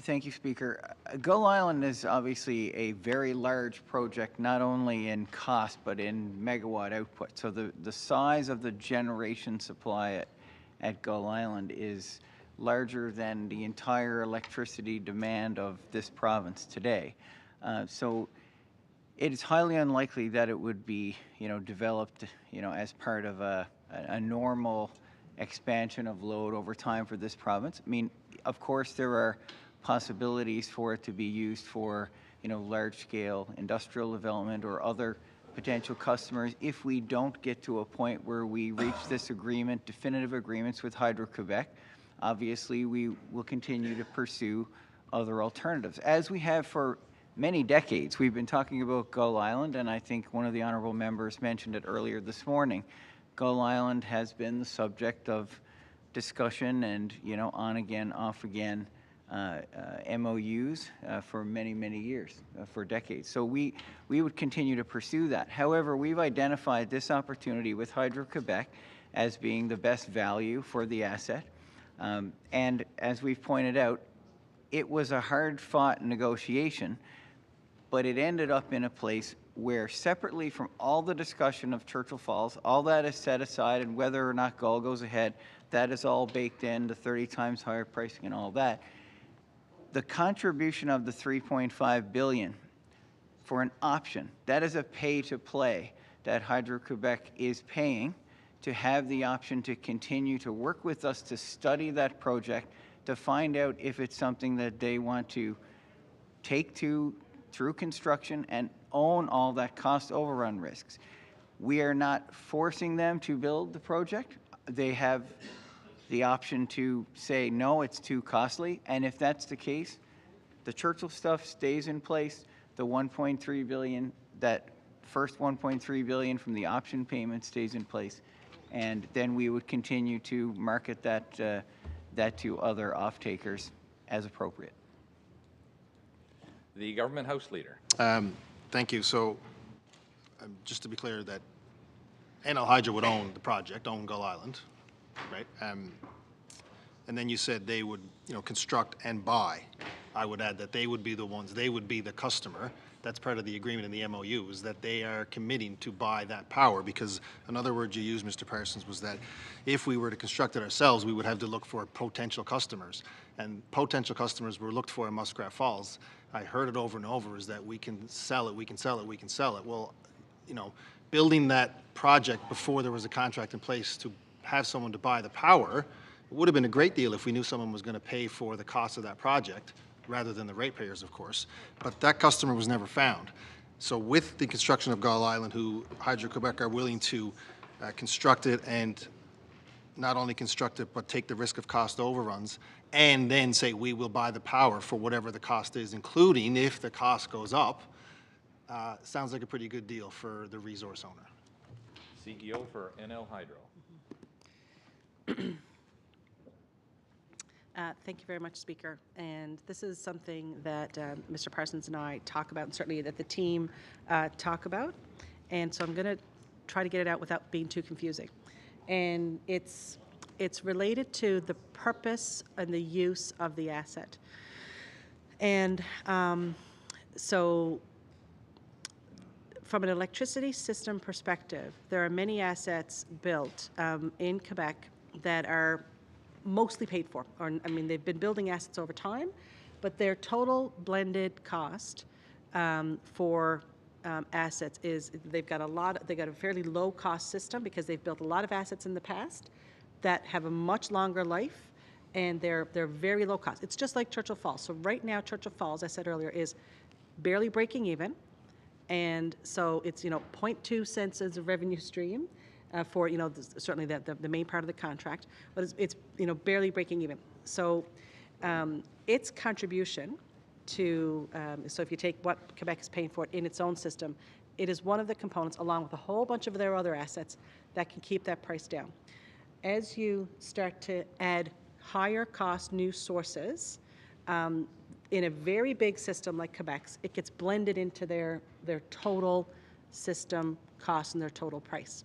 Thank you, Speaker. Gull Island is obviously a very large project, not only in cost, but in megawatt output. So the size of the generation supply at Gull Island is larger than the entire electricity demand of this province today. So it is highly unlikely that it would be, developed, as part of a normal expansion of load over time for this province. I mean, of course, there are possibilities for it to be used for, large-scale industrial development or other potential customers if we don't get to a point where we reach this agreement, definitive agreements with Hydro-Quebec. Obviously, we will continue to pursue other alternatives, as we have for many decades. We've been talking about Gull Island, and I think one of the honourable members mentioned it earlier this morning. Gull Island has been the subject of discussion and, on again, off again MOUs for many, many years, for decades. So we would continue to pursue that. However, we've identified this opportunity with Hydro-Quebec as being the best value for the asset. And as we've pointed out, it was a hard-fought negotiation, but it ended up in a place where, separately from all the discussion of Churchill Falls, all that is set aside, and whether or not Gull goes ahead, that is all baked in, the 30 times higher pricing and all that. The contribution of the $3.5 billion for an option, that is a pay-to-play that Hydro-Quebec is paying to have the option to continue to work with us to study that project, to find out if it's something that they want to take through construction and own all that cost overrun risks. We are not forcing them to build the project. They have the option to say, no, it's too costly. And if that's the case, the Churchill stuff stays in place. The $1.3 billion, that first $1.3 billion from the option payment stays in place. And then we would continue to market that to other off-takers as appropriate. The Government House Leader. Thank you. So just to be clear, that NL Hydro would own the project, own Gull Island, right? And then you said they would, construct and buy. I would add that they would be the ones, they would be the customer. That's part of the agreement in the MOU, is that they are committing to buy that power, because another word you used, Mr. Parsons, was that if we were to construct it ourselves, we would have to look for potential customers. And potential customers were looked for in Muskrat Falls. I heard it over and over, is that we can sell it, we can sell it, we can sell it. Well, building that project before there was a contract in place to have someone to buy the power, it would have been a great deal if we knew someone was going to pay for the cost of that project, rather than the ratepayers, of course. But that customer was never found. So with the construction of Gull Island, who Hydro-Quebec are willing to construct it, and not only construct it, but take the risk of cost overruns, and then say we will buy the power for whatever the cost is, including if the cost goes up, sounds like a pretty good deal for the resource owner. CEO for NL Hydro. Thank you very much, Speaker. And this is something that Mr. Parsons and I talk about, and certainly that the team talk about. And so I'm going to try to get it out without being too confusing. And it's related to the purpose and the use of the asset. And so from an electricity system perspective, there are many assets built in Quebec that are mostly paid for. Or, I mean, they've been building assets over time, but their total blended cost for assets is they've got a fairly low cost system because they've built a lot of assets in the past that have a much longer life, and they're very low cost. It's just like Churchill Falls. So right now, Churchill Falls, I said earlier, is barely breaking even, and so it's 0.2 cents as a revenue stream for certainly the main part of the contract, but it's barely breaking even. So its contribution to so if you take what Quebec is paying for it in its own system, it is one of the components, along with a whole bunch of their other assets, that can keep that price down. As you start to add higher cost new sources, in a very big system like Quebec's, it gets blended into their total system cost and their total price.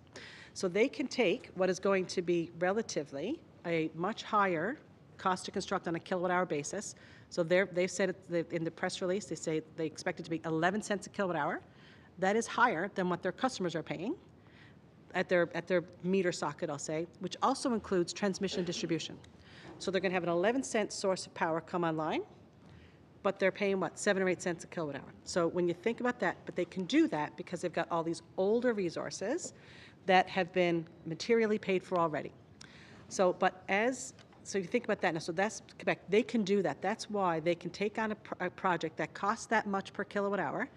So they can take what is going to be relatively a much higher cost to construct on a kilowatt hour basis. So they've said it in the press release, they say they expect it to be 11 cents a kilowatt hour. That is higher than what their customers are paying at their meter socket, I'll say, which also includes transmission and distribution. So they're going to have an 11-cent source of power come online, but they're paying, what, 7 or 8 cents a kilowatt hour. So when you think about that, but they can do that because they've got all these older resources that have been materially paid for already. So you think about that now. So that's Quebec. They can do that. That's why they can take on a project that costs that much per kilowatt hour,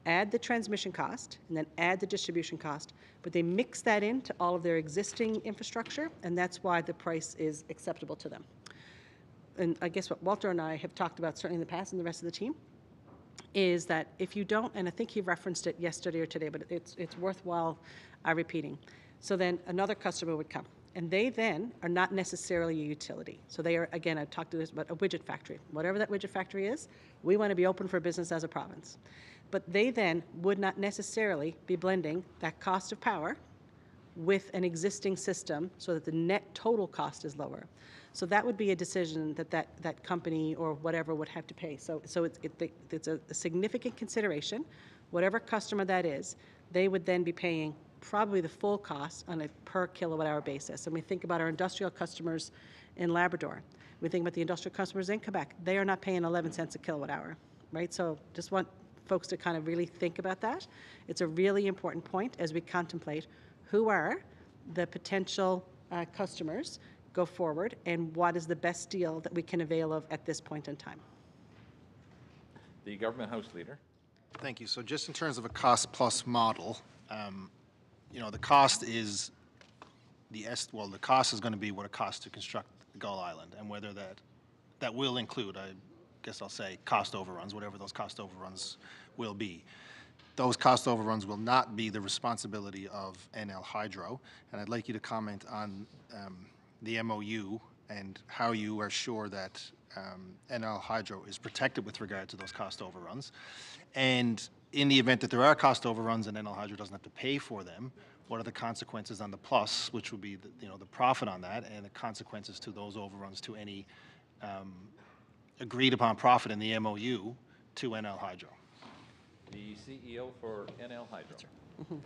add the transmission cost, and then add the distribution cost. But they mix that into all of their existing infrastructure, and that's why the price is acceptable to them. And I guess what Walter and I have talked about, certainly in the past, and the rest of the team, is that if you don't, and I think he referenced it yesterday or today, but it's worthwhile repeating. So then another customer would come, and they then are not necessarily a utility. So they are, again, I've talked to this about a widget factory. Whatever that widget factory is, we want to be open for business as a province. But they then would not necessarily be blending that cost of power with an existing system so that the net total cost is lower. So that would be a decision that company or whatever would have to pay. So it's a significant consideration. Whatever customer that is, they would then be paying probably the full cost on a per kilowatt hour basis. And we think about our industrial customers in Labrador. We think about the industrial customers in Quebec. They are not paying 11 cents a kilowatt hour, right? So just want folks to kind of really think about that. It's a really important point as we contemplate who are the potential customers go forward and what is the best deal that we can avail of at this point in time. The Government House Leader. Thank you. So just in terms of a cost-plus model, the cost is the cost is going to be what it costs to construct the Gull Island, and whether that will include, I guess I'll say, cost overruns, whatever those cost overruns will be. Those cost overruns will not be the responsibility of NL Hydro, and I'd like you to comment on the MOU and how you are sure that NL Hydro is protected with regard to those cost overruns. And in the event that there are cost overruns and NL Hydro doesn't have to pay for them, what are the consequences on the plus, which would be the profit on that, and the consequences to those overruns to any agreed upon profit in the MOU to NL Hydro? The CEO for NL Hydro. Mm-hmm.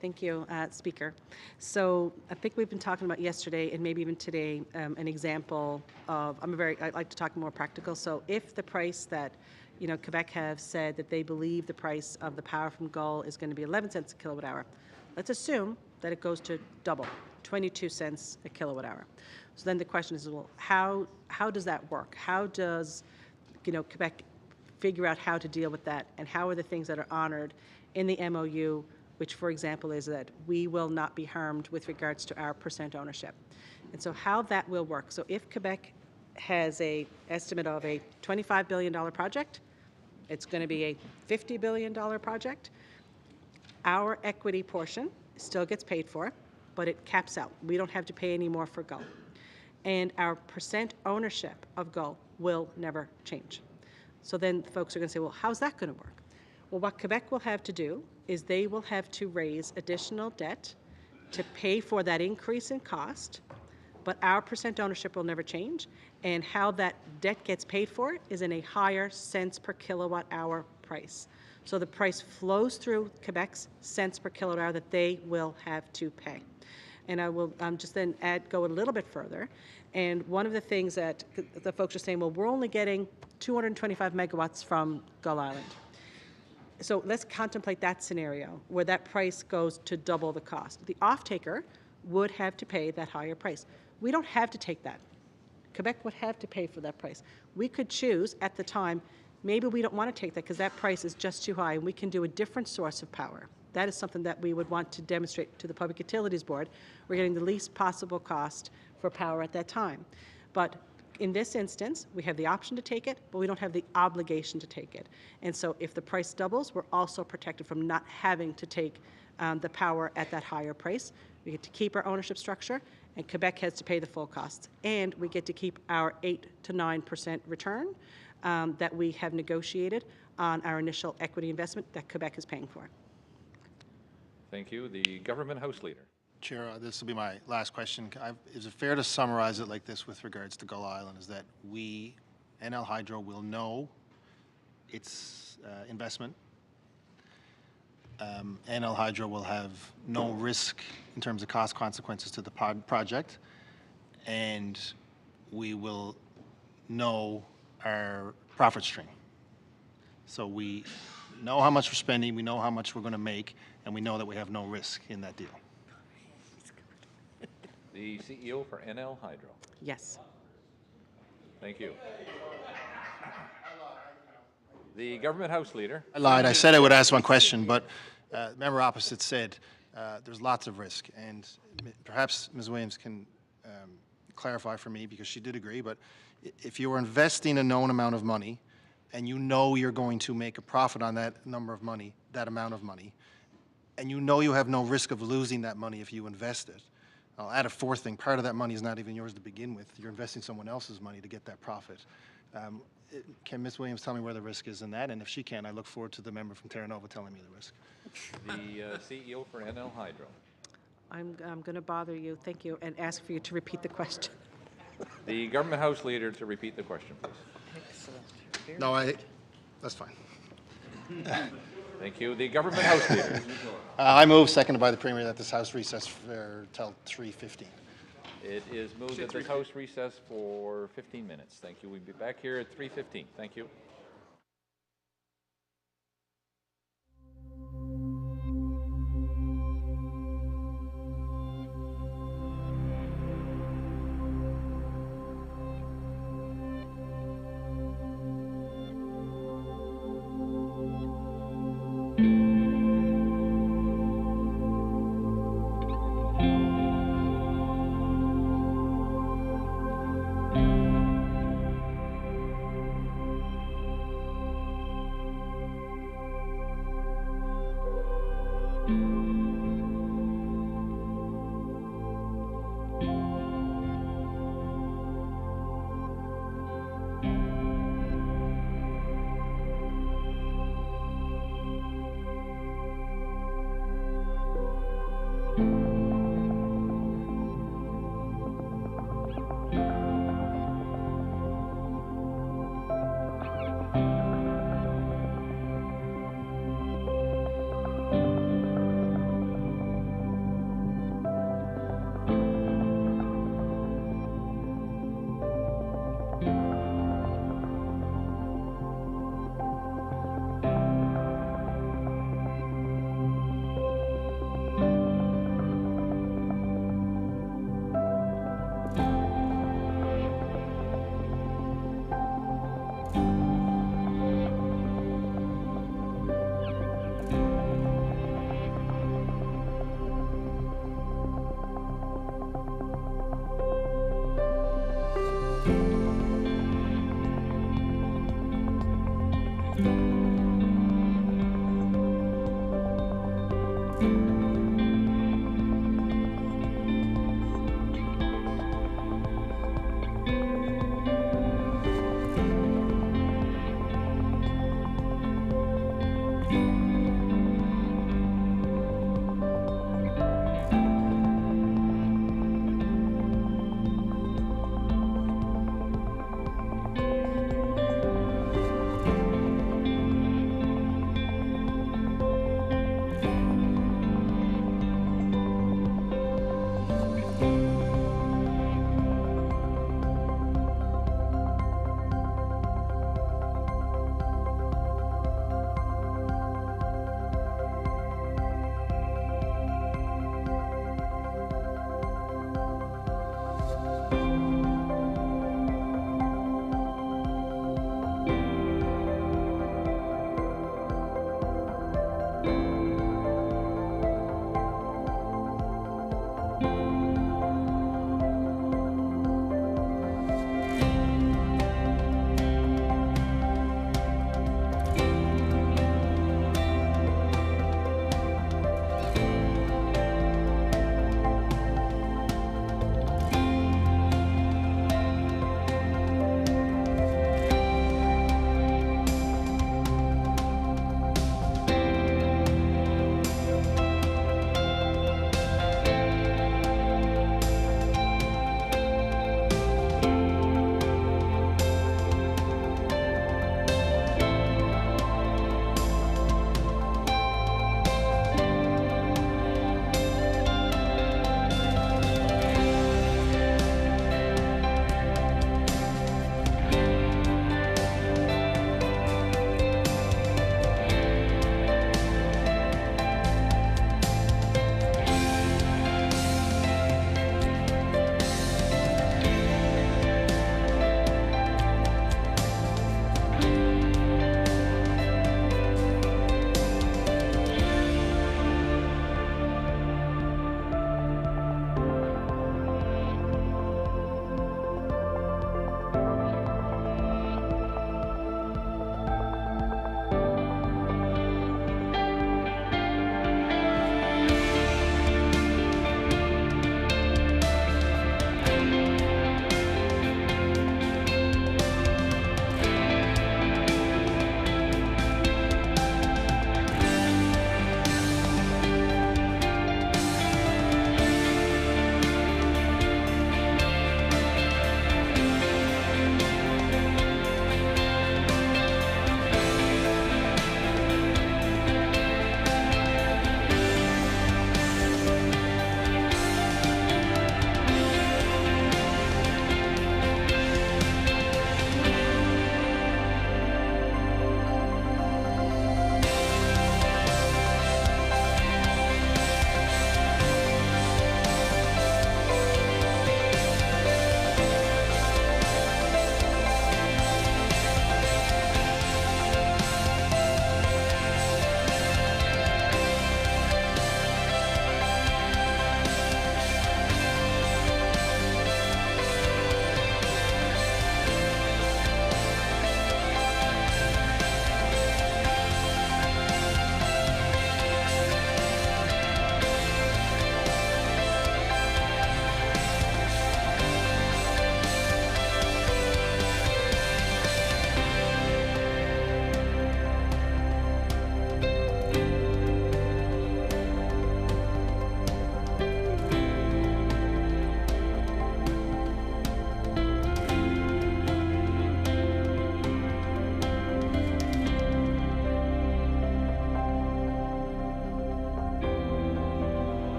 Thank you, Speaker. So I think we've been talking about yesterday and maybe even today an example of, I like to talk more practical. So if the price that, Quebec have said that they believe the price of the power from Gull is going to be 11 cents a kilowatt hour, let's assume that it goes to double, 22 cents a kilowatt hour. So then the question is, well, how does that work? How does, Quebec figure out how to deal with that, and how are the things that are honored in the MOU, which, for example, is that we will not be harmed with regards to our percent ownership. And so how that will work. So if Quebec has an estimate of a $25 billion project, it's going to be a $50 billion project. Our equity portion still gets paid for, but it caps out. We don't have to pay any more for Gull. And our percent ownership of Gull will never change. So then folks are going to say, well, how's that going to work? Well, what Quebec will have to do is they will have to raise additional debt to pay for that increase in cost, but our percent ownership will never change, and how that debt gets paid for is in a higher cents per kilowatt hour price. So the price flows through Quebec's cents per kilowatt hour that they will have to pay. And I will just then go a little bit further. And one of the things that the folks are saying, well, we're only getting 225 megawatts from Gull Island. So let's contemplate that scenario where that price goes to double the cost. The off-taker would have to pay that higher price. We don't have to take that. Quebec would have to pay for that price. We could choose at the time, maybe we don't want to take that because that price is just too high and we can do a different source of power. That is something that we would want to demonstrate to the Public Utilities Board. We're getting the least possible cost for power at that time. But in this instance, we have the option to take it, but we don't have the obligation to take it. And so if the price doubles, we're also protected from not having to take the power at that higher price. We get to keep our ownership structure, and Quebec has to pay the full costs. And we get to keep our 8 to 9% return that we have negotiated on our initial equity investment that Quebec is paying for. Thank you. The Government House Leader. Chair, this will be my last question. Is it fair to summarize it like this with regards to Gull Island, is that we, NL Hydro, will know its investment. NL Hydro will have no risk in terms of cost consequences to the project, and we will know our profit stream. So we know how much we're spending, we know how much we're going to make, and we know that we have no risk in that deal. The CEO for NL Hydro. Yes. Thank you. The Government House Leader. I lied. I said I would ask one question, but the member opposite said there's lots of risk. And perhaps Ms. Williams can clarify for me, because she did agree, but if you are investing a known amount of money and you know you're going to make a profit on that number of money, that amount of money, and you know you have no risk of losing that money if you invest it, I'll add a fourth thing. Part of that money is not even yours to begin with. You're investing someone else's money to get that profit. Can Ms. Williams tell me where the risk is in that? And if she can, I look forward to the member from Terra Nova telling me the risk. The CEO for NL Hydro. I'm going to bother you, thank you, and ask for you to repeat the question. The Government House Leader to repeat the question, please. Excellent. No, that's fine. Thank you. The Government House Leader. I move, seconded by the Premier, that this House recess till 3:15. It is moved that this House recess for 15 minutes. Thank you. We'll be back here at 3:15. Thank you.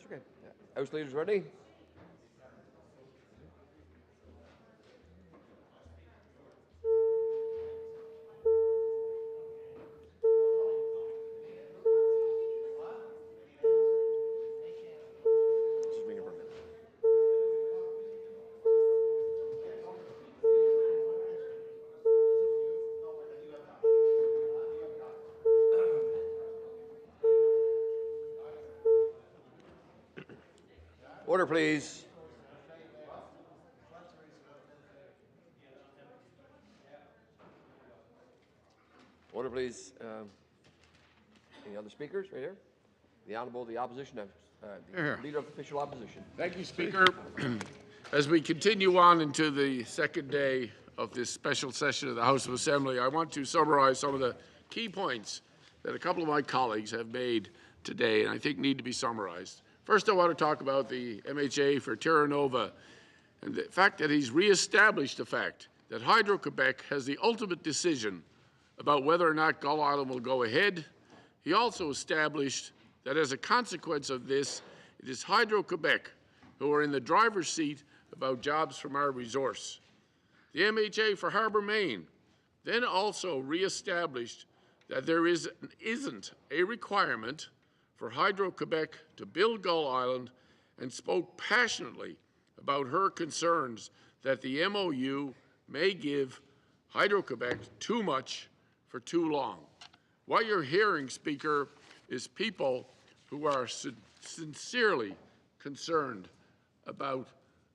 Mr. Okay. House leaders ready? Just ringing for a minute. Order, please. Order, please. Any other speakers right here? The Honorable, the Opposition, Here. the Leader of Official Opposition. Thank you, Speaker. As we continue on into the second day of this special session of the House of Assembly, I want to summarize some of the key points that a couple of my colleagues have made today and I think need to be summarized. First, I want to talk about the MHA for Terra Nova and the fact that he's reestablished the fact that Hydro-Quebec has the ultimate decision about whether or not Gull Island will go ahead. He also established that as a consequence of this, it is Hydro-Quebec who are in the driver's seat about jobs from our resource. The MHA for Harbour Main then also reestablished that there isn't a requirement for Hydro-Quebec to build Gull Island and spoke passionately about her concerns that the MOU may give Hydro-Quebec too much for too long. What you're hearing, Speaker, is people who are sincerely concerned about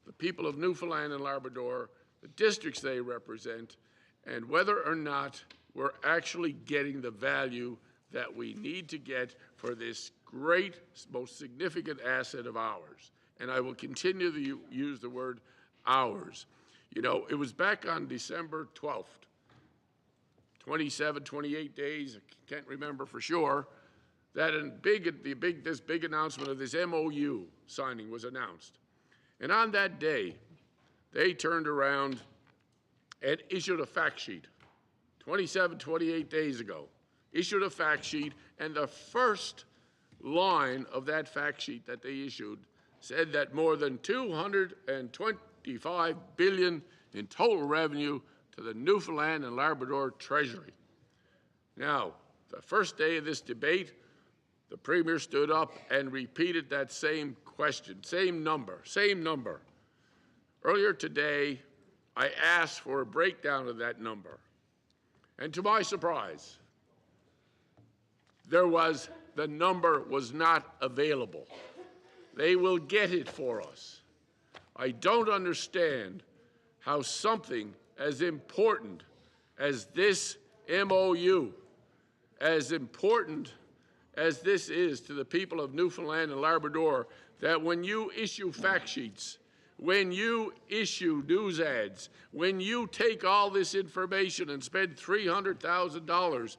the people of Newfoundland and Labrador, the districts they represent, and whether or not we're actually getting the value that we need to get for this great, most significant asset of ours. And I will continue to use the word ours. You know, it was back on December 12th, 27, 28 days, I can't remember for sure, that this big announcement of this MOU signing was announced. And on that day, they turned around and issued a fact sheet, 27, 28 days ago, issued a fact sheet, and the first line of that fact sheet that they issued said that more than $225 billion in total revenue to the Newfoundland and Labrador Treasury. Now, the first day of this debate, the Premier stood up and repeated that same question, same number. Earlier today, I asked for a breakdown of that number. And to my surprise, the number was not available. They will get it for us. I don't understand how something as important as this MOU, as important as this is to the people of Newfoundland and Labrador, that when you issue fact sheets, when you issue news ads, when you take all this information and spend $300,000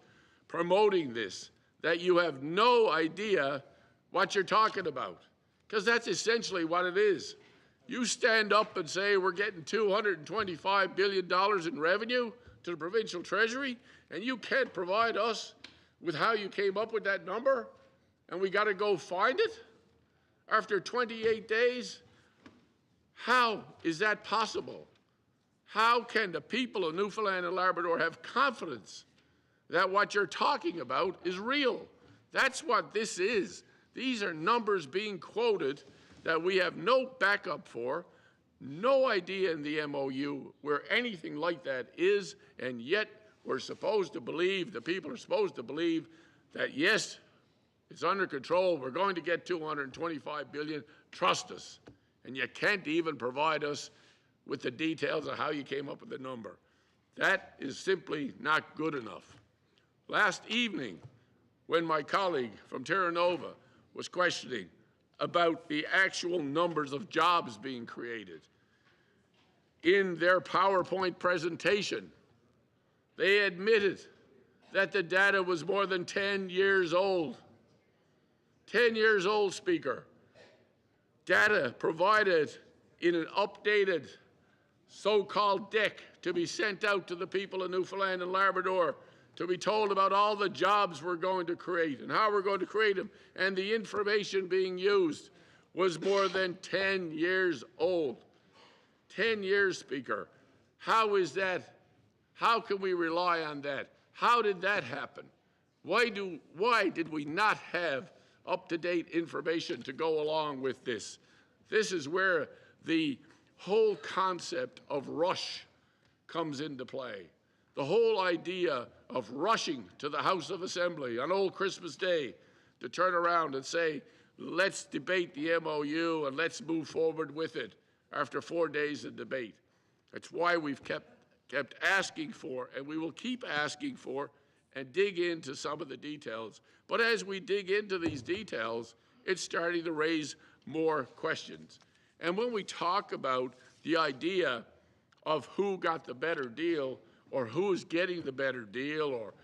promoting this, that you have no idea what you're talking about. Because that's essentially what it is. You stand up and say we're getting $225 billion in revenue to the provincial treasury, and you can't provide us with how you came up with that number, and we got to go find it after 28 days? How is that possible? How can the people of Newfoundland and Labrador have confidence that what you're talking about is real? That's what this is. These are numbers being quoted that we have no backup for, no idea in the MOU where anything like that is, and yet we're supposed to believe, the people are supposed to believe that yes, it's under control, we're going to get $225 billion, trust us. And you can't even provide us with the details of how you came up with the number. That is simply not good enough. Last evening, when my colleague from Terra Nova was questioning about the actual numbers of jobs being created, in their PowerPoint presentation, they admitted that the data was more than 10 years old. 10 years old, Speaker. Data provided in an updated so-called deck to be sent out to the people of Newfoundland and Labrador to be told about all the jobs we're going to create and how we're going to create them, and the information being used was more than 10 years old. 10 years, Speaker. How is that? How can we rely on that? How did that happen? Why did we not have up-to-date information to go along with this? This is where the whole concept of rush comes into play. The whole idea of rushing to the House of Assembly on Old Christmas Day to turn around and say, let's debate the MOU and let's move forward with it after 4 days of debate. That's why we've kept asking for, and we will keep asking for, and dig into some of the details. But as we dig into these details, it's starting to raise more questions. And when we talk about the idea of who got the better deal, or who's getting the better deal, or,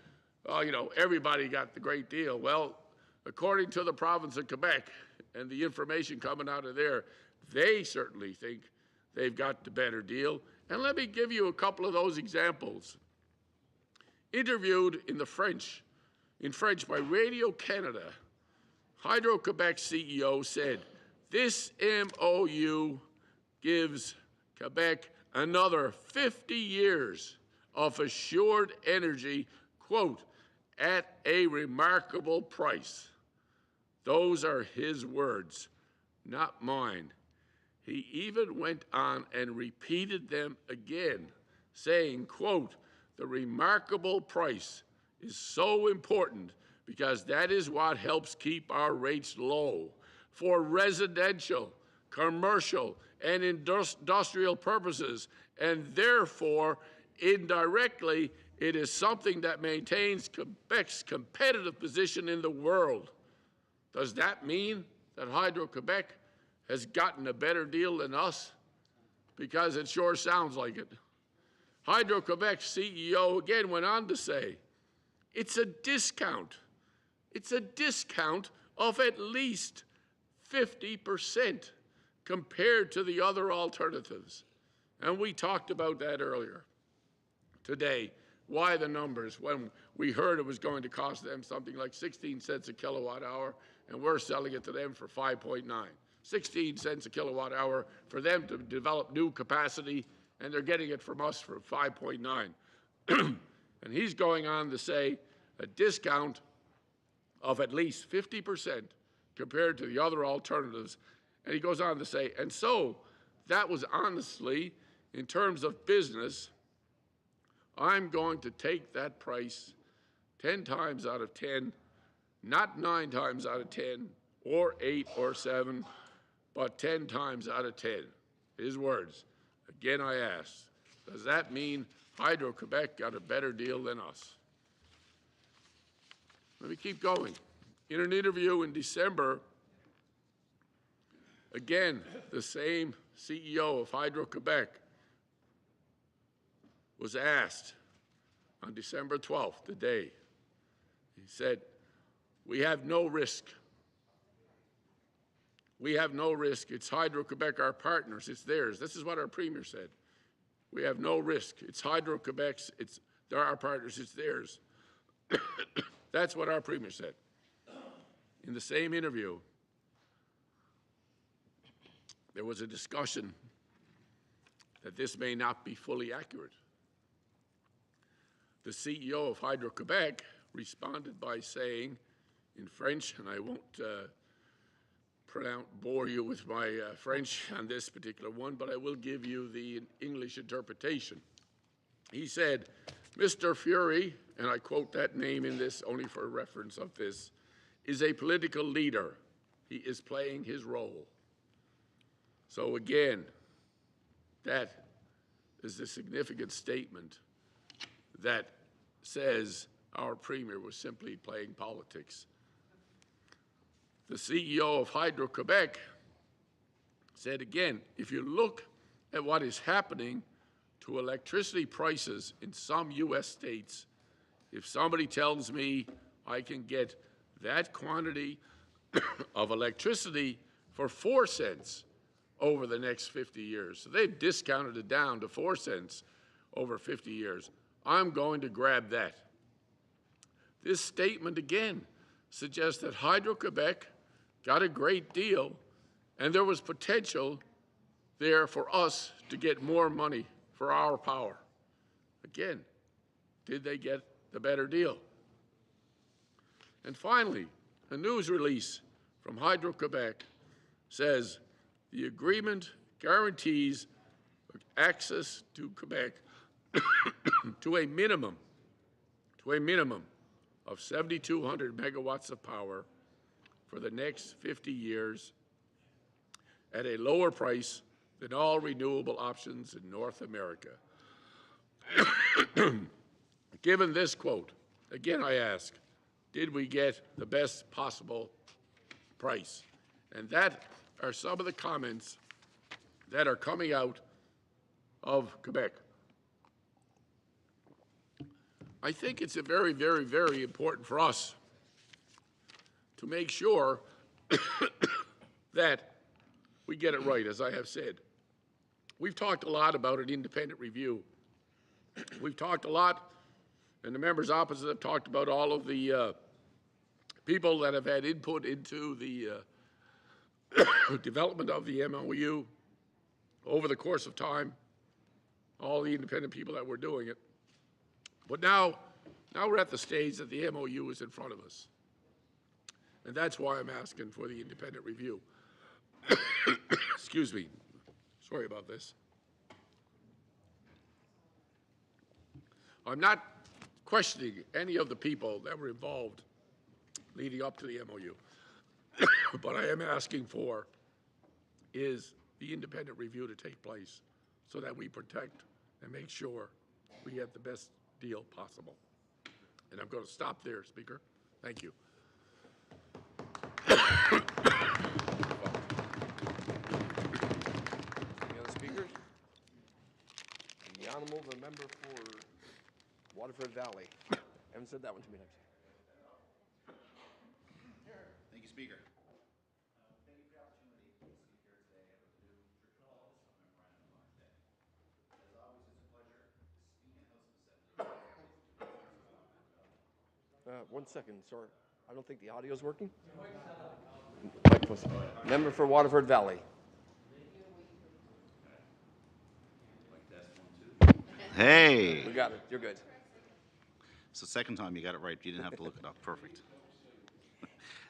everybody got the great deal. Well, according to the province of Quebec and the information coming out of there, they certainly think they've got the better deal. And let me give you a couple of those examples. Interviewed in French by Radio Canada, Hydro-Quebec CEO said, this MOU gives Quebec another 50 years of assured energy, quote, at a remarkable price. Those are his words, not mine. He even went on and repeated them again, saying, quote, the remarkable price is so important because that is what helps keep our rates low for residential, commercial, and industrial purposes, and therefore, indirectly, it is something that maintains Quebec's competitive position in the world. Does that mean that Hydro-Quebec has gotten a better deal than us? Because it sure sounds like it. Hydro-Quebec's CEO again went on to say, it's a discount. It's a discount of at least 50% compared to the other alternatives. And we talked about that earlier today. Why the numbers when we heard it was going to cost them something like 16 cents a kilowatt hour, and we're selling it to them for 5.9. 16 cents a kilowatt hour for them to develop new capacity, and they're getting it from us for 5.9. And he's going on to say a discount of at least 50% compared to the other alternatives. And he goes on to say, and so that was honestly, in terms of business, I'm going to take that price 10 times out of 10, not 9 times out of 10, or 8 or 7, but 10 times out of 10. His words. Again, I ask, does that mean Hydro-Quebec got a better deal than us? Let me keep going. In an interview in December, again, the same CEO of Hydro-Quebec was asked on December 12th, the day, he said, we have no risk. We have no risk. It's Hydro-Quebec, our partners. It's theirs. This is what our premier said. We have no risk. It's Hydro-Quebec's. They're our partners. It's theirs. That's what our premier said. In the same interview, there was a discussion that this may not be fully accurate. The CEO of Hydro-Quebec responded by saying in French, and I won't bore you with my French on this particular one, but I will give you the English interpretation. He said, Mr. Fury, and I quote that name in this only for reference of this, is a political leader. He is playing his role. So again, that is a significant statement that says our premier was simply playing politics. The CEO of Hydro-Quebec said again, if you look at what is happening to electricity prices in some U.S. states, if somebody tells me I can get that quantity of electricity for 4 cents over the next 50 years, so they've discounted it down to 4 cents over 50 years, I'm going to grab that. This statement again suggests that Hydro-Quebec got a great deal, and there was potential there for us to get more money for our power. Again, did they get the better deal? And finally, a news release from Hydro-Quebec says the agreement guarantees access to Quebec to a minimum of 7,200 megawatts of power for the next 50 years at a lower price than all renewable options in North America. Given this quote, again I ask, did we get the best possible price? And that are some of the comments that are coming out of Quebec. I think it's very, very, very important for us to make sure that we get it right, as I have said. We've talked a lot about an independent review. We've talked a lot, and the members opposite have talked about all of the people that have had input into the development of the MOU over the course of time, all the independent people that were doing it. But now we're at the stage that the MOU is in front of us. And that's why I'm asking for the independent review. Excuse me. Sorry about this. I'm not questioning any of the people that were involved leading up to the MOU. But I am asking for is the independent review to take place so that we protect and make sure we get the best deal possible. And I'm going to stop there, Speaker. Thank you. Any other speakers? The Honourable Member for Waterford Valley. I haven't said that one too many times. Thank you, Speaker. One second, sorry. I don't think the audio's working. Member for Waterford Valley. Hey. We got it. You're good. It's the second time you got it right. You didn't have to look it up. Perfect.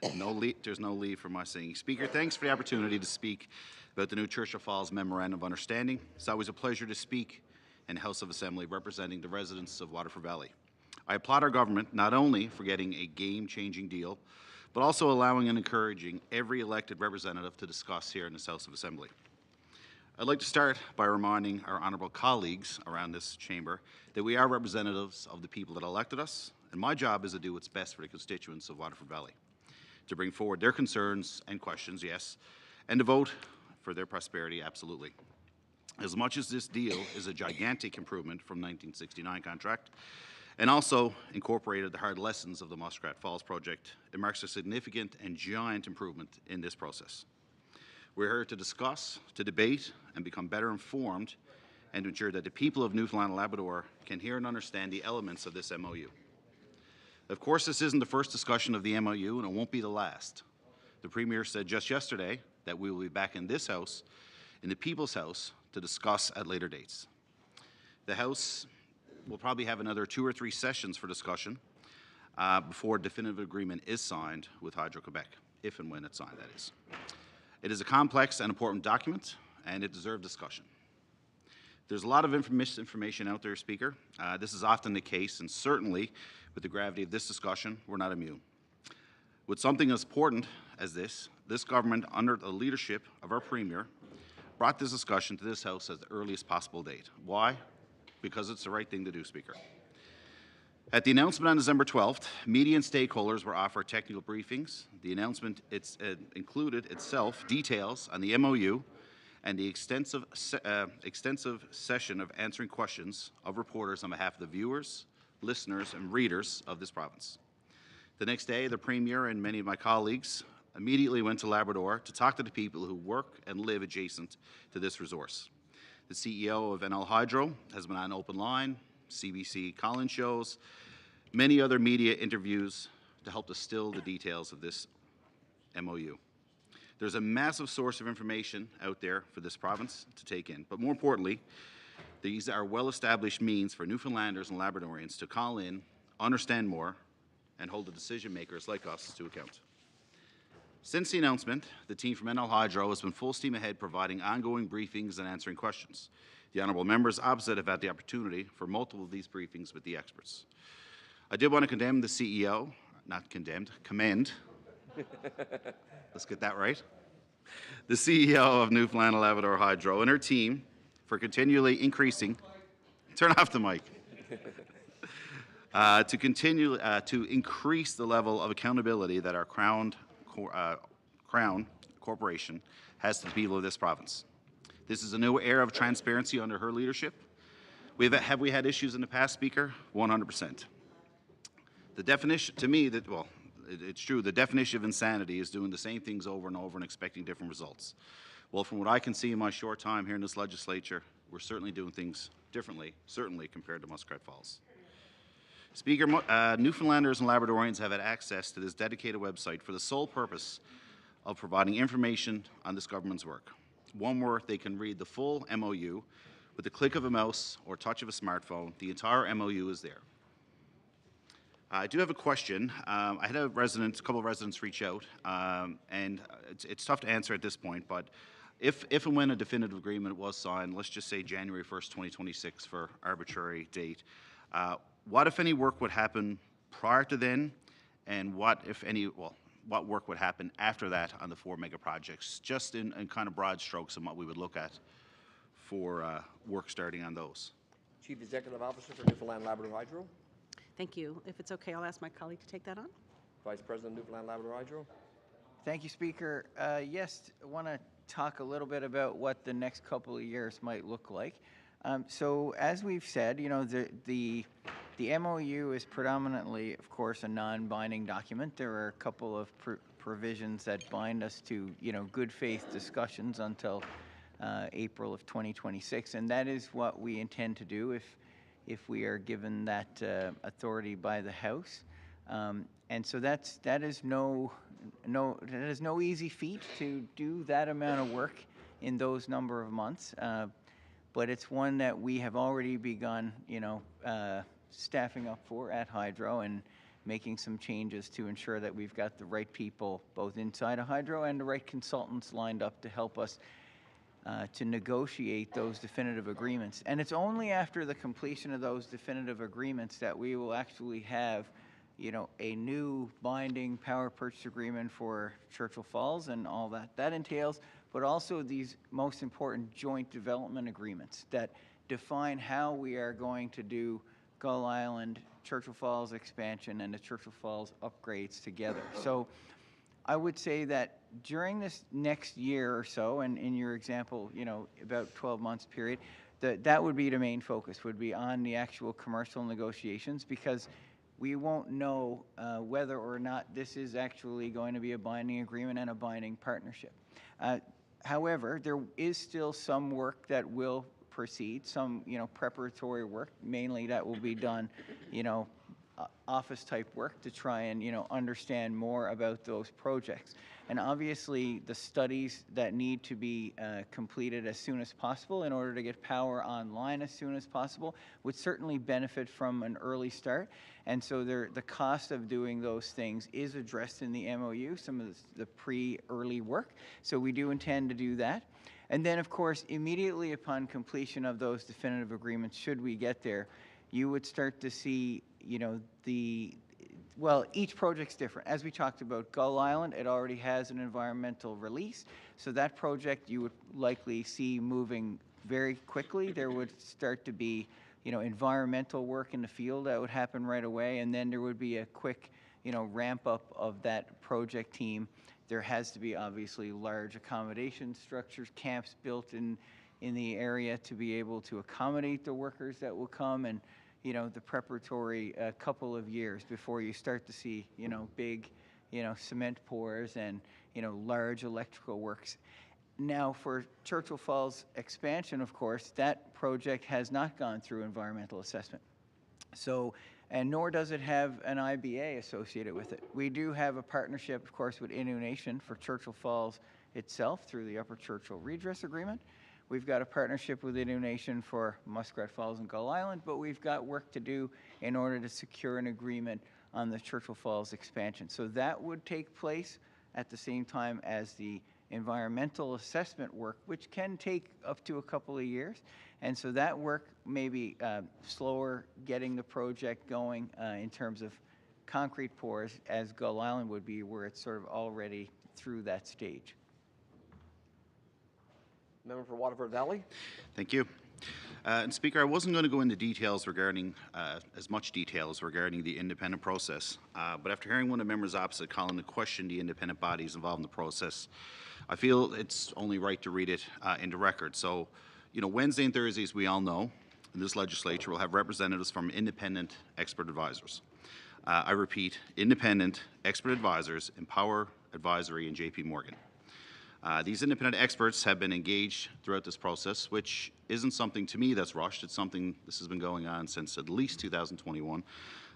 There's no leave for my singing. Speaker, thanks for the opportunity to speak about the new Churchill Falls Memorandum of Understanding. It's always a pleasure to speak in the House of Assembly representing the residents of Waterford Valley. I applaud our government not only for getting a game-changing deal, but also allowing and encouraging every elected representative to discuss here in this House of Assembly. I'd like to start by reminding our honourable colleagues around this chamber that we are representatives of the people that elected us, and my job is to do what's best for the constituents of Waterford Valley, to bring forward their concerns and questions, yes, and to vote for their prosperity, absolutely. As much as this deal is a gigantic improvement from 1969 contract, and also incorporated the hard lessons of the Muskrat Falls project, it marks a significant and giant improvement in this process. We're here to discuss, to debate, and become better informed, and to ensure that the people of Newfoundland and Labrador can hear and understand the elements of this MOU. Of course, this isn't the first discussion of the MOU, and it won't be the last. The Premier said just yesterday that we will be back in this House, in the People's House, to discuss at later dates. The House will probably have another 2 or 3 sessions for discussion before a definitive agreement is signed with Hydro-Quebec, if and when it's signed, that is. It is a complex and important document, and it deserves discussion. There's a lot of information out there, Speaker. This is often the case, and certainly with the gravity of this discussion, we're not immune. With something as important as this government, under the leadership of our Premier, brought this discussion to this House at the earliest possible date. Why? Because it's the right thing to do, Speaker. At the announcement on December 12th, media and stakeholders were offered technical briefings. The announcement included itself details on the MOU and the extensive session of answering questions of reporters on behalf of the viewers, listeners, and readers of this province. The next day, the Premier and many of my colleagues immediately went to Labrador to talk to the people who work and live adjacent to this resource. The CEO of NL Hydro has been on Open Line, CBC call-in shows, many other media interviews to help distill the details of this MOU. There's a massive source of information out there for this province to take in, but more importantly, these are well-established means for Newfoundlanders and Labradorians to call in, understand more, and hold the decision makers like us to account. Since the announcement, the team from NL Hydro has been full steam ahead providing ongoing briefings and answering questions. The honourable members opposite have had the opportunity for multiple of these briefings with the experts. I did want to condemn the CEO, not condemned, commend. Let's get that right. The CEO of Newfoundland and Labrador Hydro and her team for continually increasing, turn off the mic, to continue to increase the level of accountability that our Crown Corporation has to the people of this province. This is a new era of transparency under her leadership. Have we had issues in the past, Speaker? 100%. The definition, to me, it's true, the definition of insanity is doing the same things over and over and expecting different results. Well, from what I can see in my short time here in this legislature, we're certainly doing things differently, certainly compared to Muskrat Falls. Speaker, Newfoundlanders and Labradorians have had access to this dedicated website for the sole purpose of providing information on this government's work. One where they can read the full MOU with the click of a mouse or touch of a smartphone. The entire MOU is there. I do have a question. I had a couple of residents reach out, and it's tough to answer at this point, but if and when a definitive agreement was signed, let's just say January 1st, 2026 for arbitrary date, what, if any, work would happen prior to then, and what, if any, what work would happen after that on the 4 mega projects, just in kind of broad strokes and what we would look at for work starting on those? Chief Executive Officer for Newfoundland Labrador Hydro. Thank you. If it's okay, I'll ask my colleague to take that on. Vice President Newfoundland Labrador Hydro. Thank you, Speaker. Yes, I want to talk a little bit about what the next couple of years might look like. So as we've said, you know, the MOU is predominantly, of course, a non-binding document. There are a couple of provisions that bind us to, you know, good faith discussions until April of 2026, and that is what we intend to do if we are given that authority by the House. And so that is no easy feat to do that amount of work in those number of months. But it's one that we have already begun, you know, staffing up for at Hydro and making some changes to ensure that we've got the right people both inside of Hydro and the right consultants lined up to help us to negotiate those definitive agreements. And it's only after the completion of those definitive agreements that we will actually have, you know, a new binding power purchase agreement for Churchill Falls and all that entails, but also these most important joint development agreements that define how we are going to do Gull Island, Churchill Falls expansion, and the Churchill Falls upgrades together. So I would say that during this next year or so, and in your example, you know, about 12 months period, that would be the main focus, would be on the actual commercial negotiations, because we won't know whether or not this is actually going to be a binding agreement and a binding partnership. However, there is still some work that will proceed, some, preparatory work. Mainly that will be done, office type work to try and, understand more about those projects. And obviously the studies that need to be completed as soon as possible in order to get power online as soon as possible would certainly benefit from an early start. And so the cost of doing those things is addressed in the MOU, some of the pre-early work. So we do intend to do that. And then, of course, immediately upon completion of those definitive agreements, should we get there, you would start to see, well, each project's different. As we talked about Gull Island, it already has an environmental release. So that project you would likely see moving very quickly. There would start to be, environmental work in the field that would happen right away. And then there would be a quick, ramp up of that project team. There has to be obviously large accommodation structures, camps built in the area to be able to accommodate the workers that will come, and the preparatory couple of years before you start to see big cement pours and large electrical works. Now for Churchill Falls expansion, of course, that project has not gone through environmental assessment. So, and nor does it have an IBA associated with it. We do have a partnership, of course, with Innu Nation for Churchill Falls itself through the Upper Churchill Redress Agreement. We've got a partnership with Innu Nation for Muskrat Falls and Gull Island, but we've got work to do in order to secure an agreement on the Churchill Falls expansion. So that would take place at the same time as the environmental assessment work, which can take up to a couple of years. And so that work may be slower getting the project going in terms of concrete pours, as Gull Island would be, where it's sort of already through that stage. Member for Waterford Valley. Thank you. And Speaker, I wasn't going to go into details regarding, as much details regarding the independent process, but after hearing one of the members opposite calling to question the independent bodies involved in the process, I feel it's only right to read it into record. So, Wednesday and Thursdays, we all know, in this legislature will have representatives from independent expert advisors. I repeat, independent expert advisors, Empower Advisory and JP Morgan. These independent experts have been engaged throughout this process, which isn't something to me that's rushed. It's something this has been going on since at least 2021.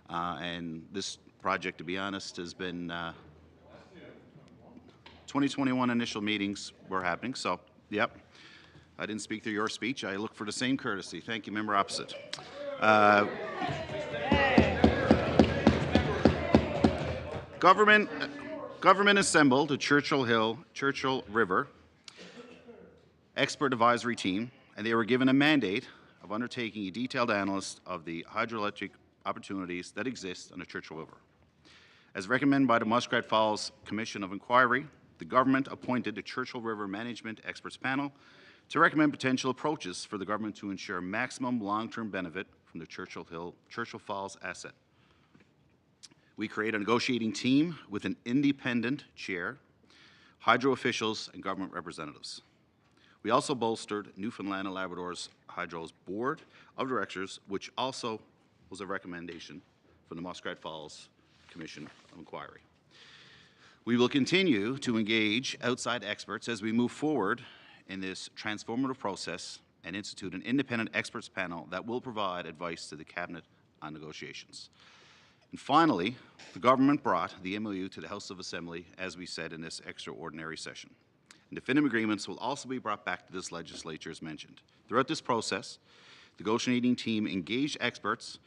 And this project, to be honest, has been 2021 initial meetings were happening. So, yep, I didn't speak through your speech. I look for the same courtesy. Thank you, member opposite. Government assembled a Churchill River expert advisory team, and they were given a mandate of undertaking a detailed analysis of the hydroelectric opportunities that exist on the Churchill River. As recommended by the Muskrat Falls Commission of Inquiry, the government appointed the Churchill River Management Experts Panel to recommend potential approaches for the government to ensure maximum long-term benefit from the Churchill Falls asset. We create a negotiating team with an independent chair, hydro officials, and government representatives. We also bolstered Newfoundland and Labrador's Hydro's Board of Directors, which also was a recommendation from the Muskrat Falls Commission of Inquiry. We will continue to engage outside experts as we move forward in this transformative process and institute an independent experts panel that will provide advice to the Cabinet on negotiations. And finally, the government brought the MOU to the House of Assembly, as we said, in this extraordinary session. And definitive agreements will also be brought back to this legislature as mentioned. Throughout this process, the negotiating team engaged experts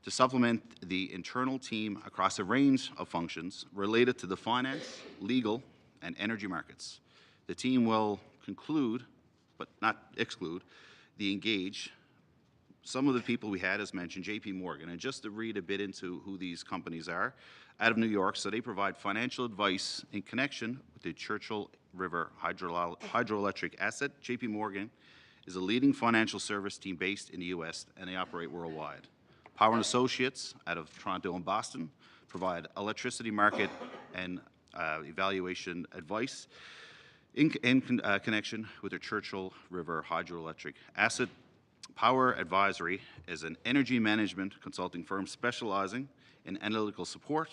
to supplement the internal team across a range of functions related to the finance, legal, and energy markets. The team will conclude, but not exclude, the engage some of the people we had, as mentioned, JP Morgan. And just to read a bit into who these companies are, out of New York, so they provide financial advice in connection with the Churchill River hydroelectric asset. JP Morgan is a leading financial service team based in the U.S., and they operate worldwide. Power & Associates, out of Toronto and Boston, provide electricity market and evaluation advice in connection with the Churchill River hydroelectric asset. Power Advisory is an energy management consulting firm specializing in analytical support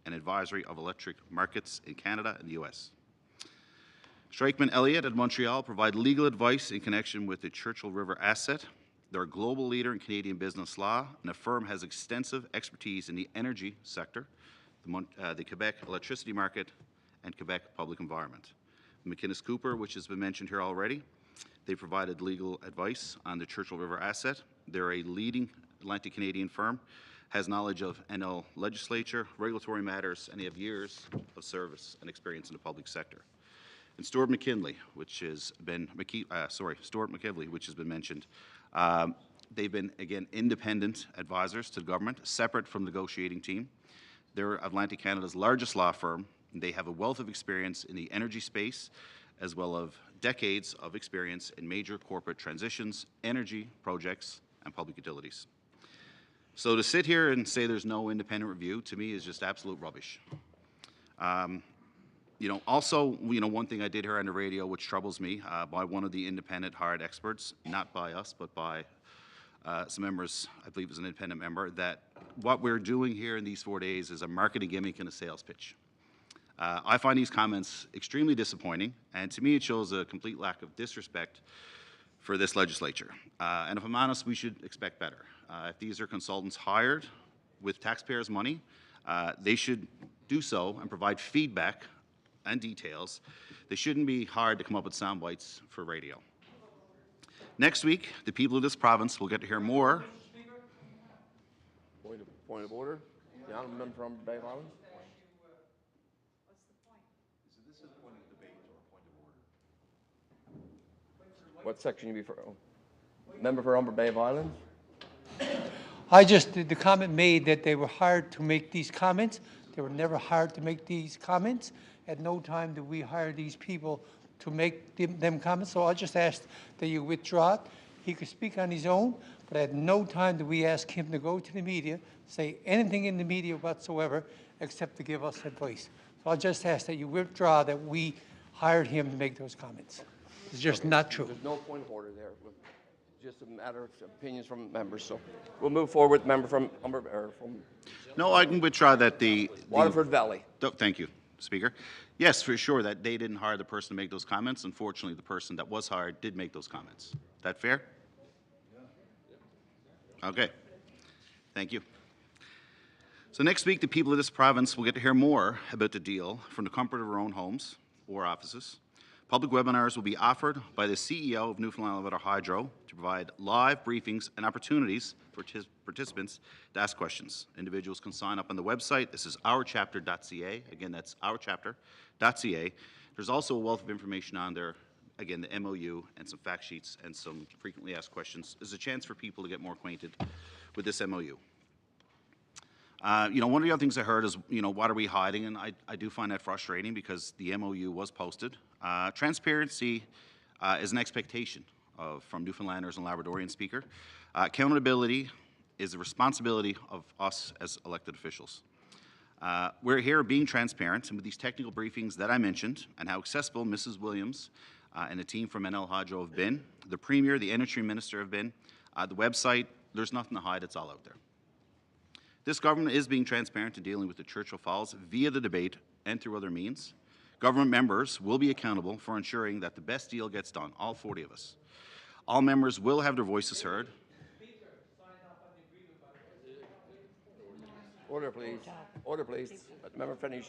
and advisory of electric markets in Canada and the U.S. Streichman Elliott at Montreal provide legal advice in connection with the Churchill River asset. They're a global leader in Canadian business law, and the firm has extensive expertise in the energy sector, the Quebec electricity market, and Quebec public environment. McInnes Cooper, which has been mentioned here already, they provided legal advice on the Churchill River asset. They're a leading Atlantic Canadian firm, has knowledge of NL legislature, regulatory matters, and they have years of service and experience in the public sector. And Stuart McKinley, which has been Stuart McKinley, which has been mentioned. They've been, again, independent advisors to the government, separate from the negotiating team. They're Atlantic Canada's largest law firm. And they have a wealth of experience in the energy space, as well as decades of experience in major corporate transitions, energy projects, and public utilities. So to sit here and say there's no independent review, to me, is just absolute rubbish. Also, one thing I did hear on the radio, which troubles me, by one of the independent hired experts, not by us, but by some members, I believe it was an independent member, that what we're doing here in these 4 days is a marketing gimmick and a sales pitch. I find these comments extremely disappointing, and to me it shows a complete lack of disrespect for this legislature. And if I'm honest, we should expect better. If these are consultants hired with taxpayers' money, they should do so and provide feedback and details. They shouldn't be hired to come up with sound bites for radio. Next week, the people of this province will get to hear more. Point of order. The honourable member from Bay Island. What section you be for? Oh. Member for Humber Bay of Islands. The comment made that they were hired to make these comments. They were never hired to make these comments. At no time did we hire these people to make them comments. So I just asked that you withdraw it. He could speak on his own, but at no time did we ask him to go to the media, say anything in the media whatsoever, except to give us advice. So I just ask that you withdraw that we hired him to make those comments. It's just not true. There's no point of order there. Just a matter of opinions from members. So we'll move forward with member from Humber or from. No, I can withdraw that the Waterford Valley. Thank you, Speaker. Yes, for sure that they didn't hire the person to make those comments. Unfortunately, the person that was hired did make those comments. That fair? Okay. Thank you. So next week, the people of this province will get to hear more about the deal from the comfort of our own homes or offices. Public webinars will be offered by the CEO of Newfoundland and Labrador Hydro to provide live briefings and opportunities for participants to ask questions. Individuals can sign up on the website. This is ourchapter.ca. Again, that's ourchapter.ca. There's also a wealth of information on there. Again, the MOU and some fact sheets and some frequently asked questions. There's a chance for people to get more acquainted with this MOU. One of the other things I heard is, what are we hiding? And I do find that frustrating because the MOU was posted. Transparency is an expectation from Newfoundlanders and Labradorian Speaker. Accountability is the responsibility of us as elected officials. We're here being transparent, and with these technical briefings that I mentioned and how accessible Mrs. Williams and the team from NL Hydro have been, the Premier, the Energy Minister have been, the website, there's nothing to hide, it's all out there. This government is being transparent in dealing with the Churchill Falls via the debate and through other means. Government members will be accountable for ensuring that the best deal gets done, all 40 of us. All members will have their voices heard. Order, please. Order, please. Let the member finish.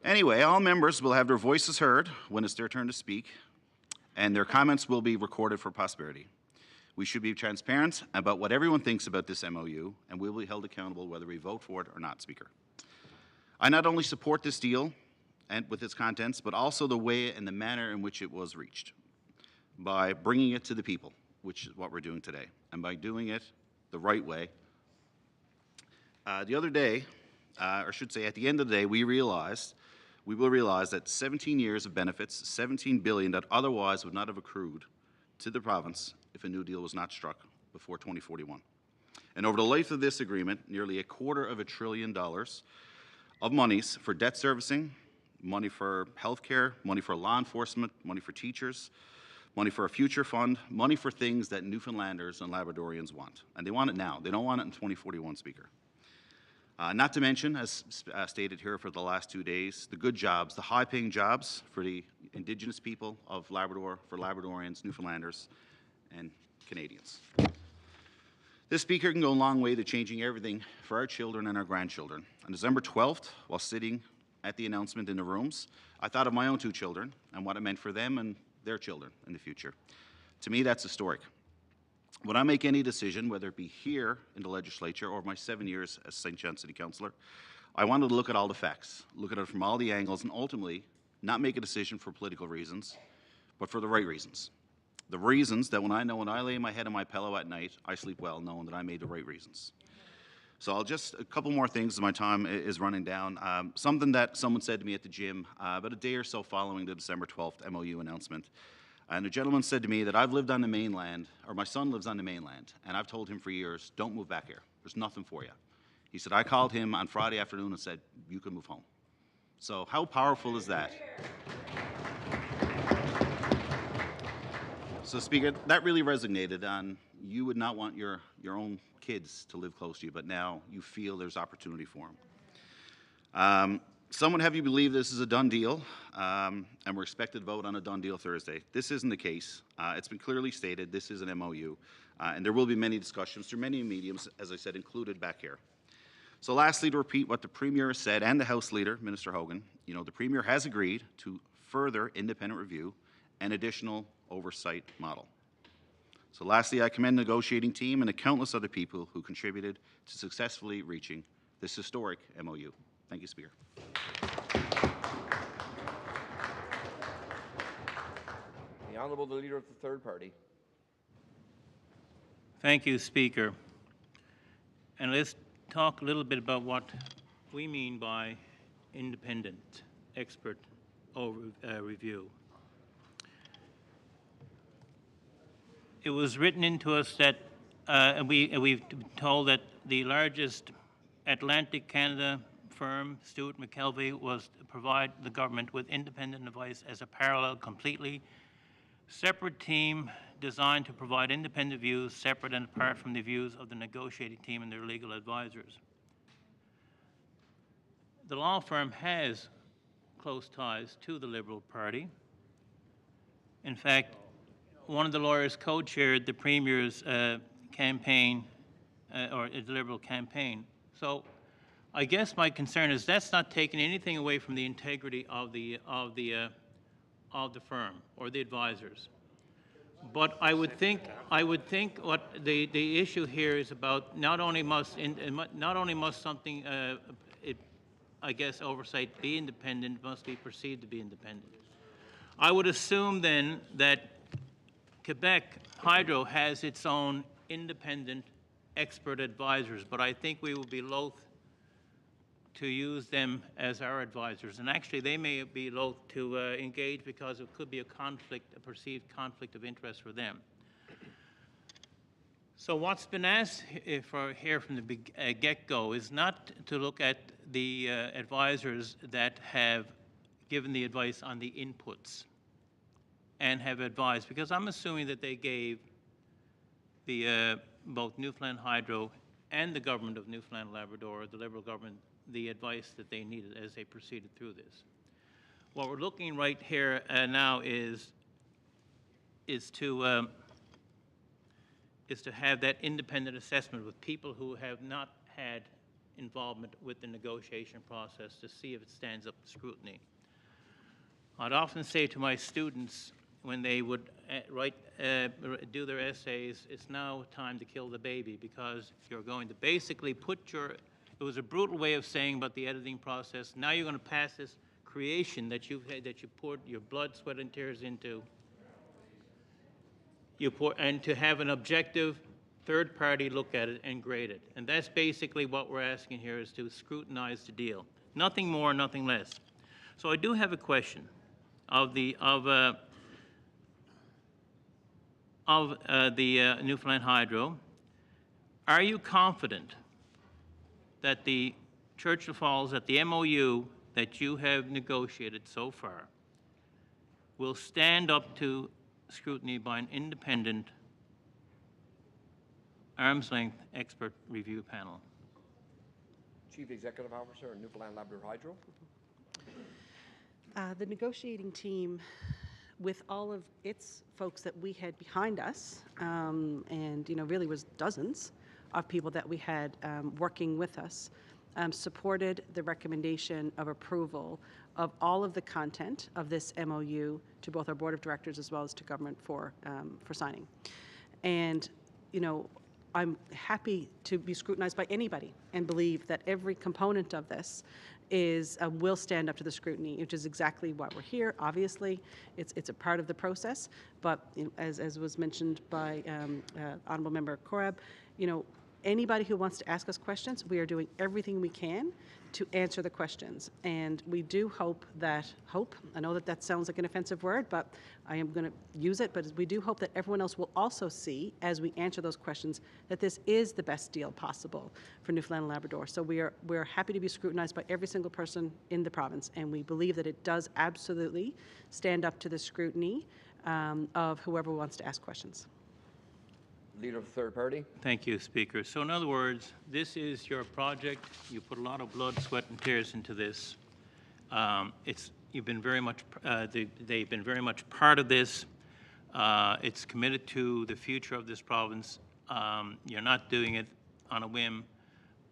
Anyway, all members will have their voices heard when it's their turn to speak, and their comments will be recorded for posterity. We should be transparent about what everyone thinks about this MOU, and we will be held accountable whether we vote for it or not, Speaker. I not only support this deal and with its contents, but also the way and the manner in which it was reached, by bringing it to the people, which is what we're doing today, and by doing it the right way. The other day, or I should say at the end of the day, we will realize that 17 years of benefits, $17 billion that otherwise would not have accrued to the province if a new deal was not struck before 2041. And over the life of this agreement, nearly $250 billion of monies for debt servicing, money for healthcare, money for law enforcement, money for teachers, money for a future fund, money for things that Newfoundlanders and Labradorians want. And they want it now. They don't want it in 2041, Speaker. Not to mention, as stated here for the last 2 days, the good jobs, the high-paying jobs for the Indigenous people of Labrador, for Labradorians, Newfoundlanders, and Canadians. This speaker can go a long way to changing everything for our children and our grandchildren. On December 12th, while sitting at the announcement in the rooms, I thought of my own 2 children and what it meant for them and their children in the future. To me, that's historic. When I make any decision, whether it be here in the legislature or my 7 years as St. John City Councillor, I wanted to look at all the facts, look at it from all the angles, and ultimately not make a decision for political reasons, but for the right reasons. The reasons that when I lay my head on my pillow at night, I sleep well knowing that I made the right reasons. So I'll just, a couple more things as my time is running down. Something that someone said to me at the gym about a day or so following the December 12th MOU announcement. And a gentleman said to me that I've lived on the mainland, or my son lives on the mainland, and I've told him for years, don't move back here. There's nothing for you. He said, I called him on Friday afternoon and said, you can move home. So how powerful is that? So, Speaker, that really resonated on you would not want your own kids to live close to you, but now you feel there's opportunity for them. Some would have you believe this is a done deal, and we're expected to vote on a done deal Thursday. This isn't the case. It's been clearly stated this is an MOU, and there will be many discussions through many mediums, as I said, included back here. So lastly, to repeat what the Premier has said and the House Leader, Minister Hogan, the Premier has agreed to further independent review and additional oversight model. So lastly, I commend the negotiating team and the countless other people who contributed to successfully reaching this historic MOU. Thank you, Speaker. The Honourable the Leader of the Third Party. Thank you, Speaker. And let's talk a little bit about what we mean by independent expert review. It was written into us that, and we've told that the largest Atlantic Canada firm, Stewart McKelvey, was to provide the government with independent advice as a parallel, completely separate team designed to provide independent views, separate and apart from the views of the negotiating team and their legal advisors. The law firm has close ties to the Liberal Party. In fact, one of the lawyers co-chaired the Premier's campaign, or the Liberal campaign. So I guess my concern is that's not taking anything away from the integrity of the firm or the advisors. But I would think what the issue here is about not only must something I guess oversight be independent, must be perceived to be independent. I would assume then that Quebec Hydro has its own independent expert advisors, but I think we will be loath to use them as our advisors. And actually, they may be loath to engage because it could be a perceived conflict of interest for them. So what's been asked here from the get-go is not to look at the advisors that have given the advice on the inputs and have advised, because I'm assuming that they gave the both Newfoundland Hydro and the government of Newfoundland and Labrador, the Liberal government, the advice that they needed as they proceeded through this. What we're looking right here now is to have that independent assessment with people who have not had involvement with the negotiation process to see if it stands up to scrutiny. I'd often say to my students when they would do their essays, it's now time to kill the baby, because you're going to basically put it was a brutal way of saying about the editing process. Now you're going to pass this creation that you poured your blood, sweat, and tears into. And to have an objective third party look at it and grade it. And that's basically what we're asking here, is to scrutinize the deal. Nothing more, nothing less. So I do have a question of the Newfoundland Hydro. Are you confident that the Churchill Falls, that the MOU that you have negotiated so far will stand up to scrutiny by an independent, arm's-length expert review panel? Chief Executive Officer, Newfoundland Labrador Hydro. The negotiating team, with all of its folks that we had behind us, and really was dozens of people that we had working with us, supported the recommendation of approval of all of the content of this MOU to both our board of directors as well as to government for signing. And I'm happy to be scrutinized by anybody and believe that every component of this will stand up to the scrutiny, which is exactly why we're here. Obviously, it's a part of the process, but as was mentioned by Honourable Member Korab, anybody who wants to ask us questions, we are doing everything we can to answer the questions. And we do hope, I know that sounds like an offensive word, but I am going to use it, but we do hope that everyone else will also see, as we answer those questions, that this is the best deal possible for Newfoundland and Labrador. So we're happy to be scrutinized by every single person in the province, and we believe that it does absolutely stand up to the scrutiny of whoever wants to ask questions. Leader of the third party. Thank you, Speaker. So in other words, this is your project. You put a lot of blood, sweat, and tears into this. You've been very much. They've been very much part of this. It's committed to the future of this province. You're not doing it on a whim,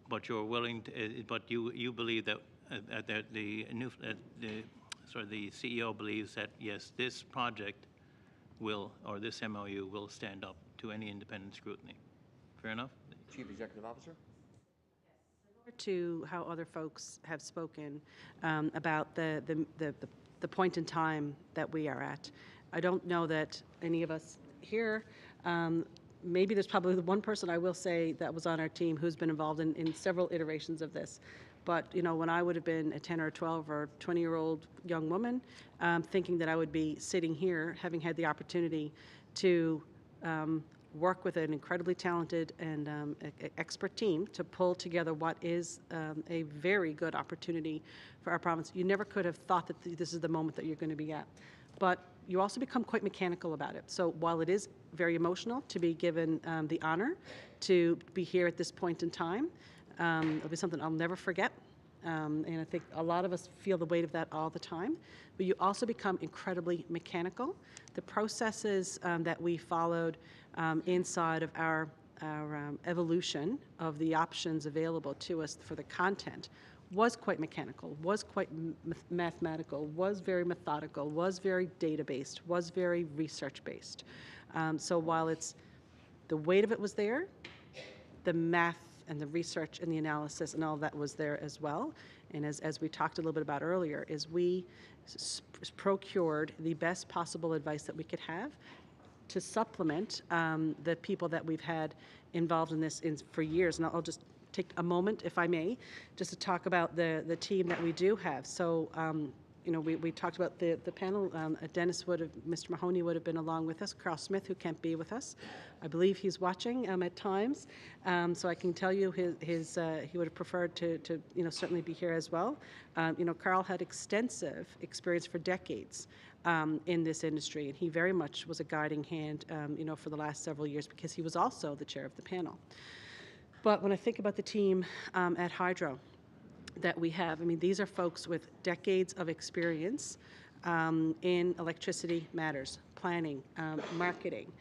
but you're willing to. But you believe that the CEO believes that yes, this project will, or this MOU will stand up to any independent scrutiny. Fair enough? Chief Executive Officer. To how other folks have spoken about the point in time that we are at. I don't know that any of us here, maybe there's probably the one person I will say that was on our team who's been involved in several iterations of this. But when I would have been a 10 or 12 or 20-year-old young woman, thinking that I would be sitting here having had the opportunity to work with an incredibly talented and expert team to pull together what is a very good opportunity for our province. You never could have thought that this is the moment that you're going to be at. But you also become quite mechanical about it. So while it is very emotional to be given the honor to be here at this point in time, it'll be something I'll never forget. And I think a lot of us feel the weight of that all the time. But you also become incredibly mechanical. The processes that we followed inside of our evolution of the options available to us for the content was quite mechanical, was quite mathematical, was very methodical, was very data-based, was very research-based. So while the weight of it was there, the math and the research and the analysis and all that was there as well. And as we talked a little bit about earlier, is we procured the best possible advice that we could have to supplement the people that we've had involved in this for years. And I'll just take a moment, if I may, just to talk about the team that we do have. So, we talked about the panel. Dennis Mr. Mahoney would have been along with us. Carl Smith, who can't be with us, I believe he's watching at times. So I can tell you he would have preferred to certainly be here as well. Carl had extensive experience for decades in this industry, and he very much was a guiding hand, for the last several years because he was also the chair of the panel. But when I think about the team at Hydro that we have, these are folks with decades of experience in electricity matters, planning, marketing,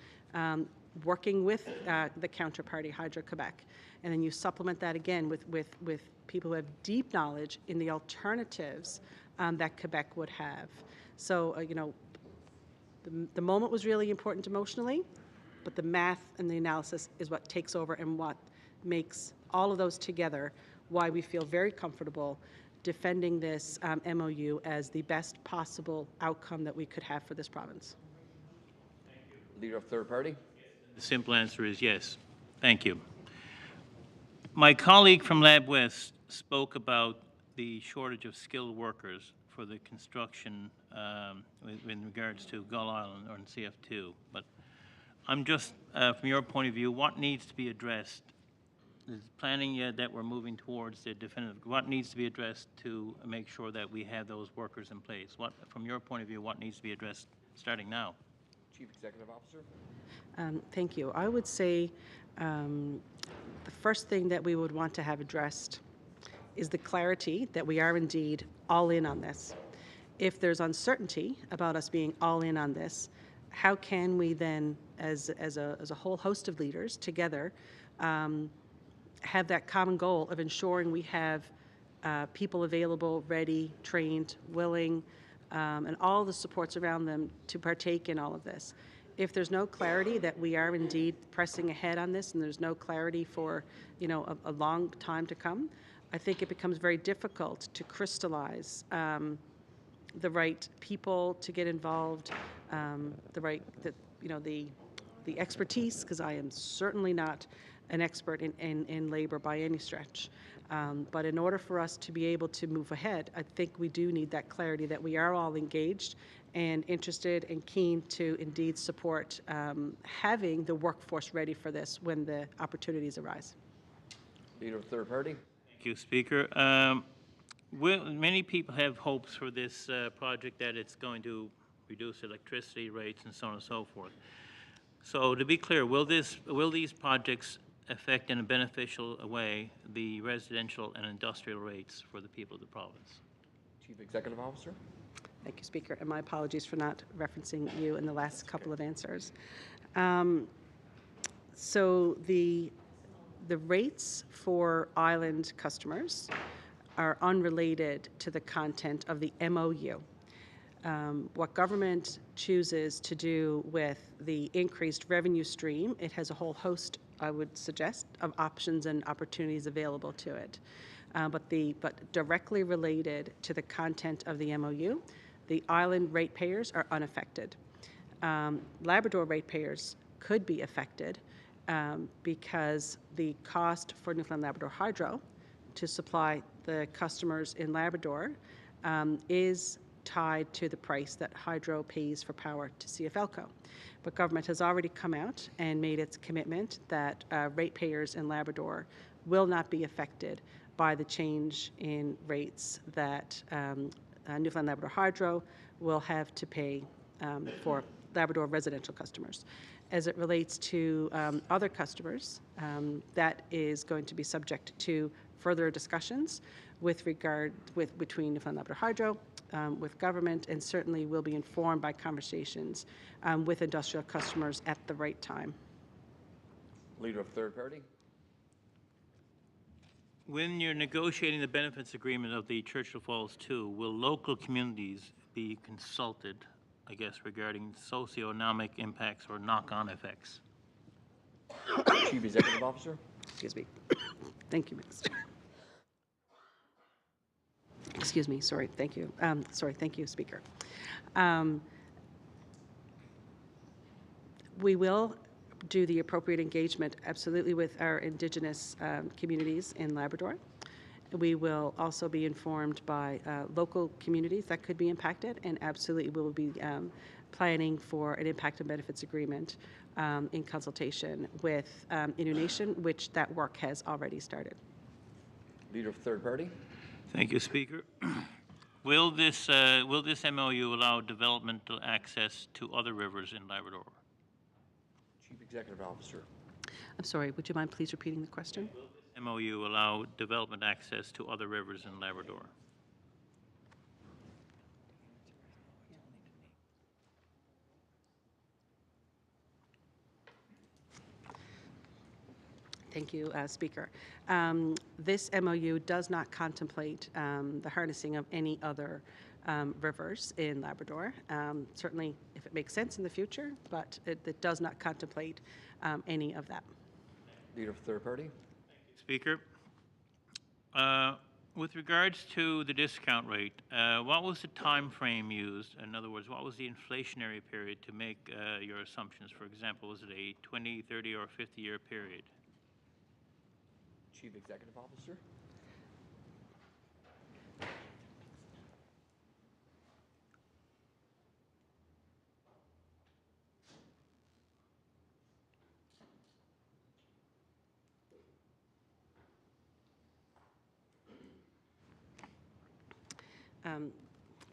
working with the counterparty, Hydro-Quebec. And then you supplement that again with people who have deep knowledge in the alternatives that Quebec would have. So, the moment was really important emotionally, but the math and the analysis is what takes over and what makes all of those together why we feel very comfortable defending this MOU as the best possible outcome that we could have for this province. Leader of third party. The simple answer is yes. Thank you. My colleague from Lab West spoke about the shortage of skilled workers for the construction in regards to Gull Island or in CF2. But I'm just, from your point of view, what needs to be addressed? There's planning that we're moving towards the definitive. What needs to be addressed to make sure that we have those workers in place? What, from your point of view, what needs to be addressed starting now? Chief Executive Officer. Thank you. I would say the first thing that we would want to have addressed is the clarity that we are indeed all in on this. If there's uncertainty about us being all in on this, how can we then, as a whole host of leaders together, have that common goal of ensuring we have people available, ready, trained, willing, and all the supports around them to partake in all of this? If there's no clarity that we are indeed pressing ahead on this, and there's no clarity for, you know, a long time to come, I think it becomes very difficult to crystallize the right people to get involved, the expertise, because I am certainly not an expert in labor by any stretch. But in order for us to be able to move ahead, I think we do need that clarity that we are all engaged and interested and keen to indeed support having the workforce ready for this when the opportunities arise. Leader of third party. Thank you, Speaker. Many people have hopes for this project that it's going to reduce electricity rates and so on and so forth. So to be clear, will these projects affect in a beneficial way the residential and industrial rates for the people of the province? Chief Executive Officer. Thank you, Speaker, and my apologies for not referencing you in the last couple of answers. So the rates for island customers are unrelated to the content of the MOU. What government chooses to do with the increased revenue stream, it has a whole host, I would suggest, of options and opportunities available to it. But directly related to the content of the MOU, the island ratepayers are unaffected. Labrador ratepayers could be affected because the cost for Newfoundland Labrador Hydro to supply the customers in Labrador is tied to the price that Hydro pays for power to CFLCO. But government has already come out and made its commitment that ratepayers in Labrador will not be affected by the change in rates that Newfoundland Labrador Hydro will have to pay for Labrador residential customers. As it relates to other customers, that is going to be subject to further discussions between Newfoundland Labrador Hydro, with government, and certainly will be informed by conversations with industrial customers at the right time. Leader of third party. When you're negotiating the benefits agreement of the Churchill Falls 2, will local communities be consulted, I guess, regarding socioeconomic impacts or knock-on effects? Chief Executive Officer. Excuse me. Thank you, Minister. Excuse me, sorry, thank you. Thank you, Speaker. We will do the appropriate engagement, absolutely, with our Indigenous communities in Labrador. We will also be informed by local communities that could be impacted, and absolutely we will be planning for an impact and benefits agreement in consultation with Innu Nation, which that work has already started. Leader of third party. Thank you, Speaker. Will this MOU allow developmental access to other rivers in Labrador? Chief Executive Officer. I'm sorry, would you mind please repeating the question? Will this MOU allow development access to other rivers in Labrador? Thank you, Speaker. This MOU does not contemplate the harnessing of any other rivers in Labrador. Certainly, if it makes sense in the future, but it does not contemplate any of that. Leader of third party. Speaker, with regards to the discount rate, what was the time frame used? In other words, what was the inflationary period to make your assumptions? For example, was it a 20, 30, or 50-year period? Chief Executive Officer.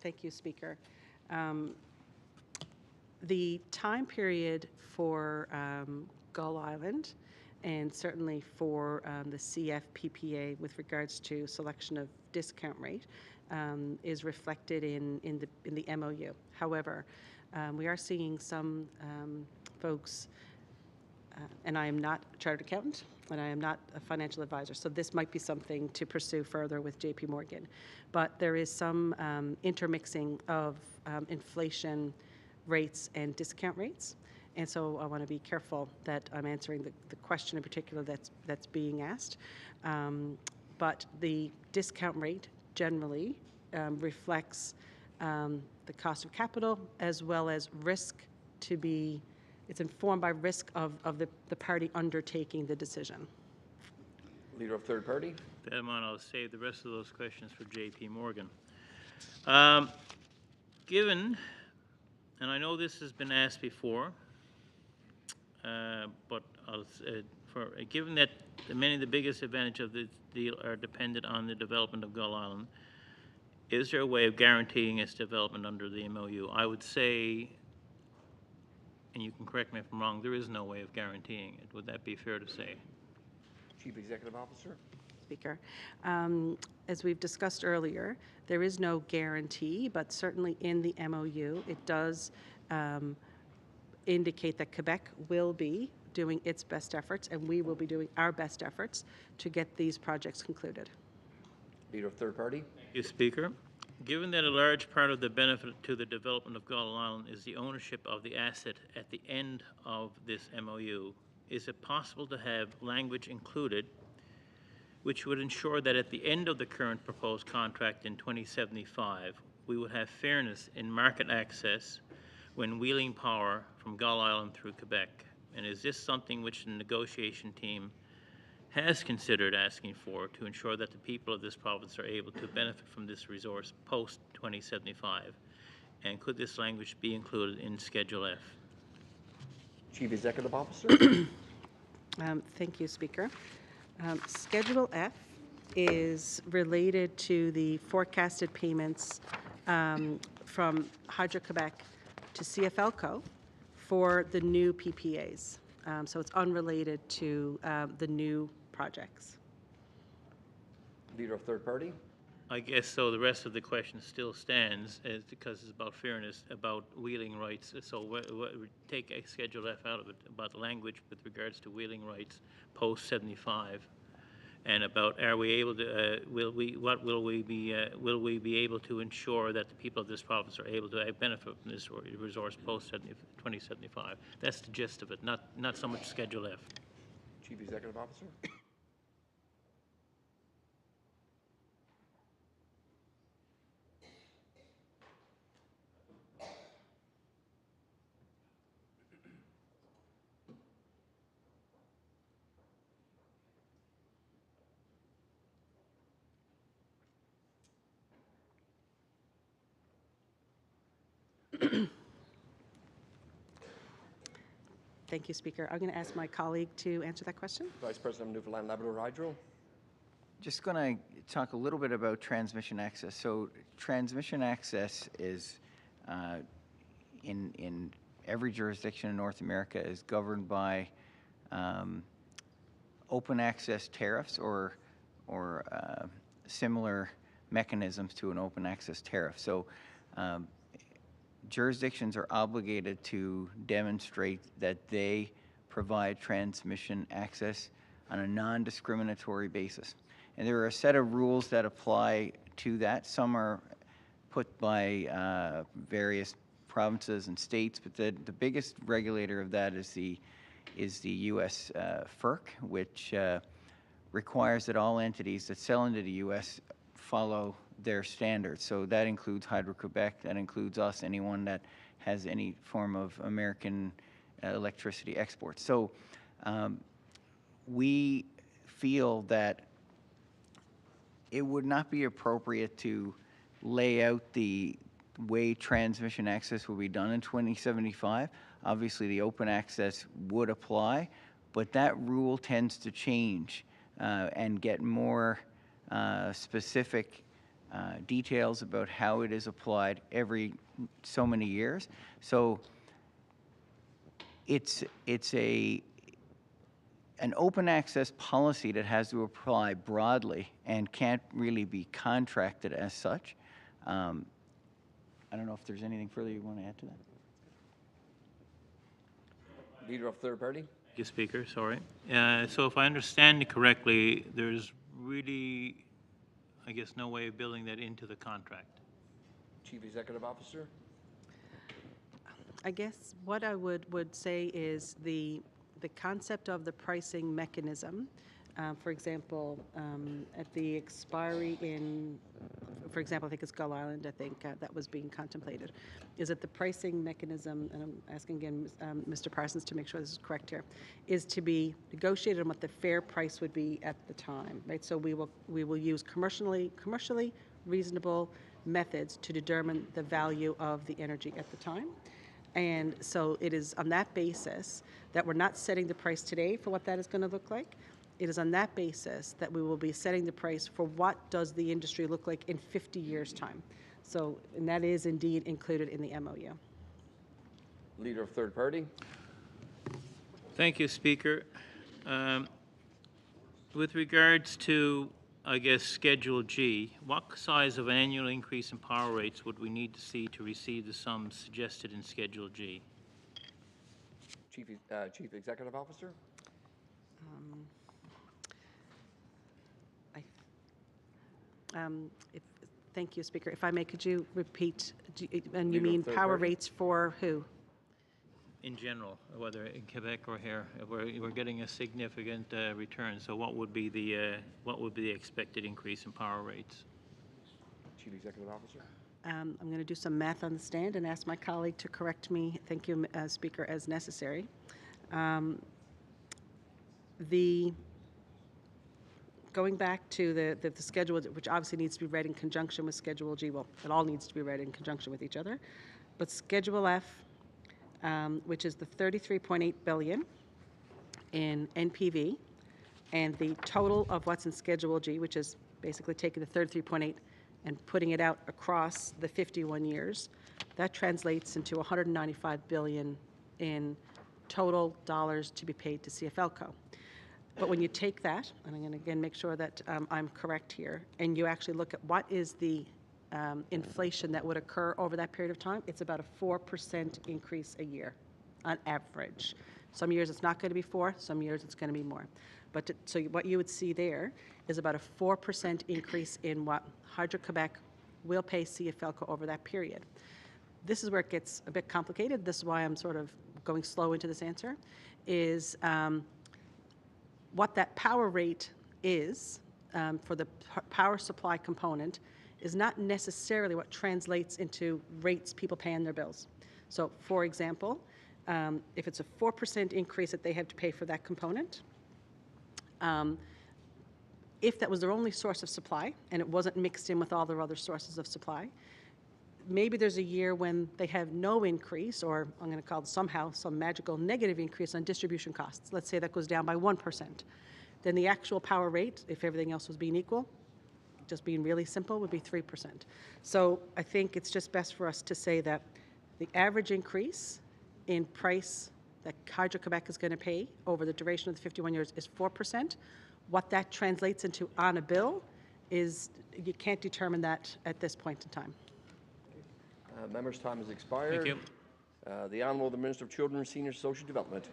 Thank you, Speaker. The time period for Gull Island and certainly for the CFPPA with regards to selection of discount rate is reflected in the MOU. However, we are seeing some folks, and I am not a chartered accountant, and I am not a financial advisor, so this might be something to pursue further with JP Morgan. But there is some intermixing of inflation rates and discount rates. And so I want to be careful that I'm answering the question in particular that's being asked. But the discount rate generally reflects the cost of capital as well as risk to be, it's informed by risk of the party undertaking the decision. Leader of third party. That amount, I'll save the rest of those questions for JP Morgan. Given, and I know this has been asked before, but given that many of the biggest advantages of the deal are dependent on the development of Gull Island, is there a way of guaranteeing its development under the MOU? I would say, and you can correct me if I'm wrong, there is no way of guaranteeing it. Would that be fair to say? Chief Executive Officer. Speaker. As we've discussed earlier, there is no guarantee, but certainly in the MOU, it does indicate that Quebec will be doing its best efforts, and we will be doing our best efforts to get these projects concluded. Leader of third party. Thank you, Speaker. Given that a large part of the benefit to the development of Gull Island is the ownership of the asset at the end of this MOU, is it possible to have language included which would ensure that at the end of the current proposed contract in 2075, we would have fairness in market access when wheeling power from Gull Island through Quebec? And is this something which the negotiation team has considered asking for to ensure that the people of this province are able to benefit from this resource post-2075? And could this language be included in Schedule F? Chief Executive Officer. Thank you, Speaker. Schedule F is related to the forecasted payments from Hydro-Quebec to CFLCO for the new PPAs. So it's unrelated to the new projects. Leader of third party. I guess so. The rest of the question still stands because it's about fairness, about wheeling rights. So take Schedule F out of it, about the language with regards to wheeling rights post 75, and about are we able to will we be able to ensure that the people of this province are able to benefit from this resource post 2075? That's the gist of it. Not so much Schedule F. Chief Executive Officer. Thank you, Speaker. I'm going to ask my colleague to answer that question. Vice President of Newfoundland Labrador Hydro. Just going to talk a little bit about transmission access. So transmission access is, in every jurisdiction in North America, is governed by open access tariffs or similar mechanisms to an open access tariff. So jurisdictions are obligated to demonstrate that they provide transmission access on a non-discriminatory basis. And there are a set of rules that apply to that. Some are put by various provinces and states, but the biggest regulator of that is the U.S. FERC, which requires that all entities that sell into the U.S. follow their standards. So that includes Hydro-Quebec, that includes us, anyone that has any form of American electricity exports. So we feel that it would not be appropriate to lay out the way transmission access will be done in 2075. Obviously, the open access would apply, but that rule tends to change and get more specific details about how it is applied every so many years. So it's an open access policy that has to apply broadly and can't really be contracted as such. I don't know if there's anything further you want to add to that. Leader of third party. Thank you, Speaker, sorry. So if I understand it correctly, there's really, I guess, no way of building that into the contract. Chief Executive Officer. I guess what I would say is the concept of the pricing mechanism. For example, at the expiry in, for example, I think it's Gull Island, I think that was being contemplated, is that the pricing mechanism, and I'm asking again Mr. Parsons to make sure this is correct here, is to be negotiated on what the fair price would be at the time, right? So we will use commercially reasonable methods to determine the value of the energy at the time. And so it is on that basis that we're not setting the price today for what that is going to look like. It is on that basis that we will be setting the price for what does the industry look like in 50 years' time. So, and that is indeed included in the MOU. Leader of third party. Thank you, Speaker. With regards to, I guess, Schedule G, what size of annual increase in power rates would we need to see to receive the sums suggested in Schedule G? Chief Executive Officer. Thank you, Speaker. If I may, could you repeat, and you Leader of mean third power party. rates for who? In general, whether in Quebec or here, we're getting a significant return. So what would be the expected increase in power rates? Chief Executive Officer. I'm going to do some math on the stand and ask my colleague to correct me, thank you, Speaker, as necessary. Going back to the schedule, which obviously needs to be read in conjunction with Schedule G, well, it all needs to be read in conjunction with each other, but Schedule F, which is the 33.8 billion in NPV, and the total of what's in Schedule G, which is basically taking the 33.8 and putting it out across the 51 years, that translates into 195 billion in total dollars to be paid to CFLCO. But when you take that, and I'm going to again make sure that I'm correct here, and you actually look at what is the inflation that would occur over that period of time, it's about a 4% increase a year on average. Some years it's not going to be 4, some years it's going to be more. But so what you would see there is about a 4% increase in what Hydro-Quebec will pay CFLCO over that period. This is where it gets a bit complicated. This is why I'm sort of going slow into this answer, is what that power rate is for the power supply component is not necessarily what translates into rates people pay on their bills. So, for example, if it's a 4% increase that they have to pay for that component, if that was their only source of supply and it wasn't mixed in with all their other sources of supply, maybe there's a year when they have no increase, or I'm going to call it somehow some magical negative increase on distribution costs. Let's say that goes down by 1%. Then the actual power rate, if everything else was being equal, just being really simple, would be 3%. So I think it's just best for us to say that the average increase in price that Hydro-Quebec is going to pay over the duration of the 51 years is 4%. What that translates into on a bill is, you can't determine that at this point in time. Member's time has expired. Thank you. The Honourable the Minister of Children, Senior Social Development.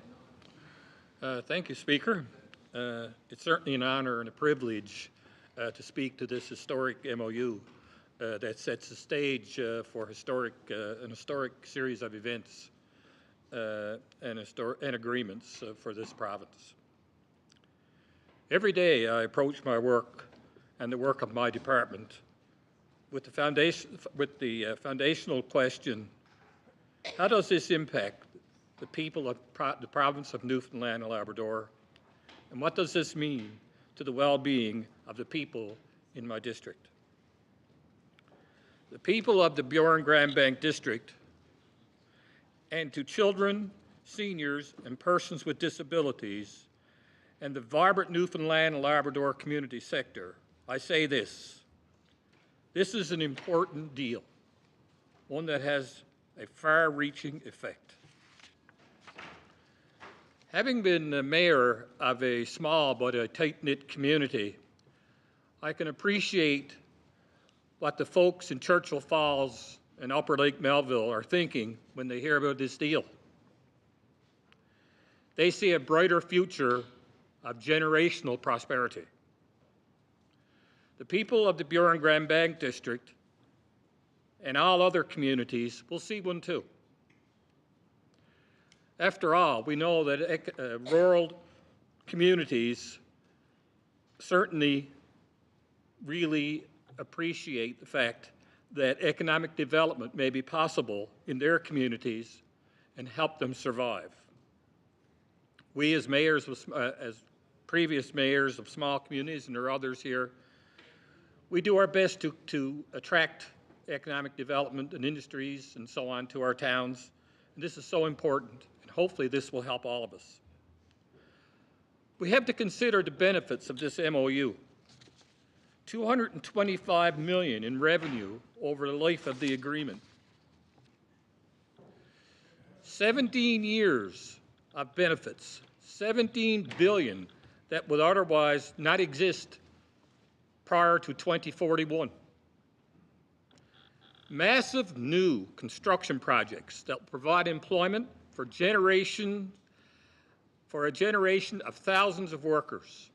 Thank you, Speaker. It's certainly an honor and a privilege to speak to this historic MOU that sets the stage for an historic series of events and agreements for this province. Every day I approach my work and the work of my department with the foundational question: how does this impact the people of the province of Newfoundland and Labrador, and what does this mean to the well-being of the people in my district? The people of the Bjorn-Grand-Bank district, and to children, seniors, and persons with disabilities, and the vibrant Newfoundland and Labrador community sector, I say this: this is an important deal, one that has a far-reaching effect. Having been the mayor of a small but a tight-knit community, I can appreciate what the folks in Churchill Falls and Upper Lake Melville are thinking when they hear about this deal. They see a brighter future of generational prosperity. The people of the Buren Grand Bank District and all other communities will see one too. After all, we know that rural communities certainly really appreciate the fact that economic development may be possible in their communities and help them survive. We as mayors, as previous mayors of small communities, and there are others here, we do our best to attract economic development and industries and so on to our towns. And this is so important, and hopefully this will help all of us. We have to consider the benefits of this MOU. $225 million in revenue over the life of the agreement. 17 years of benefits, $17 billion that would otherwise not exist prior to 2041. Massive new construction projects that will provide employment for a generation of thousands of workers.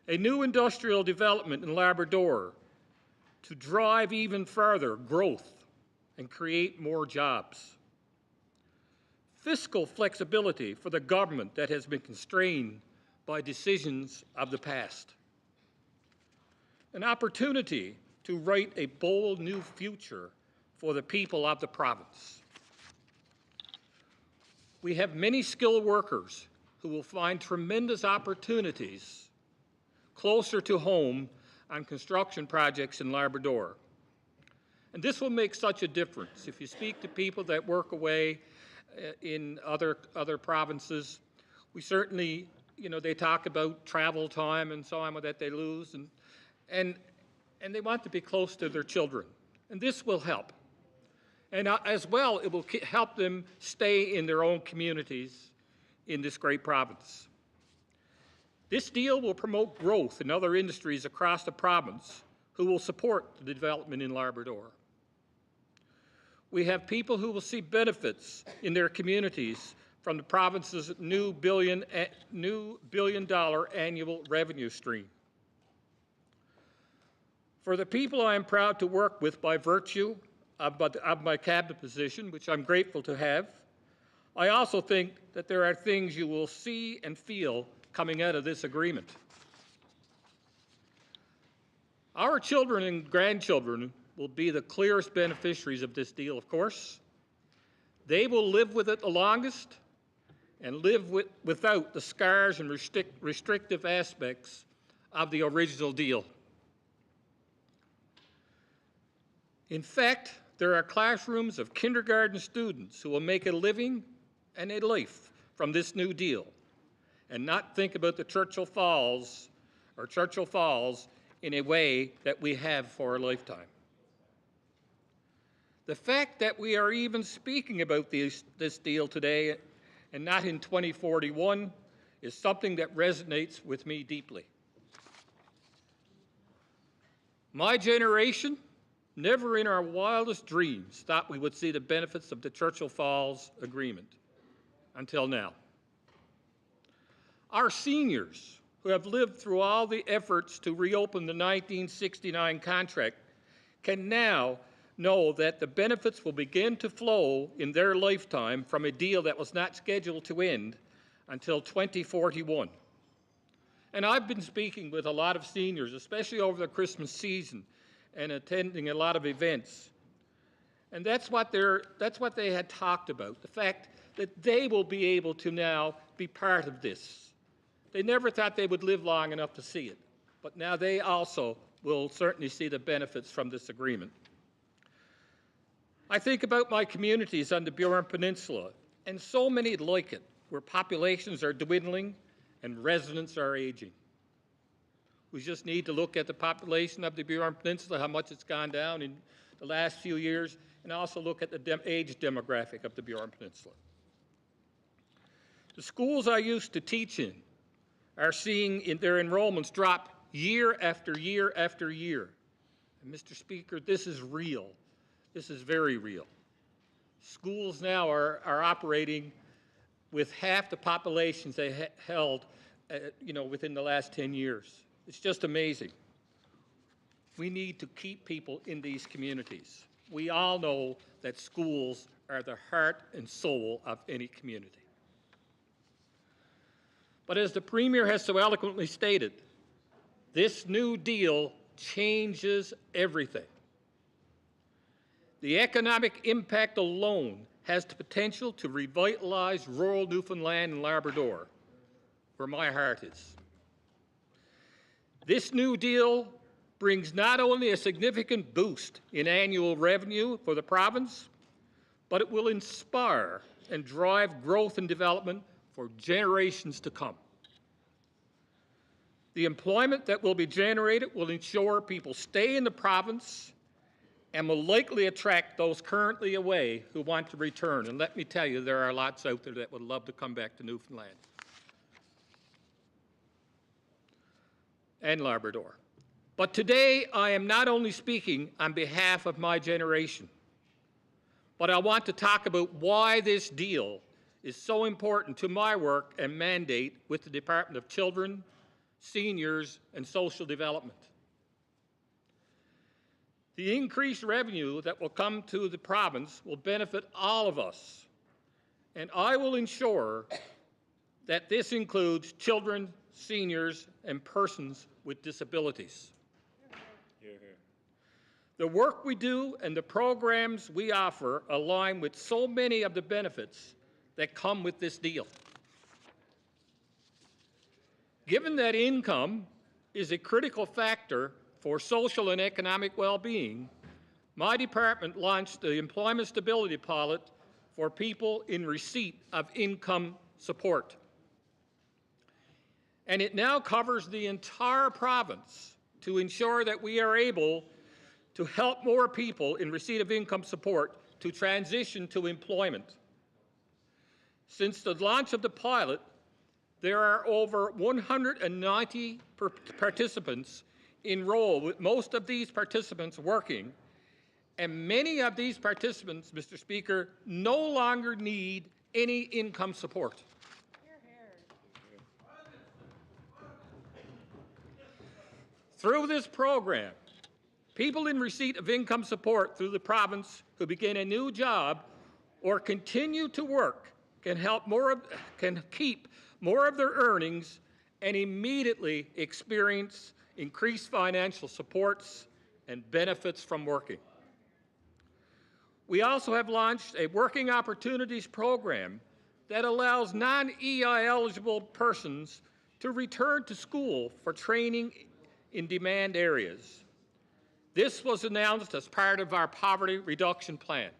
A new industrial development in Labrador to drive even further growth and create more jobs. Fiscal flexibility for the government that has been constrained by decisions of the past. An opportunity to write a bold new future for the people of the province. We have many skilled workers who will find tremendous opportunities closer to home on construction projects in Labrador. And this will make such a difference. If you speak to people that work away in other provinces, we certainly, they talk about travel time and so on that they lose, and they want to be close to their children. And this will help. And as well, it will help them stay in their own communities in this great province. This deal will promote growth in other industries across the province who will support the development in Labrador. We have people who will see benefits in their communities from the province's new billion-dollar annual revenue stream. For the people I am proud to work with by virtue of my cabinet position, which I'm grateful to have, I also think that there are things you will see and feel coming out of this agreement. Our children and grandchildren will be the clearest beneficiaries of this deal, of course. They will live with it the longest and live without the scars and restrictive aspects of the original deal. In fact, there are classrooms of kindergarten students who will make a living and a life from this new deal and not think about the Churchill Falls in a way that we have for a lifetime. The fact that we are even speaking about this deal today and not in 2041 is something that resonates with me deeply. My generation never in our wildest dreams thought we would see the benefits of the Churchill Falls Agreement until now. Our seniors, who have lived through all the efforts to reopen the 1969 contract, can now know that the benefits will begin to flow in their lifetime from a deal that was not scheduled to end until 2041. And I've been speaking with a lot of seniors, especially over the Christmas season, and attending a lot of events. And that's what they had talked about, the fact that they will be able to now be part of this. They never thought they would live long enough to see it, but now they also will certainly see the benefits from this agreement. I think about my communities on the Buren Peninsula, and so many like it, where populations are dwindling and residents are aging. We just need to look at the population of the Buren Peninsula, how much it's gone down in the last few years, and also look at the age demographic of the Buren Peninsula. The schools I used to teach in are seeing their enrollments drop year after year after year. And Mr. Speaker, this is real. This is very real. Schools now are operating with half the populations they held within the last 10 years. It's just amazing. We need to keep people in these communities. We all know that schools are the heart and soul of any community. But as the Premier has so eloquently stated, this new deal changes everything. The economic impact alone has the potential to revitalize rural Newfoundland and Labrador, where my heart is. This new deal brings not only a significant boost in annual revenue for the province, but it will inspire and drive growth and development for generations to come. The employment that will be generated will ensure people stay in the province and will likely attract those currently away who want to return. And let me tell you, there are lots out there that would love to come back to Newfoundland and Labrador. But today, I am not only speaking on behalf of my generation, but I want to talk about why this deal is so important to my work and mandate with the Department of Children, Seniors, and Social Development. The increased revenue that will come to the province will benefit all of us, and I will ensure that this includes children, seniors, and persons with disabilities. The work we do and the programs we offer align with so many of the benefits that come with this deal. Given that income is a critical factor for social and economic well-being, my department launched the Employment Stability Pilot for people in receipt of income support. And it now covers the entire province to ensure that we are able to help more people in receipt of income support to transition to employment. Since the launch of the pilot, there are over 190 participants enrolled, with most of these participants working, and many of these participants, Mr. Speaker, no longer need any income support. Through this program, people in receipt of income support through the province who begin a new job or continue to work can keep more of their earnings and immediately experience increased financial supports and benefits from working. We also have launched a Working Opportunities program that allows non-EI eligible persons to return to school for training in demand areas. This was announced as part of our poverty reduction plan.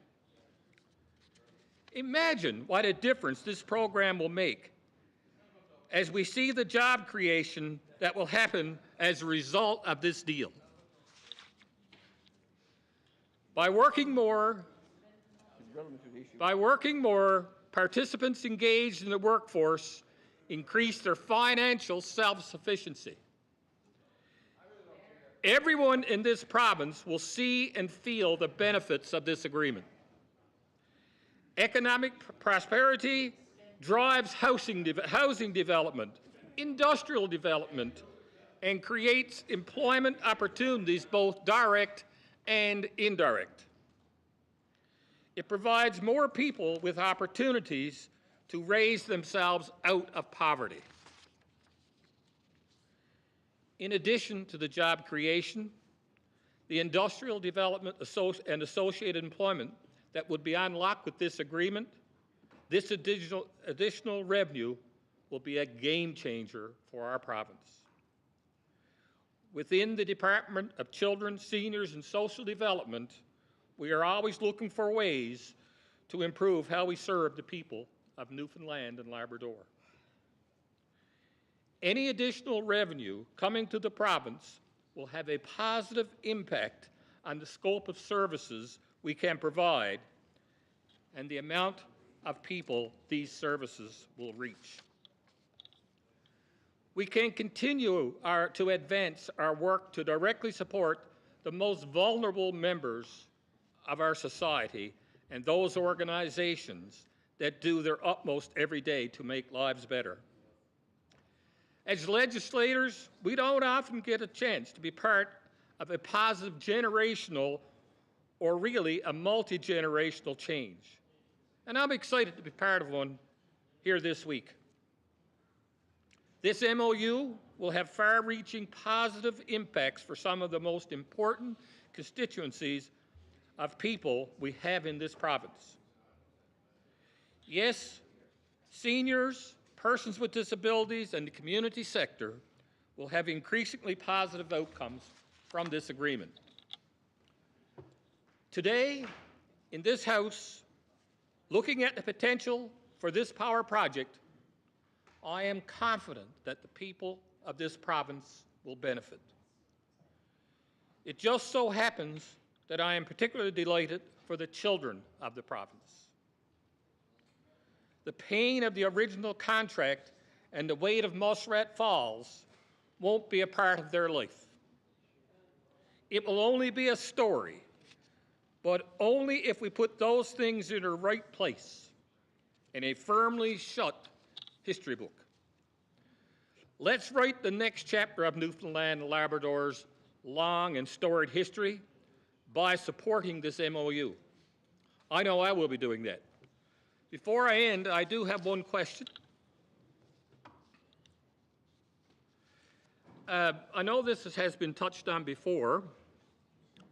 Imagine what a difference this program will make as we see the job creation that will happen as a result of this deal. By working more, participants engaged in the workforce increase their financial self-sufficiency. Everyone in this province will see and feel the benefits of this agreement. Economic prosperity drives housing development, industrial development, and creates employment opportunities, both direct and indirect. It provides more people with opportunities to raise themselves out of poverty. In addition to the job creation, the industrial development and associated employment that would be unlocked with this agreement, this additional revenue will be a game changer for our province. Within the Department of Children, Seniors, and Social Development, we are always looking for ways to improve how we serve the people of Newfoundland and Labrador. Any additional revenue coming to the province will have a positive impact on the scope of services we can provide and the amount of people these services will reach. We can continue to advance our work to directly support the most vulnerable members of our society and those organizations that do their utmost every day to make lives better. As legislators, we don't often get a chance to be part of a positive generational or really a multi-generational change. And I'm excited to be part of one here this week. This MOU will have far-reaching positive impacts for some of the most important constituencies of people we have in this province. Yes, seniors, persons with disabilities, and the community sector will have increasingly positive outcomes from this agreement. Today, in this House, looking at the potential for this power project, I am confident that the people of this province will benefit. It just so happens that I am particularly delighted for the children of the province. The pain of the original contract and the weight of Muskrat Falls won't be a part of their life. It will only be a story, but only if we put those things in their right place in a firmly shut history book. Let's write the next chapter of Newfoundland and Labrador's long and storied history by supporting this MOU. I know I will be doing that. Before I end, I do have one question. I know this has been touched on before,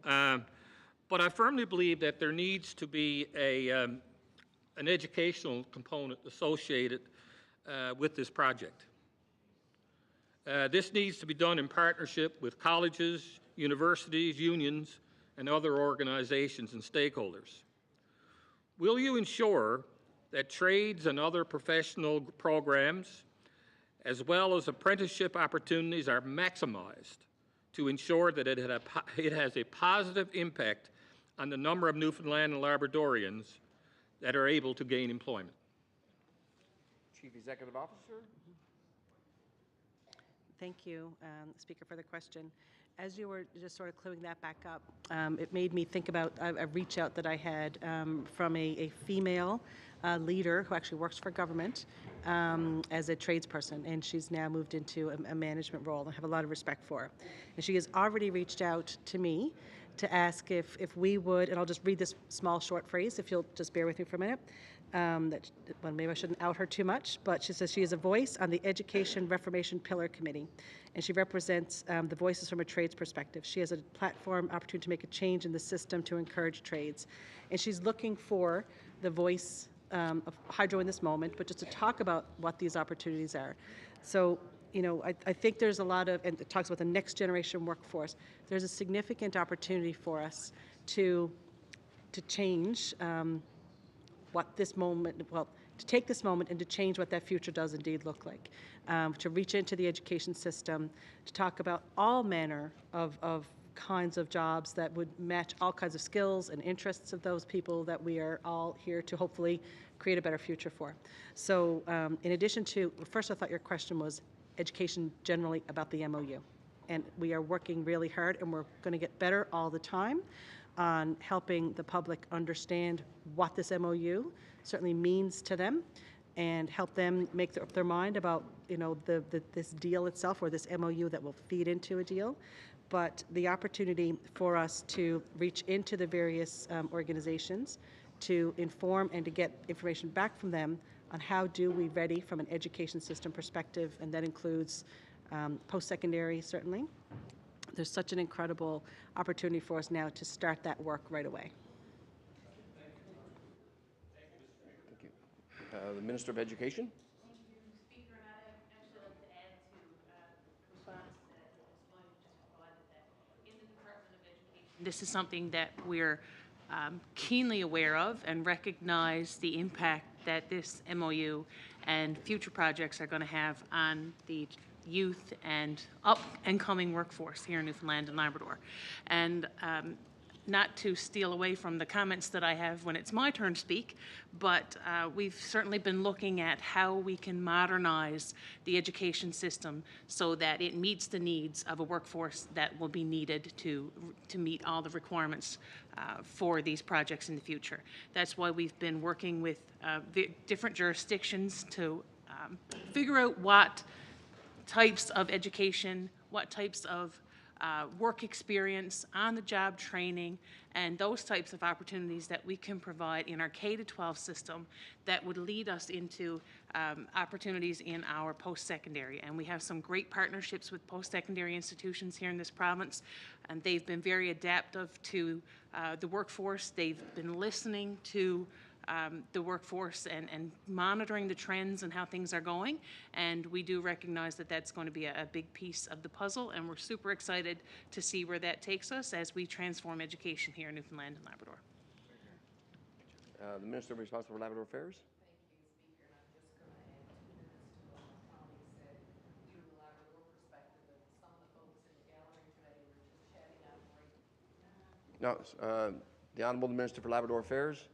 but I firmly believe that there needs to be an educational component associated with this project. This needs to be done in partnership with colleges, universities, unions, and other organizations and stakeholders. Will you ensure that trades and other professional programs, as well as apprenticeship opportunities, are maximized to ensure that it has a positive impact on the number of Newfoundland and Labradorians that are able to gain employment? Chief Executive Officer. Thank you, Speaker, for the question. As you were just sort of cluing that back up, it made me think about a reach out that I had from a female leader who actually works for government as a tradesperson, and she's now moved into a management role. I have a lot of respect for her. And she has already reached out to me to ask if we would, and I'll just read this small short phrase, if you'll just bear with me for a minute. Well, maybe I shouldn't out her too much, but she says she is a voice on the Education Reformation Pillar Committee, and she represents the voices from a trades perspective. She has a platform opportunity to make a change in the system to encourage trades, and she's looking for the voice of hydro in this moment, but just to talk about what these opportunities are. So, you know, I think there's a lot of, and it talks about the next generation workforce, there's a significant opportunity for us to change what this moment, well, to take this moment and to change what that future does indeed look like, to reach into the education system, to talk about all manner of kinds of jobs that would match all kinds of skills and interests of those people that we are all here to hopefully create a better future for. So in addition to, first I thought your question was education generally about the MOU. And we are working really hard, and we're going to get better all the time on helping the public understand what this MOU certainly means to them, and help them make up their mind about, you know, this deal itself, or this MOU that will feed into a deal. But the opportunity for us to reach into the various organizations, to inform and to get information back from them on how do we ready from an education system perspective, and that includes post-secondary certainly. There's such an incredible opportunity for us now to start that work right away. Thank you. The Minister of Education. This is something that we're keenly aware of and recognize the impact that this MOU and future projects are going to have on the youth and up and coming workforce here in Newfoundland and Labrador. And not to steal away from the comments that I have when it's my turn to speak, but we've certainly been looking at how we can modernize the education system so that it meets the needs of a workforce that will be needed to meet all the requirements for these projects in the future. That's why we've been working with different jurisdictions to figure out what types of education, what types of work experience, on-the-job training, and those types of opportunities that we can provide in our K-12 system that would lead us into opportunities in our post-secondary. And we have some great partnerships with post-secondary institutions here in this province, and they've been very adaptive to the workforce. They've been listening to the workforce and monitoring the trends and how things are going. And we do recognize that that's going to be a big piece of the puzzle, and we're super excited to see where that takes us as we transform education here in Newfoundland and Labrador. The Minister responsible for Labrador Affairs. No, the Honourable Minister for Labrador Affairs.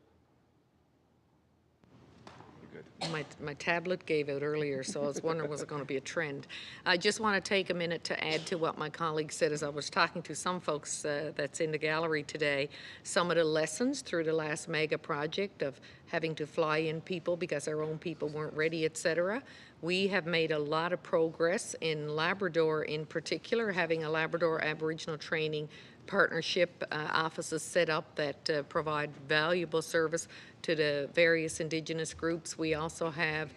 My tablet gave out earlier, so I was wondering was it going to be a trend. I just want to take a minute to add to what my colleague said as I was talking to some folks that's in the gallery today. Some of the lessons through the last mega project of having to fly in people because our own people weren't ready, etc. We have made a lot of progress in Labrador in particular, having a Labrador Aboriginal training partnership offices set up that provide valuable service to the various Indigenous groups. We also have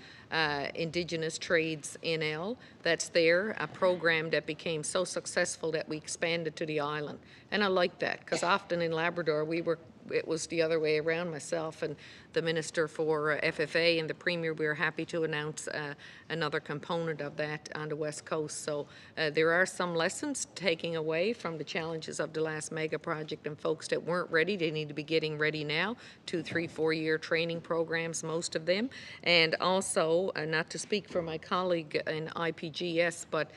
Indigenous Trades NL that's there, a program that became so successful that we expanded to the island. And I like that because often in Labrador it was the other way around. Myself and the Minister for FFA and the Premier, we are happy to announce another component of that on the West Coast. So there are some lessons taking away from the challenges of the last mega project, and folks that weren't ready, they need to be getting ready now. 2, 3, 4-year training programs, most of them. And also, not to speak for my colleague in IPGS, but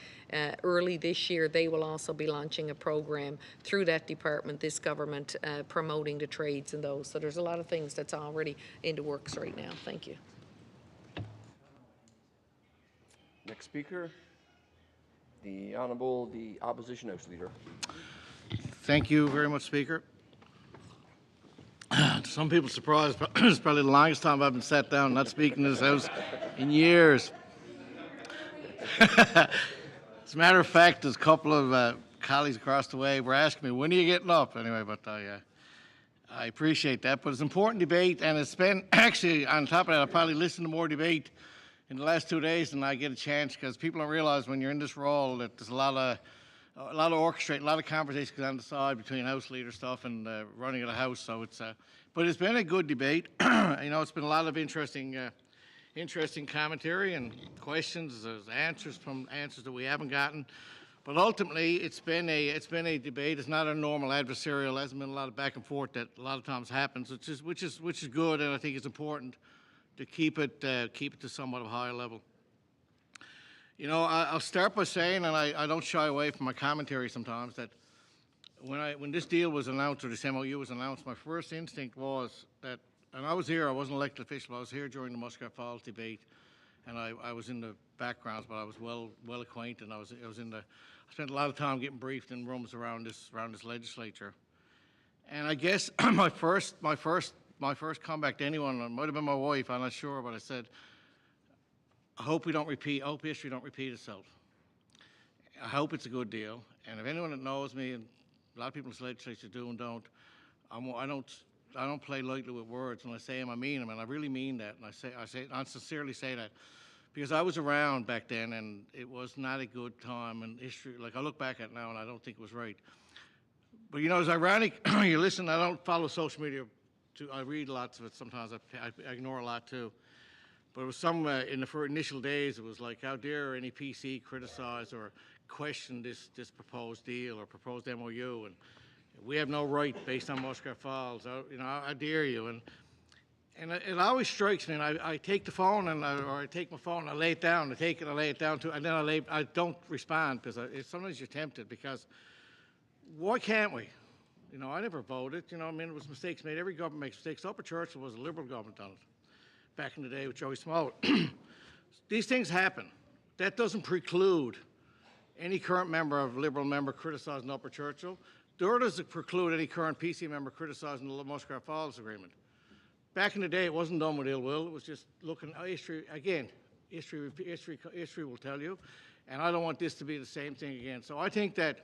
early this year, they will also be launching a program through that department, this government, promoting the trades and those. So there's a lot of things that's already in the works right now. Thank you. Next speaker, the Opposition House Leader. Thank you very much, Speaker. Some people surprised, but it's probably the longest time I've been sat down not speaking in this House in years. As a matter of fact, there's a couple of colleagues across the way were asking me, when are you getting up? Anyway, but I appreciate that. But it's an important debate, and it's been, actually, on top of that, I probably listened to more debate in the last 2 days than I get a chance, because people don't realize when you're in this role that there's a lot of orchestrating, a lot of conversations on the side between House leader stuff and running of the House. So it's, but it's been a good debate. You know, it's been a lot of interesting commentary and questions. There's answers that we haven't gotten. But ultimately, it's been a debate. It's not a normal adversarial. There's been a lot of back and forth that a lot of times happens, which is good, and I think it's important to keep it to somewhat of a higher level. You know, I'll start by saying, and I don't shy away from my commentary sometimes, that when this deal was announced, or this MOU was announced, my first instinct was that, and I was here, I wasn't elected official, I was here during the Muskrat Falls debate, and I was in the backgrounds, but I was well acquainted. I spent a lot of time getting briefed in rooms around this legislature. And I guess my first comeback to anyone, it might have been my wife, I'm not sure, but I said, I hope history don't repeat itself. I hope it's a good deal. And if anyone that knows me, and a lot of people in this legislature do and don't, I don't play lightly with words. When I say them, I mean them, and I really mean that. And I sincerely say that, because I was around back then, and it was not a good time in history. Like, I look back at it now, and I don't think it was right. But you know, it's ironic. You listen. I don't follow social media. I read lots of it. Sometimes I ignore a lot too. But it was in the initial days, it was like, how dare any PC criticize or question this proposed deal or proposed MOU, and we have no right based on Muskrat Falls. You know, I dare you. And it always strikes me, and I take the phone, or I take my phone, and I lay it down. I take it, I lay it down too, and then I don't respond, because sometimes you're tempted, because why can't we? You know, I never voted. You know, I mean, it was mistakes made. Every government makes mistakes. Upper Churchill was a Liberal government on it back in the day with Joey Smollett. These things happen. That doesn't preclude any current Liberal member criticizing Upper Churchill. Nor does it preclude any current PC member criticizing the Muskrat Falls Agreement. Back in the day, it wasn't done with ill will. It was just looking at history. Again, history will tell you. And I don't want this to be the same thing again. So I think that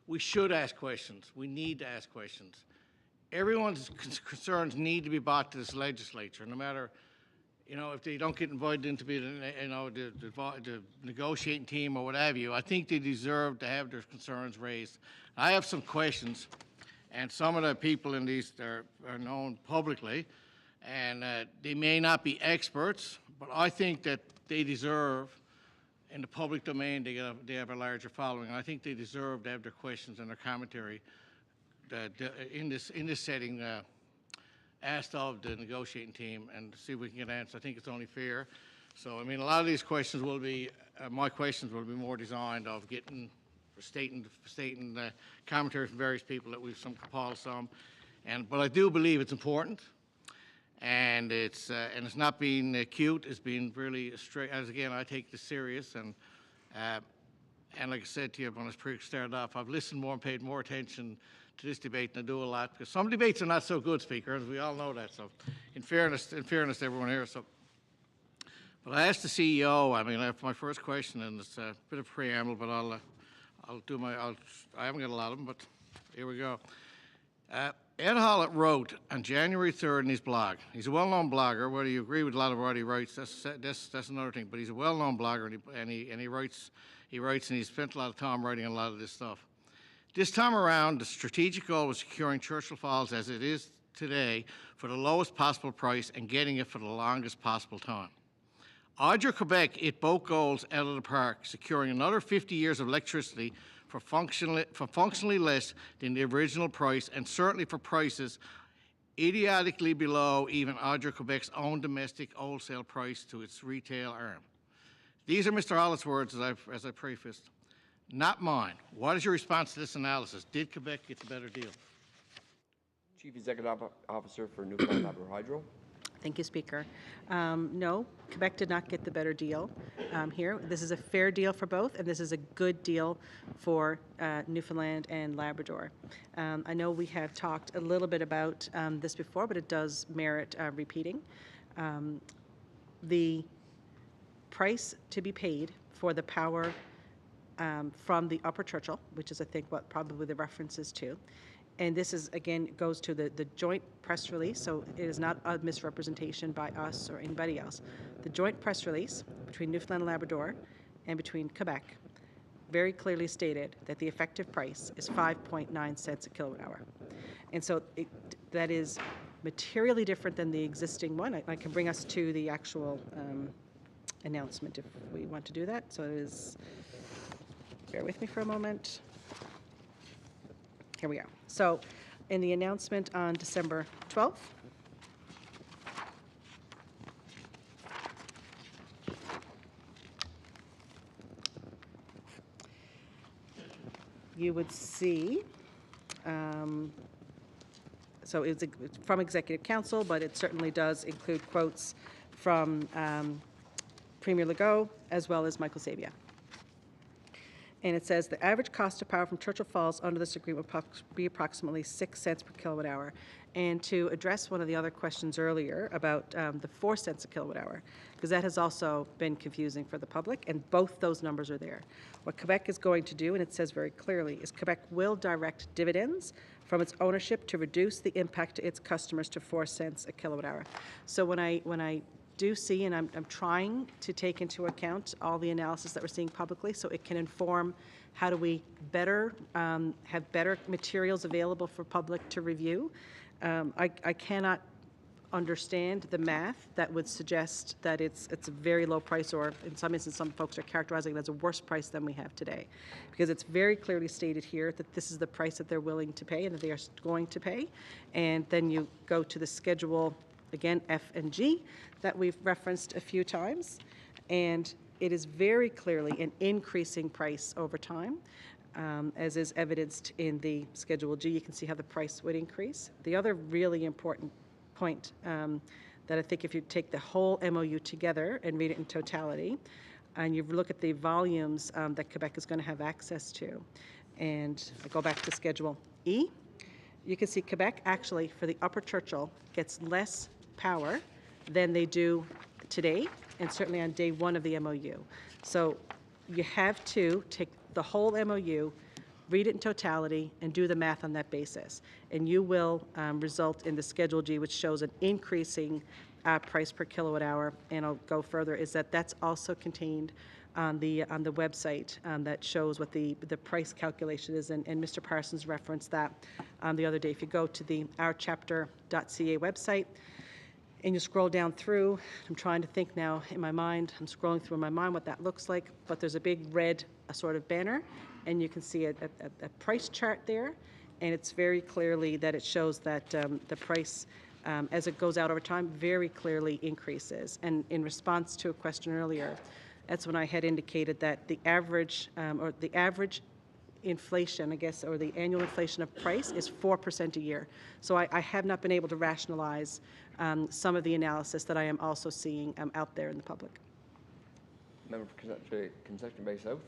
we should ask questions. We need to ask questions. Everyone's concerns need to be brought to this legislature, no matter, you know, if they don't get invited in to be the negotiating team or what have you. I think they deserve to have their concerns raised. I have some questions, and some of the people in these are known publicly, and they may not be experts, but I think that they deserve, in the public domain, they have a larger following. And I think they deserve to have their questions and their commentary in this setting asked of the negotiating team, and see if we can get answers. I think it's only fair. So, I mean, a lot of these questions will be, my questions will be more designed of stating commentary from various people that we've compiled some. But I do believe it's important. And it's not being cute. It's being really straight. As again, I take this serious, and like I said to you when I started off, I've listened more and paid more attention to this debate than I do a lot, because some debates are not so good, Speaker, as we all know that. So, in fairness to everyone here. So, but I asked the CEO. I mean, my first question, and it's a bit of a preamble, but I'll do my. I haven't got a lot of them, but here we go. Ed Hollett wrote on January 3rd in his blog. He's a well-known blogger. Whether you agree with a lot of what he writes, that's another thing. But he's a well-known blogger, and he writes, and he's spent a lot of time writing a lot of this stuff. This time around, the strategic goal was securing Churchill Falls as it is today for the lowest possible price and getting it for the longest possible time. Hydro Quebec hit both goals out of the park, securing another 50 years of electricity for functionally less than the original price, and certainly for prices idiotically below even Hydro Quebec's own domestic wholesale price to its retail arm. These are Mr. Hollett's words as I prefaced, not mine. What is your response to this analysis? Did Quebec get the better deal? Chief Executive Officer for Newfoundland Labrador Hydro. Thank you, Speaker. No, Quebec did not get the better deal here. This is a fair deal for both, and this is a good deal for Newfoundland and Labrador. I know we have talked a little bit about this before, but it does merit repeating. The price to be paid for the power from the Upper Churchill, which is, I think, what probably the reference is to. And this is, again, goes to the joint press release, so it is not a misrepresentation by us or anybody else. The joint press release between Newfoundland and Labrador and between Quebec very clearly stated that the effective price is 5.9 cents a kilowatt hour. And so that is materially different than the existing one. I can bring us to the actual announcement if we want to do that. So it is, bear with me for a moment. Here we go. So in the announcement on December 12th, you would see, so it's from Executive Council, but it certainly does include quotes from Premier Legault as well as Michael Sabia. And it says the average cost of power from Churchill Falls under this agreement will be approximately 6 cents per kilowatt hour. And to address one of the other questions earlier about the 4 cents a kilowatt hour, because that has also been confusing for the public, and both those numbers are there. What Quebec is going to do, and it says very clearly, is Quebec will direct dividends from its ownership to reduce the impact to its customers to 4 cents a kilowatt hour. So when I do see, and I'm trying to take into account all the analysis that we're seeing publicly so it can inform how do we better have better materials available for public to review. I cannot understand the math that would suggest that it's a very low price, or in some instances some folks are characterizing it as a worse price than we have today, because it's very clearly stated here that this is the price that they're willing to pay and that they are going to pay. And then you go to the schedule, again, F and G, that we've referenced a few times, and it is very clearly an increasing price over time. as is evidenced in the Schedule G. You can see how the price would increase. The other really important point that I think if you take the whole MOU together and read it in totality, and you look at the volumes that Quebec is going to have access to, and I go back to Schedule E, you can see Quebec actually, for the Upper Churchill, gets less power than they do today, and certainly on day one of the MOU. So you have to take the whole MOU, read it in totality, and do the math on that basis. And you will result in the Schedule G, which shows an increasing price per kilowatt hour. And I'll go further, is that that's also contained on the website that shows what the price calculation is. And Mr. Parsons referenced that the other day. If you go to the ourchapter.ca website, and you scroll down through, I'm trying to think now in my mind, I'm scrolling through in my mind what that looks like, but there's a big red sort of banner, and you can see a price chart there, and it's very clearly that it shows that the price, as it goes out over time, very clearly increases. And in response to a question earlier, that's when I had indicated that the average, or the average inflation, I guess, or the annual inflation of price is 4% a year. So I have not been able to rationalize some of the analysis that I am also seeing out there in the public. Member for Concession Bay South.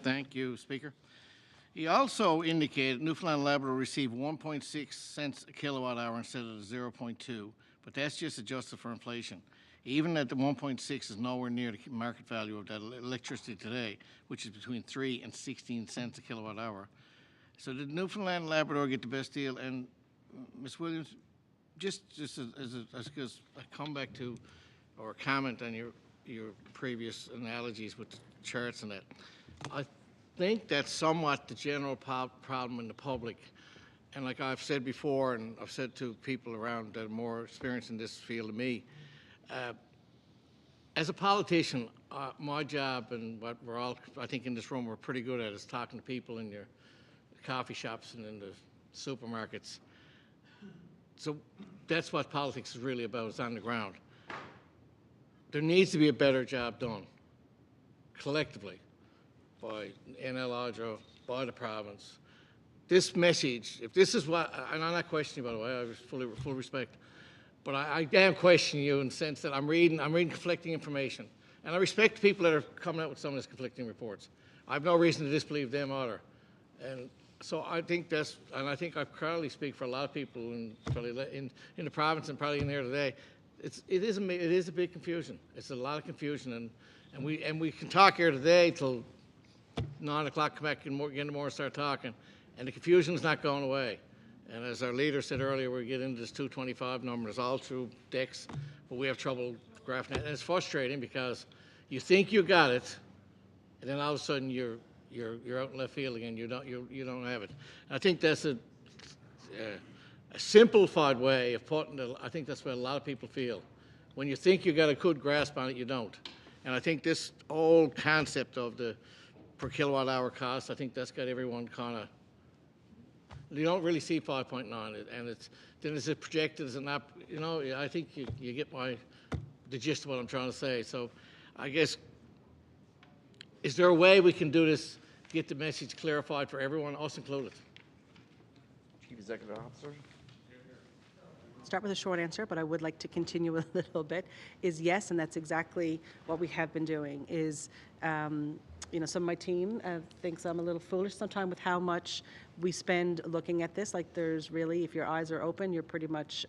Thank you, Speaker. He also indicated Newfoundland and Labrador receive 1.6 cents a kilowatt hour instead of the 0.2, but that's just adjusted for inflation. Even at the 1.6 is nowhere near the market value of that electricity today, which is between 3 and 16 cents a kilowatt hour. So did Newfoundland and Labrador get the best deal? And Ms. Williams, just as a comeback to or comment on your previous analogies with the charts and that, I think that's somewhat the general problem in the public. And like I've said before, and I've said to people around that are more experienced in this field than me, as a politician, my job and what we're all, I think in this room, we're pretty good at is talking to people in your coffee shops and in the supermarkets. So that's what politics is really about, is on the ground. There needs to be a better job done, collectively, by NLRJ, by the province. This message, if this is what, and I'm not questioning, by the way, I have full respect, but I am questioning you in the sense that I'm reading conflicting information. And I respect the people that are coming out with some of these conflicting reports. I have no reason to disbelieve them either. And so I think that's, and I think I probably speak for a lot of people in the province and probably in here today. It is a big confusion. It's a lot of confusion, and we can talk here today till 9 o'clock. Come back again tomorrow and start talking, and the confusion's not going away. And as our leader said earlier, we get into this 225 number. It's all through decks, but we have trouble graphing it, and it's frustrating because you think you got it, and then all of a sudden you're out in left field again. You don't have it. And I think that's a simplified way of putting it. I think that's what a lot of people feel. When you think you got a good grasp on it, you don't. And I think this old concept of the per kilowatt hour cost, I think that's got everyone kind of, you don't really see 5.9, and then is it projected, is it not? You know, I think you get the gist of what I'm trying to say. So I guess, is there a way we can do this, get the message clarified for everyone, us included? Chief Executive Officer. Start with a short answer, but I would like to continue a little bit, is yes, and that's exactly what we have been doing, is, you know, some of my team thinks I'm a little foolish sometimes with how much we spend looking at this. Like, there's really, if your eyes are open, you're pretty much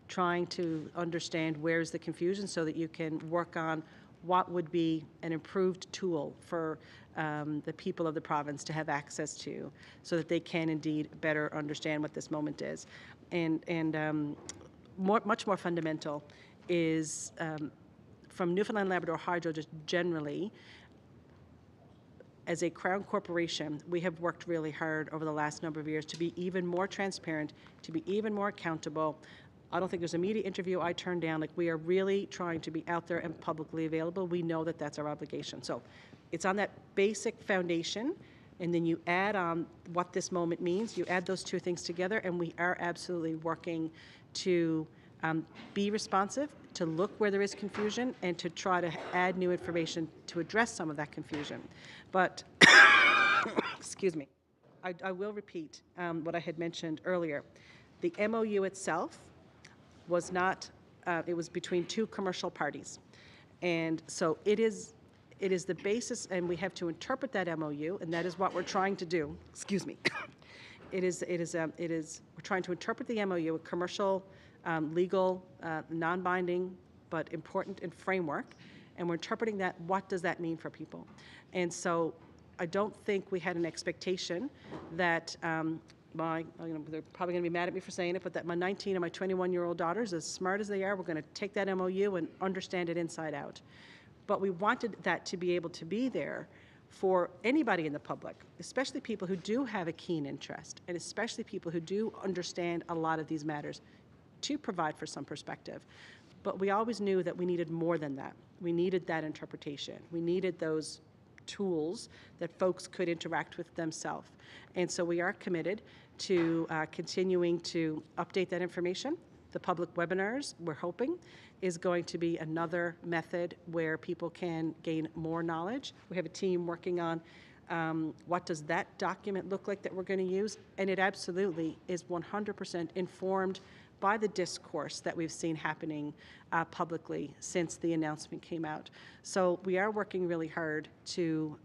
trying to understand where's the confusion so that you can work on what would be an improved tool for the people of the province to have access to, so that they can indeed better understand what this moment is. And much more fundamental is from Newfoundland Labrador Hydro, just generally, as a Crown corporation, we have worked really hard over the last number of years to be even more transparent, to be even more accountable. I don't think there's a media interview I turn down. Like, we are really trying to be out there and publicly available. We know that that's our obligation. So it's on that basic foundation, and then you add on what this moment means. You add those two things together, and we are absolutely working to be responsive, to look where there is confusion, and to try to add new information to address some of that confusion. But excuse me, I will repeat what I had mentioned earlier. The MOU itself was not, it was between two commercial parties. And so it is the basis, and we have to interpret that MOU, and that is what we're trying to do. Excuse me. We're trying to interpret the MOU, a commercial, legal, non-binding, but important and framework, and we're interpreting that. What does that mean for people? And so I don't think we had an expectation that they're probably going to be mad at me for saying it, but that my 19 and my 21-year-old daughters, as smart as they are, we're going to take that MOU and understand it inside out. But we wanted that to be able to be there for anybody in the public, especially people who do have a keen interest, and especially people who do understand a lot of these matters, to provide for some perspective. But we always knew that we needed more than that. We needed that interpretation. We needed those tools that folks could interact with themselves. And so we are committed to continuing to update that information. The public webinars, we're hoping, is going to be another method where people can gain more knowledge. We have a team working on what does that document look like that we're going to use, and it absolutely is 100% informed by the discourse that we've seen happening publicly since the announcement came out. So we are working really hard to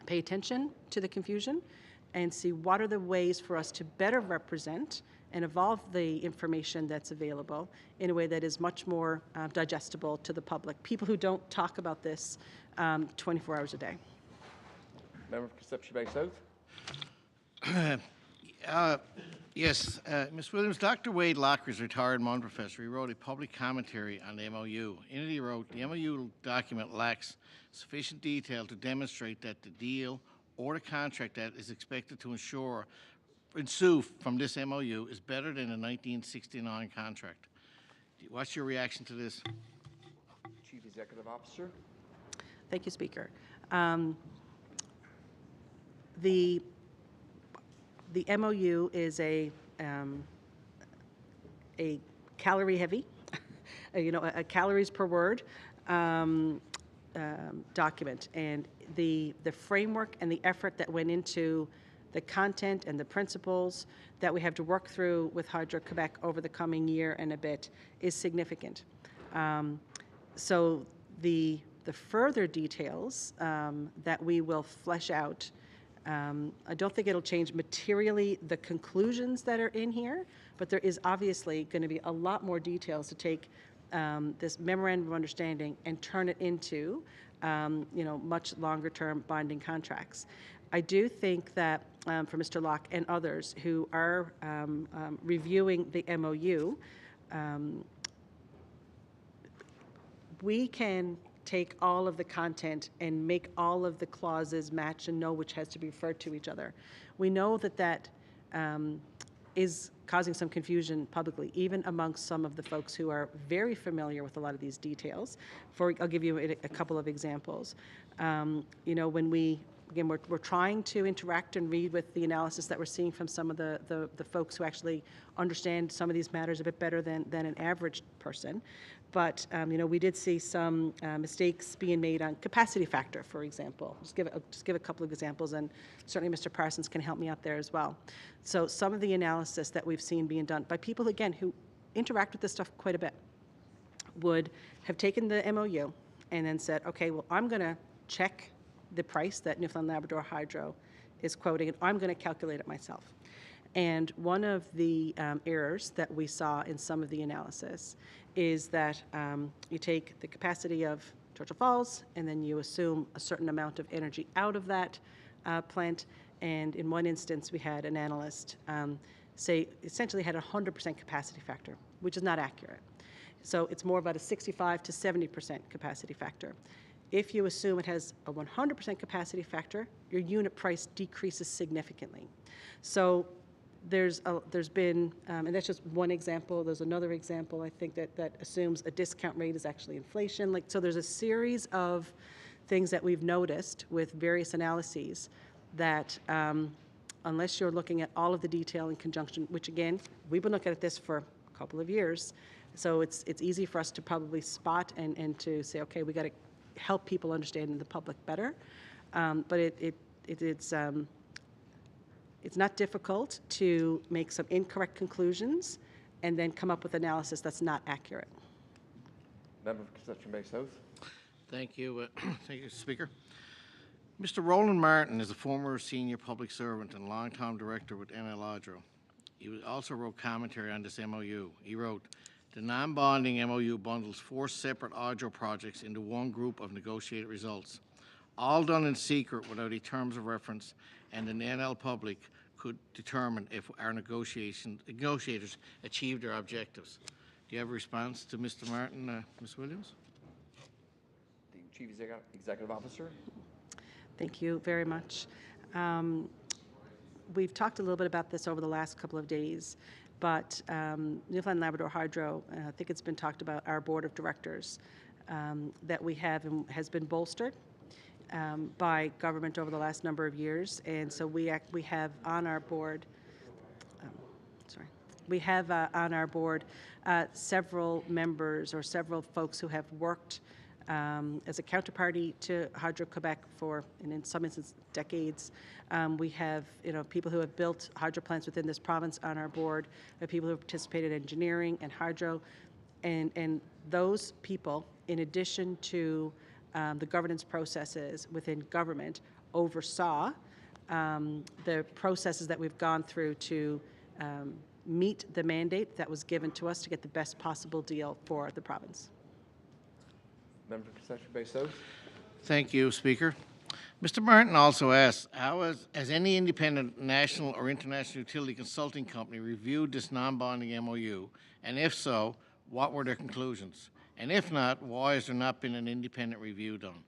pay attention to the confusion and see what are the ways for us to better represent and evolve the information that's available in a way that is much more digestible to the public, people who don't talk about this 24 hours a day. Member for Conception Bank South. Yes, Ms. Williams, Dr. Wade Locker is a retired Mon professor. He wrote a public commentary on the MOU. In it, he wrote, the MOU document lacks sufficient detail to demonstrate that the deal or the contract that is expected to ensue from this MOU is better than the 1969 contract. What's your reaction to this? Chief Executive Officer. Thank you, Speaker. The MOU is a calorie heavy, a calories per word document, and the framework and the effort that went into the content and the principles that we have to work through with Hydro-Quebec over the coming year and a bit is significant. So the further details that we will flesh out, I don't think it'll change materially the conclusions that are in here, but there is obviously going to be a lot more details to take this memorandum of understanding and turn it into much longer term binding contracts. I do think that for Mr. Locke and others who are reviewing the MOU, we can take all of the content and make all of the clauses match and know which has to be referred to each other. We know that is causing some confusion publicly, even amongst some of the folks who are very familiar with a lot of these details. I'll give you a couple of examples. When we're trying to interact and read with the analysis that we're seeing from some of the folks who actually understand some of these matters a bit better than an average person. But we did see some mistakes being made on capacity factor, for example. Just give a couple of examples, and certainly Mr. Parsons can help me out there as well. So some of the analysis that we've seen being done by people, again, who interact with this stuff quite a bit, would have taken the MOU and then said, okay, well, I'm going to check the price that Newfoundland Labrador Hydro is quoting, and I'm going to calculate it myself. And one of the errors that we saw in some of the analysis is that you take the capacity of Churchill Falls and then you assume a certain amount of energy out of that plant. And in one instance, we had an analyst say essentially had a 100% capacity factor, which is not accurate. So it's more about a 65 to 70% capacity factor. If you assume it has a 100% capacity factor, your unit price decreases significantly. So there's been, and that's just one example. There's another example, I think, that assumes a discount rate is actually inflation. So there's a series of things that we've noticed with various analyses that unless you're looking at all of the detail in conjunction, which again, we've been looking at this for a couple of years, so it's easy for us to probably spot and to say, okay, we got to help people understand the public better. But it's not difficult to make some incorrect conclusions and then come up with analysis that's not accurate. Member for Conception Bay South. Thank you. Thank you, Speaker. Mr. Roland Martin is a former senior public servant and longtime director with NL Hydro. He also wrote commentary on this MOU. He wrote, "The non-bonding MOU bundles 4 separate hydro projects into one group of negotiated results, all done in secret without any terms of reference, and the NL public could determine if our negotiators achieved their objectives." Do you have a response to Mr. Martin, Ms. Williams? The Chief Executive Officer. Thank you very much. We've talked a little bit about this over the last couple of days, but Newfoundland Labrador Hydro, I think it's been talked about, our board of directors that we have and has been bolstered by government over the last number of years, and so we have on our board. We have on our board several members or several folks who have worked as a counterparty to Hydro-Quebec for, and in some instances, decades. We have, people who have built hydro plants within this province on our board, people who have participated in engineering and hydro, and those people, in addition to the governance processes within government, oversaw the processes that we've gone through to meet the mandate that was given to us to get the best possible deal for the province. Member for Conception Bay South. Thank you, Speaker. Mr. Martin also asks, has any independent national or international utility consulting company reviewed this non-bonding MOU? And if so, what were their conclusions? And if not, why has there not been an independent review done?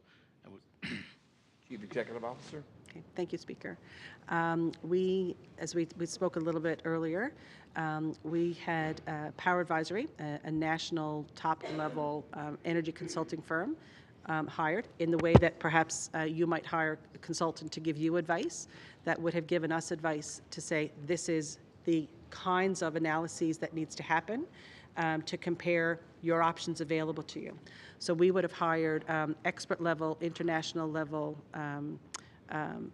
Chief Executive Officer. Okay, thank you, Speaker. We spoke a little bit earlier, we had Power Advisory, a national top-level energy consulting firm hired in the way that perhaps you might hire a consultant to give you advice, that would have given us advice to say, this is the kinds of analyses that needs to happen to compare your options available to you. So we would have hired expert-level, international-level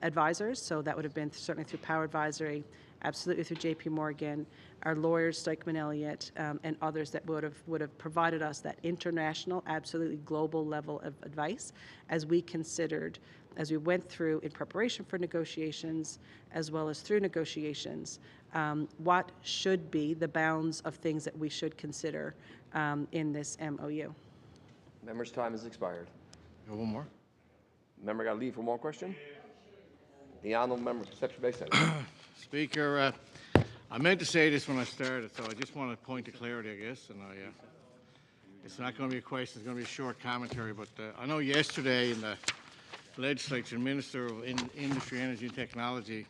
advisors, so that would have been certainly through Power Advisory, absolutely through J.P. Morgan, our lawyers, Stikeman Elliott, and others that would have provided us that international, absolutely global level of advice as we considered, as we went through in preparation for negotiations, as well as through negotiations, what should be the bounds of things that we should consider in this MOU. Member's time has expired. One more. Member got to leave for one question. The honourable member for Conception Bay South. Speaker, I meant to say this when I started, so I just want a point of clarity, I guess. And it's not going to be a question, it's going to be a short commentary. But I know yesterday in the legislature, the Minister of Industry, Energy and Technology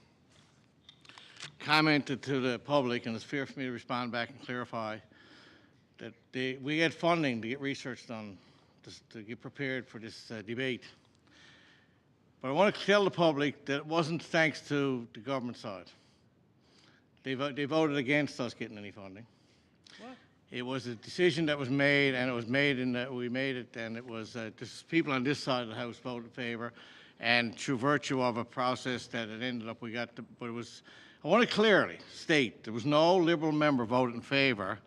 commented to the public, and it's fair for me to respond back and clarify, that we had funding to get research done, to get prepared for this debate. But I want to tell the public that it wasn't thanks to the government side. They voted against us getting any funding. What? It was a decision that was made, and it was made we made it, and it was just people on this side of the House voted in favor, and through virtue of a process that it ended up, we got but it was, I want to clearly state, there was no Liberal member voted in favor,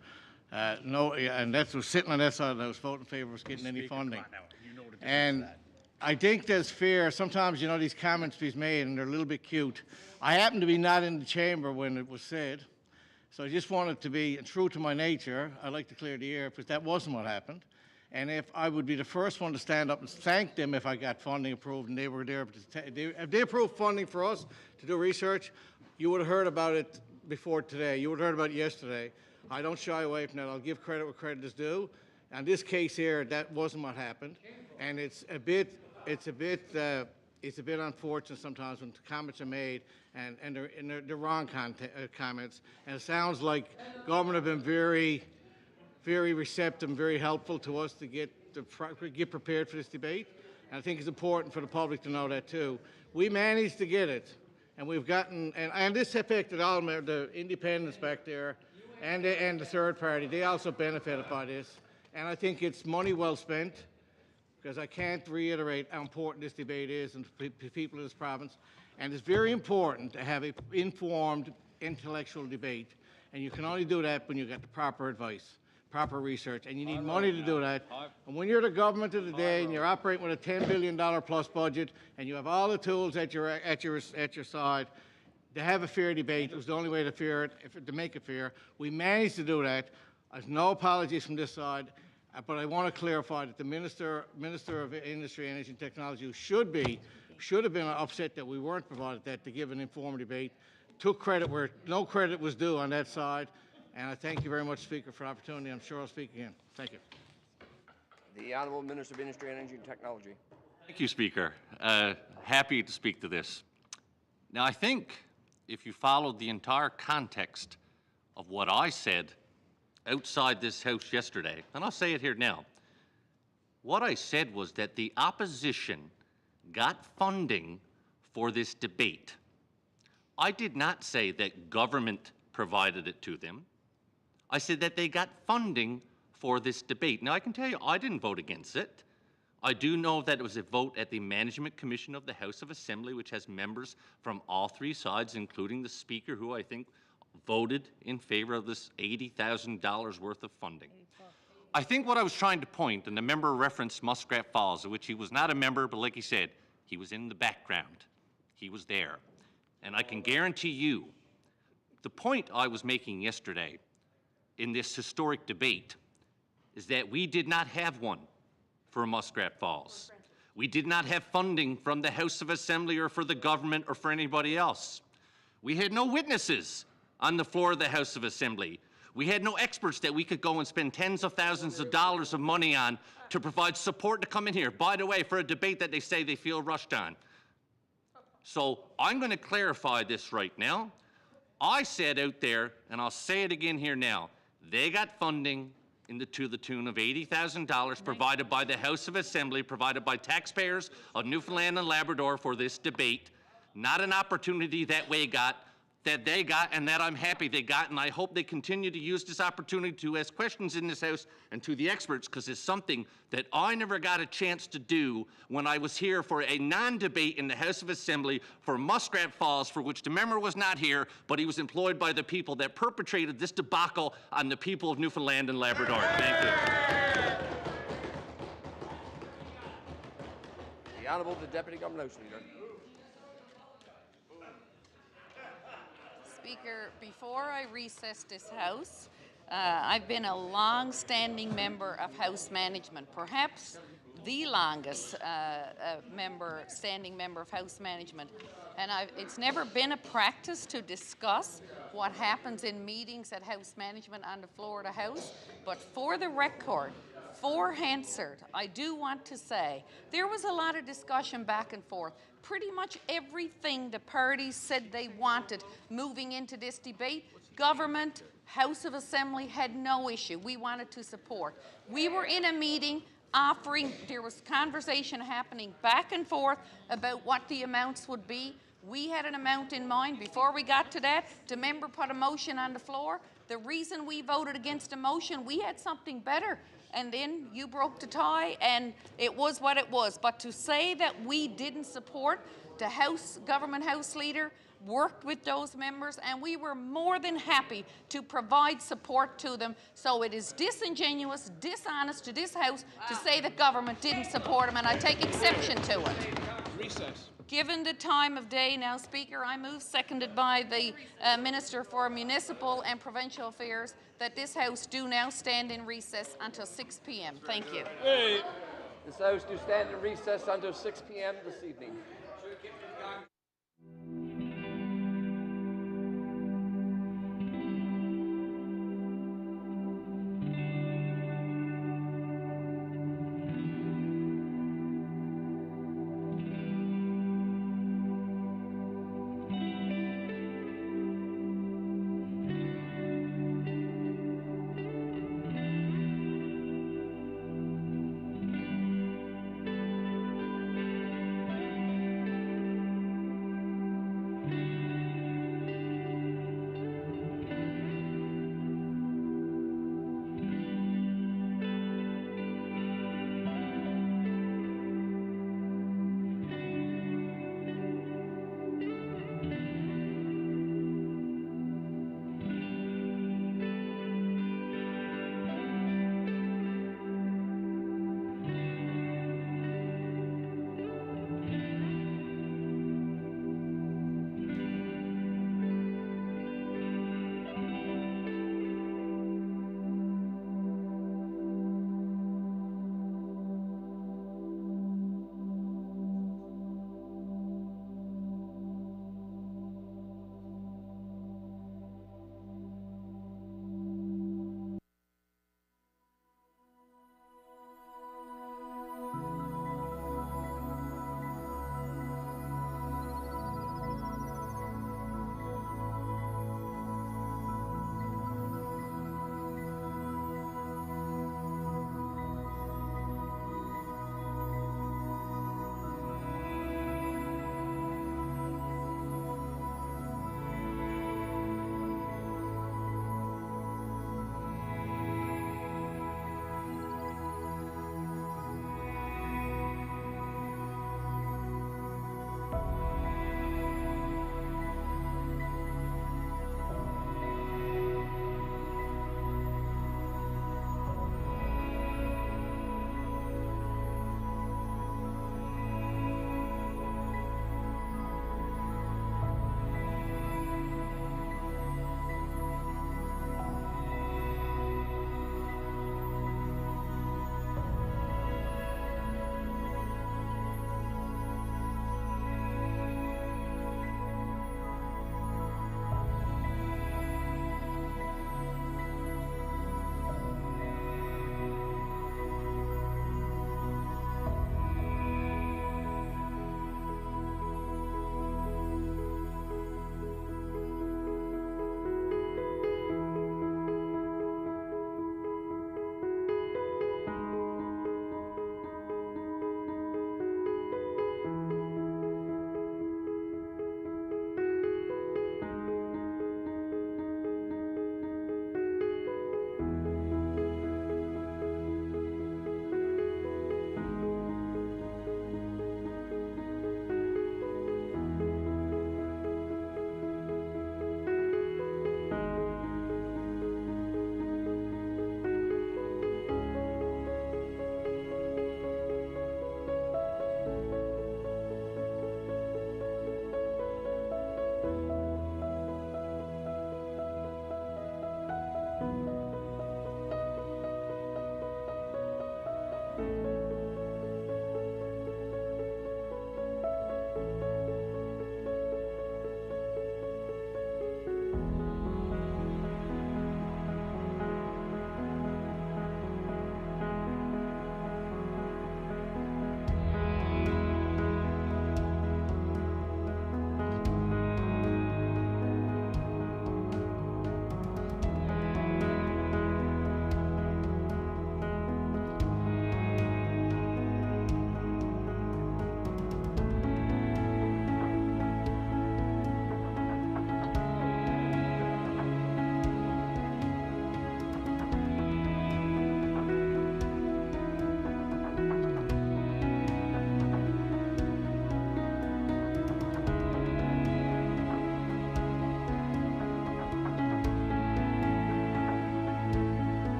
and that was sitting on that side of the House voting in favor of getting any funding. And I think that's fair. Sometimes, these comments be made, and they're a little bit cute. I happened to be not in the chamber when it was said, so I just wanted to be true to my nature. I'd like to clear the air, because that wasn't what happened. And if I would be the first one to stand up and thank them if I got funding approved and they were there, if they approved funding for us to do research, you would have heard about it before today. You would have heard about it yesterday. I don't shy away from that. I'll give credit where credit is due. In this case here, that wasn't what happened, and it's a bit unfortunate sometimes when comments are made and they're wrong comments. And it sounds like government have been very, very receptive and very helpful to us to get prepared for this debate. And I think it's important for the public to know that too. We managed to get it, and we've gotten, and this affected all the independents back there and the third party. They also benefited by this. And I think it's money well spent, because I can't reiterate how important this debate is and to people of this province. And it's very important to have an informed intellectual debate. And you can only do that when you get the proper advice, proper research, and you need money to do that. And when you're the government of the day and you're operating with a $10 billion plus budget and you have all the tools at your side, to have a fair debate, it was the only way to make it fair. We managed to do that. There's no apologies from this side, but I want to clarify that the Minister of Industry, Energy and Technology, who should have been upset that we weren't provided that to give an informed debate, took credit where no credit was due on that side. And I thank you very much, Speaker, for the opportunity. I'm sure I'll speak again. Thank you. The Honourable Minister of Industry, Energy and Technology. Thank you, Speaker. Happy to speak to this. Now, I think if you followed the entire context of what I said outside this House yesterday, and I'll say it here now, what I said was that the opposition got funding for this debate. I did not say that government provided it to them. I said that they got funding for this debate. Now, I can tell you, I didn't vote against it. I do know that it was a vote at the Management Commission of the House of Assembly, which has members from all three sides, including the Speaker, who I think voted in favor of this $80,000 worth of funding. I think what I was trying to point, and the member referenced Muskrat Falls, of which he was not a member, but like he said, he was in the background. He was there. And I can guarantee you, the point I was making yesterday in this historic debate is that we did not have one for Muskrat Falls. We did not have funding from the House of Assembly or for the government or for anybody else. We had no witnesses on the floor of the House of Assembly. We had no experts that we could go and spend tens of thousands of dollars of money on to provide support to come in here, by the way, for a debate that they say they feel rushed on. So I'm going to clarify this right now. I said out there, and I'll say it again here now, they got funding to the tune of $80,000 provided by the House of Assembly, provided by taxpayers of Newfoundland and Labrador for this debate. Not an opportunity that they got, and that I'm happy they got, and I hope they continue to use this opportunity to ask questions in this House and to the experts, because it's something that I never got a chance to do when I was here for a non-debate in the House of Assembly for Muskrat Falls, for which the member was not here, but he was employed by the people that perpetrated this debacle on the people of Newfoundland and Labrador. Thank you. The Honourable the Deputy Government House Leader. Speaker, before I recess this House, I've been a long-standing member of House Management, perhaps the longest standing member of House Management. And it's never been a practice to discuss what happens in meetings at House Management on the floor of the House, but for the record, for Hansard, I do want to say there was a lot of discussion back and forth. Pretty much everything the parties said they wanted moving into this debate, government, House of Assembly had no issue. We wanted to support. We were in a meeting there was conversation happening back and forth about what the amounts would be. We had an amount in mind. Before we got to that, the member put a motion on the floor. The reason we voted against the motion, we had something better. And then you broke the tie, and it was what it was. But to say that we didn't support the government House Leader, worked with those members, and we were more than happy to provide support to them. So it is disingenuous, dishonest to this House to say that government didn't support them, and I take exception to it. Recess. Given the time of day now, Speaker, I move, seconded by the Minister for Municipal and Provincial Affairs, that this House do now stand in recess until 6 p.m. Thank you. This House do stand in recess until 6 p.m. this evening.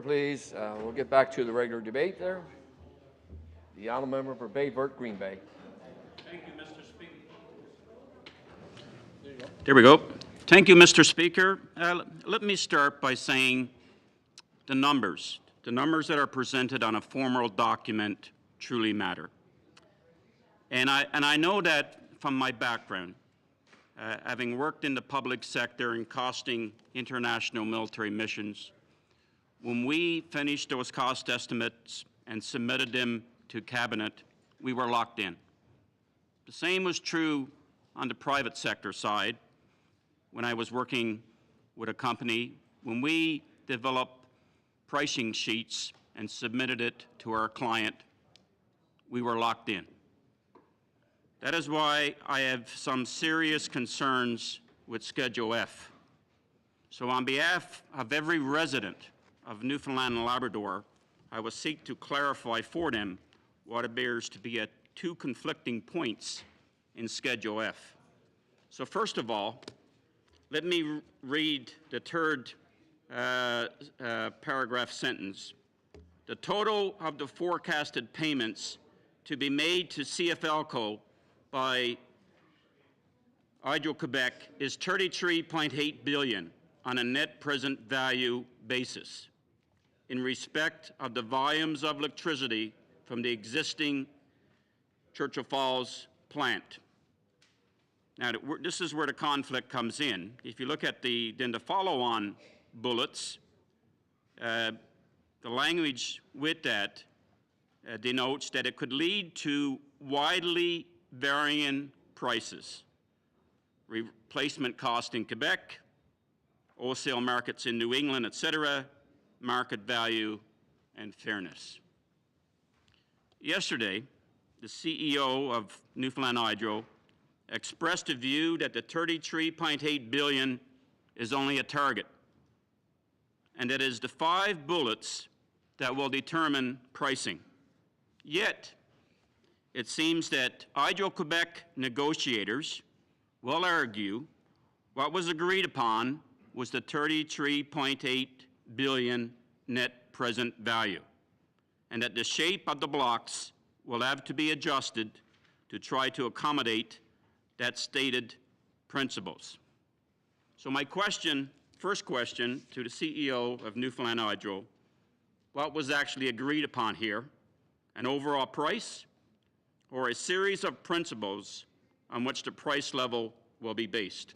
please. We'll get back to the regular debate there. The honourable member for Bay Vert, Green Bay. Thank you, Mr. Speaker. There we go. Thank you, Mr. Speaker. Let me start by saying the numbers that are presented on a formal document truly matter. And I know that from my background, having worked in the public sector and costing international military missions, when we finished those cost estimates and submitted them to Cabinet, we were locked in. The same was true on the private sector side when I was working with a company. When we developed pricing sheets and submitted it to our client, we were locked in. That is why I have some serious concerns with Schedule F. So on behalf of every resident of Newfoundland and Labrador, I will seek to clarify for them what appears to be at two conflicting points in Schedule F. So first of all, let me read the third paragraph sentence. The total of the forecasted payments to be made to CFLCO by Hydro-Quebec is $33.8 billion on a net present value basis in respect of the volumes of electricity from the existing Churchill Falls plant. Now, this is where the conflict comes in. If you look at the follow-on bullets, the language with that denotes that it could lead to widely varying prices, replacement cost in Quebec, wholesale markets in New England, etc., market value, and fairness. Yesterday, the CEO of Newfoundland Hydro expressed a view that the $33.8 billion is only a target, and that it is the 5 bullets that will determine pricing. Yet, it seems that Hydro-Quebec negotiators will argue what was agreed upon was the $33.8 billion net present value, and that the shape of the blocks will have to be adjusted to try to accommodate that stated principles. So my question, first question to the CEO of Newfoundland Hydro, what was actually agreed upon here? An overall price or a series of principles on which the price level will be based?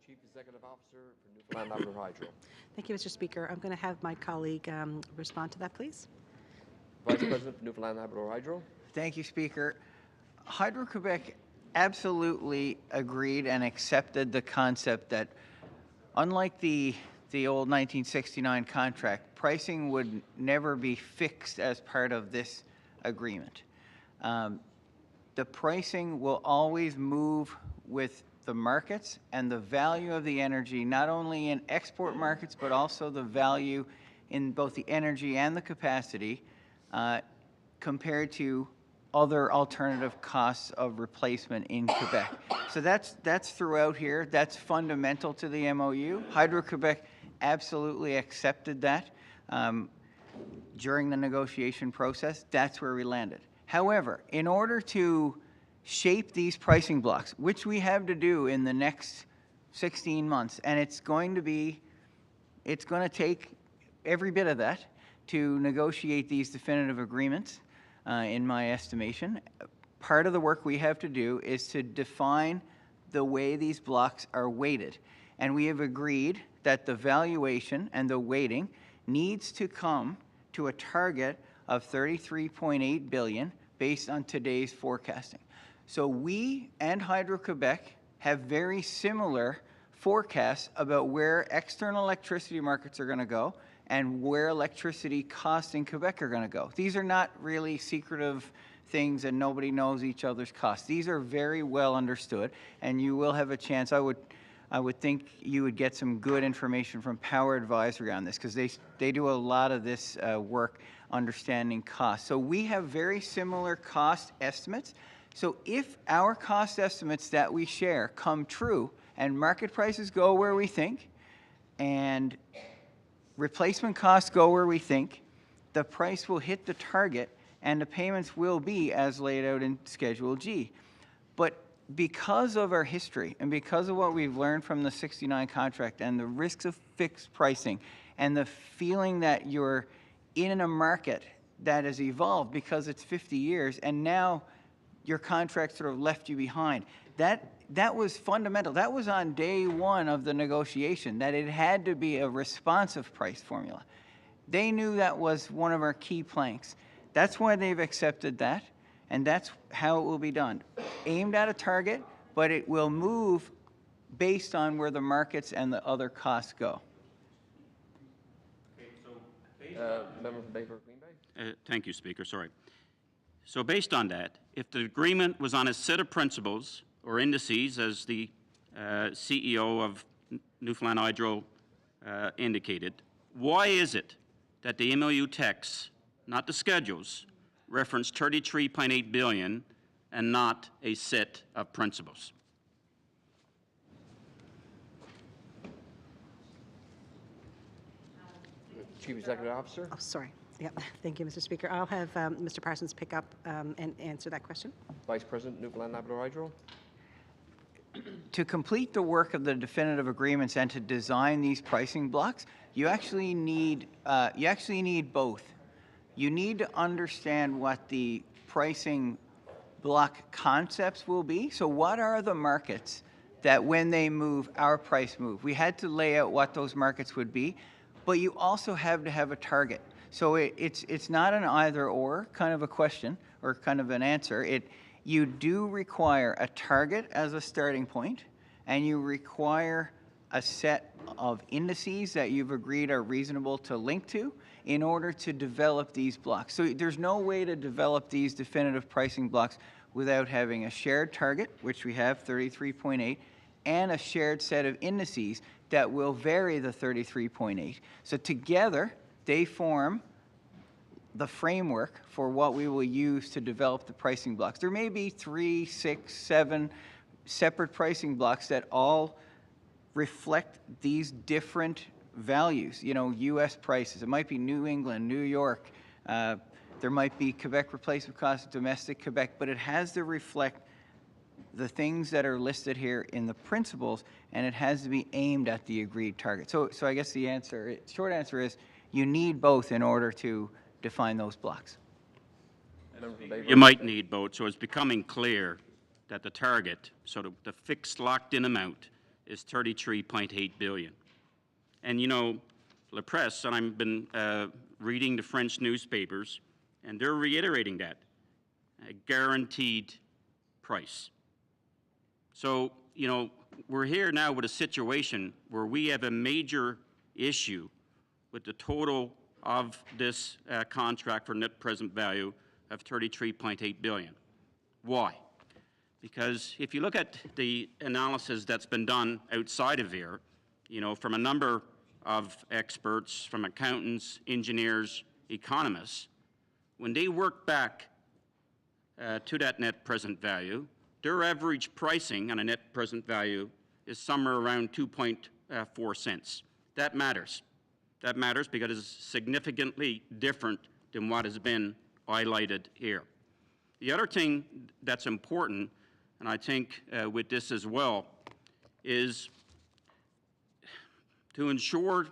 Chief Executive Officer for Newfoundland Labrador Hydro. Thank you, Mr. Speaker. I'm going to have my colleague respond to that, please. Vice President for Newfoundland Labrador Hydro. Thank you, Speaker. Hydro-Quebec absolutely agreed and accepted the concept that, unlike the old 1969 contract, pricing would never be fixed as part of this agreement. The pricing will always move with the markets and the value of the energy, not only in export markets, but also the value in both the energy and the capacity compared to other alternative costs of replacement in Quebec. So that's throughout here. That's fundamental to the MOU. Hydro-Quebec absolutely accepted that during the negotiation process. That's where we landed. However, in order to shape these pricing blocks, which we have to do in the next 16 months, and it's going to take every bit of that to negotiate these definitive agreements, in my estimation. Part of the work we have to do is to define the way these blocks are weighted. And we have agreed that the valuation and the weighting needs to come to a target of $33.8 billion based on today's forecasting. So we and Hydro-Quebec have very similar forecasts about where external electricity markets are going to go and where electricity costs in Quebec are going to go. These are not really secretive things and nobody knows each other's costs. These are very well understood, and you will have a chance. I would think you would get some good information from Power Advisory on this, because they do a lot of this work understanding costs. So we have very similar cost estimates. So if our cost estimates that we share come true and market prices go where we think, and replacement costs go where we think, the price will hit the target, and the payments will be as laid out in Schedule G. But because of our history and because of what we've learned from the 69 contract and the risks of fixed pricing and the feeling that you're in a market that has evolved because it's 50 years and now your contract sort of left you behind, that was fundamental. That was on day one of the negotiation, that it had to be a responsive price formula. They knew that was one of our key planks. That's why they've accepted that, and that's how it will be done. Aimed at a target, but it will move based on where the markets and the other costs go. Member from Bayford Green Bay. Thank you, Speaker. Sorry. So based on that, if the agreement was on a set of principles or indices, as the CEO of Newfoundland Hydro indicated, why is it that the MOU text, not the schedules, reference 33.8 billion and not a set of principles? Chief Executive Officer. Oh, sorry. Yep. Thank you, Mr. Speaker. I'll have Mr. Parsons pick up and answer that question. Vice President, Newfoundland Labrador Hydro. To complete the work of the definitive agreements and to design these pricing blocks, you actually need both. You need to understand what the pricing block concepts will be. So what are the markets that when they move, our price move? We had to lay out what those markets would be, but you also have to have a target. So it's not an either or kind of a question or kind of an answer. You do require a target as a starting point, and you require a set of indices that you've agreed are reasonable to link to in order to develop these blocks. So there's no way to develop these definitive pricing blocks without having a shared target, which we have 33.8, and a shared set of indices that will vary the 33.8. So together, they form the framework for what we will use to develop the pricing blocks. There may be 3, 6, 7 separate pricing blocks that all reflect these different values, you know, U.S. prices. It might be New England, New York. There might be Quebec replacement costs, domestic Quebec, but it has to reflect the things that are listed here in the principles, and it has to be aimed at the agreed target. So I guess the answer, short answer is you need both in order to define those blocks. You might need both, so it's becoming clear that the target, sort of the fixed locked-in amount, is 33.8 billion. And you know, La Presse, and I've been reading the French newspapers, and they're reiterating that, a guaranteed price. So, you know, we're here now with a situation where we have a major issue with the total of this contract for net present value of 33.8 billion. Why? Because if you look at the analysis that's been done outside of here, you know, from a number of experts, from accountants, engineers, economists, when they work back to that net present value, their average pricing on a net present value is somewhere around 2.4 cents. That matters. That matters because it's significantly different than what has been highlighted here. The other thing that's important, and I think with this as well, is to ensure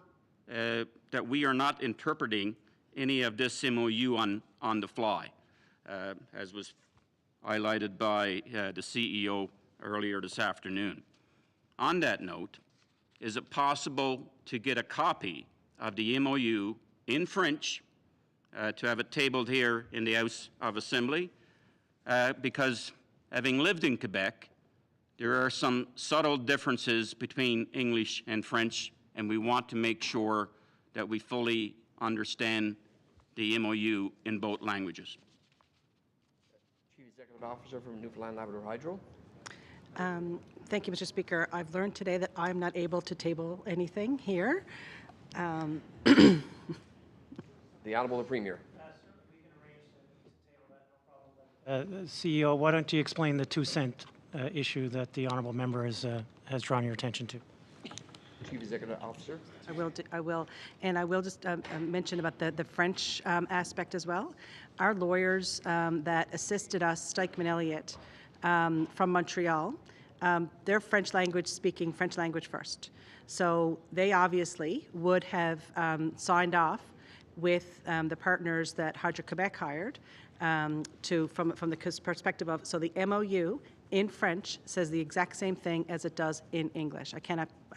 that we are not interpreting any of this MOU on the fly, as was highlighted by the CEO earlier this afternoon. On that note, is it possible to get a copy of the MOU in French to have it tabled here in the House of Assembly? Because having lived in Quebec, there are some subtle differences between English and French, and we want to make sure that we fully understand the MOU in both languages. Chief Executive Officer from Newfoundland Labrador Hydro. Thank you, Mr. Speaker. I've learned today that I'm not able to table anything here. The Honourable the Premier. CEO, why don't you explain the 2 cent issue that the honourable member has drawn your attention to? Chief Executive Officer. I will, and I will just mention about the French aspect as well. Our lawyers that assisted us, Stikeman Elliott, from Montreal, they're French language first. So they obviously would have signed off with the partners that Hydro-Quebec hired from the perspective of, so the MOU in French says the exact same thing as it does in English. I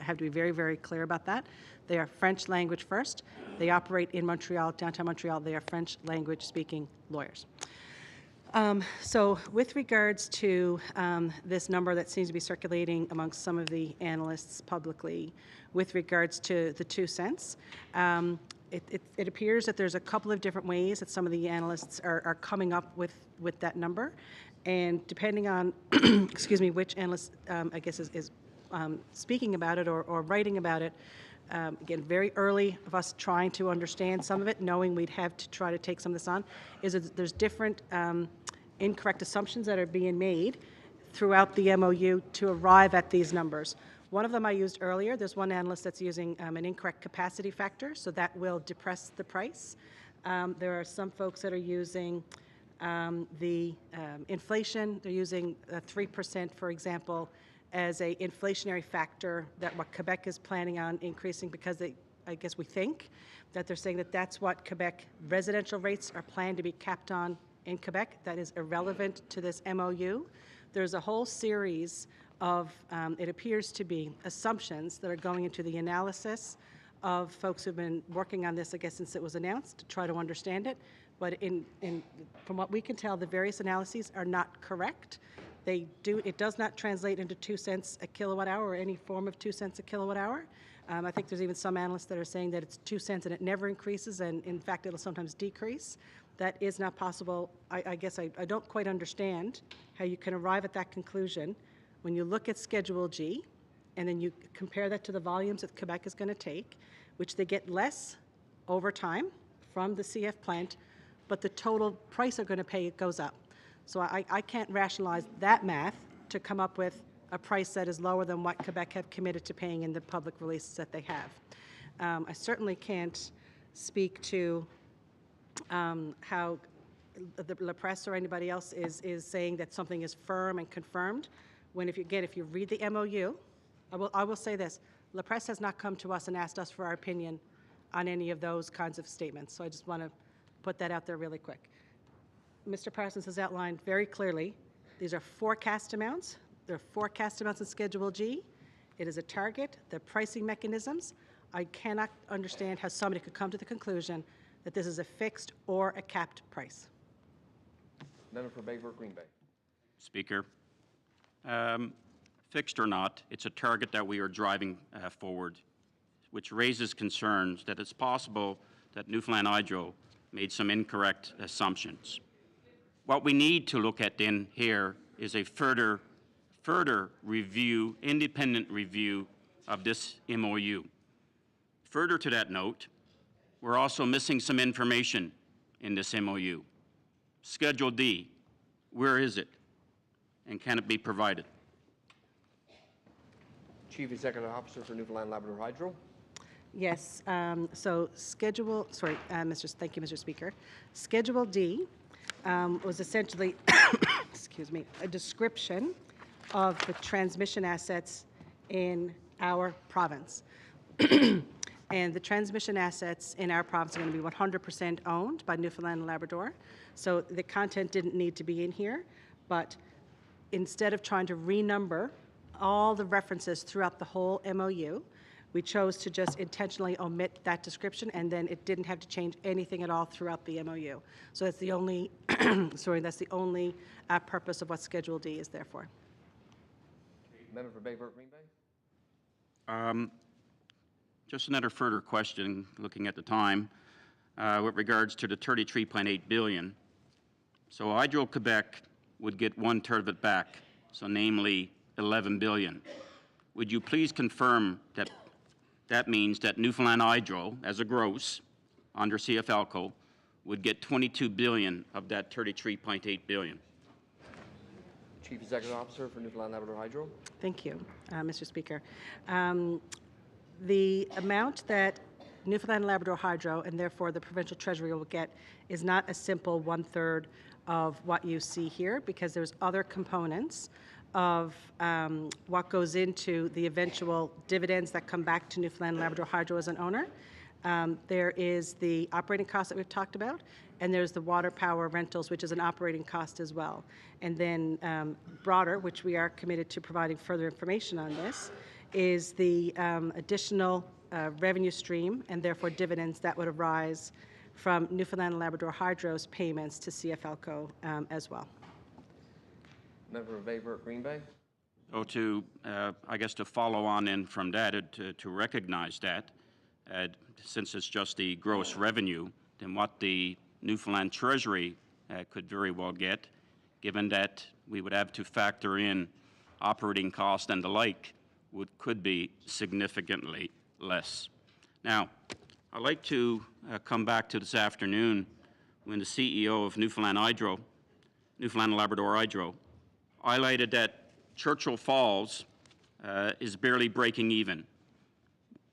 have to be very, very clear about that. They are French language first. They operate in Montreal, downtown Montreal. They are French language speaking lawyers. So with regards to this number that seems to be circulating amongst some of the analysts publicly with regards to the 2 cents, it appears that there's a couple of different ways that some of the analysts are coming up with that number. And depending on, excuse me, which analyst, I guess, is speaking about it or writing about it, again, very early of us trying to understand some of it, knowing we'd have to try to take some of this on, is that there's different incorrect assumptions that are being made throughout the MOU to arrive at these numbers. One of them I used earlier. There's one analyst that's using an incorrect capacity factor, so that will depress the price. There are some folks that are using the inflation. They're using 3%, for example, as a inflationary factor that what Quebec is planning on increasing because I guess we think that they're saying that that's what Quebec residential rates are planned to be capped on in Quebec. That is irrelevant to this MOU. There's a whole series of, it appears to be, assumptions that are going into the analysis of folks who've been working on this, I guess, since it was announced to try to understand it. But from what we can tell, the various analyses are not correct. It does not translate into 2 cents a kilowatt hour or any form of 2 cents a kilowatt hour. I think there's even some analysts that are saying that it's 2 cents and it never increases, and in fact, it'll sometimes decrease. That is not possible. I guess I don't quite understand how you can arrive at that conclusion when you look at Schedule G and then you compare that to the volumes that Quebec is going to take, which they get less over time from the CF plant, but the total price they're going to pay goes up. So I can't rationalize that math to come up with a price that is lower than what Quebec have committed to paying in the public releases that they have. I certainly can't speak to how the La Presse or anybody else is saying that something is firm and confirmed, when if you read the MOU, I will say this, La Presse has not come to us and asked us for our opinion on any of those kinds of statements. So I just want to put that out there really quick. Mr. Parsons has outlined very clearly, these are forecast amounts. They're forecast amounts in Schedule G. It is a target. The pricing mechanisms. I cannot understand how somebody could come to the conclusion that this is a fixed or a capped price. Member for Bayport Green Bay. Speaker, fixed or not, it's a target that we are driving forward, which raises concerns that it's possible that Newfoundland Hydro made some incorrect assumptions. What we need to look at then here is a further review, independent review of this MOU. Further to that note, we're also missing some information in this MOU. Schedule D, where is it? And can it be provided? Chief Executive Officer for Newfoundland Labrador Hydro. Yes, so thank you, Mr. Speaker. Schedule D was essentially, excuse me, a description of the transmission assets in our province. And the transmission assets in our province are going to be 100% owned by Newfoundland and Labrador. So the content didn't need to be in here, but instead of trying to renumber all the references throughout the whole MOU, we chose to just intentionally omit that description, and then it didn't have to change anything at all throughout the MOU. So that's the only, that's the only purpose of what Schedule D is there for. Member for Bayport Green Bay. Just another further question, looking at the time, with regards to the 33.8 billion. So Hydro-Quebec would get 1/3 of it back, so namely 11 billion. Would you please confirm that that means that Newfoundland Hydro, as a gross, under CFLCO, would get 22 billion of that 33.8 billion? Chief Executive Officer for Newfoundland Labrador Hydro. Thank you, Mr. Speaker. The amount that Newfoundland and Labrador Hydro, and therefore the provincial treasury, will get is not a simple 1/3 of what you see here, because there's other components of what goes into the eventual dividends that come back to Newfoundland and Labrador Hydro as an owner. There is the operating cost that we've talked about, and there's the water power rentals, which is an operating cost as well. And then broader, which we are committed to providing further information on this, is the additional revenue stream and therefore dividends that would arise from Newfoundland and Labrador Hydro's payments to CFLCO as well. Member of Bayport Green Bay. So I guess to follow on in from that, to recognize that, since it's just the gross revenue, then what the Newfoundland Treasury could very well get, given that we would have to factor in operating costs and the like, could be significantly less. Now, I'd like to come back to this afternoon when the CEO of Newfoundland and Labrador Hydro, highlighted that Churchill Falls is barely breaking even.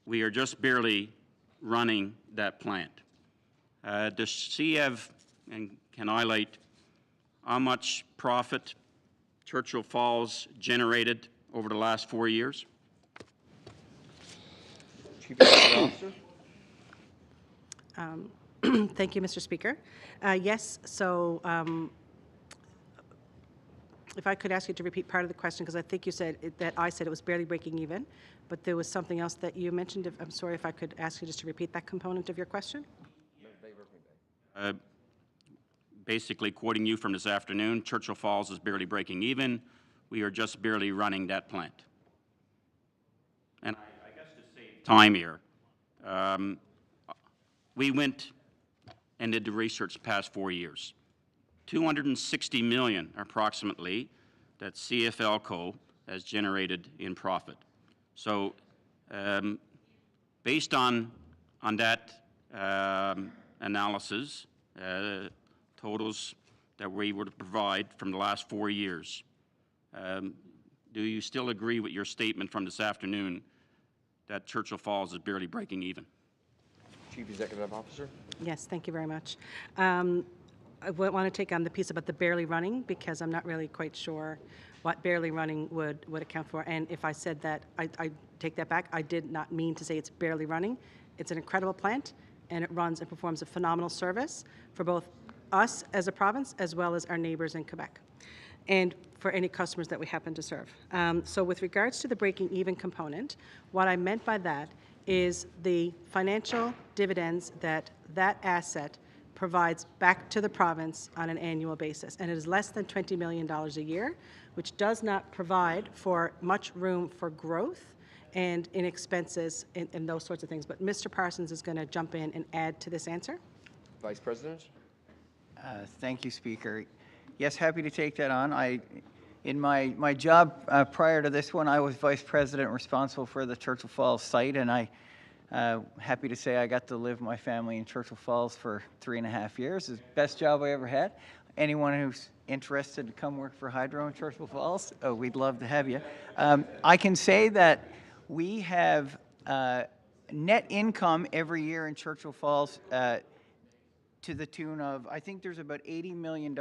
We are just barely running that plant. Does she have, and can highlight, how much profit Churchill Falls generated over the last 4 years? Chief Executive Officer. Thank you, Mr. Speaker. Yes, so if I could ask you to repeat part of the question, because I think you said that I said it was barely breaking even, but there was something else that you mentioned. I'm sorry if I could ask you just to repeat that component of your question. Basically quoting you from this afternoon, Churchill Falls is barely breaking even. We are just barely running that plant. And I guess to save time here, we went and did the research the past 4 years. 260 million approximately that CFLCO has generated in profit. So based on that analysis, totals that we were to provide from the last 4 years, do you still agree with your statement from this afternoon that Churchill Falls is barely breaking even? Chief Executive Officer. Yes, thank you very much. I want to take on the piece about the barely running, because I'm not really quite sure what barely running would account for. And if I said that, I take that back. I did not mean to say it's barely running. It's an incredible plant, and it runs and performs a phenomenal service for both us as a province as well as our neighbors in Quebec, and for any customers that we happen to serve. So with regards to the breaking even component, what I meant by that is the financial dividends that asset provides back to the province on an annual basis. And it is less than $20 million a year, which does not provide for much room for growth and in expenses and those sorts of things. But Mr. Parsons is going to jump in and add to this answer. Vice President. Thank you, Speaker. Yes, happy to take that on. In my job prior to this one, I was Vice President responsible for the Churchill Falls site, and happy to say I got to live my family in Churchill Falls for 3.5 years. It's the best job I ever had. Anyone who's interested to come work for Hydro in Churchill Falls, we'd love to have you. I can say that we have net income every year in Churchill Falls to the tune of, I think there's about $80 million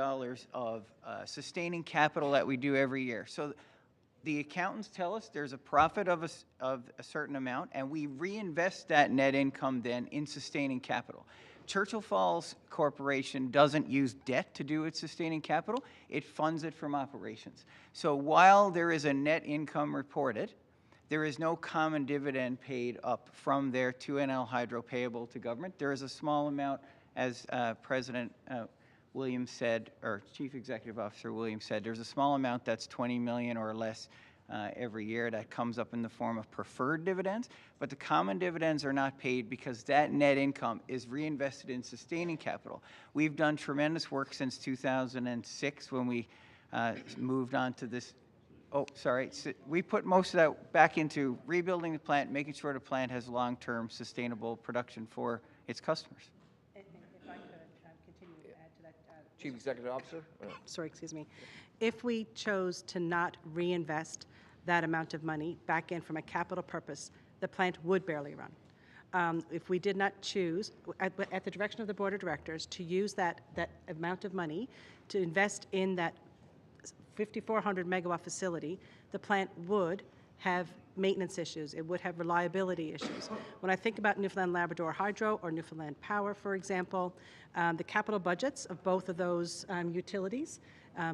of sustaining capital that we do every year. So the accountants tell us there's a profit of a certain amount, and we reinvest that net income then in sustaining capital. Churchill Falls Corporation doesn't use debt to do its sustaining capital. It funds it from operations. So while there is a net income reported, there is no common dividend paid up from there to NL Hydro payable to government. There is a small amount, as President Williams said, or Chief Executive Officer Williams said, there's a small amount that's 20 million or less every year that comes up in the form of preferred dividends, but the common dividends are not paid because that net income is reinvested in sustaining capital. We've done tremendous work since 2006 when we moved on to this. Oh, sorry. So we put most of that back into rebuilding the plant, making sure the plant has long-term sustainable production for its customers. If I could continue to add to that. Chief Executive Officer. Sorry, excuse me. If we chose to not reinvest that amount of money back in from a capital purpose the plant would barely run. If we did not choose, at the direction of the Board of Directors, to use that amount of money to invest in that 5,400 megawatt facility, the plant would have maintenance issues. It would have reliability issues. When I think about Newfoundland Labrador Hydro or Newfoundland Power, for example, the capital budgets of both of those utilities,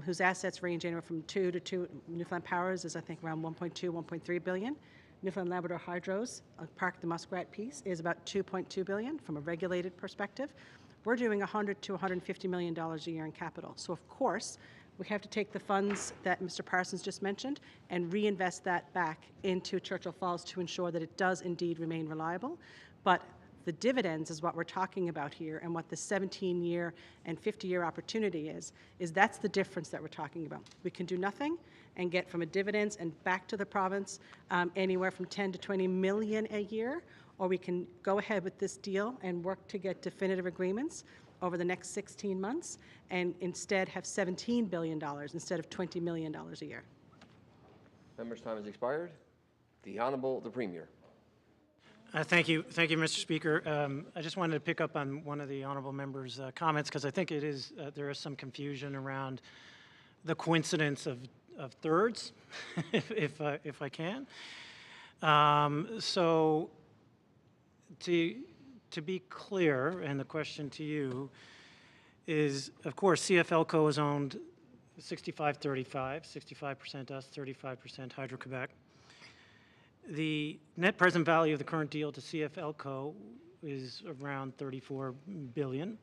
whose assets range anywhere from 2 to 2, Newfoundland Power's is I think around 1.2, 1.3 billion. Newfoundland Labrador Hydro's Park the Muskrat piece is about 2.2 billion from a regulated perspective. We're doing $100 to $150 million a year in capital. So of course, we have to take the funds that Mr. Parsons just mentioned and reinvest that back into Churchill Falls to ensure that it does indeed remain reliable. But the dividends is what we're talking about here, and what the 17-year and 50-year opportunity is that's the difference that we're talking about. We can do nothing and get from a dividends and back to the province anywhere from 10 to 20 million a year, or we can go ahead with this deal and work to get definitive agreements over the next 16 months and instead have $17 billion instead of $20 million a year. Member's time has expired. The Honourable the Premier. Thank you, Mr. Speaker. I just wanted to pick up on one of the honourable member's comments because I think it is there is some confusion around the coincidence of thirds, if I can. So to be clear, and the question to you is, of course, CFLCO is owned 65-35, 65% us, 35% Hydro-Quebec. The net present value of the current deal to CFLCO is around $34 billion.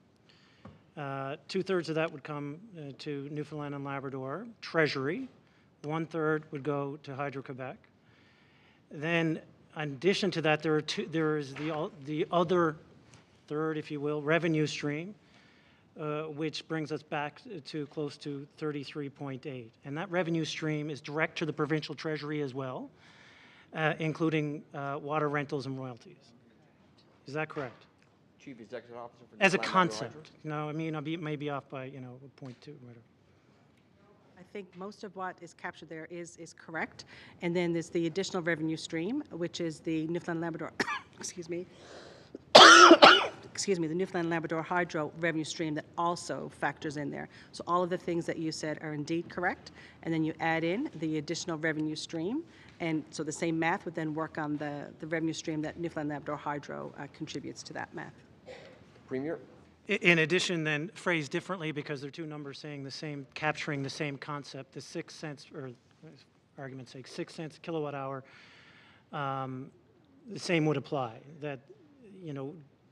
Two-thirds of that would come to Newfoundland and Labrador Treasury. One-third would go to Hydro-Quebec. Then, in addition to that, there is the other third, if you will, revenue stream, which brings us back to close to 33.8. And that revenue stream is direct to the provincial treasury as well, including water rentals and royalties. Is that correct? Chief Executive Officer for As a Newfoundland concept. No, I mean, I may be off by, 0.2, whatever. I think most of what is captured there is correct. And then there's the additional revenue stream, which is the Newfoundland Labrador, excuse me, the Newfoundland Labrador Hydro revenue stream that also factors in there. So all of the things that you said are indeed correct. And then you add in the additional revenue stream. And so the same math would then work on the revenue stream that Newfoundland Labrador Hydro contributes to that math. Premier. In addition, then, phrased differently, because they're two numbers saying the same, capturing the same concept, the 6 cents, or argument's sake, 6 cents a kilowatt hour, the same would apply. That,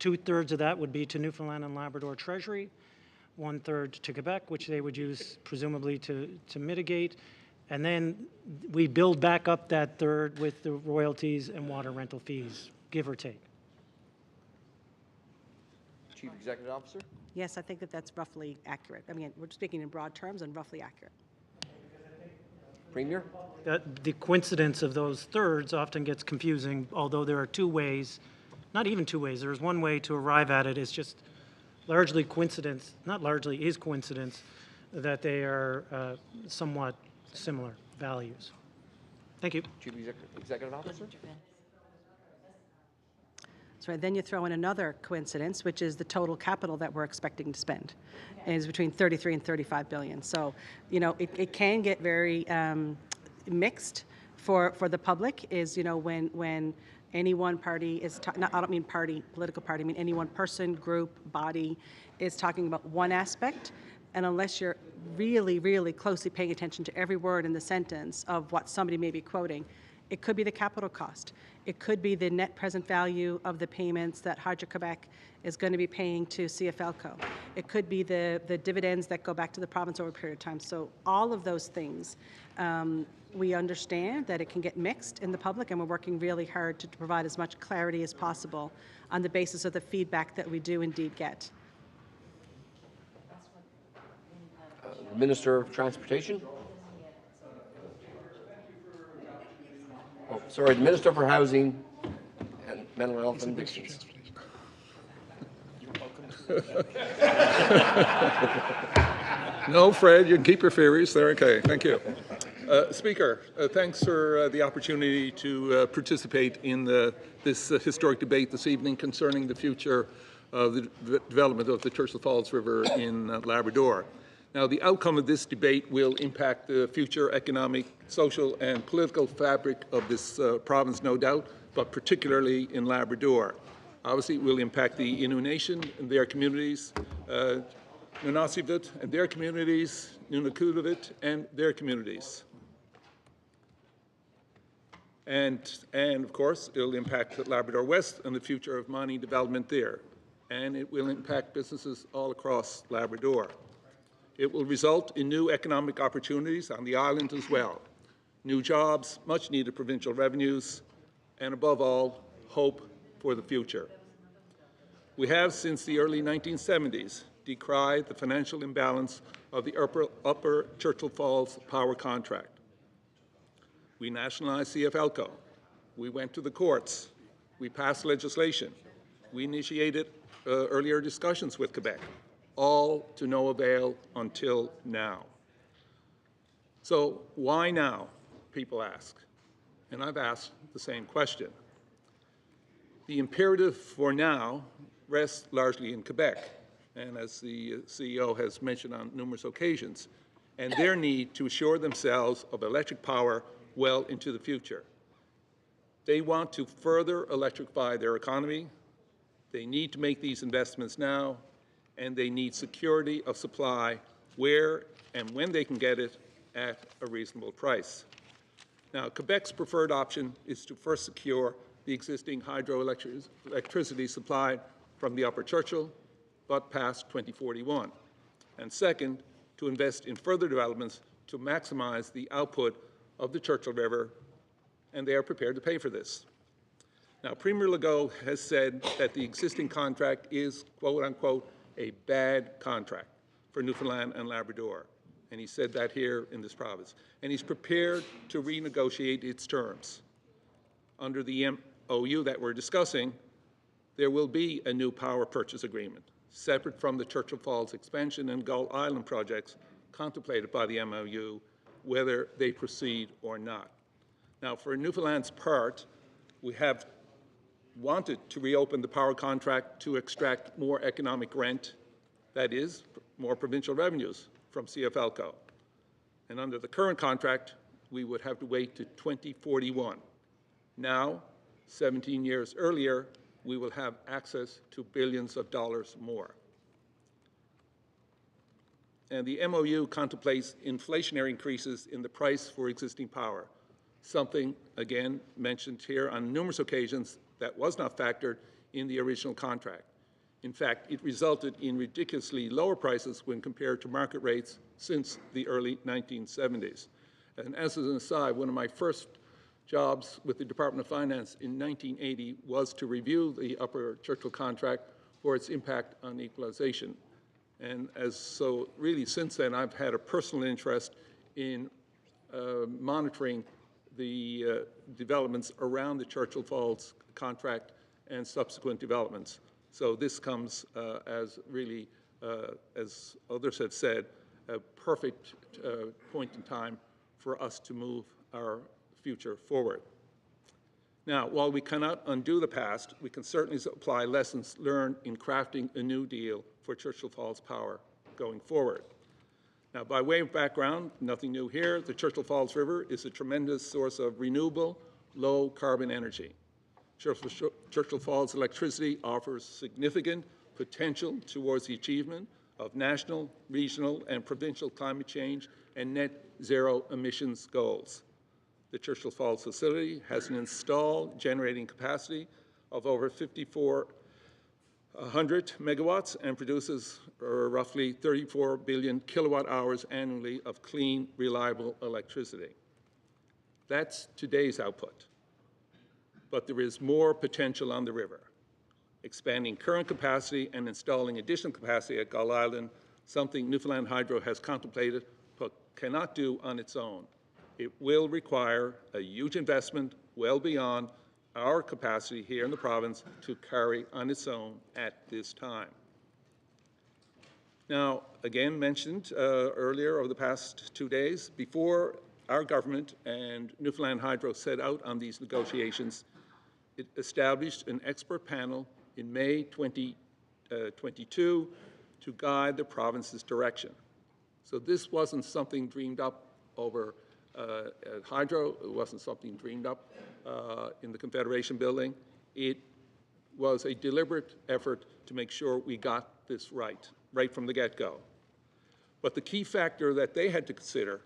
two-thirds of that would be to Newfoundland and Labrador Treasury, one-third to Quebec, which they would use presumably to mitigate, and then we build back up that third with the royalties and water rental fees, give or take. Chief Executive Officer. Yes, I think that that's roughly accurate. I mean, we're speaking in broad terms and roughly accurate. Premier. The coincidence of those thirds often gets confusing, although there are two ways, not even two ways, there's one way to arrive at it. It's just largely coincidence, not largely, is coincidence that they are somewhat similar values. Thank you. Chief Executive Officer. So then you throw in another coincidence, which is the total capital that we're expecting to spend, is between 33 and 35 billion. So, it can get very mixed for the public. Is when any one party is I don't mean party, political party. I mean any one person, group, body is talking about one aspect, and unless you're really, really closely paying attention to every word in the sentence of what somebody may be quoting, it could be the capital cost. It could be the net present value of the payments that Hydro-Quebec is going to be paying to CFLCO. It could be the dividends that go back to the province over a period of time. So all of those things, we understand that it can get mixed in the public, and we're working really hard to provide as much clarity as possible on the basis of the feedback that we do indeed get. Minister of Transportation. Oh, sorry, the Minister for Housing and Mental Health and Addictions. No, Fred, you can keep your theories. They're okay. Thank you. Speaker, thanks for the opportunity to participate in this historic debate this evening concerning the future of the development of the Churchill Falls River in Labrador. Now, the outcome of this debate will impact the future economic, social, and political fabric of this province, no doubt, but particularly in Labrador. Obviously, it will impact the Innu Nation and their communities, Nunavut and their communities, Nunavut and their communities. And of course, it'll impact Labrador West and the future of mining development there. And it will impact businesses all across Labrador. It will result in new economic opportunities on the island as well. New jobs, much needed provincial revenues, and above all, hope for the future. We have, since the early 1970s, decried the financial imbalance of the upper Churchill Falls power contract. We nationalized CFLCO. We went to the courts. We passed legislation. We initiated earlier discussions with Quebec, all to no avail until now. So why now, people ask? And I've asked the same question. The imperative for now rests largely in Quebec, and as the CEO has mentioned on numerous occasions, and their need to assure themselves of electric power well into the future. They want to further electrify their economy. They need to make these investments now, and they need security of supply where and when they can get it at a reasonable price. Now, Quebec's preferred option is to first secure the existing hydroelectricity supply from the Upper Churchill, but past 2041. And second, to invest in further developments to maximize the output of the Churchill River, and they are prepared to pay for this. Now, Premier Legault has said that the existing contract is, quote unquote, a bad contract for Newfoundland and Labrador. And he said that here in this province. And he's prepared to renegotiate its terms. Under the MOU that we're discussing, there will be a new power purchase agreement, separate from the Churchill Falls expansion and Gull Island projects contemplated by the MOU, whether they proceed or not. Now, for Newfoundland's part, we have wanted to reopen the power contract to extract more economic rent, that is, more provincial revenues from CFLCO. And under the current contract, we would have to wait to 2041. Now, 17 years earlier, we will have access to billions of dollars more. And the MOU contemplates inflationary increases in the price for existing power, something, again, mentioned here on numerous occasions that was not factored in the original contract. In fact, it resulted in ridiculously lower prices when compared to market rates since the early 1970s. And as an aside, one of my first jobs with the Department of Finance in 1980 was to review the Upper Churchill contract for its impact on equalization. And so really since then, I've had a personal interest in monitoring the developments around the Churchill Falls contract and subsequent developments. So this comes as really, as others have said, a perfect point in time for us to move our future forward. Now, while we cannot undo the past, we can certainly apply lessons learned in crafting a new deal for Churchill Falls Power going forward. Now, by way of background, nothing new here, the Churchill Falls River is a tremendous source of renewable, low-carbon energy. Churchill Falls electricity offers significant potential towards the achievement of national, regional, and provincial climate change and net zero emissions goals. The Churchill Falls facility has an installed generating capacity of over 5,400 megawatts and produces roughly 34 billion kilowatt hours annually of clean, reliable electricity. That's today's output. But there is more potential on the river. Expanding current capacity and installing additional capacity at Gull Island, something Newfoundland Hydro has contemplated but cannot do on its own. It will require a huge investment well beyond our capacity here in the province to carry on its own at this time. Now, again mentioned earlier over the past 2 days, before our government and Newfoundland Hydro set out on these negotiations, it established an expert panel in May 2022 to guide the province's direction. So this wasn't something dreamed up over at Hydro. It wasn't something dreamed up in the Confederation building. It was a deliberate effort to make sure we got this right from the get-go. But the key factor that they had to consider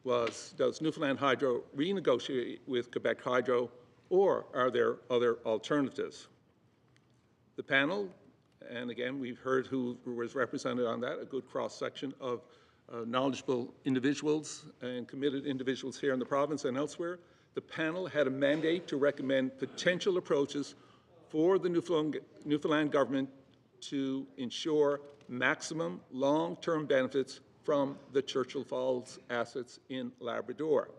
was, does Newfoundland Hydro renegotiate with Quebec Hydro, or are there other alternatives? The panel, and again, we've heard who was represented on that, a good cross-section of knowledgeable individuals and committed individuals here in the province and elsewhere. The panel had a mandate to recommend potential approaches for the Newfoundland government to ensure maximum long-term benefits from the Churchill Falls assets in Labrador,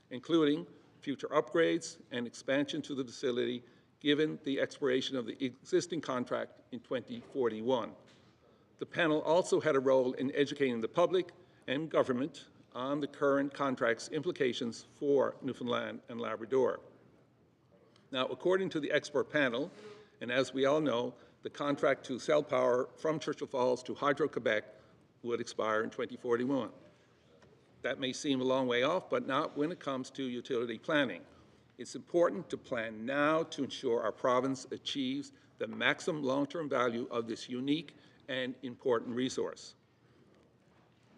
including future upgrades and expansion to the facility given the expiration of the existing contract in 2041. The panel also had a role in educating the public and government on the current contract's implications for Newfoundland and Labrador. Now, according to the expert panel, and as we all know, the contract to sell power from Churchill Falls to Hydro-Quebec would expire in 2041. That may seem a long way off, but not when it comes to utility planning. It's important to plan now to ensure our province achieves the maximum long-term value of this unique and important resource.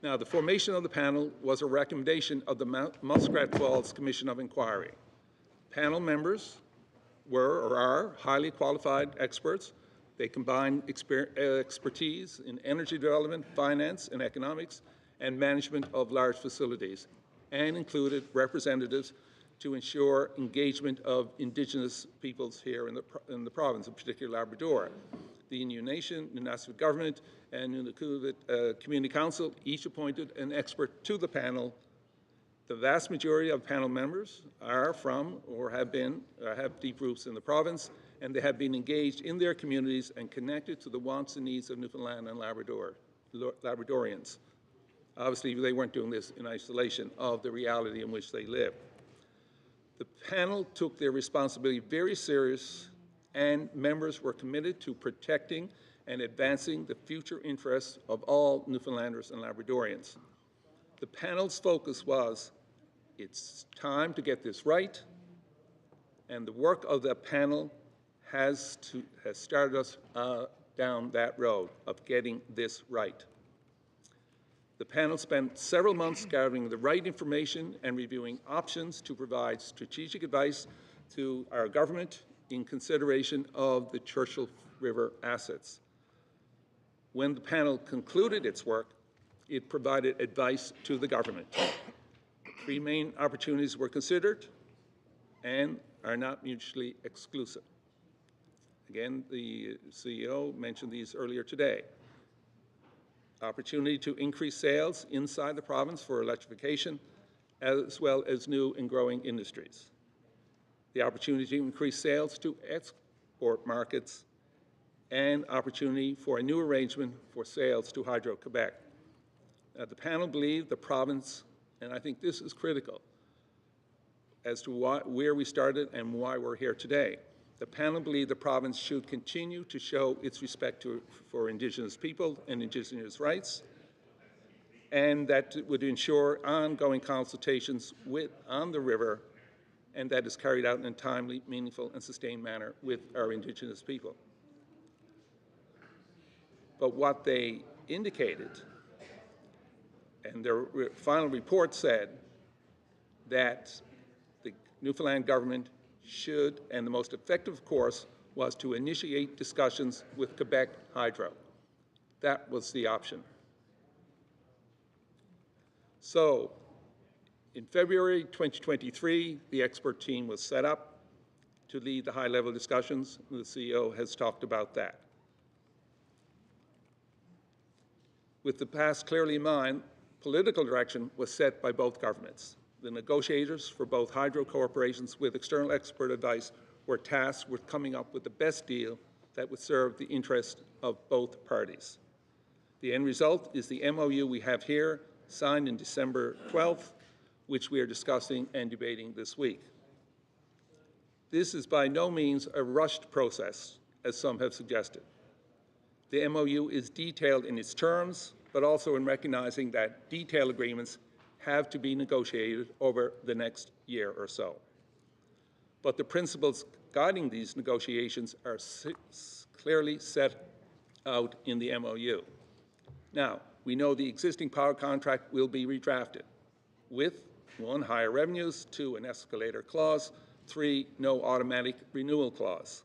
Now, the formation of the panel was a recommendation of the Muskrat Falls Commission of Inquiry. Panel members were or are highly qualified experts. They combine expertise in energy development, finance and economics, and management of large facilities, and included representatives to ensure engagement of Indigenous peoples here in the province, in particular Labrador. The Innu Nation, Nunavut Government, and Nunavut Community Council each appointed an expert to the panel. The vast majority of panel members are from or have deep roots in the province, and they have been engaged in their communities and connected to the wants and needs of Newfoundland and Labradorians. Obviously, they weren't doing this in isolation of the reality in which they live. The panel took their responsibility very serious, and members were committed to protecting and advancing the future interests of all Newfoundlanders and Labradorians. The panel's focus was, it's time to get this right, and the work of the panel has started us down that road of getting this right. The panel spent several months gathering the right information and reviewing options to provide strategic advice to our government in consideration of the Churchill River assets. When the panel concluded its work, it provided advice to the government. Three main opportunities were considered and are not mutually exclusive. Again, the CEO mentioned these earlier today. Opportunity to increase sales inside the province for electrification, as well as new and growing industries. The opportunity to increase sales to export markets, and opportunity for a new arrangement for sales to Hydro-Quebec. The panel believed the province, and I think this is critical as to where we started and why we're here today. The panel believed the province should continue to show its respect for Indigenous people and Indigenous rights, and that it would ensure ongoing consultations on the river, and that is carried out in a timely, meaningful, and sustained manner with our Indigenous people. But what they indicated, and their final report said, that the Newfoundland government should, and the most effective course was to initiate discussions with Quebec Hydro. That was the option. So, in February 2023, the expert team was set up to lead the high-level discussions. The CEO has talked about that. With the past clearly in mind, political direction was set by both governments. The negotiators for both hydro corporations with external expert advice were tasked with coming up with the best deal that would serve the interest of both parties. The end result is the MOU we have here signed in December 12th, which we are discussing and debating this week. This is by no means a rushed process, as some have suggested. The MOU is detailed in its terms, but also in recognizing that detailed agreements have to be negotiated over the next year or so. But the principles guiding these negotiations are clearly set out in the MOU. Now, we know the existing power contract will be redrafted with 1, higher revenues, 2, an escalator clause, 3, no automatic renewal clause.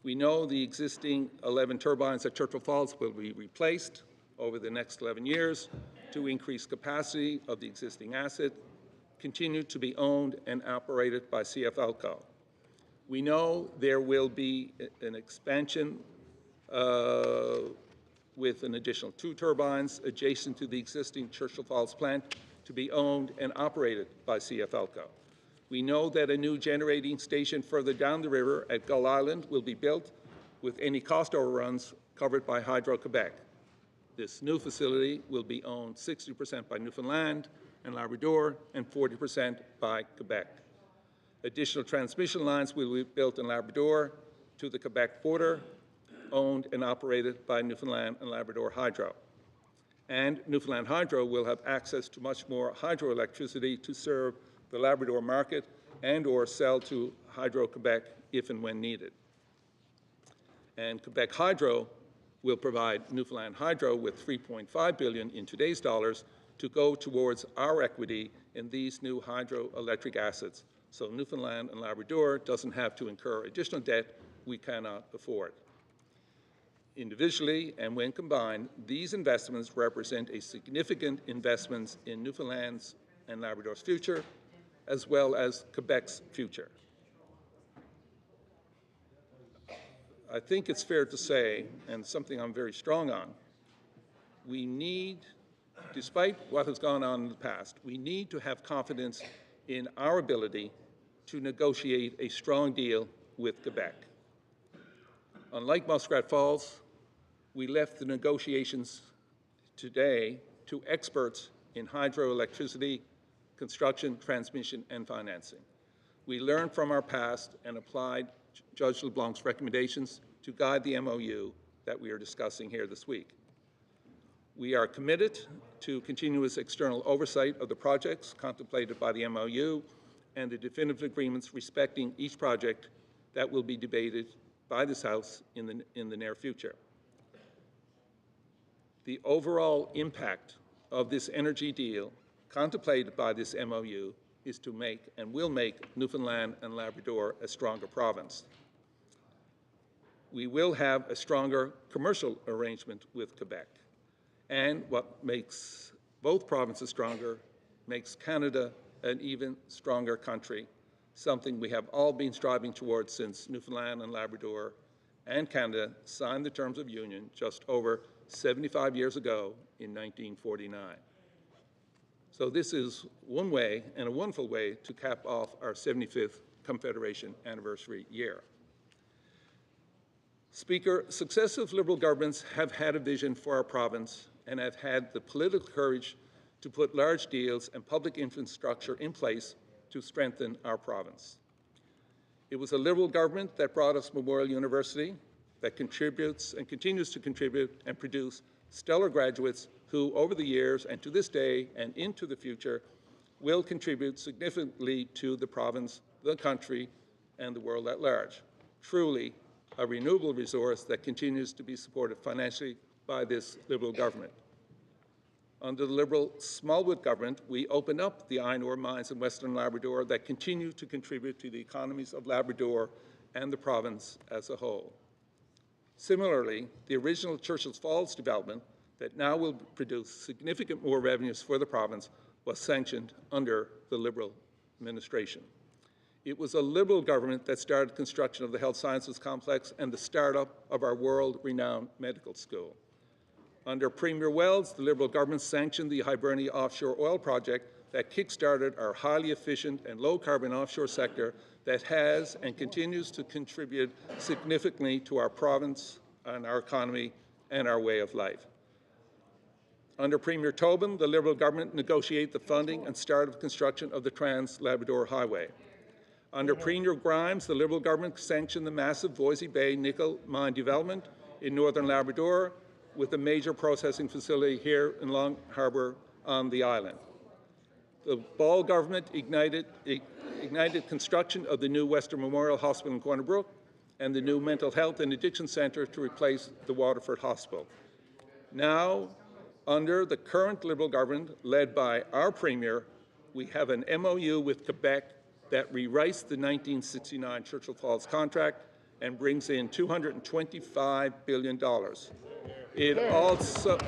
We know the existing 11 turbines at Churchill Falls will be replaced over the next 11 years to increase capacity of the existing asset, continue to be owned and operated by CFLCO. We know there will be an expansion with an additional 2 turbines adjacent to the existing Churchill Falls plant to be owned and operated by CFLCO. We know that a new generating station further down the river at Gull Island will be built with any cost overruns covered by Hydro-Quebec. This new facility will be owned 60% by Newfoundland and Labrador and 40% by Quebec. Additional transmission lines will be built in Labrador to the Quebec border, owned and operated by Newfoundland and Labrador Hydro. And Newfoundland Hydro will have access to much more hydroelectricity to serve the Labrador market and or sell to Hydro-Quebec if and when needed. And Quebec Hydro will provide Newfoundland Hydro with $3.5 billion in today's dollars to go towards our equity in these new hydroelectric assets, so Newfoundland and Labrador doesn't have to incur additional debt we cannot afford. Individually and when combined, these investments represent a significant investment in Newfoundland's and Labrador's future, as well as Quebec's future. I think it's fair to say, and something I'm very strong on, we need, despite what has gone on in the past, we need to have confidence in our ability to negotiate a strong deal with Quebec. Unlike Muskrat Falls, we left the negotiations today to experts in hydroelectricity, construction, transmission, and financing. We learned from our past and applied Judge LeBlanc's recommendations to guide the MOU that we are discussing here this week. We are committed to continuous external oversight of the projects contemplated by the MOU and the definitive agreements respecting each project that will be debated by this House in the near future. The overall impact of this energy deal contemplated by this MOU is to make and will make Newfoundland and Labrador a stronger province. We will have a stronger commercial arrangement with Quebec. And what makes both provinces stronger makes Canada an even stronger country, something we have all been striving towards since Newfoundland and Labrador and Canada signed the Terms of Union just over 75 years ago in 1949. So this is one way, and a wonderful way, to cap off our 75th Confederation anniversary year. Speaker, successive Liberal governments have had a vision for our province and have had the political courage to put large deals and public infrastructure in place to strengthen our province. It was a Liberal government that brought us Memorial University, that contributes and continues to contribute and produce stellar graduates who, over the years and to this day and into the future, will contribute significantly to the province, the country, and the world at large. Truly, a renewable resource that continues to be supported financially by this Liberal government. Under the Liberal Smallwood government, we opened up the iron ore mines in Western Labrador that continue to contribute to the economies of Labrador and the province as a whole. Similarly, the original Churchill Falls development that now will produce significant more revenues for the province was sanctioned under the Liberal administration. It was a Liberal government that started construction of the Health Sciences Complex and the startup of our world-renowned medical school. Under Premier Wells, the Liberal government sanctioned the Hibernia offshore oil project that kick-started our highly efficient and low-carbon offshore sector that has and continues to contribute significantly to our province and our economy and our way of life. Under Premier Tobin, the Liberal government negotiated the funding and start of construction of the Trans-Labrador Highway. Under Premier Grimes, the Liberal government sanctioned the massive Voisey Bay nickel mine development in northern Labrador with a major processing facility here in Long Harbour on the island. The Ball government ignited construction of the new Western Memorial Hospital in Corner Brook and the new Mental Health and Addiction Centre to replace the Waterford Hospital. Now, under the current Liberal government, led by our Premier, we have an MOU with Quebec that rewrites the 1969 Churchill Falls contract and brings in $225 billion. It also...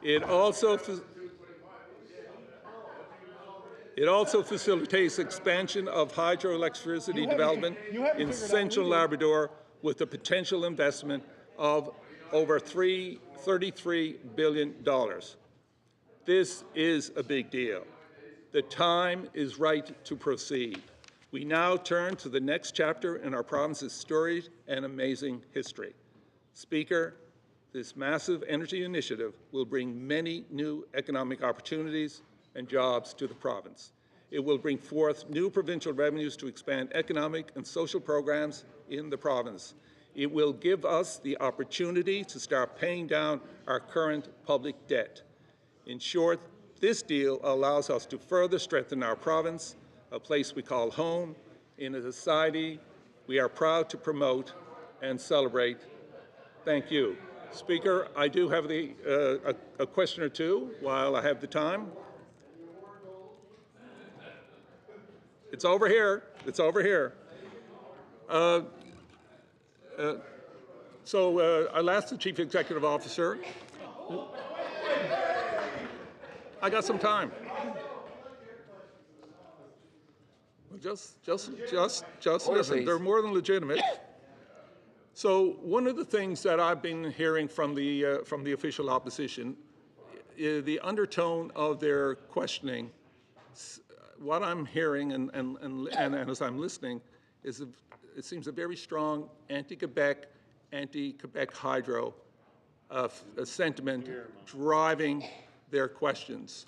It also facilitates expansion of hydroelectricity development in central Labrador with a potential investment of over $33 billion. This is a big deal. The time is right to proceed. We now turn to the next chapter in our province's storied and amazing history. Speaker, this massive energy initiative will bring many new economic opportunities and jobs to the province. It will bring forth new provincial revenues to expand economic and social programs in the province. It will give us the opportunity to start paying down our current public debt. In short, this deal allows us to further strengthen our province, a place we call home, in a society we are proud to promote and celebrate. Thank you. Speaker, I do have a question or two while I have the time. It's over here. It's over here. I'll ask the Chief Executive Officer. I got some time. Just listen. They're more than legitimate. So one of the things that I've been hearing from the official opposition, the undertone of their questioning, what I'm hearing and as I'm listening, is it seems a very strong anti-Quebec hydro sentiment driving their questions.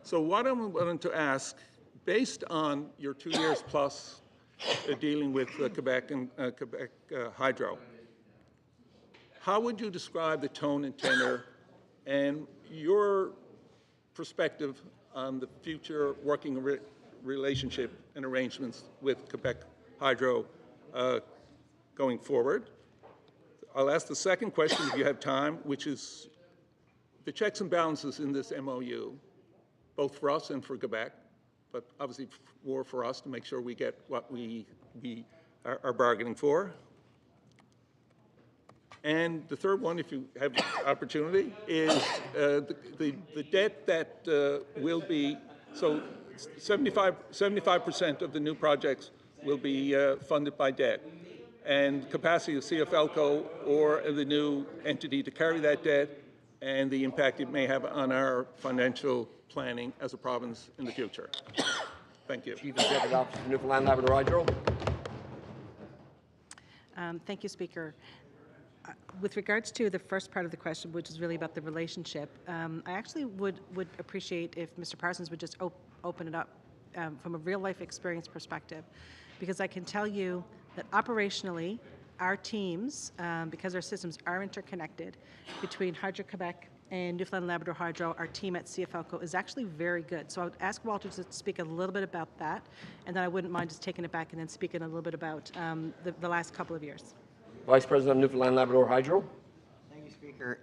So what I'm willing to ask, based on your 2 years plus dealing with Quebec and Quebec Hydro, how would you describe the tone and tenor and your perspective on the future working relationship and arrangements with Quebec Hydro going forward? I'll ask the second question if you have time, which is the checks and balances in this MOU, both for us and for Quebec, but obviously more for us to make sure we get what we are bargaining for. And the third one, if you have the opportunity, is the debt that will be, so 75% of the new projects will be funded by debt. And capacity of CFLCO or the new entity to carry that debt and the impact it may have on our financial planning as a province in the future. Thank you. Chief Executive Officer, Newfoundland Labrador Hydro. Thank you, Speaker. With regards to the first part of the question, which is really about the relationship, I actually would appreciate if Mr. Parsons would just open it up from a real-life experience perspective, because I can tell you that operationally, our teams, because our systems are interconnected between Hydro-Quebec and Newfoundland Labrador Hydro, our team at CFLCO is actually very good. So I would ask Walter to speak a little bit about that, and then I wouldn't mind just taking it back and then speaking a little bit about the last couple of years. Vice President of Newfoundland Labrador Hydro. Thank you, Speaker.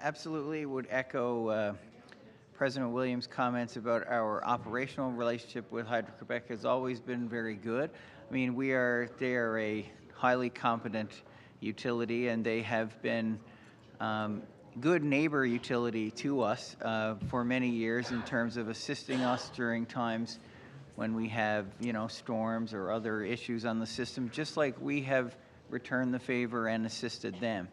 Absolutely would echo President Williams' comments about our operational relationship with Hydro-Quebec has always been very good. I mean, they are a highly competent utility, and they have been good neighbor utility to us for many years in terms of assisting us during times when we have, storms or other issues on the system, just like we have returned the favor and assisted them.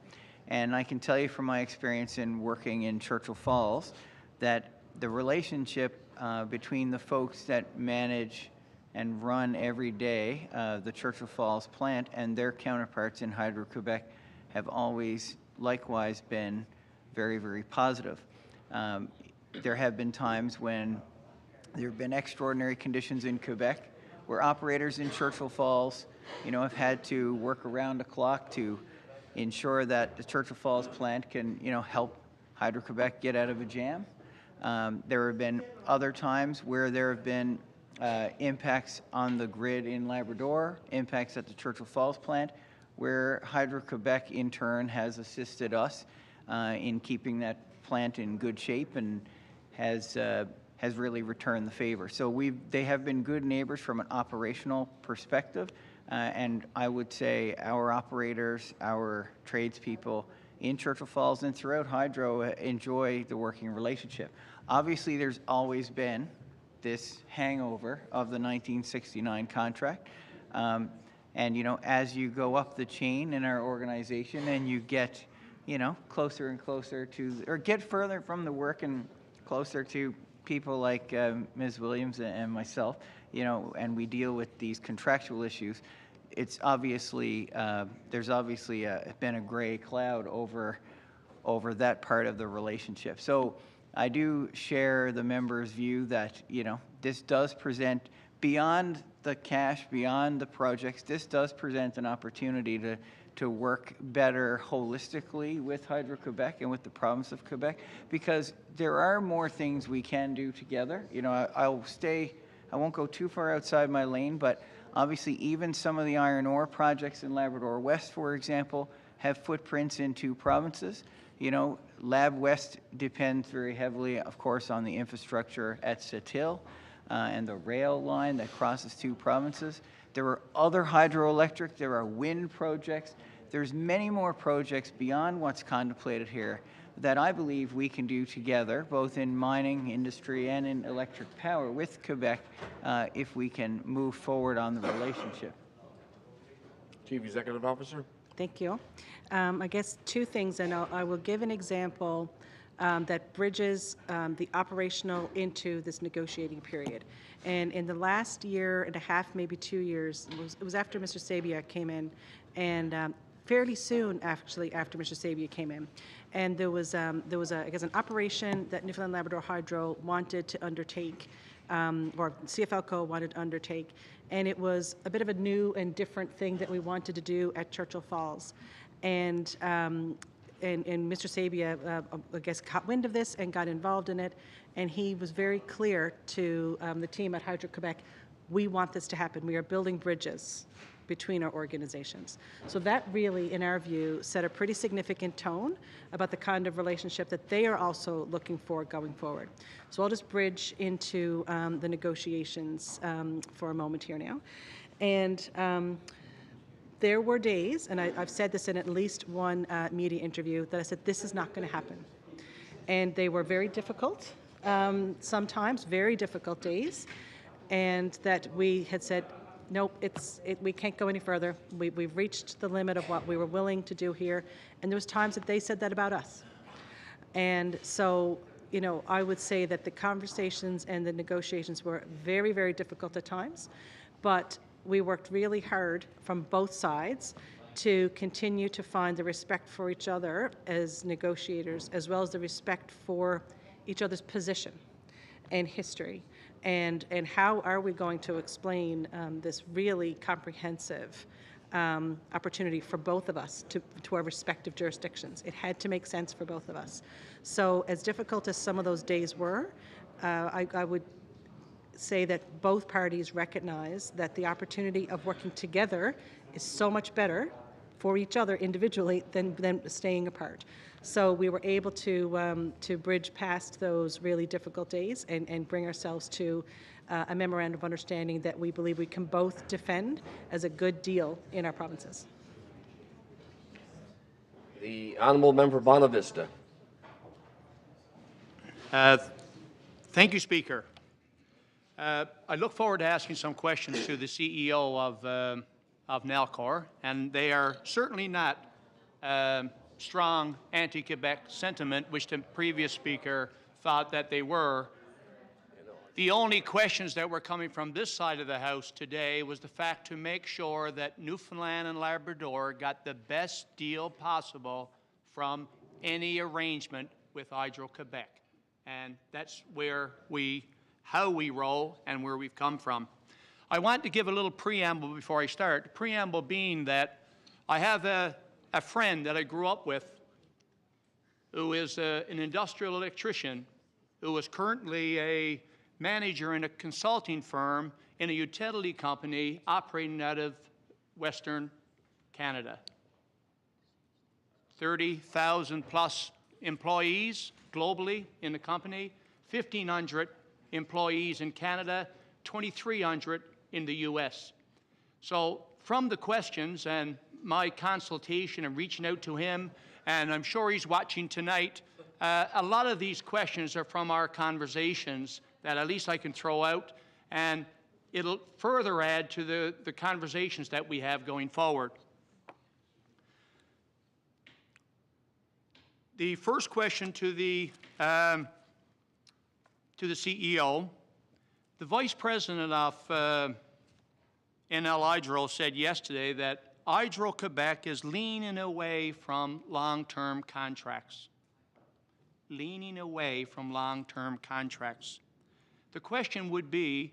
And I can tell you from my experience in working in Churchill Falls that the relationship between the folks that manage and run every day the Churchill Falls plant, and their counterparts in Hydro-Quebec have always likewise been very, very positive. There have been times when there have been extraordinary conditions in Quebec where operators in Churchill Falls, have had to work around the clock to ensure that the Churchill Falls plant can, help Hydro-Quebec get out of a jam. There have been other times where there have been impacts on the grid in Labrador, impacts at the Churchill Falls plant, where Hydro-Quebec in turn has assisted us in keeping that plant in good shape and has really returned the favor. So they have been good neighbors from an operational perspective, and I would say our operators, our tradespeople in Churchill Falls and throughout Hydro enjoy the working relationship. Obviously, there's always been this hangover of the 1969 contract. And, as you go up the chain in our organization and you get, closer and closer to, or get further from the work and closer to people like Ms. Williams and myself, and we deal with these contractual issues, it's obviously, there's obviously been a gray cloud over that part of the relationship. So I do share the member's view that, this does present, beyond the cash, beyond the projects, this does present an opportunity to work better holistically with Hydro-Quebec and with the province of Quebec, because there are more things we can do together. I won't go too far outside my lane, but obviously even some of the iron ore projects in Labrador West, for example, have footprints in two provinces. Lab West depends very heavily, of course, on the infrastructure at Sept-Îles and the rail line that crosses two provinces. There are other hydroelectric, there are wind projects. There's many more projects beyond what's contemplated here that I believe we can do together, both in mining industry and in electric power with Quebec, if we can move forward on the relationship. Chief Executive Officer. Thank you. I guess two things, and I will give an example that bridges the operational into this negotiating period. And in the last year and a half, maybe 2 years, it was after Mr. Sabia came in, and fairly soon, actually, after Mr. Sabia came in. And there was I guess, an operation that Newfoundland Labrador Hydro wanted to undertake, or CFLCO wanted to undertake, and it was a bit of a new and different thing that we wanted to do at Churchill Falls. And Mr. Sabia, I guess, caught wind of this and got involved in it, and he was very clear to the team at Hydro-Quebec, we want this to happen. We are building bridges between our organizations. So that really, in our view, set a pretty significant tone about the kind of relationship that they are also looking for going forward. So I'll just bridge into the negotiations for a moment here now. And there were days, and I've said this in at least one media interview, that I said, this is not going to happen. And they were very difficult, sometimes very difficult days, and that we had said, nope, we can't go any further. We've reached the limit of what we were willing to do here. And there was times that they said that about us. And so, I would say that the conversations and the negotiations were very, very difficult at times, but we worked really hard from both sides to continue to find the respect for each other as negotiators, as well as the respect for each other's position and history. And how are we going to explain this really comprehensive opportunity for both of us to our respective jurisdictions? It had to make sense for both of us. So as difficult as some of those days were, I would say that both parties recognize that the opportunity of working together is so much better for each other individually than staying apart. So we were able to bridge past those really difficult days and bring ourselves to a memorandum of understanding that we believe we can both defend as a good deal in our provinces. The Honourable Member Bonavista. Thank you, Speaker. I look forward to asking some questions to the CEO of Nalcor, and they are certainly not strong anti-Quebec sentiment, which the previous speaker thought that they were. The only questions that were coming from this side of the House today was the fact to make sure that Newfoundland and Labrador got the best deal possible from any arrangement with Hydro-Quebec. And that's how we roll and where we've come from. I want to give a little preamble before I start. The preamble being that I have a friend that I grew up with who is an industrial electrician who is currently a manager in a consulting firm in a utility company operating out of Western Canada. 30,000 plus employees globally in the company, 1,500 employees in Canada, 2,300 in the US. So from the questions and my consultation and reaching out to him, and I'm sure he's watching tonight, a lot of these questions are from our conversations that at least I can throw out, and it'll further add to the conversations that we have going forward. The first question to the CEO, the Vice President of NL Hydro said yesterday that Hydro-Quebec is leaning away from long-term contracts. Leaning away from long-term contracts. The question would be,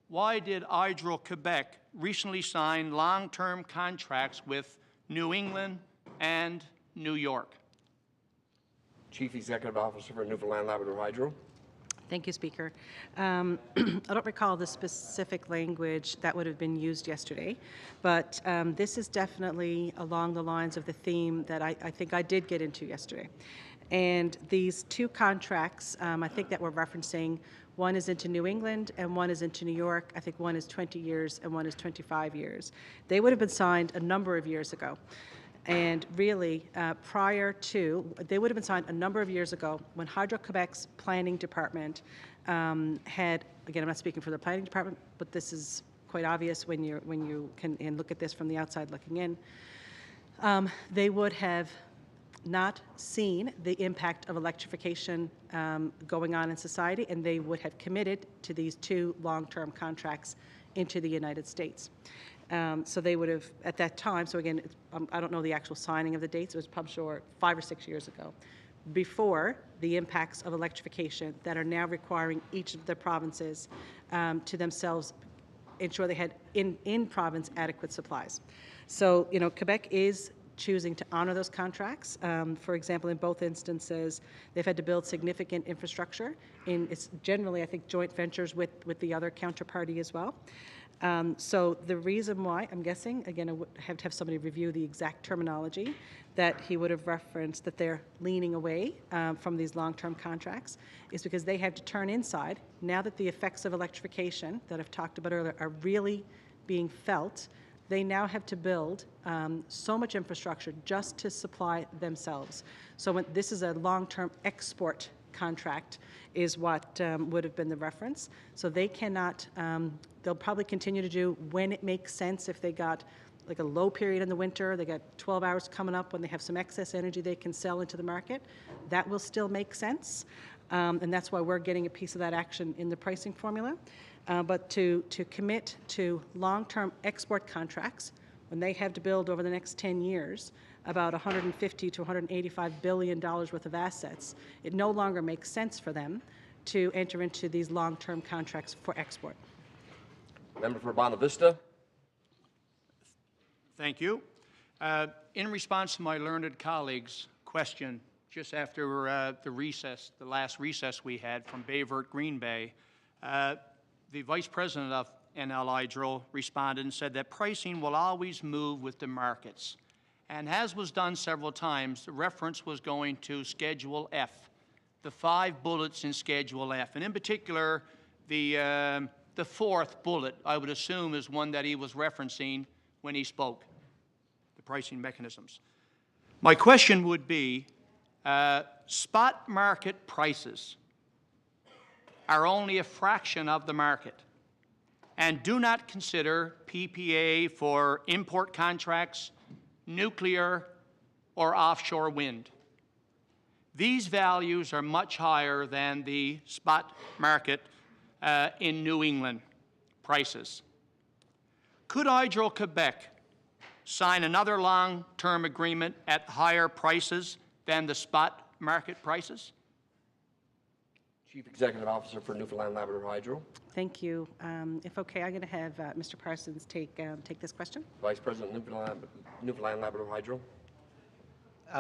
why did Hydro-Quebec recently sign long-term contracts with New England and New York? Chief Executive Officer for Newfoundland Labrador Hydro. Thank you, Speaker. I don't recall the specific language that would have been used yesterday, but this is definitely along the lines of the theme that I think I did get into yesterday. And these two contracts, I think that we're referencing, one is into New England and one is into New York. I think one is 20 years and one is 25 years. They would have been signed a number of years ago. And really, they would have been signed a number of years ago when Hydro-Quebec's planning department had, again, I'm not speaking for the planning department, but this is quite obvious when you can look at this from the outside looking in. They would have not seen the impact of electrification going on in society, and they would have committed to these two long-term contracts into the United States. So they would have, at that time, so again, I don't know the actual signing of the dates, it was probably 5 or 6 years ago, before the impacts of electrification that are now requiring each of the provinces to themselves ensure they had in province adequate supplies. So, you know, Quebec is choosing to honor those contracts. For example, in both instances, they've had to build significant infrastructure. It's generally, I think, joint ventures with the other counterparty as well. So the reason why, I'm guessing, again, I would have to have somebody review the exact terminology that he would have referenced that they're leaning away from these long-term contracts is because they have to turn inside, now that the effects of electrification that I've talked about earlier are really being felt. They now have to build so much infrastructure just to supply themselves. So when this is a long-term export contract is what would have been the reference. So they cannot, they'll probably continue to do when it makes sense. If they got like a low period in the winter, they got 12 hours coming up when they have some excess energy they can sell into the market, that will still make sense. And that's why we're getting a piece of that action in the pricing formula. But to commit to long-term export contracts when they have to build over the next 10 years about $150 to $185 billion worth of assets, it no longer makes sense for them to enter into these long-term contracts for export. Member for Bonavista. Thank you. In response to my learned colleague's question, just after the last recess we had from Bayvert Green Bay, the Vice President of NL Hydro responded and said that pricing will always move with the markets. And as was done several times, the reference was going to Schedule F, the 5 bullets in Schedule F. And in particular, the fourth bullet, I would assume, is one that he was referencing when he spoke, the pricing mechanisms. My question would be, spot market prices are only a fraction of the market and do not consider PPA for import contracts, nuclear, or offshore wind. These values are much higher than the spot market in New England prices. Could Hydro-Quebec sign another long-term agreement at higher prices than the spot market prices? Chief Executive Officer for Newfoundland Labrador Hydro. Thank you. If okay, I'm going to have Mr. Parsons take this question. Vice President, Newfoundland Labrador Hydro.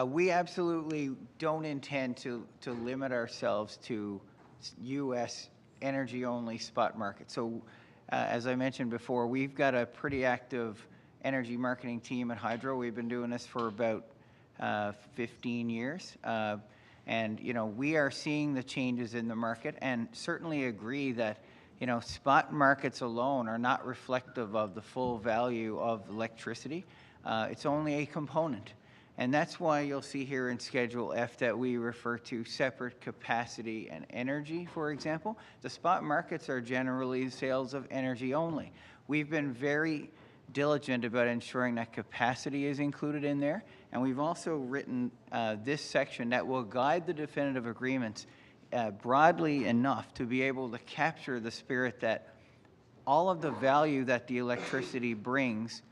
We absolutely don't intend to limit ourselves to U.S. energy-only spot market. So, as I mentioned before, we've got a pretty active energy marketing team at Hydro. We've been doing this for about 15 years. And, you know, we are seeing the changes in the market and certainly agree that, you know, spot markets alone are not reflective of the full value of electricity. It's only a component. And that's why you'll see here in Schedule F that we refer to separate capacity and energy, for example. The spot markets are generally sales of energy only. We've been very diligent about ensuring that capacity is included in there, and we've also written this section that will guide the definitive agreements broadly enough to be able to capture the spirit that all of the value that the electricity brings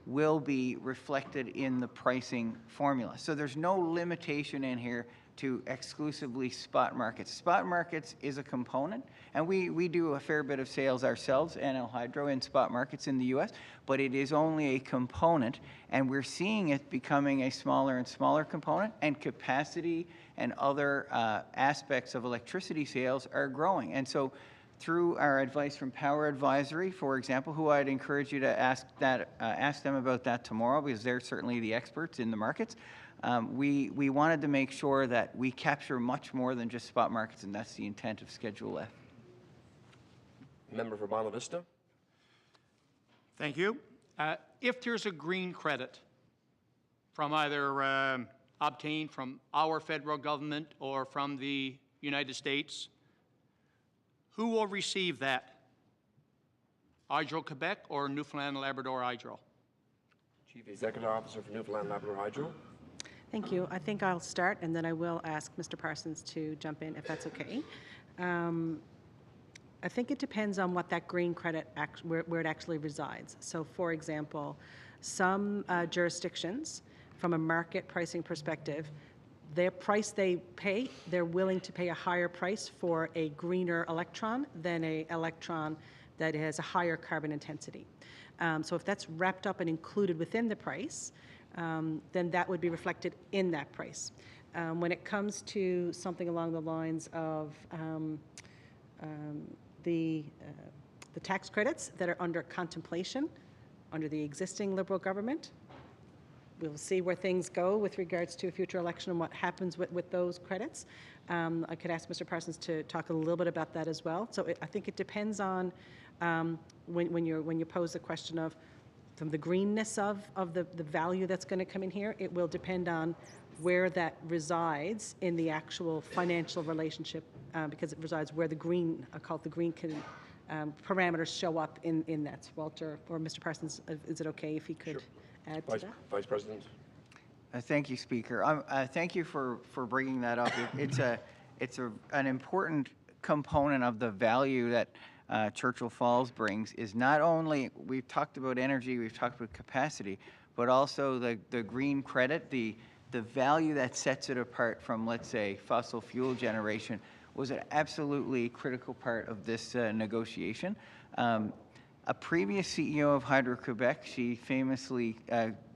will be reflected in the pricing formula. So there's no limitation in here to exclusively spot markets. Spot markets is a component, and we do a fair bit of sales ourselves, NL Hydro, in spot markets in the U.S., but it is only a component, and we're seeing it becoming a smaller and smaller component, and capacity and other aspects of electricity sales are growing. And so through our advice from Power Advisory, for example, who I'd encourage you to ask them about that tomorrow, because they're certainly the experts in the markets. We wanted to make sure that we capture much more than just spot markets, and that's the intent of Schedule F. Member for Bonavista. Vista. Thank you. If there's a green credit from either obtained from our federal government or from the United States, who will receive that? Hydro-Quebec or Newfoundland Labrador Hydro? Chief Executive Officer for Newfoundland Labrador Hydro. Thank you. I think I'll start, and then I will ask Mr. Parsons to jump in, if that's okay. I think it depends on what that green credit, where it actually resides. So, for example, some jurisdictions, from a market pricing perspective, their price they pay, they're willing to pay a higher price for a greener electron than an electron that has a higher carbon intensity. So if that's wrapped up and included within the price, then that would be reflected in that price. When it comes to something along the lines of the tax credits that are under contemplation under the existing Liberal government, we'll see where things go with regards to a future election and what happens with those credits. I could ask Mr. Parsons to talk a little bit about that as well. So I think it depends on when you pose the question of from the greenness of the value that's going to come in here, it will depend on where that resides in the actual financial relationship because it resides where the green, I call it the green parameters show up in that. Walter or Mr. Parsons, is it okay if he could? Sure. Add to that? Vice President. Thank you, Speaker. Thank you for bringing that up. It's an important component of the value that Churchill Falls brings is not only, we've talked about energy, we've talked about capacity, but also the green credit, the value that sets it apart from, let's say, fossil fuel generation was an absolutely critical part of this negotiation. A previous CEO of Hydro-Quebec, she famously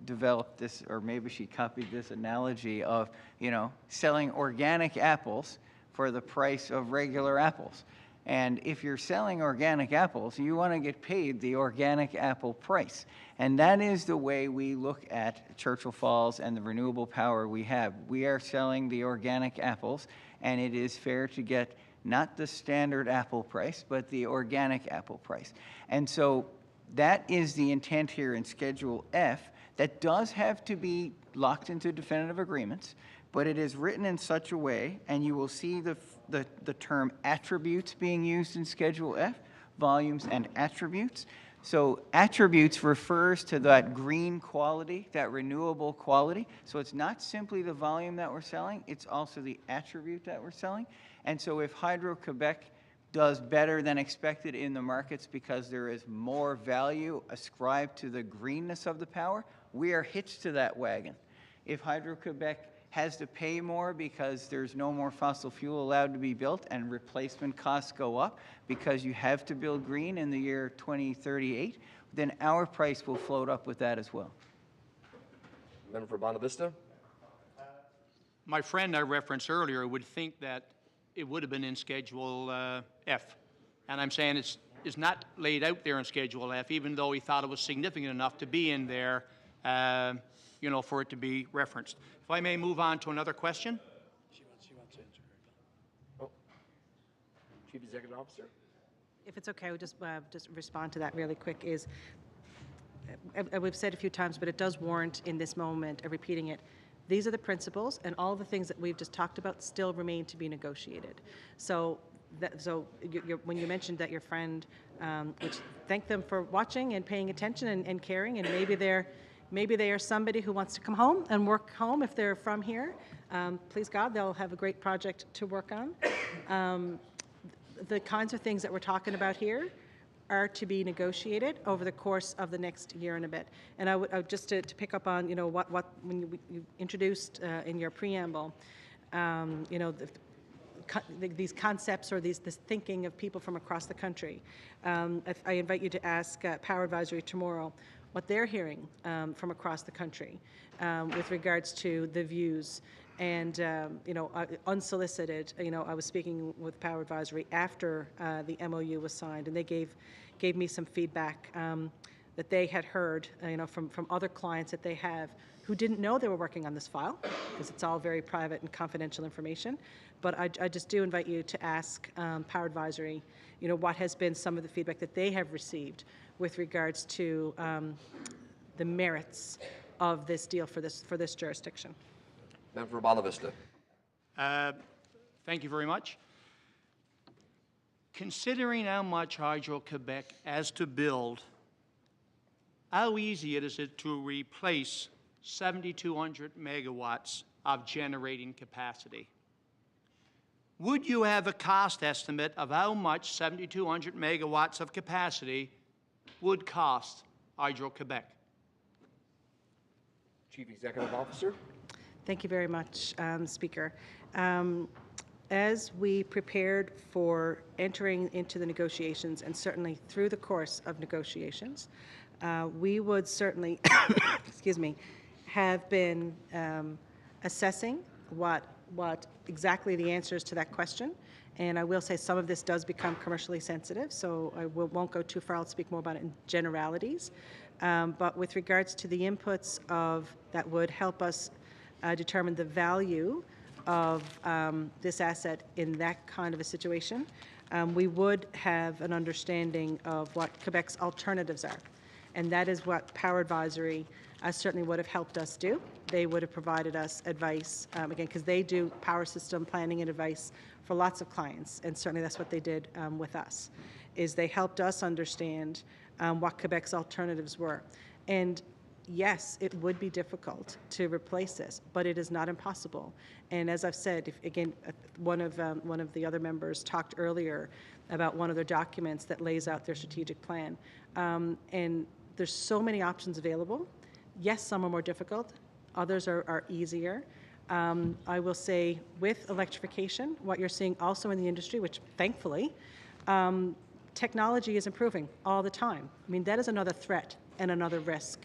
developed this, or maybe she copied this analogy of, you know, selling organic apples for the price of regular apples. And if you're selling organic apples, you want to get paid the organic apple price. And that is the way we look at Churchill Falls and the renewable power we have. We are selling the organic apples, and it is fair to get not the standard apple price, but the organic apple price. And so that is the intent here in Schedule F that does have to be locked into definitive agreements, but it is written in such a way, and you will see the term attributes being used in Schedule F, volumes and attributes. So attributes refers to that green quality, that renewable quality. So it's not simply the volume that we're selling, it's also the attribute that we're selling. And so if Hydro-Quebec does better than expected in the markets because there is more value ascribed to the greenness of the power, we are hitched to that wagon. If Hydro-Quebec has to pay more because there's no more fossil fuel allowed to be built and replacement costs go up because you have to build green in the year 2038, then our price will float up with that as well. Member for Bonavista? My friend I referenced earlier would think that it would have been in Schedule F. And I'm saying it's not laid out there in Schedule F, even though he thought it was significant enough to be in there, you know, for it to be referenced. If I may move on to another question. She wants to answer. Oh. Chief Executive Officer? If it's okay, I would just respond to that really quick is, we've said a few times, but it does warrant in this moment of repeating it. These are the principles, and all the things that we've just talked about still remain to be negotiated. So, when you mentioned that your friend, which thank them for watching and paying attention and caring, and maybe they are somebody who wants to come home and work home if they're from here. Please God, they'll have a great project to work on. The kinds of things that we're talking about here are to be negotiated over the course of the next year and a bit. And I would just to pick up on, you know, what when you introduced in your preamble, you know, these concepts or this thinking of people from across the country. I invite you to ask Power Advisory tomorrow what they're hearing from across the country with regards to the views. And, you know, unsolicited, you know, I was speaking with Power Advisory after the MOU was signed, and they gave me some feedback that they had heard, you know, from other clients that they have who didn't know they were working on this file, because it's all very private and confidential information. But I just do invite you to ask Power Advisory, you know, what has been some of the feedback that they have received with regards to the merits of this deal for this jurisdiction. Member for Bonavista. Thank you very much. Considering how much Hydro-Quebec has to build, how easy is it to replace 7,200 megawatts of generating capacity? Would you have a cost estimate of how much 7,200 megawatts of capacity would cost Hydro-Quebec? Chief Executive Officer. Thank you very much, Speaker. As we prepared for entering into the negotiations, and certainly through the course of negotiations, we would certainly, excuse me, have been assessing what exactly the answers to that question. And I will say some of this does become commercially sensitive, so I won't go too far. I'll speak more about it in generalities. But with regards to the inputs that would help us determine the value of this asset in that kind of a situation, we would have an understanding of what Quebec's alternatives are. And that is what Power Advisory certainly would have helped us do. They would have provided us advice, again, because they do power system planning and advice for lots of clients, and certainly that's what they did with us, is they helped us understand what Quebec's alternatives were. And yes, it would be difficult to replace this, but it is not impossible. And as I've said, again, one of the other members talked earlier about one of their documents that lays out their strategic plan. And there's so many options available. Yes, some are more difficult. Others are easier. I will say with electrification, what you're seeing also in the industry, which thankfully, technology is improving all the time. I mean, that is another threat and another risk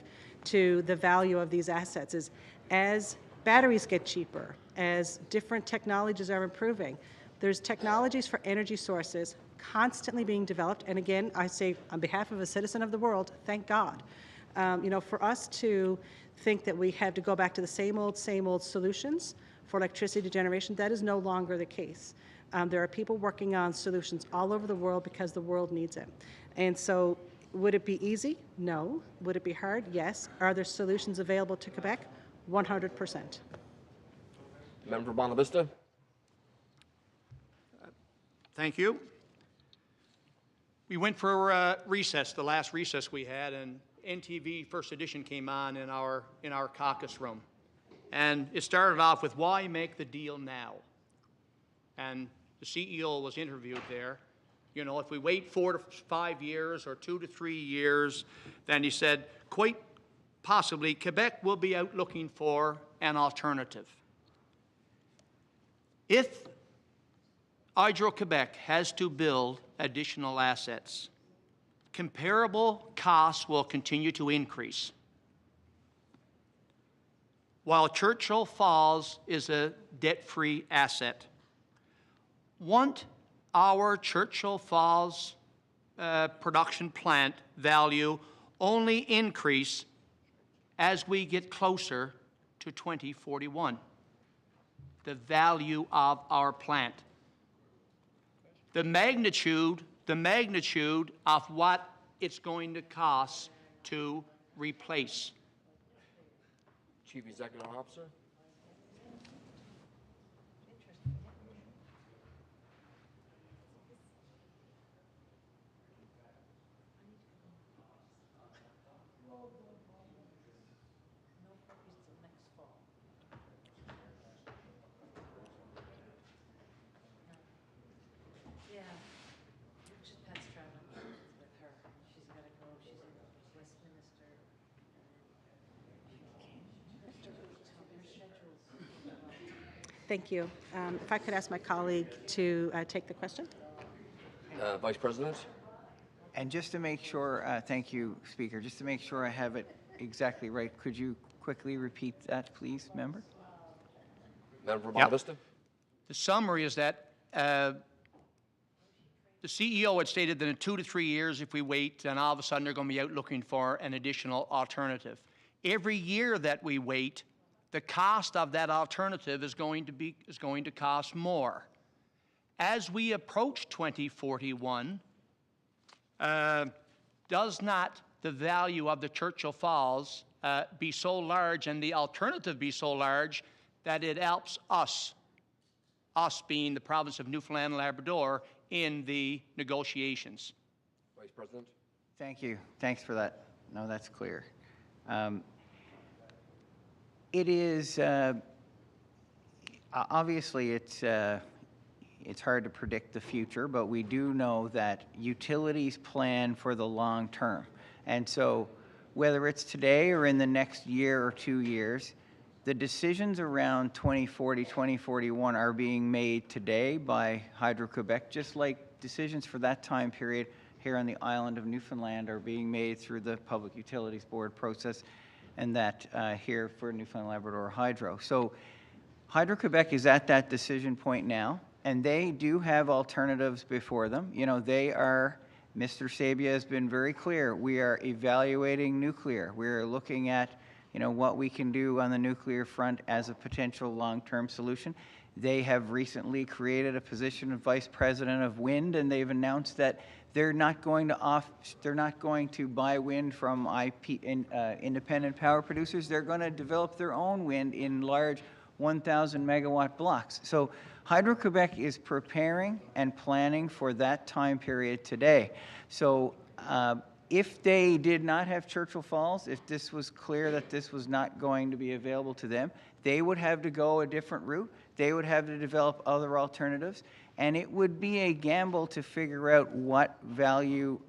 to the value of these assets, is as batteries get cheaper, as different technologies are improving, there's technologies for energy sources constantly being developed. And again, I say on behalf of a citizen of the world, thank God. You know, for us to think that we have to go back to the same old solutions for electricity generation, that is no longer the case. There are people working on solutions all over the world because the world needs it. And so would it be easy? No. Would it be hard? Yes. Are there solutions available to Quebec? 100%. Member for Bonavista. Thank you. We went for recess, the last recess we had, and NTV First Edition came on in our caucus room. And it started off with, why make the deal now? And the CEO was interviewed there. You know, if we wait 4 to 5 years or 2 to 3 years, then he said, quite possibly, Quebec will be out looking for an alternative. If Hydro-Quebec has to build additional assets, comparable costs will continue to increase. While Churchill Falls is a debt-free asset, won't our Churchill Falls production plant value only increase as we get closer to 2041? The value of our plant. The magnitude of what it's going to cost to replace. Chief Executive Officer. Thank you. If I could ask my colleague to take the question. Vice President. And just to make sure, thank you, Speaker, just to make sure I have it exactly right, could you quickly repeat that, please, member? Member for Bonavista. Yep. The summary is that the CEO had stated that in 2 to 3 years, if we wait, then all of a sudden they're going to be out looking for an additional alternative. Every year that we wait, the cost of that alternative is going to cost more. As we approach 2041, does not the value of the Churchill Falls be so large and the alternative be so large that it helps us being the province of Newfoundland and Labrador, in the negotiations? Vice President. Thank you. Thanks for that. No, that's clear. It is, obviously it's hard to predict the future, but we do know that utilities plan for the long term. And so whether it's today or in the next year or 2 years, the decisions around 2040, 2041 are being made today by Hydro-Quebec, just like decisions for that time period here on the island of Newfoundland are being made through the Public Utilities Board process, and that here for Newfoundland Labrador Hydro. So Hydro-Quebec is at that decision point now, and they do have alternatives before them. You know, they are, Mr. Sabia has been very clear, we are evaluating nuclear. We're looking at, you know, what we can do on the nuclear front as a potential long-term solution. They have recently created a position of Vice President of Wind, and they've announced that they're not going to buy wind from independent power producers. They're going to develop their own wind in large 1,000 megawatt blocks. So Hydro-Quebec is preparing and planning for that time period today. So if they did not have Churchill Falls, if this was clear that this was not going to be available to them, they would have to go a different route. They would have to develop other alternatives. And it would be a gamble to figure out what value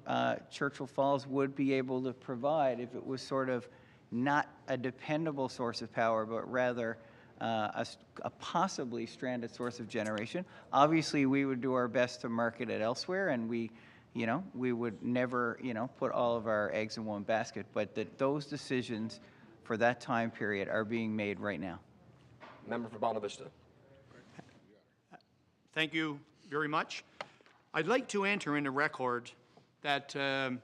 Churchill Falls would be able to provide if it was sort of not a dependable source of power, but rather a possibly stranded source of generation. Obviously, we would do our best to market it elsewhere, and we would never, put all of our eggs in one basket, but that those decisions for that time period are being made right now. Member for Bonavista. Thank you very much. I'd like to enter into record that the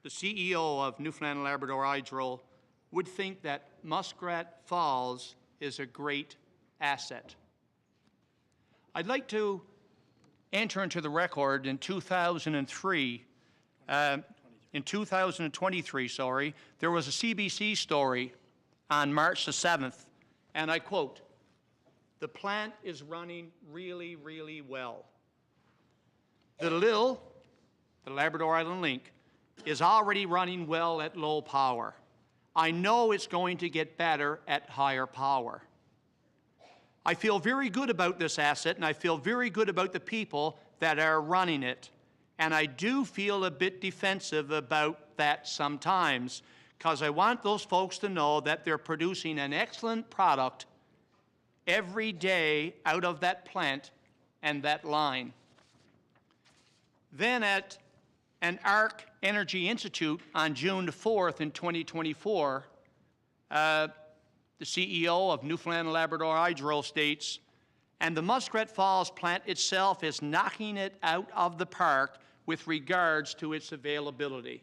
CEO of Newfoundland and Labrador Hydro would think that Muskrat Falls is a great asset. I'd like to enter into the record in 2023, in 2023, there was a CBC story on March the 7th, and I quote, "The plant is running really, really well. The Labrador Island Link, is already running well at low power. I know it's going to get better at higher power. I feel very good about this asset, and I feel very good about the people that are running it. And I do feel a bit defensive about that sometimes, because I want those folks to know that they're producing an excellent product every day out of that plant and that line. Then at an ARC Energy Institute on June the 4th in 2024, the CEO of Newfoundland and Labrador Hydro states, and the Muskrat Falls plant itself is knocking it out of the park with regards to its availability.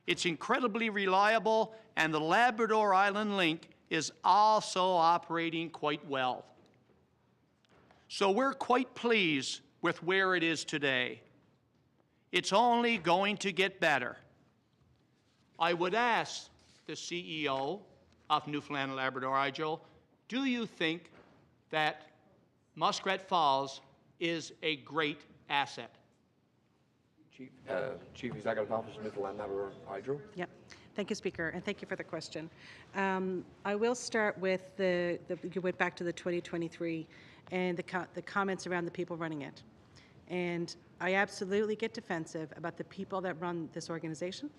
It's incredibly reliable, and the Labrador Island Link is also operating quite well. So we're quite pleased with where it is today. It's only going to get better. I would ask the CEO of Newfoundland and Labrador Hydro, do you think that Muskrat Falls is a great asset? Chief Executive Officer, Newfoundland Labrador Hydro. Yep. Thank you, Speaker, and thank you for the question. I will start with you went back to the 2023 and the comments around the people running it. And I absolutely get defensive about the people that run this organization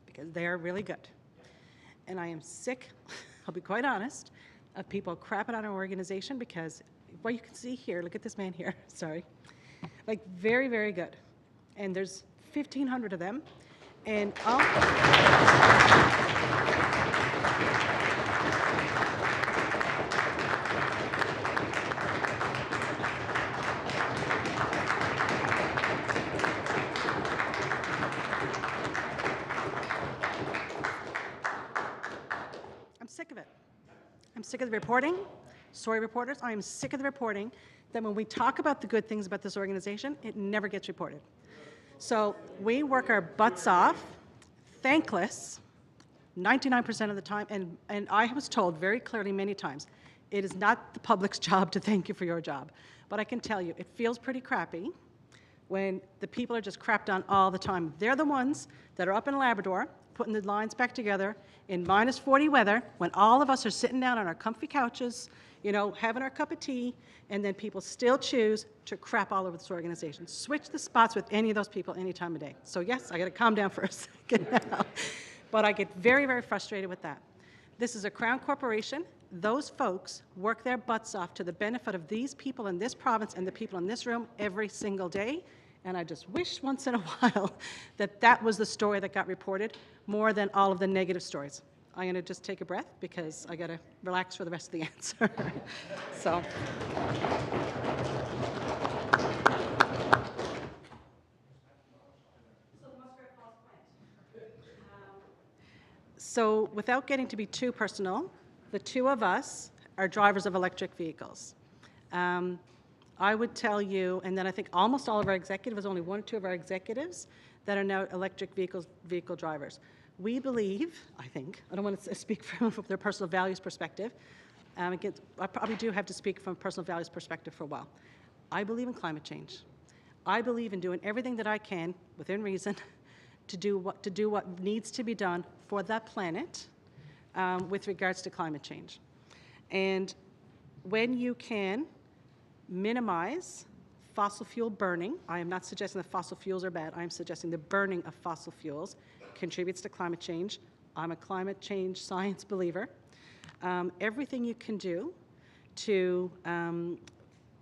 because they are really good. And I am sick, I'll be quite honest, of people crapping on our organization because, well, you can see here, look at this man here, sorry. Like, very, very good. And there's 1,500 of them. And I'm sick of it. I'm sick of the reporting. Sorry, reporters, I am sick of the reporting that when we talk about the good things about this organization, it never gets reported. So we work our butts off, thankless, 99% of the time, and I was told very clearly many times, it is not the public's job to thank you for your job. But I can tell you, it feels pretty crappy when the people are just crapped on all the time. They're the ones that are up in Labrador, putting the lines back together in minus 40 weather, when all of us are sitting down on our comfy couches, you know, having our cup of tea, and then people still choose to crap all over this organization. Switch the spots with any of those people any time of day. So yes, I got to calm down for a second now. But I get very, very frustrated with that. This is a Crown corporation. Those folks work their butts off to the benefit of these people in this province and the people in this room every single day. And I just wish once in a while that that was the story that got reported more than all of the negative stories. I'm going to just take a breath because I got to relax for the rest of the answer. So. So without getting to be too personal, the two of us are drivers of electric vehicles. I would tell you, and then I think almost all of our executives, only one or two of our executives that are now electric vehicle drivers. We believe, I think, I don't want to speak from their personal values perspective. I probably do have to speak from a personal values perspective for a while. I believe in climate change. I believe in doing everything that I can, within reason, to do what needs to be done for the planet with regards to climate change. And when you can minimize fossil fuel burning, I am not suggesting that fossil fuels are bad, I am suggesting the burning of fossil fuels contributes to climate change. I'm a climate change science believer. Everything you can do to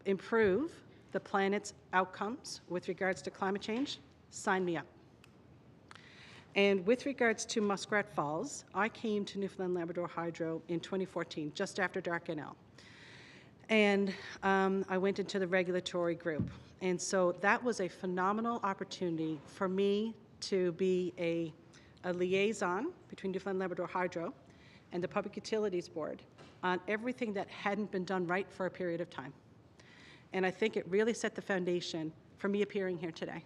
improve the planet's outcomes with regards to climate change, sign me up. And with regards to Muskrat Falls, I came to Newfoundland Labrador Hydro in 2014, just after Dark NL. And I went into the regulatory group. And so that was a phenomenal opportunity for me to be a liaison between Newfoundland Labrador Hydro and the Public Utilities Board on everything that hadn't been done right for a period of time. And I think it really set the foundation for me appearing here today.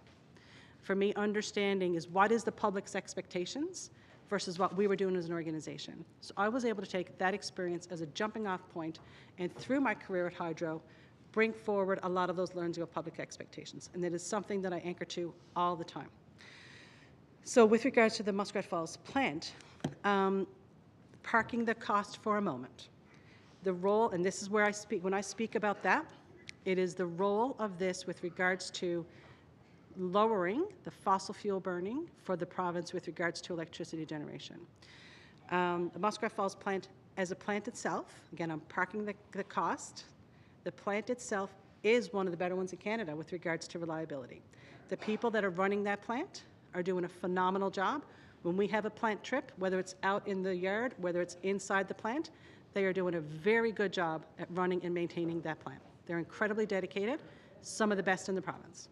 For me, understanding is what is the public's expectations versus what we were doing as an organization. So I was able to take that experience as a jumping off point, and through my career at Hydro, bring forward a lot of those learnings of public expectations. And it is something that I anchor to all the time. So with regards to the Muskrat Falls plant, parking the cost for a moment. The role, and this is where I speak, when I speak about that, it is the role of this with regards to lowering the fossil fuel burning for the province with regards to electricity generation. The Muskrat Falls plant, as a plant itself, again, I'm parking the cost, the plant itself is one of the better ones in Canada with regards to reliability. The people that are running that plant are doing a phenomenal job. When we have a plant trip, whether it's out in the yard, whether it's inside the plant, they are doing a very good job at running and maintaining that plant. They're incredibly dedicated, some of the best in the province.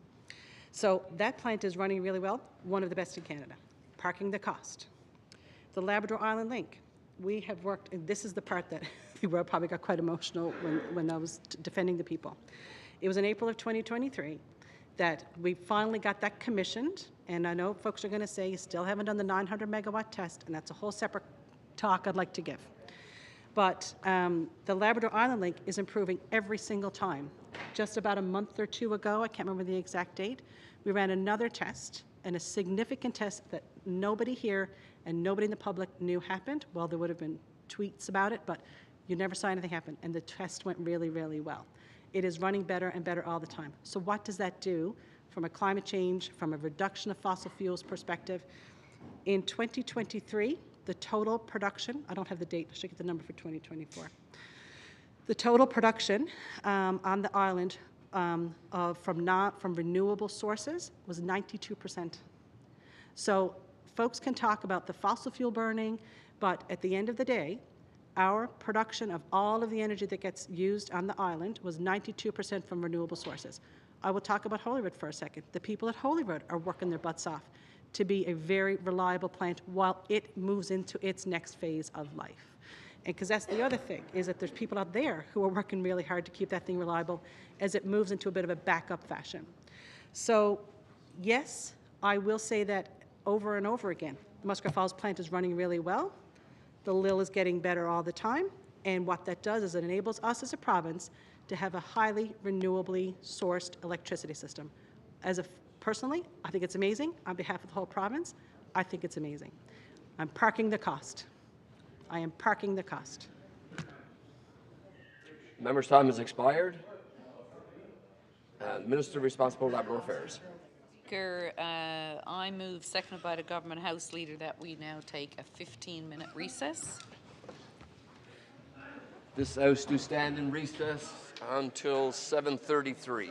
So that plant is running really well, one of the best in Canada. Parking the cost. The Labrador Island Link, we have worked, and this is the part that people probably got quite emotional when I was defending the people. It was in April of 2023 that we finally got that commissioned, and I know folks are going to say you still haven't done the 900 megawatt test, and that's a whole separate talk I'd like to give. But the Labrador Island Link is improving every single time. Just about a month or two ago, I can't remember the exact date, we ran another test, and a significant test that nobody here and nobody in the public knew happened. Well, there would have been tweets about it, but you never saw anything happen, and the test went really, really well. It is running better and better all the time. So what does that do from a climate change, from a reduction of fossil fuels perspective? In 2023, the total production, I don't have the date, I should get the number for 2024. The total production on the island from renewable sources was 92%. So folks can talk about the fossil fuel burning, but at the end of the day, our production of all of the energy that gets used on the island was 92% from renewable sources. I will talk about Holyrood for a second. The people at Holyrood are working their butts off to be a very reliable plant while it moves into its next phase of life. And because that's the other thing, is that there's people out there who are working really hard to keep that thing reliable as it moves into a bit of a backup fashion. So yes, I will say that over and over again, the Muskrat Falls plant is running really well. The LIL is getting better all the time. And what that does is it enables us as a province to have a highly renewably sourced electricity system. Personally, I think it's amazing. On behalf of the whole province, I think it's amazing. I'm parking the cost. I am parking the cost. Member's time has expired. Minister responsible for Labrador Affairs. Speaker, I move, seconded by the Government House Leader, that we now take a 15-minute recess. This House do stand in recess until 7:33.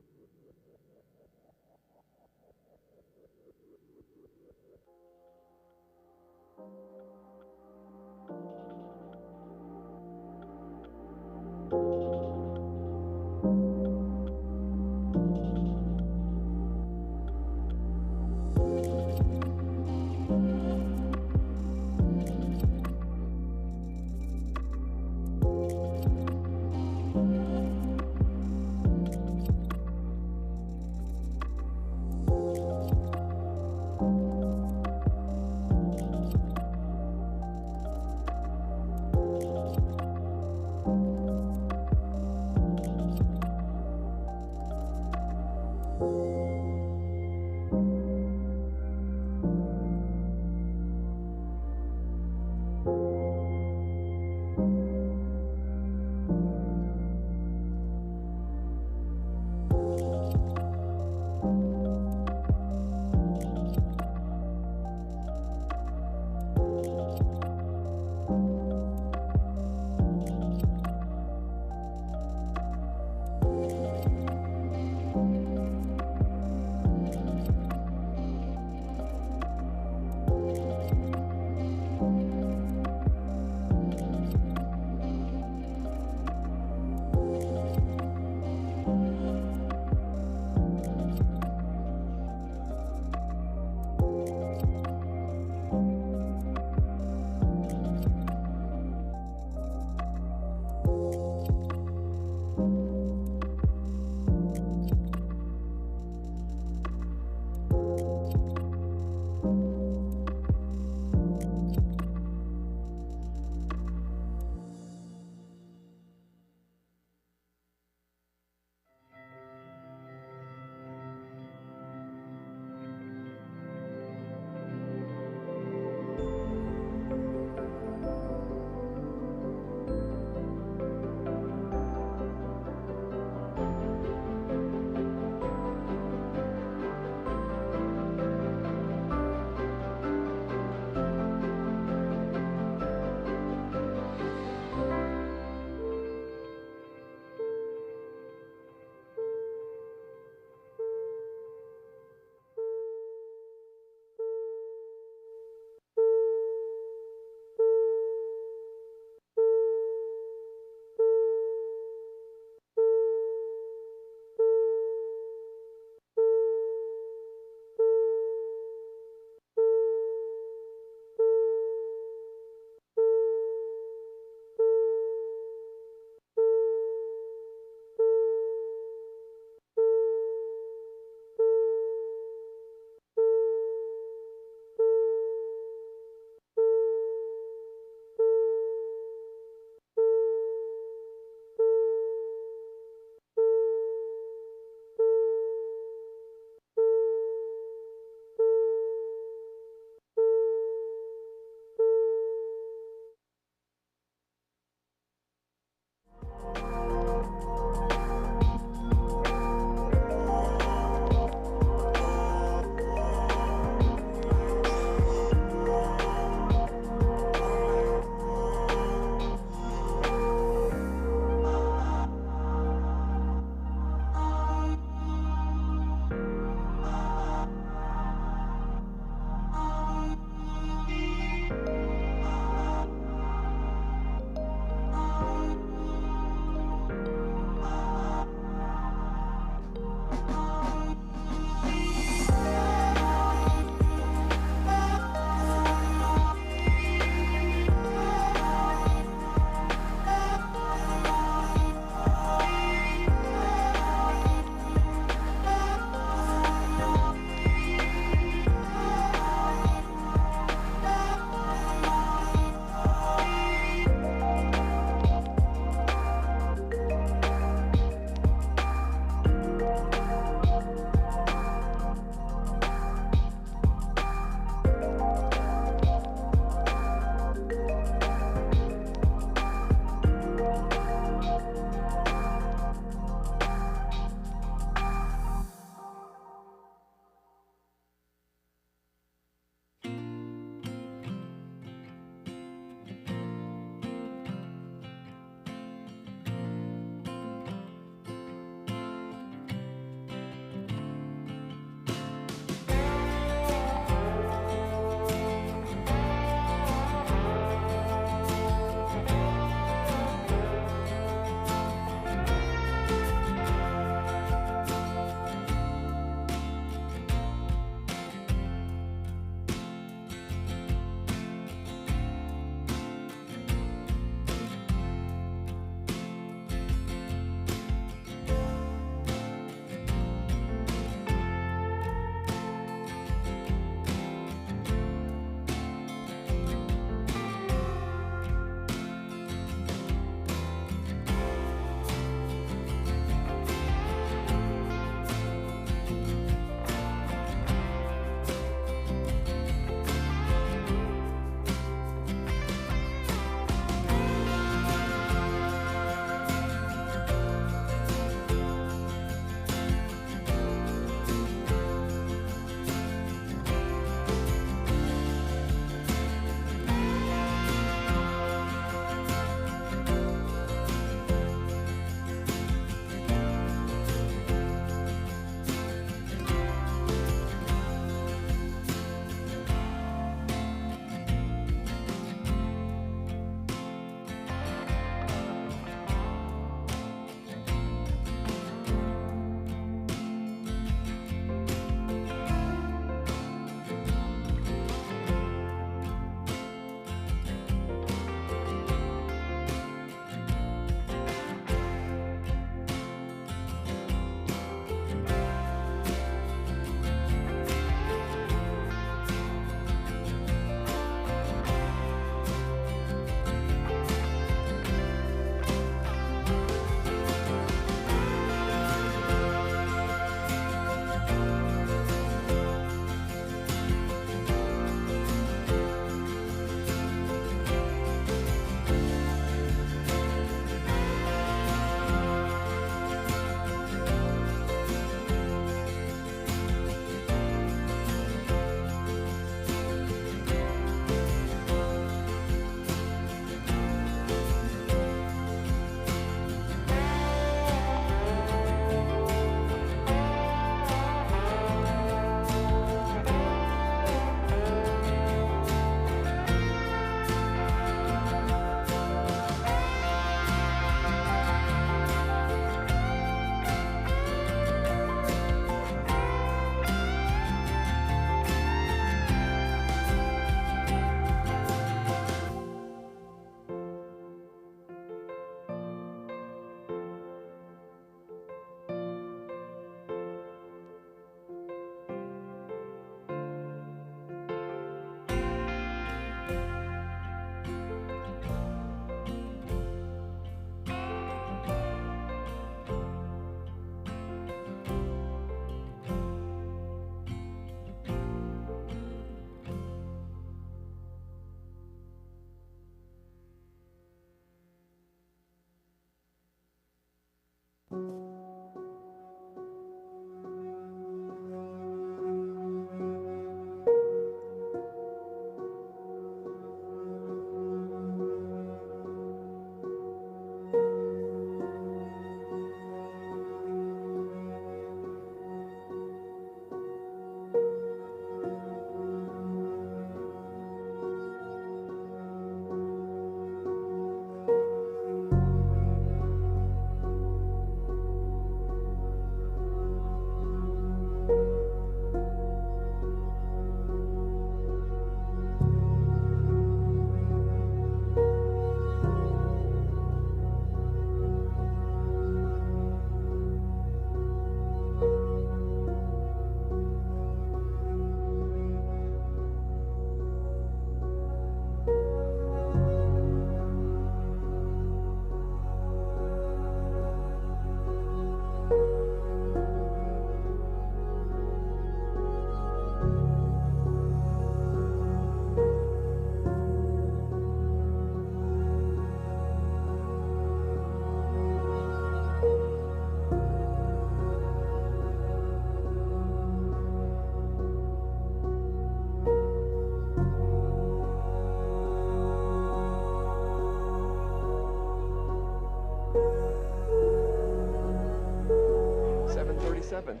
happened?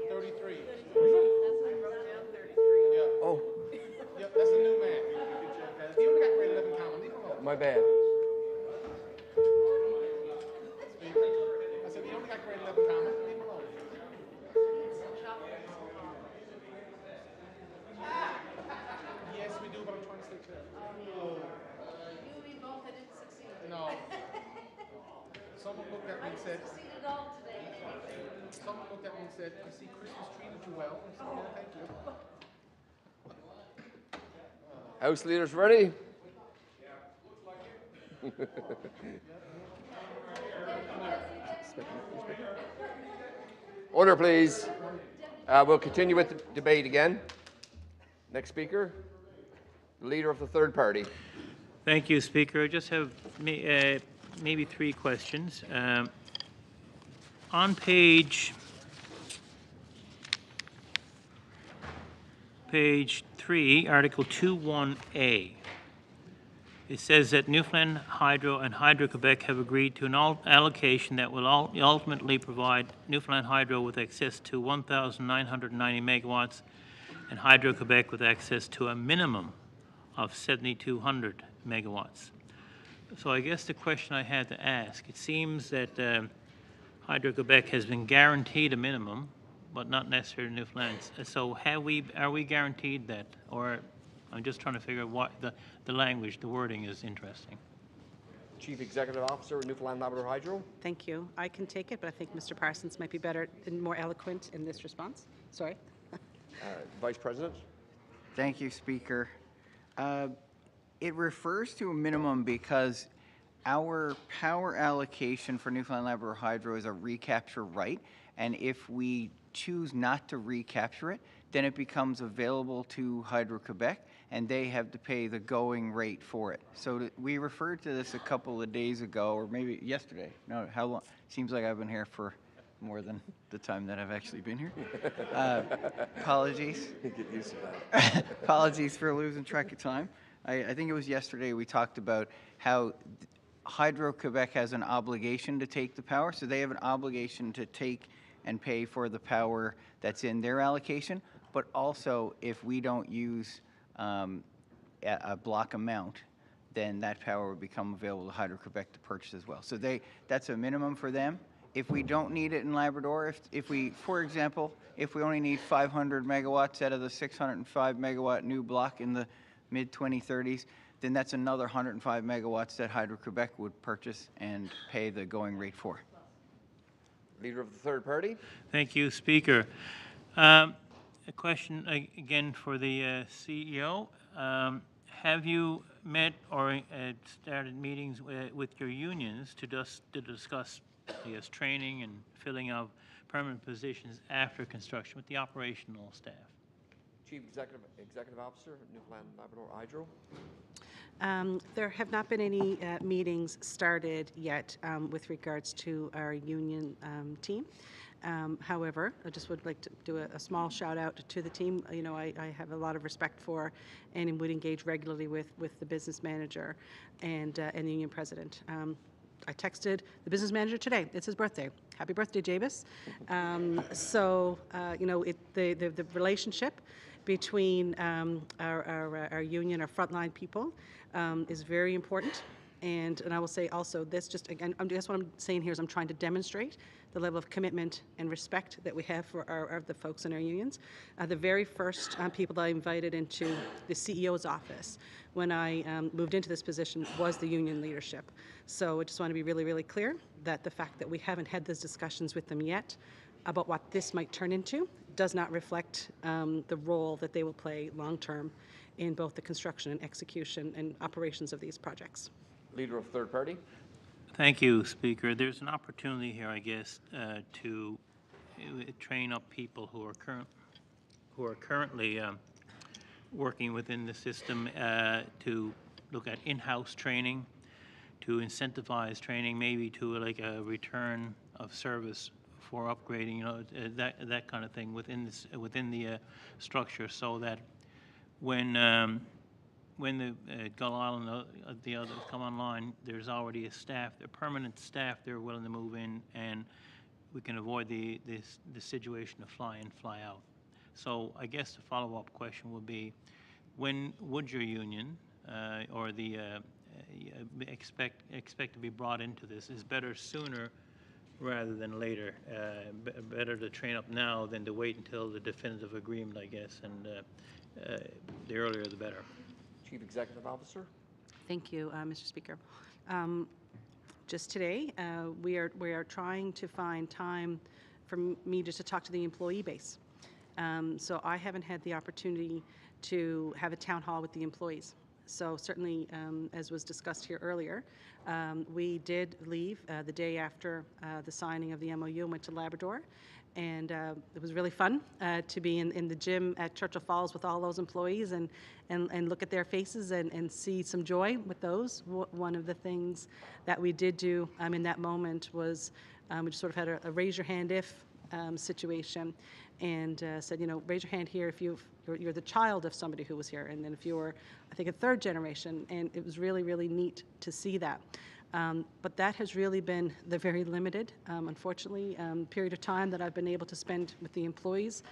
33. Oh, Yeah, that's a new man. He only got grade 11 common. Leave him alone. my bad. I said, he only got grade 11 common. Leave him alone. Yes, we do, but I'm trying to stay clear. You mean both, I didn't succeed. No. Someone looked at me and said, Succeeded all today. someone looked at me and said, I see Christmas treated you well. I said, yeah, thank you. House leaders ready? Order, please. We'll continue with the debate again. Next speaker, the leader of the third party. Thank you, Speaker. I just have maybe 3 questions. On page 3, Article 2.1a, it says that Newfoundland Hydro and Hydro-Quebec have agreed to an allocation that will ultimately provide Newfoundland Hydro with access to 1,990 megawatts and Hydro-Quebec with access to a minimum of 7,200 megawatts. So I guess the question I had to ask, it seems that Hydro-Quebec has been guaranteed a minimum, but not necessarily Newfoundland. So are we guaranteed that? Or I'm just trying to figure out what the language, the wording is interesting. Chief Executive Officer, Newfoundland Labrador Hydro. Thank you. I can take it, but I think Mr. Parsons might be better and more eloquent in this response. Sorry. Vice President. Thank you, Speaker. It refers to a minimum because our power allocation for Newfoundland Labrador Hydro is a recapture right, and if we choose not to recapture it, then it becomes available to Hydro-Quebec, and they have to pay the going rate for it. So we referred to this a couple of days ago, or maybe yesterday. No, how long? Seems like I've been here for more than the time that I've actually been here. Apologies. Get used to that. Apologies for losing track of time. I think it was yesterday we talked about how Hydro-Quebec has an obligation to take the power, so they have an obligation to take and pay for the power that's in their allocation, but also if we don't use a block amount, then that power would become available to Hydro-Quebec to purchase as well. So that's a minimum for them. If we don't need it in Labrador, if we, for example, if we only need 500 megawatts out of the 605 megawatt new block in the mid-2030s, then that's another 105 megawatts that Hydro-Quebec would purchase and pay the going rate for. Leader of the third party. Thank you, Speaker. A question again for the CEO. Have you met or started meetings with your unions to discuss, I guess, training and filling of permanent positions after construction with the operational staff? Chief Executive Officer, Newfoundland Labrador Hydro. There have not been any meetings started yet with regards to our union team. However, I just would like to do a small shout out to the team. You know, I have a lot of respect for and would engage regularly with the business manager and the union president. I texted the business manager today. It's his birthday. Happy birthday, Jabus. You know, the relationship between our union, our frontline people, is very important. And I will say also this, just again, I guess what I'm saying here is I'm trying to demonstrate the level of commitment and respect that we have for the folks in our unions. The very first people that I invited into the CEO's office when I moved into this position was the union leadership. So I just want to be really, really clear that the fact that we haven't had those discussions with them yet about what this might turn into does not reflect the role that they will play long-term in both the construction and execution and operations of these projects. Leader of third party. Thank you, Speaker. There's an opportunity here, I guess, to train up people who are currently working within the system to look at in-house training, to incentivize training, maybe to like a return of service for upgrading, you know, that kind of thing within the structure, so that when the Gull Island and the others come online, there's already a permanent staff there willing to move in, and we can avoid the situation of fly in, fly out. So I guess the follow-up question would be, when would your union or the expect to be brought into this? Is better sooner rather than later. Better to train up now than to wait until the definitive agreement, I guess, and the earlier the better. Chief Executive Officer. Thank you, Mr. Speaker. Just today, we are trying to find time for me just to talk to the employee base. So I haven't had the opportunity to have a town hall with the employees. So certainly, as was discussed here earlier, we did leave the day after the signing of the MOU and went to Labrador. And it was really fun to be in the gym at Churchill Falls with all those employees and look at their faces and see some joy with those. One of the things that we did do in that moment was we just sort of had a raise your hand if situation, and said, you know, raise your hand here if you're the child of somebody who was here, and then if you were, I think, a third generation, and it was really, really neat to see that. But that has really been the very limited, unfortunately, period of time that I've been able to spend with the employees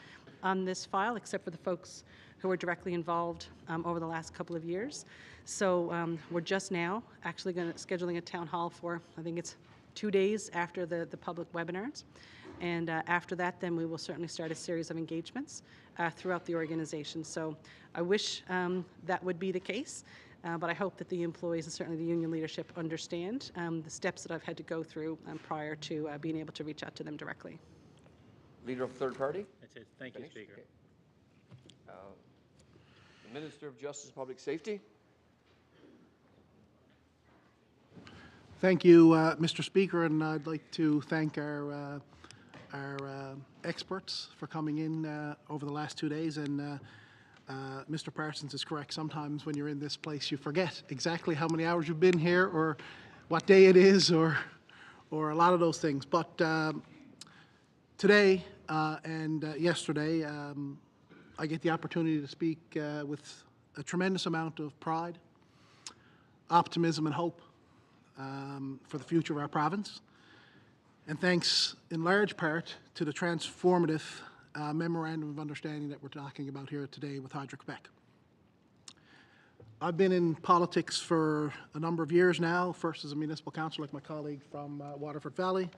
on this file, except for the folks who were directly involved over the last couple of years. So we're just now actually scheduling a town hall for, I think it's 2 days after the public webinars. And after that, then we will certainly start a series of engagements throughout the organization. So I wish that would be the case. But I hope that the employees and certainly the union leadership understand the steps that I've had to go through prior to being able to reach out to them directly. Leader of third party. That's it. Thank you, Speaker. Okay. The Minister of Justice and Public Safety. Thank you, Mr. Speaker, and I'd like to thank our experts for coming in over the last 2 days. And Mr. Parsons is correct. Sometimes when you're in this place, you forget exactly how many hours you've been here or what day it is or a lot of those things. But today and yesterday, I get the opportunity to speak with a tremendous amount of pride, optimism, and hope for the future of our province. And thanks in large part to the transformative memorandum of understanding that we're talking about here today with Hydro-Quebec. I've been in politics for a number of years now, first as a municipal councillor like my colleague from Waterford Valley,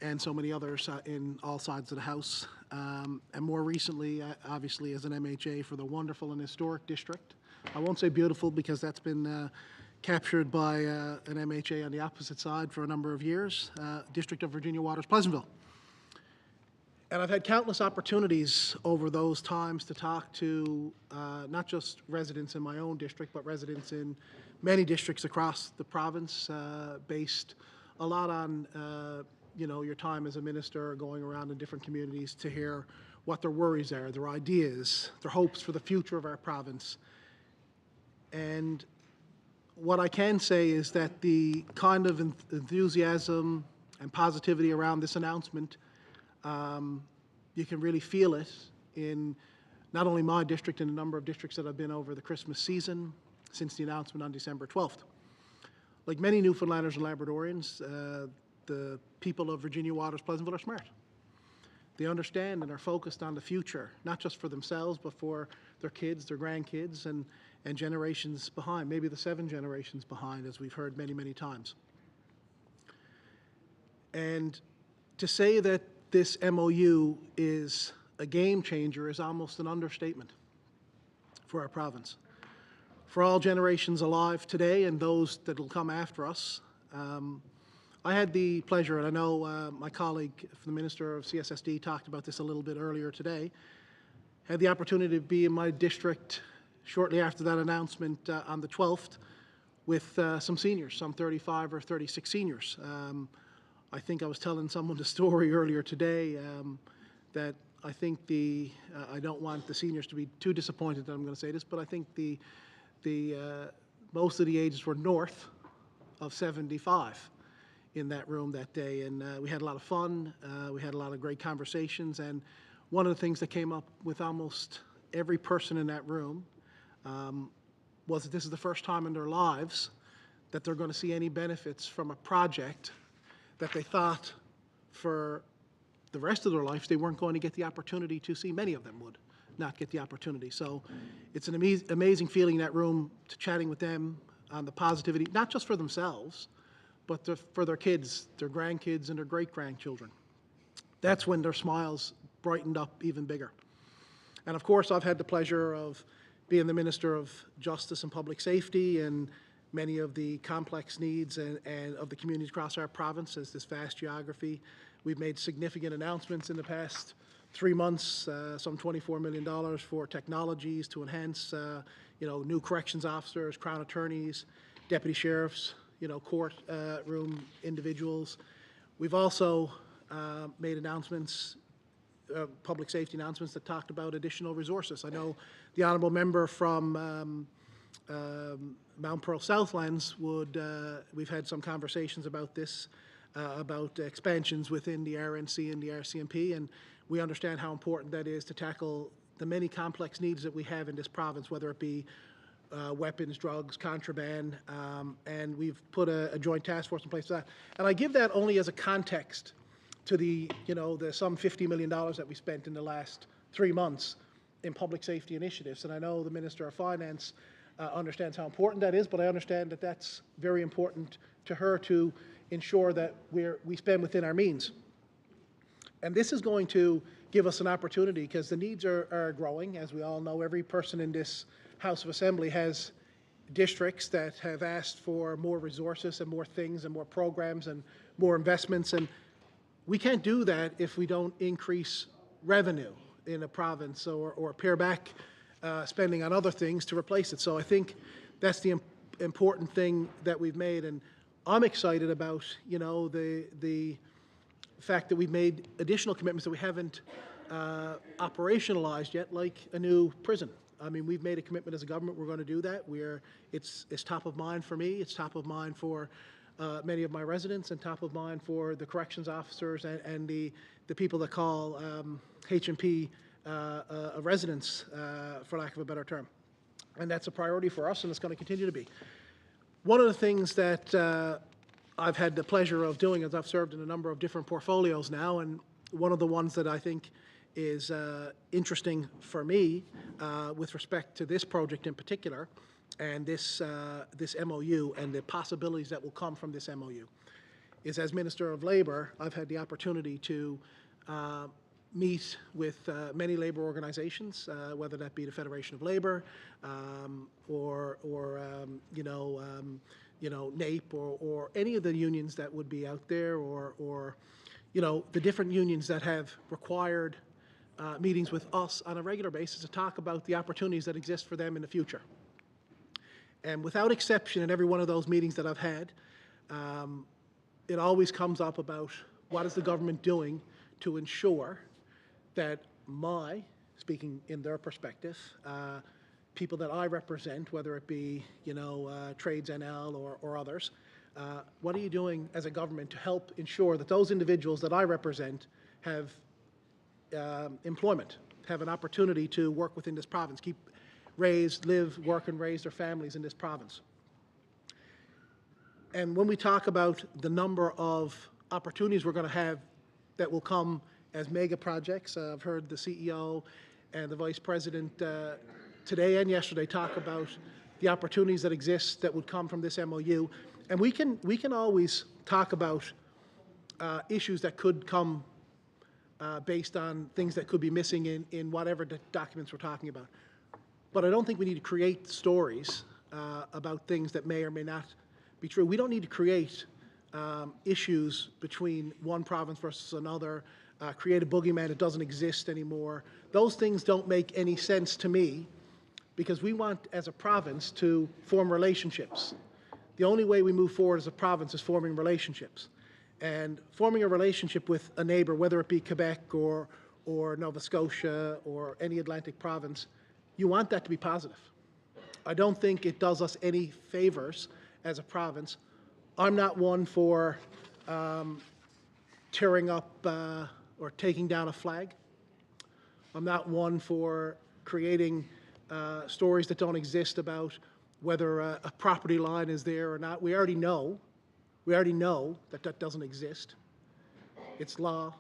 and so many others in all sides of the House, and more recently, obviously, as an MHA for the wonderful and historic district. I won't say beautiful because that's been captured by an MHA on the opposite side for a number of years, District of Virginia Waters, Pleasantville. And I've had countless opportunities over those times to talk to not just residents in my own district, but residents in many districts across the province, based a lot on you know, your time as a minister going around in different communities to hear what their worries are, their ideas, their hopes for the future of our province. And what I can say is that the kind of enthusiasm and positivity around this announcement, you can really feel it in not only my district and a number of districts that I've been over the Christmas season since the announcement on December 12th. Like many Newfoundlanders and Labradorians, the people of Virginia Waters, Pleasantville are smart. They understand and are focused on the future, not just for themselves, but for their kids, their grandkids, and generations behind, maybe the 7 generations behind, as we've heard many, many times. And to say that this MOU is a game changer is almost an understatement for our province. For all generations alive today and those that will come after us, I had the pleasure, and I know my colleague, the Minister of CSSD, talked about this a little bit earlier today, had the opportunity to be in my district shortly after that announcement on the 12th with some seniors, some 35 or 36 seniors. I think I was telling someone the story earlier today that I think I don't want the seniors to be too disappointed that I'm going to say this, but I think most of the ages were north of 75 in that room that day, and we had a lot of fun. We had a lot of great conversations, and one of the things that came up with almost every person in that room was that this is the first time in their lives that they're going to see any benefits from a project that they thought for the rest of their lives, they weren't going to get the opportunity to see. Many of them would not get the opportunity. So it's an amazing feeling in that room, to chatting with them on the positivity, not just for themselves, but for their kids, their grandkids, and their great-grandchildren. That's when their smiles brightened up even bigger. And of course, I've had the pleasure of being the Minister of Justice and Public Safety, and many of the complex needs and of the communities across our province as this vast geography. We've made significant announcements in the past 3 months, some $24 million for technologies to enhance, new corrections officers, crown attorneys, deputy sheriffs, court room individuals. We've also made announcements, public safety announcements that talked about additional resources. I know the honourable member from Mount Pearl Southlands we've had some conversations about this, about expansions within the RNC and the RCMP, and we understand how important that is to tackle the many complex needs that we have in this province, whether it be weapons, drugs, contraband, and we've put a joint task force in place for that. And I give that only as a context to the some $50 million that we spent in the last 3 months in public safety initiatives. And I know the Minister of Finance understands how important that is, but I understand that that's very important to her to ensure that we spend within our means. And this is going to give us an opportunity, because the needs are growing. As we all know, every person in this House of Assembly has districts that have asked for more resources and more things and more programs and more investments. And we can't do that if we don't increase revenue in a province or pare back spending on other things to replace it. So I think that's the important thing that we've made. And I'm excited about, the fact that we've made additional commitments that we haven't operationalized yet, like a new prison. I mean, we've made a commitment as a government. We're going to do that. It's top of mind for me. It's top of mind for many of my residents, and top of mind for the corrections officers and the people that call H&P residents, for lack of a better term. And that's a priority for us, and it's going to continue to be. One of the things that I've had the pleasure of doing is I've served in a number of different portfolios now, and one of the ones that I think is interesting for me with respect to this project in particular, and this MOU and the possibilities that will come from this MOU, is as Minister of Labour, I've had the opportunity to meet with many labour organizations, whether that be the Federation of Labour or NAPE or any of the unions that would be out there, or the different unions that have required meetings with us on a regular basis to talk about the opportunities that exist for them in the future. And without exception, in every one of those meetings that I've had, it always comes up about what is the government doing to ensure that speaking in their perspective, people that I represent, whether it be, Trades NL or others, what are you doing as a government to help ensure that those individuals that I represent have employment, have an opportunity to work within this province, live, work, and raise their families in this province. And when we talk about the number of opportunities we're going to have that will come as mega projects, I've heard the CEO and the Vice President today and yesterday talk about the opportunities that exist that would come from this MOU. And we can always talk about issues that could come based on things that could be missing in whatever documents we're talking about. But I don't think we need to create stories about things that may or may not be true. We don't need to create issues between one province versus another, create a boogeyman that doesn't exist anymore. Those things don't make any sense to me, because we want, as a province, to form relationships. The only way we move forward as a province is forming relationships. And forming a relationship with a neighbour, whether it be Quebec or Nova Scotia or any Atlantic province, you want that to be positive. I don't think it does us any favors as a province. I'm not one for tearing up or taking down a flag. I'm not one for creating stories that don't exist about whether a property line is there or not. We already know that that doesn't exist. It's law.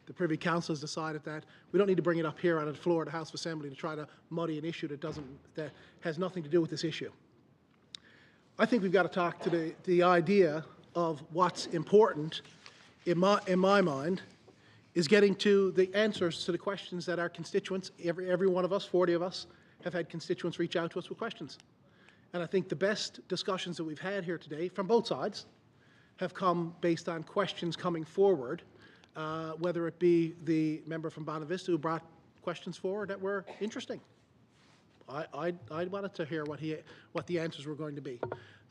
The Privy Council has decided that. We don't need to bring it up here on the floor of the House of Assembly to try to muddy an issue that has nothing to do with this issue. I think we've got to talk to the idea of what's important, in my mind, is getting to the answers to the questions that our constituents, every one of us, 40 of us, have had constituents reach out to us with questions. And I think the best discussions that we've had here today, from both sides, have come based on questions coming forward, whether it be the member from Bonavista who brought questions forward that were interesting. I wanted to hear what the answers were going to be.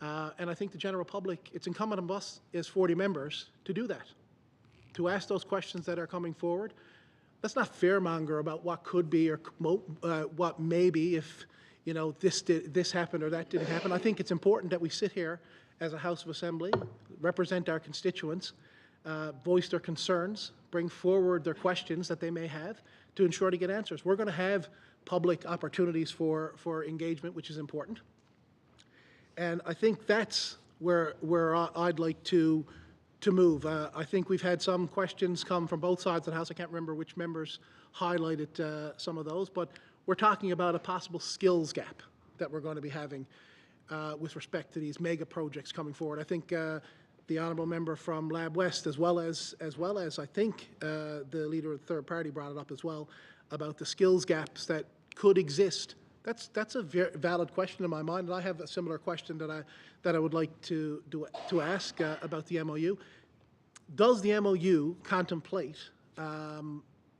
And I think the general public, it's incumbent on us as 40 members to do that, to ask those questions that are coming forward. Let's not fearmonger about what could be or what may be if, you know, this happened or that didn't happen. I think it's important that we sit here as a House of Assembly, represent our constituents, voice their concerns, bring forward their questions that they may have to ensure to get answers. We're going to have public opportunities for engagement, which is important. And I think that's where I'd like to move. I think we've had some questions come from both sides of the House. I can't remember which members highlighted some of those, but we're talking about a possible skills gap that we're going to be having with respect to these mega projects coming forward. I think the honourable member from Lab West, as well as I think the leader of the third party brought it up as well, about the skills gaps that could exist. That's a very valid question in my mind, and I have a similar question that I would like to ask about the MOU. Does the MOU contemplate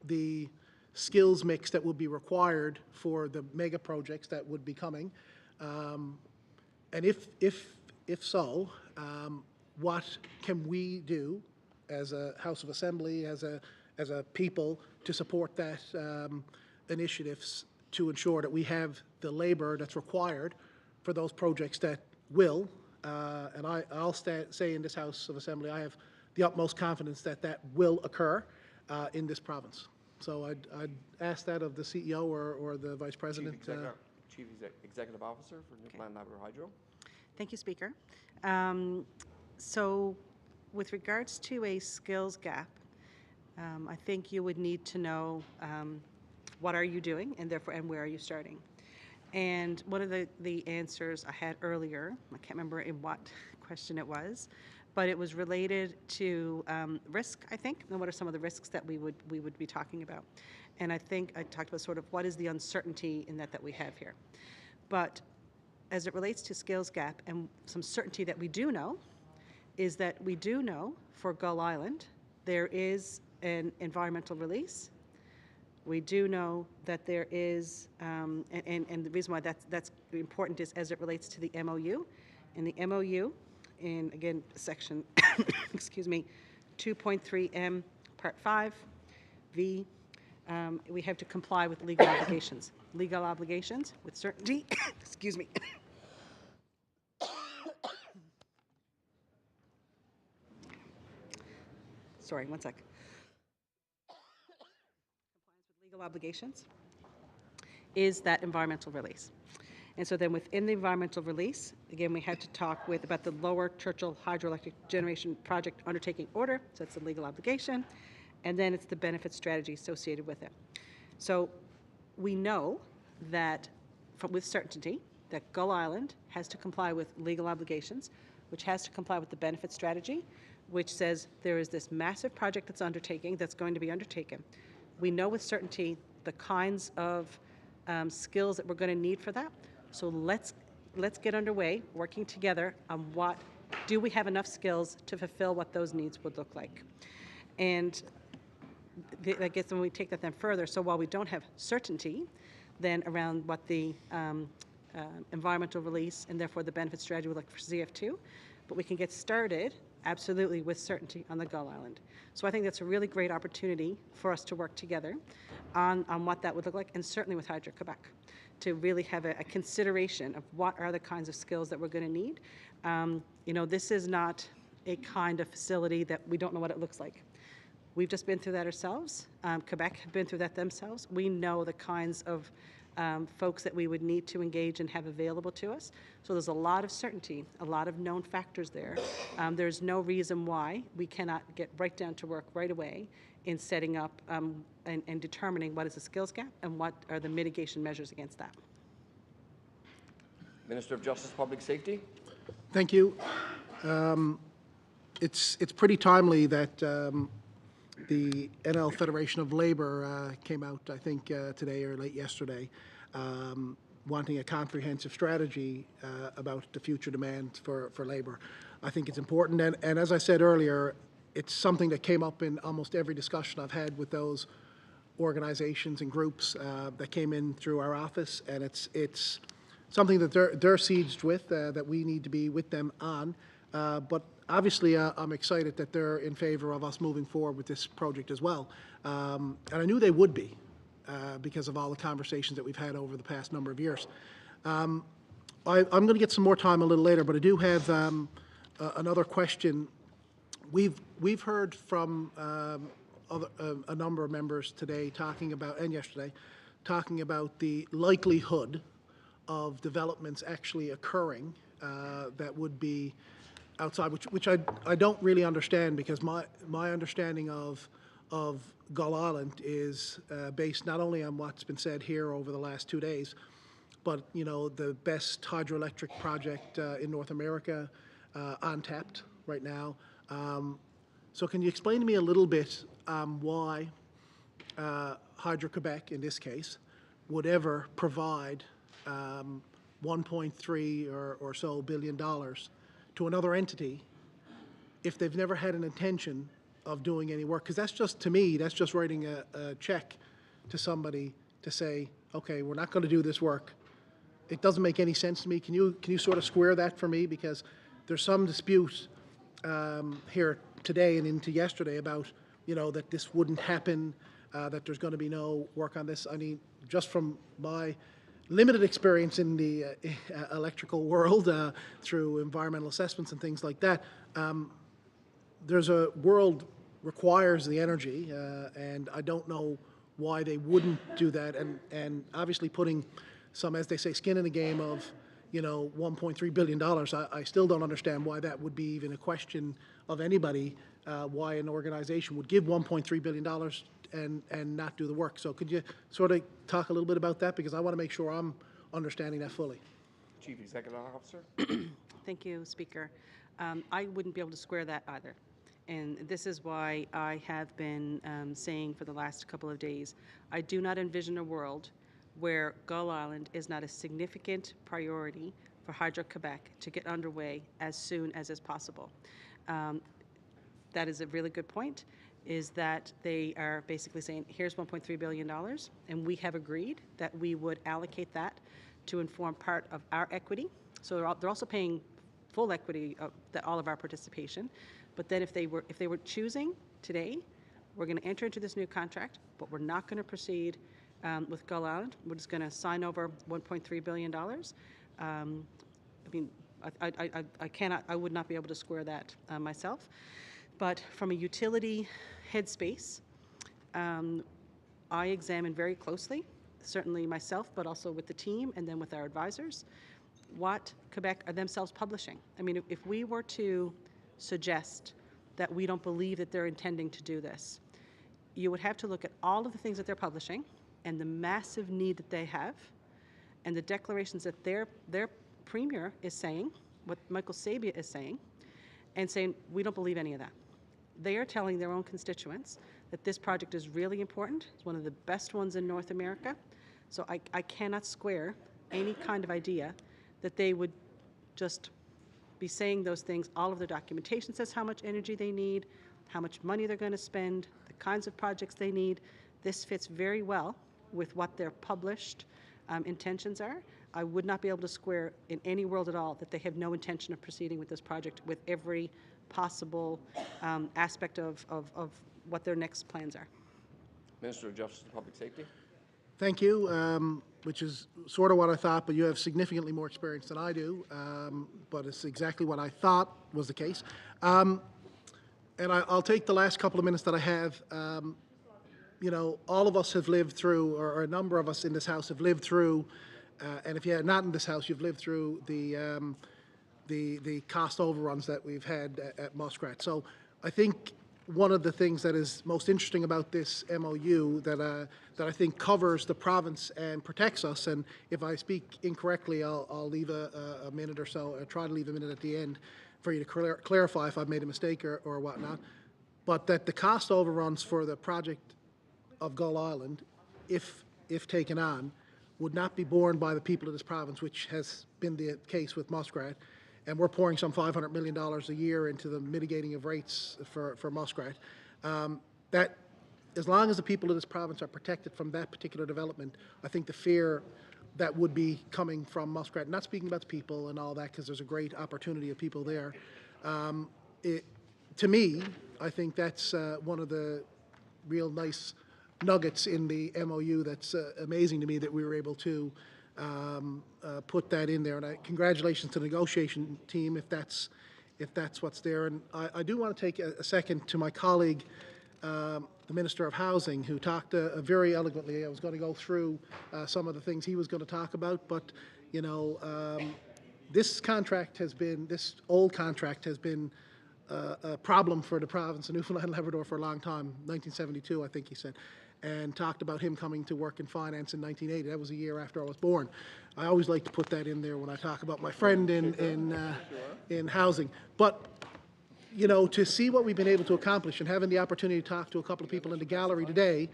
the skills mix that would be required for the mega projects that would be coming? And if so, what can we do as a House of Assembly, as a people, to support that initiatives to ensure that we have the labor that's required for those projects that will, and I'll say in this House of Assembly, I have the utmost confidence that that will occur in this province. So I'd ask that of the CEO or the Vice President. Chief Executive Officer for Newfoundland Labrador Hydro. Thank you, Speaker. So with regards to a skills gap, I think you would need to know what are you doing, and therefore, and where are you starting? And one of the answers I had earlier, I can't remember in what question it was, but it was related to risk, I think, and what are some of the risks that we would be talking about. And I think I talked about sort of what is the uncertainty in that we have here. But as it relates to skills gap and some certainty that we do know, is that we do know for Gull Island there is an environmental release. We do know that there is, and the reason why that's important is as it relates to the MOU. In the MOU, in again section, excuse me, 2.3M, Part 5, V, we have to comply with legal obligations. Legal obligations with certainty, excuse me. Sorry, one sec. Legal obligations is that environmental release. And so then within the environmental release, again, we had to talk about the Lower Churchill Hydroelectric Generation Project Undertaking Order, so it's a legal obligation, and then it's the benefit strategy associated with it. So we know that with certainty that Gull Island has to comply with legal obligations, which has to comply with the benefit strategy, which says there is this massive project that's going to be undertaken. We know with certainty the kinds of skills that we're going to need for that. So let's get underway, working together on what do we have enough skills to fulfill what those needs would look like. And I guess when we take that then further, so while we don't have certainty then around what the environmental release and therefore the benefit strategy would look for CF2, but we can get started absolutely with certainty on the Gull Island. So I think that's a really great opportunity for us to work together on what that would look like, and certainly with Hydro-Quebec, to really have a consideration of what are the kinds of skills that we're going to need. You know, this is not a kind of facility that we don't know what it looks like. We've just been through that ourselves. Quebec have been through that themselves. We know the kinds of folks that we would need to engage and have available to us. So there's a lot of certainty, a lot of known factors there. There's no reason why we cannot get right down to work right away in setting up and determining what is the skills gap and what are the mitigation measures against that. Minister of Justice, Public Safety. Thank you. It's pretty timely that the NL Federation of Labor came out, I think, today or late yesterday, wanting a comprehensive strategy about the future demands for labor. I think it's important, and as I said earlier, it's something that came up in almost every discussion I've had with those organizations and groups that came in through our office, and it's something that they're sieged with, that we need to be with them on. But obviously, I'm excited that they're in favor of us moving forward with this project as well. And I knew they would be because of all the conversations that we've had over the past number of years. I'm going to get some more time a little later, but I do have another question. We've heard from a number of members today talking about, and yesterday, talking about the likelihood of developments actually occurring that would be outside, which I don't really understand, because my understanding of Gull Island is based not only on what's been said here over the last 2 days, but the best hydroelectric project in North America, untapped right now. So can you explain to me a little bit why Hydro-Quebec, in this case, would ever provide $1.3 or so billion to another entity if they've never had an intention of doing any work? Because that's just, to me, that's just writing a check to somebody to say, okay, we're not going to do this work. It doesn't make any sense to me. Can you sort of square that for me? Because there's some dispute here today and into yesterday about, that this wouldn't happen, that there's going to be no work on this. I mean, just from my limited experience in the electrical world through environmental assessments and things like that, there's a world requires the energy, and I don't know why they wouldn't do that. And obviously putting some, as they say, skin in the game of, $1.3 billion, I still don't understand why that would be even a question of anybody, why an organization would give $1.3 billion and not do the work. So could you sort of talk a little bit about that? Because I want to make sure I'm understanding that fully. Chief Executive Officer. Thank you, Speaker. I wouldn't be able to square that either. And this is why I have been saying for the last couple of days, I do not envision a world where Gull Island is not a significant priority for Hydro-Quebec to get underway as soon as is possible. That is a really good point, is that they are basically saying, here's $1.3 billion, and we have agreed that we would allocate that to inform part of our equity. So they're also paying full equity of all of our participation. But then if they were choosing today, we're going to enter into this new contract, but we're not going to proceed with Gull Island. We're just going to sign over $1.3 billion. I mean, I would not be able to square that myself. But from a utility headspace, I examine very closely, certainly myself, but also with the team and then with our advisors, what Quebec are themselves publishing. I mean, if we were to suggest that we don't believe that they're intending to do this, you would have to look at all of the things that they're publishing and the massive need that they have and the declarations that their premier is saying, what Michael Sabia is saying, and saying, we don't believe any of that. They are telling their own constituents that this project is really important. It's one of the best ones in North America. So I cannot square any kind of idea that they would just be saying those things. All of their documentation says how much energy they need, how much money they're going to spend, the kinds of projects they need. This fits very well with what their published intentions are. I would not be able to square in any world at all that they have no intention of proceeding with this project with every possible aspect of what their next plans are. Minister of Justice and Public Safety. Thank you, which is sort of what I thought, but you have significantly more experience than I do, but it's exactly what I thought was the case. And I'll take the last couple of minutes that I have. you know, all of us have lived through, or a number of us in this house have lived through, and if you're not in this house, you've lived through the cost overruns that we've had at Muskrat. So I think one of the things that is most interesting about this MOU that I think covers the province and protects us, and if I speak incorrectly, I'll leave a minute or so, or try to leave a minute at the end for you to clarify if I've made a mistake or whatnot, but that the cost overruns for the project of Gull Island, if taken on, would not be borne by the people of this province, which has been the case with Muskrat. And we're pouring some $500 million a year into the mitigating of rates for Muskrat. That, as long as the people of this province are protected from that particular development, I think the fear that would be coming from Muskrat, not speaking about the people and all that, because there's a great opportunity of people there. To me, I think that's one of the real nice nuggets in the MOU that's amazing to me that we were able to put that in there. And congratulations to the negotiation team if that's what's there. And I do want to take a second to my colleague, the Minister of Housing, who talked very eloquently. I was going to go through some of the things he was going to talk about, but you know, this old contract has been a problem for the province of Newfoundland and Labrador for a long time, 1972, I think he said, and talked about him coming to work in finance in 1980. That was a year after I was born. I always like to put that in there when I talk about my friend in housing. But, you know, to see what we've been able to accomplish and having the opportunity to talk to a couple of people in the gallery today,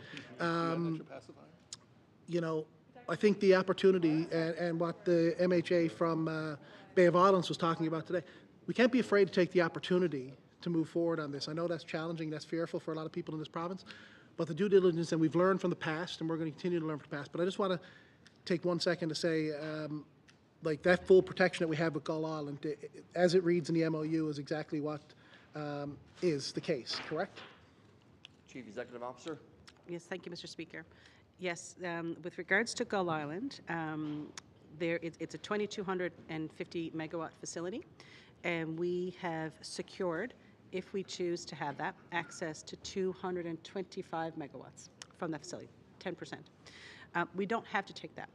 you know, I think the opportunity and what the MHA from Bay of Islands was talking about today, we can't be afraid to take the opportunity to move forward on this. I know that's challenging, that's fearful for a lot of people in this province, but the due diligence, and we've learned from the past, and we're going to continue to learn from the past. But I just want to take 1 second to say, like, that full protection that we have with Gull Island, as it reads in the MOU, is exactly what is the case, correct? Chief Executive Officer. Yes, thank you, Mr. Speaker. Yes, with regards to Gull Island, it's a 2,250 megawatt facility, and we have secured, if we choose to have that, access to 225 megawatts from that facility, 10%. We don't have to take that.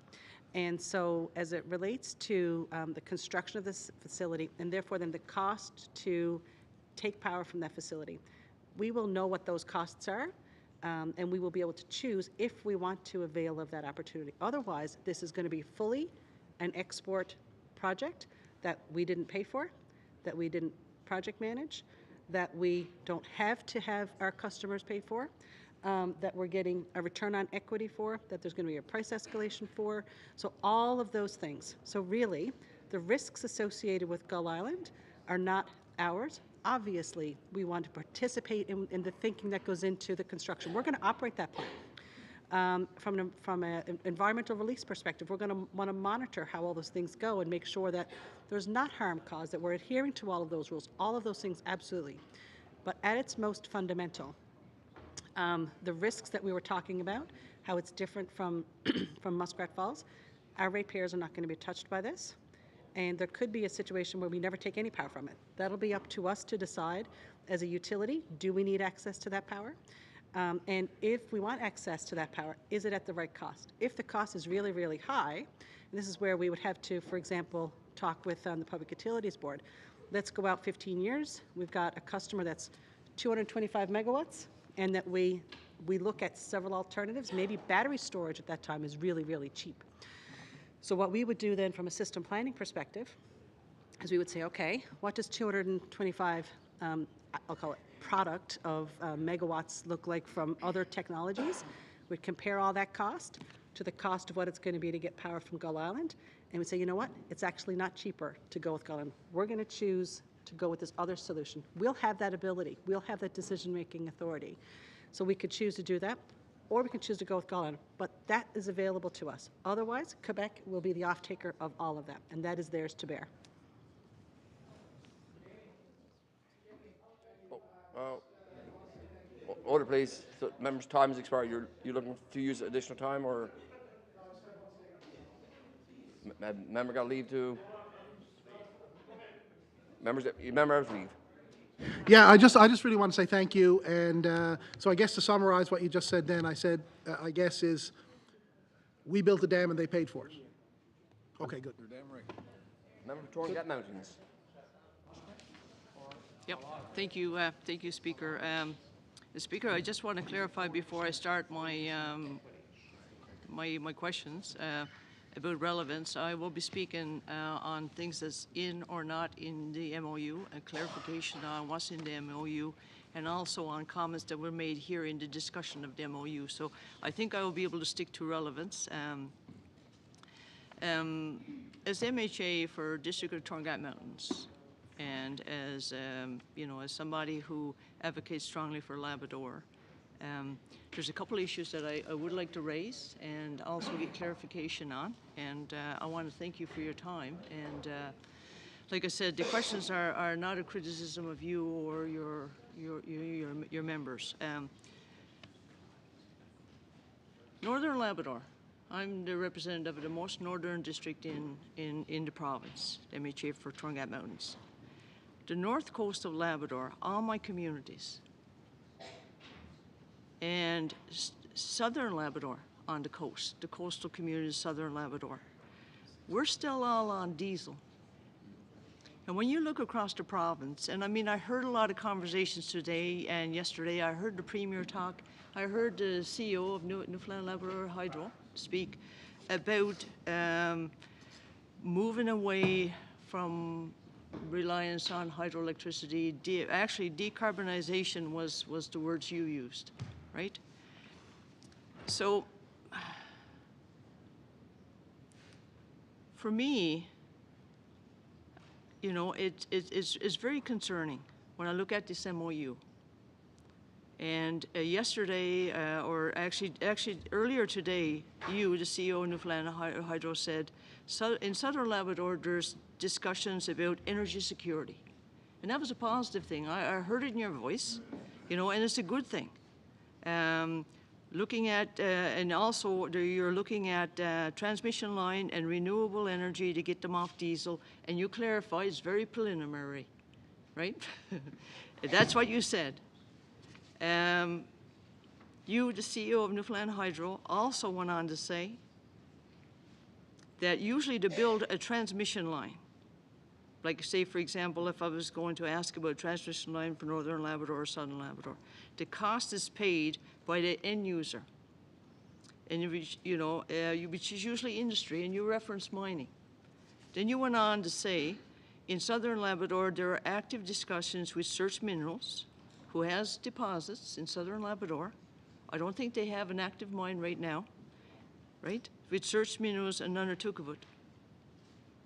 And so as it relates to the construction of this facility, and therefore then the cost to take power from that facility, we will know what those costs are, and we will be able to choose if we want to avail of that opportunity. Otherwise, this is going to be fully an export project that we didn't pay for, that we didn't project manage, that we don't have to have our customers pay for, that we're getting a return on equity for, that there's going to be a price escalation for. So all of those things. So really, the risks associated with Gull Island are not ours. Obviously, we want to participate in the thinking that goes into the construction. We're going to operate that plant. From an environmental release perspective, we're going to want to monitor how all those things go and make sure that there's not harm caused, that we're adhering to all of those rules, all of those things, absolutely. But at its most fundamental, the risks that we were talking about, how it's different from Muskrat Falls, our ratepayers are not going to be touched by this. And there could be a situation where we never take any power from it. That'll be up to us to decide as a utility, do we need access to that power? And if we want access to that power, is it at the right cost? If the cost is really, really high, and this is where we would have to, for example, talk with the Public Utilities Board. Let's go out 15 years. We've got a customer that's 225 megawatts, and that we look at several alternatives. Maybe battery storage at that time is really, really cheap. So what we would do then from a system planning perspective is we would say, okay, what does 225, I'll call it product of megawatts look like from other technologies? We'd compare all that cost to the cost of what it's going to be to get power from Gull Island, and we'd say, you know what, it's actually not cheaper to go with Gull Island. We're going to choose to go with this other solution. We'll have that ability. We'll have that decision-making authority. So we could choose to do that, or we can choose to go with Gull Island, but that is available to us. Otherwise, Quebec will be the off-taker of all of that, and that is theirs to bear. Order, please. So members' time has expired. You're looking to use additional time, or member got leave to? Members have leave. Yeah, I just really want to say thank you. And so I guess to summarize what you just said then, I said, I guess is, we built the dam and they paid for it. Okay, good. Member for Torn Gap Mountains. Yep. Thank you, Speaker. Speaker, I just want to clarify before I start my my questions about relevance. I will be speaking on things that's in or not in the MOU, and clarification on what's in the MOU, and also on comments that were made here in the discussion of the MOU. So I think I will be able to stick to relevance. As MHA for District of Torn Gap Mountains, and as you know, as somebody who advocates strongly for Labrador, there's a couple issues that I would like to raise and also get clarification on. And I want to thank you for your time. And like I said, the questions are not a criticism of you or your members. Northern Labrador. I'm the representative of the most northern district in the province, MHA for Torn Gap Mountains. The north coast of Labrador, all my communities, and southern Labrador on the coast, the coastal communities of southern Labrador, we're still all on diesel. And when you look across the province, and I mean, I heard a lot of conversations today and yesterday, I heard the Premier talk, I heard the CEO of Newfoundland Labrador Hydro speak about moving away from reliance on hydroelectricity. Actually, decarbonization was the words you used, right? So, for me, you know, it's very concerning when I look at this MOU. And yesterday, or actually earlier today, you, the CEO of Newfoundland Hydro, said, in Southern Labrador, there's discussions about energy security. And that was a positive thing. I heard it in your voice, you know, and it's a good thing. Looking at, and also you're looking at transmission line and renewable energy to get them off diesel, and you clarify it's very preliminary, right? That's what you said. You, the CEO of Newfoundland Hydro, also went on to say that usually to build a transmission line, like say, for example, if I was going to ask about a transmission line for Northern Labrador or Southern Labrador, the cost is paid by the end user, and you know, which is usually industry, and you reference mining. Then you went on to say, in Southern Labrador, there are active discussions with Search Minerals, who has deposits in Southern Labrador. I don't think they have an active mine right now, right? With Search Minerals and Nunatuckavut.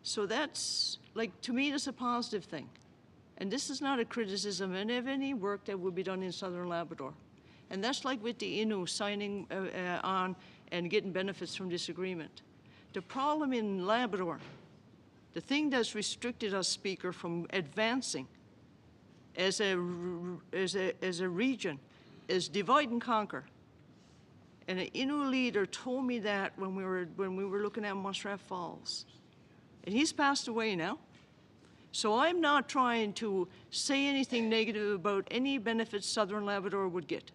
So that's, like, to me, that's a positive thing. And this is not a criticism of any work that will be done in Southern Labrador. And that's like with the Innu signing on and getting benefits from this agreement. The problem in Labrador, the thing that's restricted us, Speaker, from advancing as a region is divide and conquer. And an Innu leader told me that when we were looking at Muskrat Falls. And he's passed away now. So I'm not trying to say anything negative about any benefits Southern Labrador would get.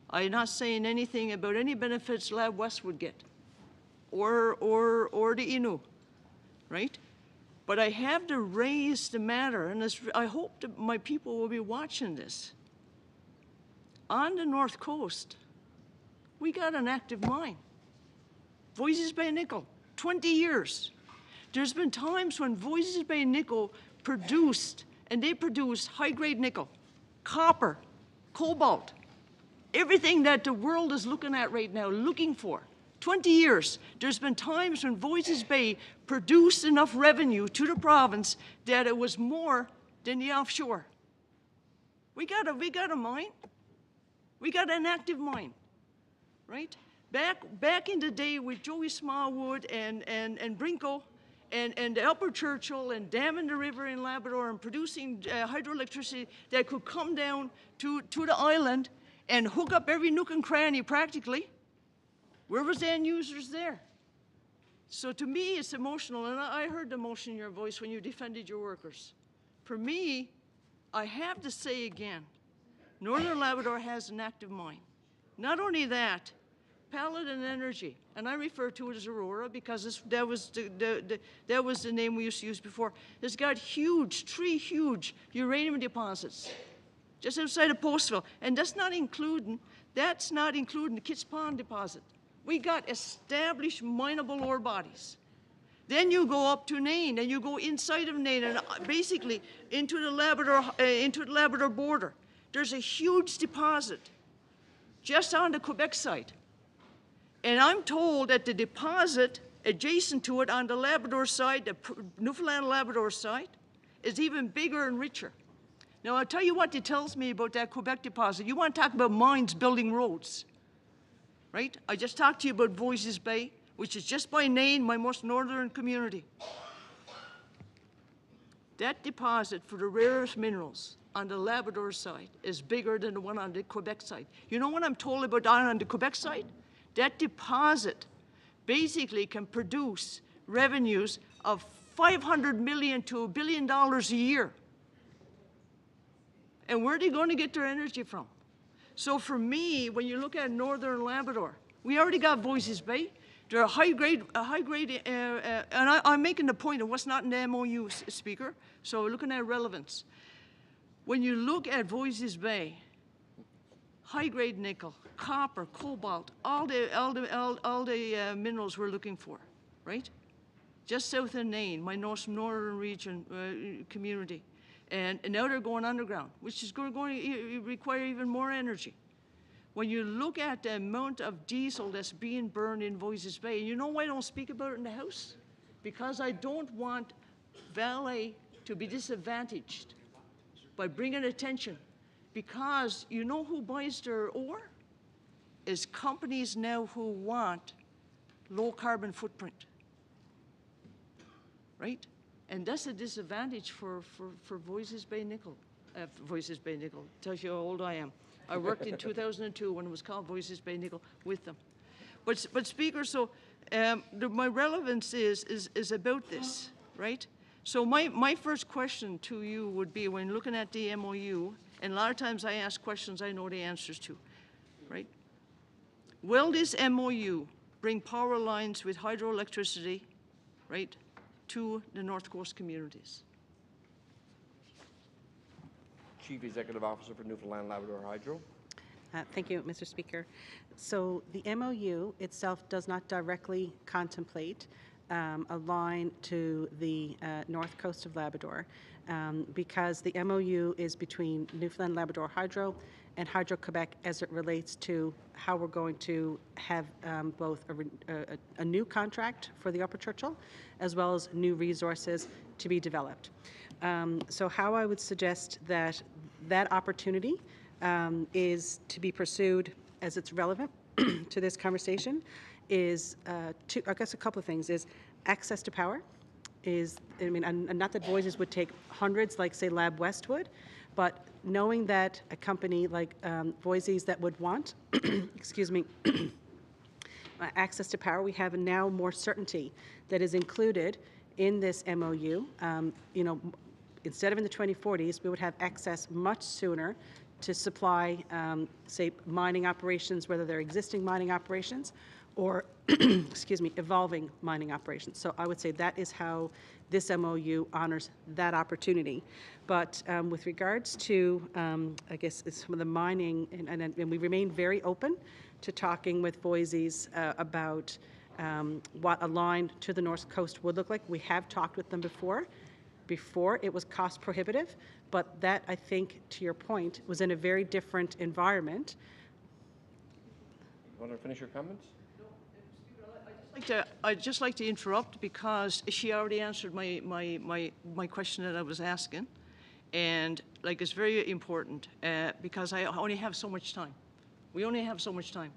I'm not saying anything about any benefits Lab West would get, or the Innu, right? But I have to raise the matter, and I hope that my people will be watching this. On the North Coast, we got an active mine. Voisey's Bay Nickel, 20 years. There's been times when Voisey's Bay Nickel produced, and they produce high-grade nickel, copper, cobalt, everything that the world is looking at right now, looking for. 20 years. There's been times when Voisey's Bay produced enough revenue to the province that it was more than the offshore. We got a mine. We got an active mine, right? Back in the day with Joey Smallwood and Brinko and the Upper Churchill and damming the river in Labrador and producing hydroelectricity that could come down to the island and hook up every nook and cranny practically. Where was the end users there? So to me, it's emotional, and I heard the emotion in your voice when you defended your workers. For me, I have to say again, Northern Labrador has an active mine. Not only that, Paladin Energy, and I refer to it as Aurora because that was the name we used to use before, has got three huge uranium deposits just outside of Postville, and that's not including the Kitts Pond deposit. We got established mineable ore bodies. Then you go up to Nain, and you go inside of Nain, and basically into the Labrador border. There's a huge deposit just on the Quebec side. And I'm told that the deposit adjacent to it on the Labrador side, the Newfoundland Labrador side, is even bigger and richer. Now, I'll tell you what it tells me about that Quebec deposit. You want to talk about mines building roads, right? I just talked to you about Voisey's Bay, which is just by Nain, my most northern community. That deposit for the rarest minerals on the Labrador side is bigger than the one on the Quebec side. You know what I'm told about on the Quebec side? That deposit basically can produce revenues of $500 million to $1 billion a year. And where are they going to get their energy from? So for me, when you look at Northern Labrador, we already got Voisey's Bay. They're a high grade, and I'm making the point of what's not in the MOU, Speaker. So we're looking at relevance. When you look at Voisey's Bay, high grade nickel, copper, cobalt, all the minerals we're looking for, right? Just south of Nain, my northern region community. And now they're going underground, which is going to require even more energy. When you look at the amount of diesel that's being burned in Voisey's Bay, and you know why I don't speak about it in the House? Because I don't want Valley to be disadvantaged by bringing attention. Because you know who buys their ore? Is companies now who want low carbon footprint, right? And that's a disadvantage for Voisey's Bay Nickel. Voisey's Bay Nickel, tells you how old I am. I worked in 2002 when it was called Voisey's Bay Nickel with them. But Speaker, so my relevance is about this, right? So my first question to you would be, when looking at the MOU, and a lot of times I ask questions I know the answers to, right? Will this MOU bring power lines with hydroelectricity, right, to the North Coast communities? Chief Executive Officer for Newfoundland Labrador Hydro. Thank you, Mr. Speaker. So the MOU itself does not directly contemplate a line to the north coast of Labrador because the MOU is between Newfoundland Labrador Hydro and Hydro-Quebec as it relates to how we're going to have both a new contract for the Upper Churchill as well as new resources to be developed. So how I would suggest that opportunity is to be pursued as it's relevant to this conversation is, I guess a couple of things, is access to power is, I mean, and not that Voisey's would take hundreds like, say, Lab West would, but knowing that a company like Voisey's that would want, excuse me, access to power, we have now more certainty that is included in this MOU. You know, instead of in the 2040s, we would have access much sooner to supply, say, mining operations, whether they're existing mining operations or, excuse me, evolving mining operations. So I would say that is how this MOU honors that opportunity. But with regards to, I guess, some of the mining, and we remain very open to talking with Voisey's about what a line to the North Coast would look like. We have talked with them before. Before, it was cost prohibitive, but that, I think, to your point, was in a very different environment. You want to finish your comments? I'd just like to interrupt because she already answered my question that I was asking. And like, it's very important because I only have so much time. We only have so much time.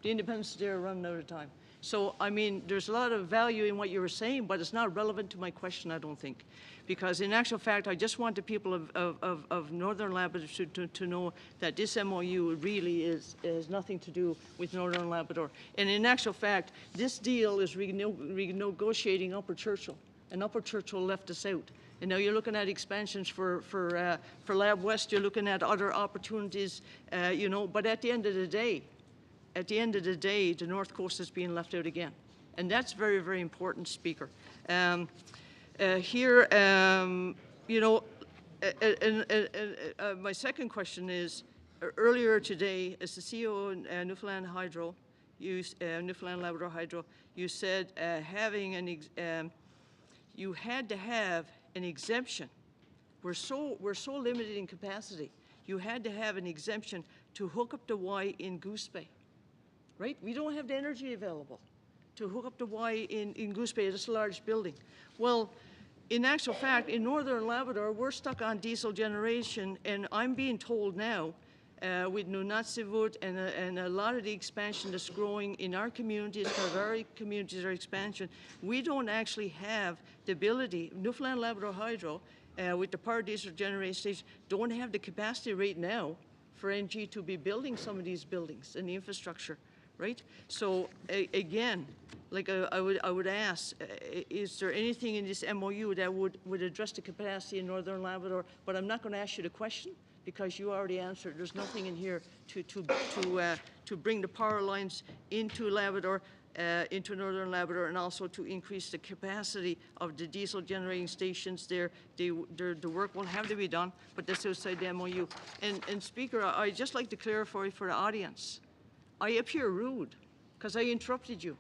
The Independents are running out of time. So, I mean, there's a lot of value in what you were saying, but it's not relevant to my question, I don't think. Because in actual fact, I just want the people of Northern Labrador to know that this MOU really has nothing to do with Northern Labrador. And in actual fact, this deal is renegotiating Upper Churchill, and Upper Churchill left us out. And now you're looking at expansions for Lab West, you're looking at other opportunities, you know, but at the end of the day, the North Coast is being left out again. And that's very, very important, Speaker. Here, you know, my second question is, earlier today, as the CEO of Newfoundland Hydro, Newfoundland Labrador Hydro, you said you had to have an exemption. We're so limited in capacity. You had to have an exemption to hook up the Y in Goose Bay, right? We don't have the energy available to hook up the Y in Goose Bay. It's a large building. Well, in actual fact, in Northern Labrador, we're stuck on diesel generation, and I'm being told now, with Nunatsiavut and a lot of the expansion that's growing in our communities, because our communities are expansion, we don't actually have the ability. Newfoundland Labrador Hydro, with the power diesel generation station, don't have the capacity right now for NG to be building some of these buildings and the infrastructure, right? So again, like I would ask, is there anything in this MOU that would address the capacity in Northern Labrador? But I'm not going to ask you the question, because you already answered. There's nothing in here to bring the power lines into Labrador, into Northern Labrador, and also to increase the capacity of the diesel generating stations there. The work will have to be done, but that's outside the MOU. And Speaker, I'd just like to clarify for the audience. I appear rude because I interrupted you.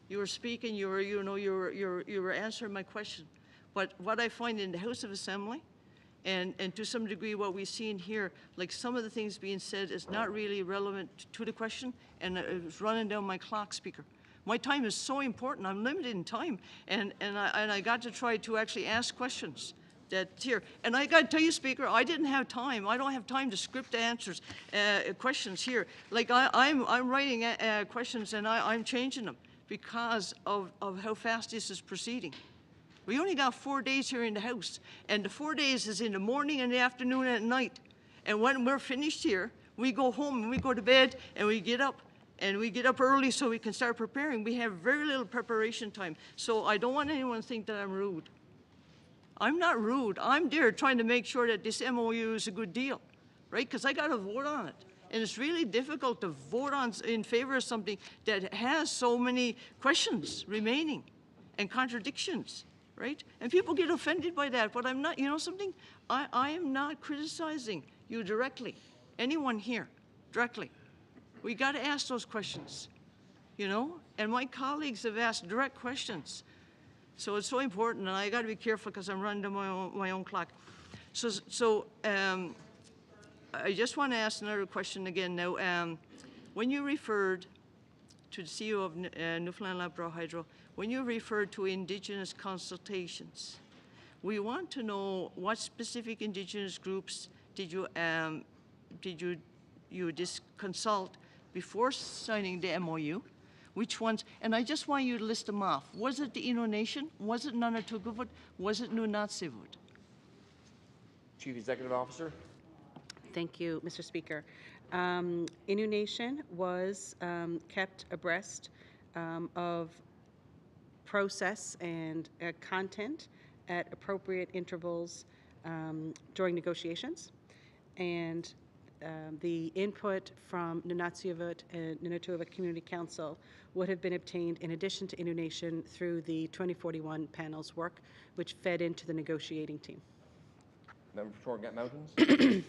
You were speaking, you were answering my question. But what I find in the House of Assembly, and to some degree what we've seen here, like some of the things being said is not really relevant to the question, and it's running down my clock, Speaker. My time is so important. I'm limited in time, and I got to try to actually ask questions that here. And I got to tell you, Speaker, I didn't have time. I don't have time to script answers, questions here. Like I'm writing questions and I'm changing them because of how fast this is proceeding. We only got 4 days here in the House, and the 4 days is in the morning and the afternoon and at night. And when we're finished here, we go home and we go to bed and we get up. And we get up early so we can start preparing. We have very little preparation time. So I don't want anyone to think that I'm rude. I'm not rude. I'm there trying to make sure that this MOU is a good deal, right? Because I got to vote on it. And it's really difficult to vote on in favor of something that has so many questions remaining and contradictions, right? And people get offended by that, but I'm not, you know something? I am not criticizing you directly, anyone here, directly. We got to ask those questions, you know? And my colleagues have asked direct questions. So it's so important, and I got to be careful because I'm running down my own clock. So I just want to ask another question again now. When you referred to the CEO of Newfoundland Labrador Hydro, when you referred to Indigenous consultations, we want to know what specific Indigenous groups did you consult before signing the MOU? Which ones? And I just want you to list them off. Was it the Innu Nation? Was it Nunatuggavut? Was it Nunatsiavut? Chief Executive Officer. Thank you, Mr. Speaker. Innu Nation was kept abreast of process and content at appropriate intervals during negotiations. And the input from Nunatsiavut and Nunatuva Community Council would have been obtained in addition to Innu Nation through the 2041 panel's work, which fed into the negotiating team. Member for Torgat Mountains.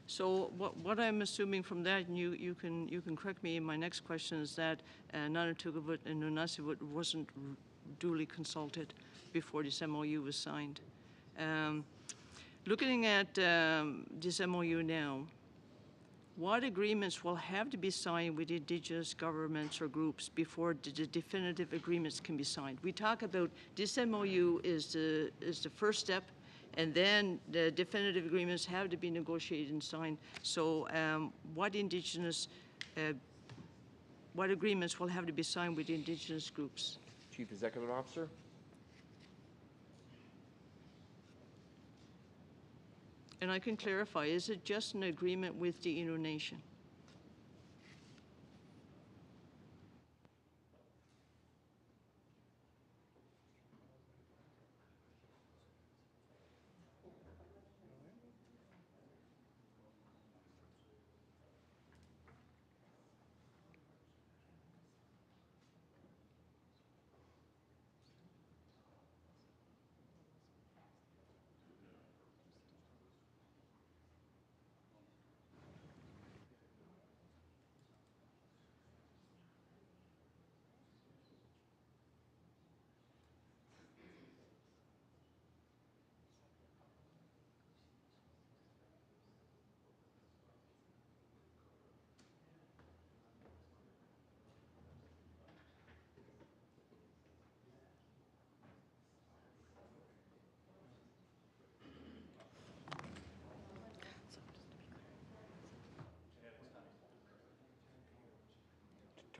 So what I'm assuming from that, and you can correct me in my next question, is that Nunatuggavut and Nunatsiavut wasn't duly consulted before this MOU was signed. Looking at this MOU now, what agreements will have to be signed with Indigenous governments or groups before the definitive agreements can be signed? We talk about this MOU is the first step, and then the definitive agreements have to be negotiated and signed. So what agreements will have to be signed with Indigenous groups? Chief Executive Officer. And I can clarify, is it just an agreement with the Innu Nation?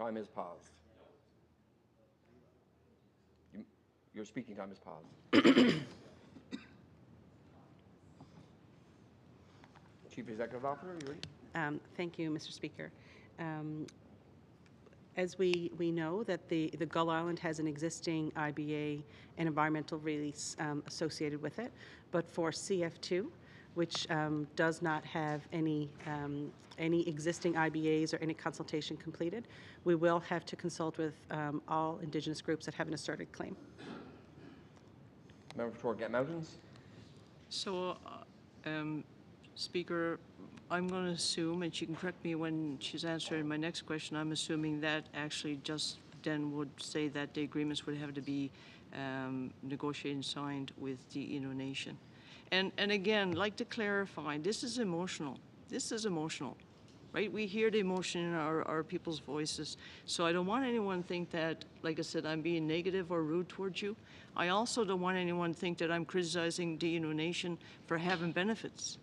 time is paused. Your speaking time is paused. Chief Executive Officer, you ready? Thank you, Mr. Speaker. As we know that the Gull Island has an existing IBA and environmental release associated with it, but for CF2, which does not have any existing IBAs or any consultation completed, we will have to consult with all Indigenous groups that have an asserted claim. Member for Torquay Mountains. So, Speaker, I'm going to assume, and she can correct me when she's answering my next question, I'm assuming that actually just then would say that the agreements would have to be negotiated and signed with the Innu Nation. And again, like to clarify, this is emotional. This is emotional, right? We hear the emotion in our people's voices. So I don't want anyone to think that, like I said, I'm being negative or rude towards you. I also don't want anyone to think that I'm criticizing the Innu Nation for having benefits.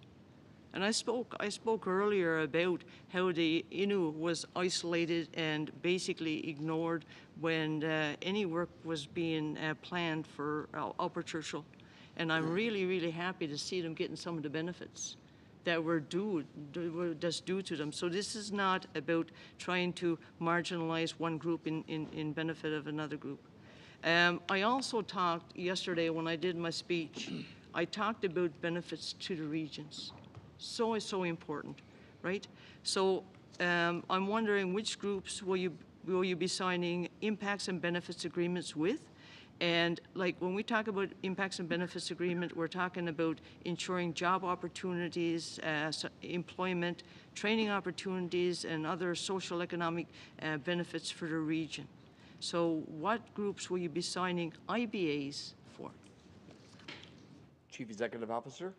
And I spoke earlier about how the Innu was isolated and basically ignored when any work was being planned for Upper Churchill. And I'm really, really happy to see them getting some of the benefits that were due to them. So this is not about trying to marginalize one group in benefit of another group. I also talked yesterday when I did my speech, I talked about benefits to the regions. So important, right? So I'm wondering which groups will you be signing impacts and benefits agreements with? And like when we talk about impacts and benefits agreement, we're talking about ensuring job opportunities, employment, training opportunities, and other social economic benefits for the region. So what groups will you be signing IBAs for? Chief Executive Officer.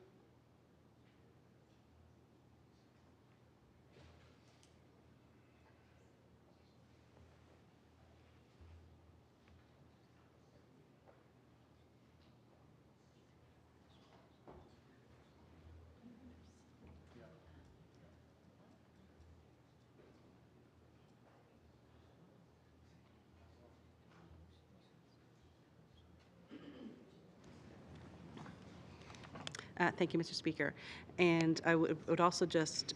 Thank you, Mr. Speaker. And I would also just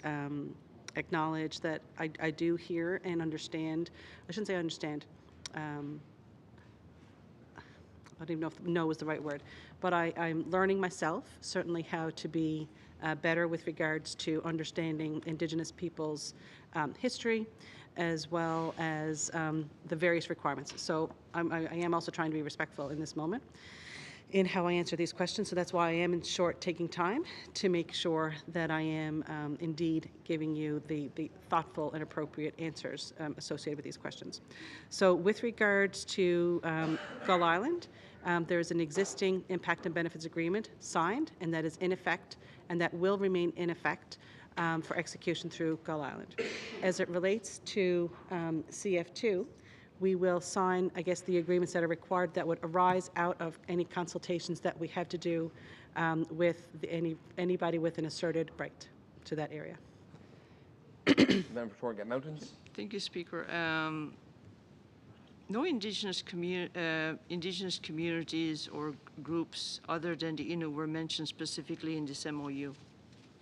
acknowledge that I do hear and understand, I shouldn't say understand, I don't even know if no is the right word, but I'm learning myself, certainly how to be better with regards to understanding Indigenous people's history, as well as the various requirements. So I am also trying to be respectful in this moment in how I answer these questions. So that's why I am, in short, taking time to make sure that I am indeed giving you the thoughtful and appropriate answers associated with these questions. So with regards to Gull Island, there is an existing impact and benefits agreement signed, and that is in effect, and that will remain in effect for execution through Gull Island. As it relates to CF2, we will sign, I guess, the agreements that are required that would arise out of any consultations that we have to do with anybody with an asserted right to that area. Member for Torquay Mountains. Thank you, Speaker. No Indigenous communities or groups other than the Innu were mentioned specifically in this MOU.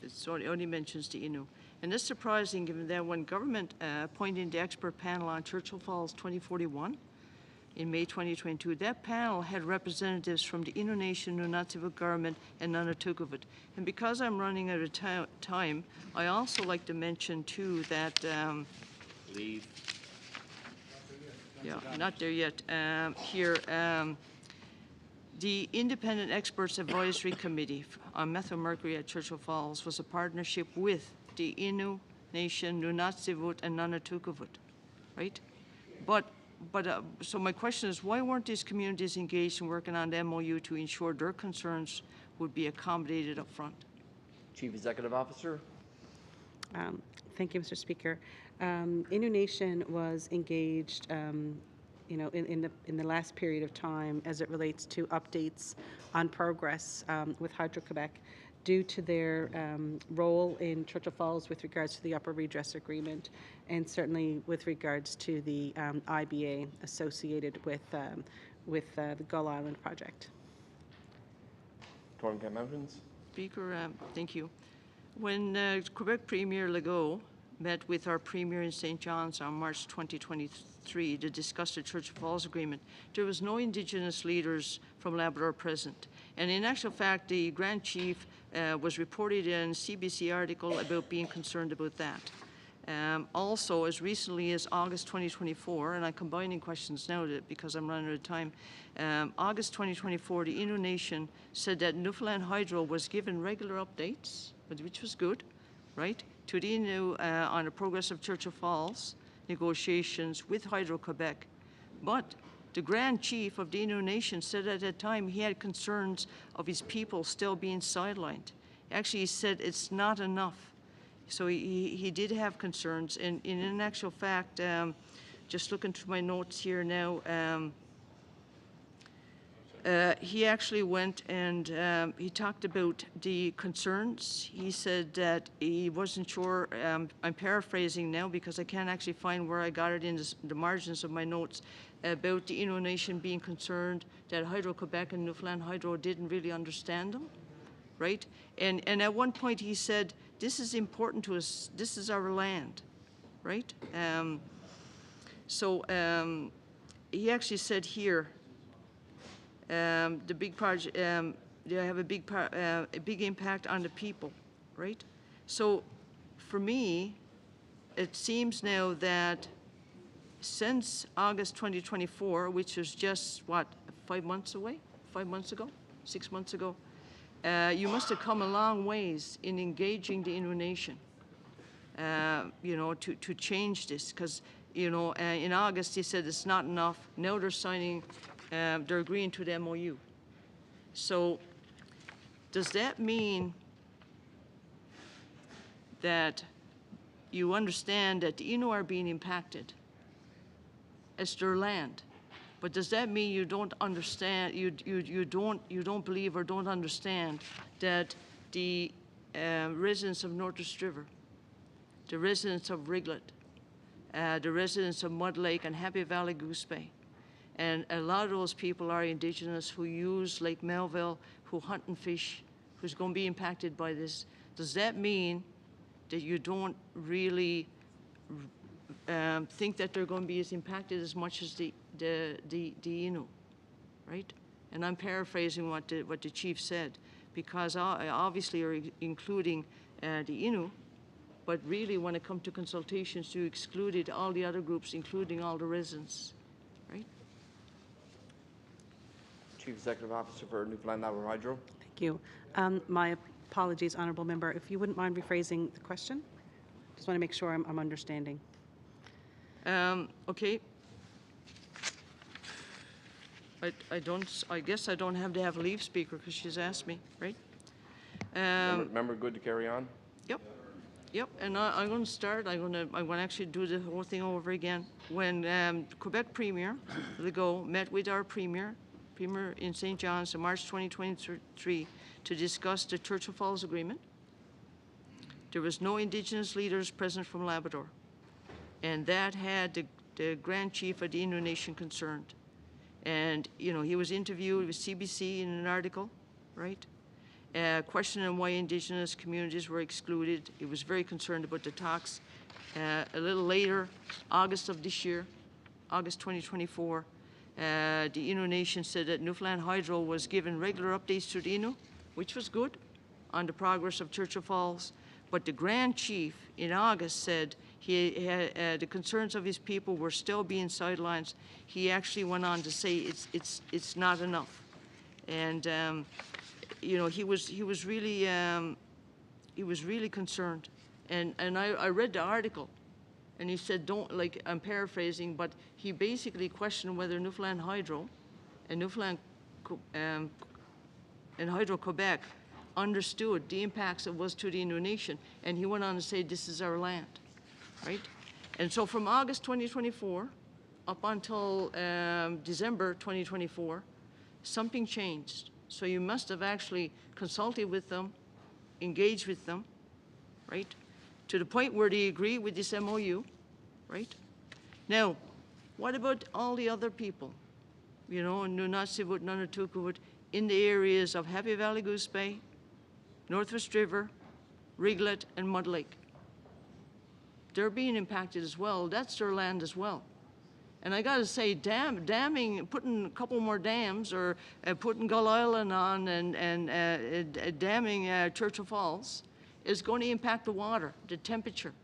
It only mentions the Innu. And this is surprising given that when government appointed the expert panel on Churchill Falls 2041 in May 2022, that panel had representatives from the Innu Nation, Nunatsiavut government, and Nunatukavut. And because I'm running out of time, I also like to mention too that Leave. Yeah, not there yet. The Independent Experts Advisory Committee on Methylmercury at Churchill Falls was a partnership with the Innu Nation, Nunatsiavut, and Nunatukavut, right? So my question is, why weren't these communities engaged in working on the MOU to ensure their concerns would be accommodated up front? Chief Executive Officer. Thank you, Mr. Speaker. Innu Nation was engaged in the last period of time as it relates to updates on progress with Hydro-Quebec due to their role in Churchill Falls with regards to the upper redress agreement, and certainly with regards to the IBA associated with the Gull Island project. Torrington Mountains. Speaker, thank you. When Quebec Premier Legault met with our Premier in St. John's on March 2023 to discuss the Churchill Falls Agreement, there was no Indigenous leaders from Labrador present. And in actual fact, the Grand Chief was reported in a CBC article about being concerned about that. Also, as recently as August 2024, and I'm combining questions now because I'm running out of time, August 2024, the Innu Nation said that Newfoundland Hydro was given regular updates, which was good, right, to the Innu on the progress of Churchill Falls negotiations with Hydro-Quebec. But the Grand Chief of the Innu Nation said at that time he had concerns of his people still being sidelined. Actually, he said it's not enough. So he did have concerns, and in actual fact, just looking through my notes here now, he actually went and he talked about the concerns. He said that he wasn't sure, I'm paraphrasing now because I can't actually find where I got it in the margins of my notes, about the Innu Nation being concerned that Hydro-Quebec and Newfoundland Hydro didn't really understand them, right? And at one point he said, this is important to us, this is our land, right? He actually said here, the big project, they have a big impact on the people, right? So for me, it seems now that since August 2024, which was just, what, 5 months away? 5 months ago? 6 months ago? You must have come a long ways in engaging the Innu Nation, you know, to change this, because, you know, in August he said it's not enough. Now they're signing, they're agreeing to the MOU. So does that mean that you understand that the Innu are being impacted? It's their land. But does that mean you don't understand, you don't believe or don't understand that the residents of Northwest River, the residents of Riglet, the residents of Mud Lake and Happy Valley Goose Bay, and a lot of those people are Indigenous who use Lake Melville, who hunt and fish, who's going to be impacted by this? Does that mean that you don't really think that they're going to be as impacted as much as the Innu, right? And I'm paraphrasing what the chief said, because obviously you're including the Innu, but really when it comes to consultations, you excluded all the other groups, including all the residents, right? Chief Executive Officer for Newfoundland Labrador Hydro. Thank you. My apologies, Honourable Member. If you wouldn't mind rephrasing the question, just want to make sure I'm understanding. Okay. I guess I don't have to have leave, Speaker, because she's asked me, right? Member, good to carry on? Yep. Yep, and I'm going to start. I'm going to actually do the whole thing over again. When Quebec Premier Legault met with our Premier in St. John's in March 2023 to discuss the Churchill Falls Agreement, there was no Indigenous leaders present from Labrador, and that had the Grand Chief of the Innu Nation concerned. And, you know, he was interviewed with CBC in an article, right? Questioning why Indigenous communities were excluded. He was very concerned about the talks. A little later, August of this year, August 2024, the Innu Nation said that Newfoundland Hydro was given regular updates to the Innu, which was good, on the progress of Churchill Falls. But the Grand Chief in August said he had, the concerns of his people were still being sidelined. He actually went on to say it's not enough, and you know, he was really concerned, and I read the article, and he said, don't, like, I'm paraphrasing, but he basically questioned whether Newfoundland Hydro and and Hydro-Quebec understood the impacts it was to the Innu Nation, and he went on to say, this is our land, right? And so from August 2024 up until December 2024, something changed. So you must have actually consulted with them engage with them, right? To the point where they agree with this MOU, right? Now, what about all the other people? You know, Nunatsi-Wood, Nunatukavut, in the areas of Happy Valley Goose Bay, Northwest River, Riglet, and Mud Lake. They're being impacted as well. That's their land as well. And I got to say, damming, putting a couple more dams, or putting Gull Island on and damming Churchill Falls is going to impact the water, the temperature,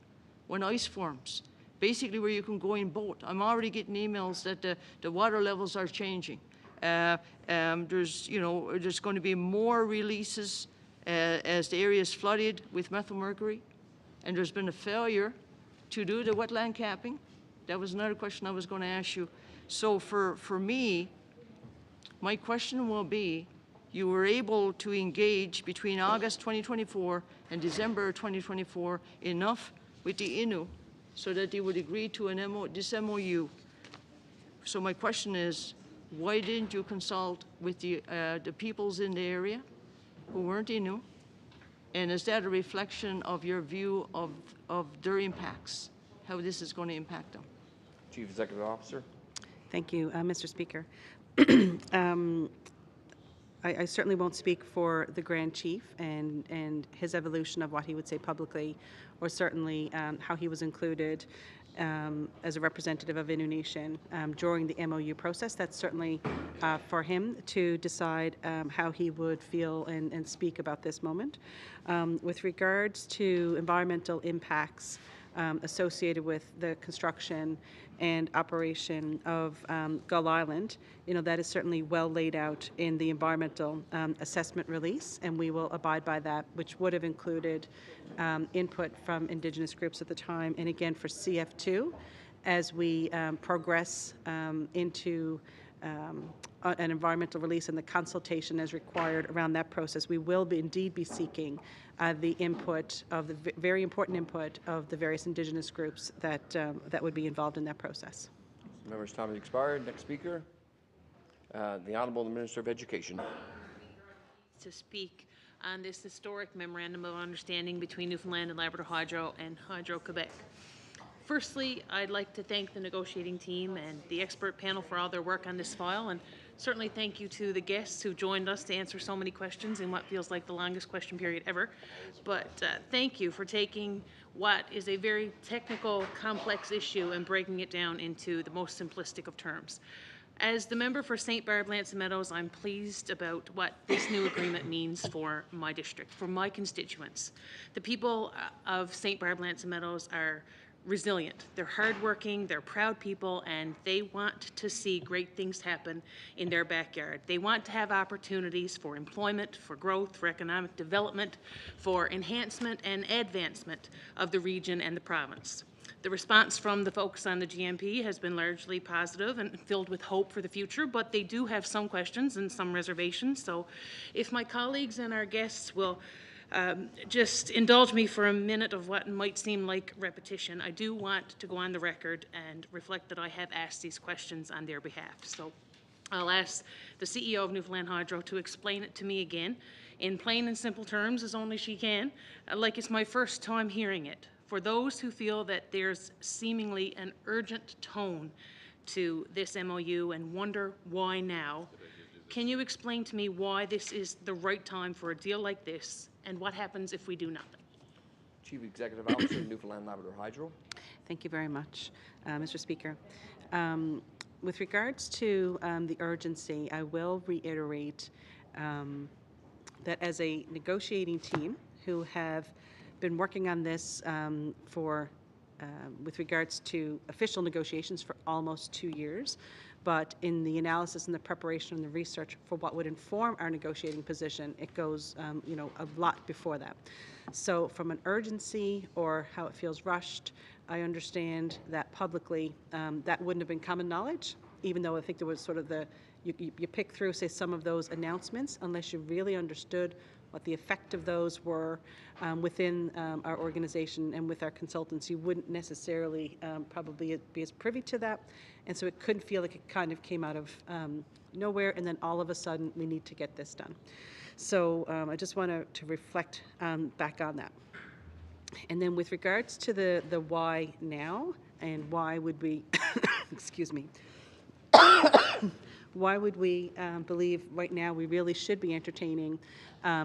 when ice forms. Basically, where you can go in boat. I'm already getting emails that the water levels are changing. There's going to be more releases as the area is flooded with methylmercury, and there's been a failure to do the wetland capping. That was another question I was going to ask you. So for me, my question will be, you were able to engage between August 2024 and December 2024 enough with the Innu so that they would agree to this MOU. So my question is, why didn't you consult with the peoples in the area who weren't Innu? And is that a reflection of your view of their impacts, how this is going to impact them? Chief Executive Officer. Thank you, Mr. Speaker. I certainly won't speak for the Grand Chief and his evolution of what he would say publicly, or certainly how he was included as a representative of Innu Nation during the MOU process. That's certainly for him to decide how he would feel and speak about this moment. With regards to environmental impacts associated with the construction and operation of Gull Island, that is certainly well laid out in the environmental assessment release, and we will abide by that, which would have included input from Indigenous groups at the time, and again for CF2, as we progress into an environmental release and the consultation as required around that process, we will indeed be seeking the input of the very important input of the various Indigenous groups that would be involved in that process. Member's time has expired. Next speaker, the Honourable Minister of Education. To speak on this historic memorandum of understanding between Newfoundland and Labrador Hydro and Hydro-Quebec. Firstly, I'd like to thank the negotiating team and the expert panel for all their work on this file, and certainly thank you to the guests who joined us to answer so many questions in what feels like the longest question period ever. But thank you for taking what is a very technical, complex issue and breaking it down into the most simplistic of terms. As the member for St. Barb Lanson Meadows, I'm pleased about what this new agreement means for my district, for my constituents. The people of St. Barb Lanson Meadows are resilient. They're hardworking, they're proud people, and they want to see great things happen in their backyard. They want to have opportunities for employment, for growth, for economic development, for enhancement and advancement of the region and the province. The response from the folks on the GMP has been largely positive and filled with hope for the future, but they do have some questions and some reservations. So if my colleagues and our guests will just indulge me for a minute of what might seem like repetition, I do want to go on the record and reflect that I have asked these questions on their behalf. So I'll ask the CEO of Newfoundland Hydro to explain it to me again in plain and simple terms as only she can, like it's my first time hearing it. For those who feel that there's seemingly an urgent tone to this MOU and wonder why now, can you explain to me why this is the right time for a deal like this, and what happens if we do nothing? Chief Executive Officer of Newfoundland Labrador Hydro. Thank you very much, Mr. Speaker. With regards to the urgency, I will reiterate that as a negotiating team who have been working on this with regards to official negotiations for almost 2 years, but in the analysis and the preparation and the research for what would inform our negotiating position, it goes, a lot before that. So from an urgency or how it feels rushed, I understand that publicly that wouldn't have been common knowledge, even though I think there was sort of you pick through, say, some of those announcements, unless you really understood what the effect of those were within our organization and with our consultants, you wouldn't necessarily probably be as privy to that. And so it could feel like it kind of came out of nowhere, and then all of a sudden we need to get this done. So I just want to reflect back on that. And then with regards to the why now, and why would we, excuse me, why would we believe right now we really should be entertaining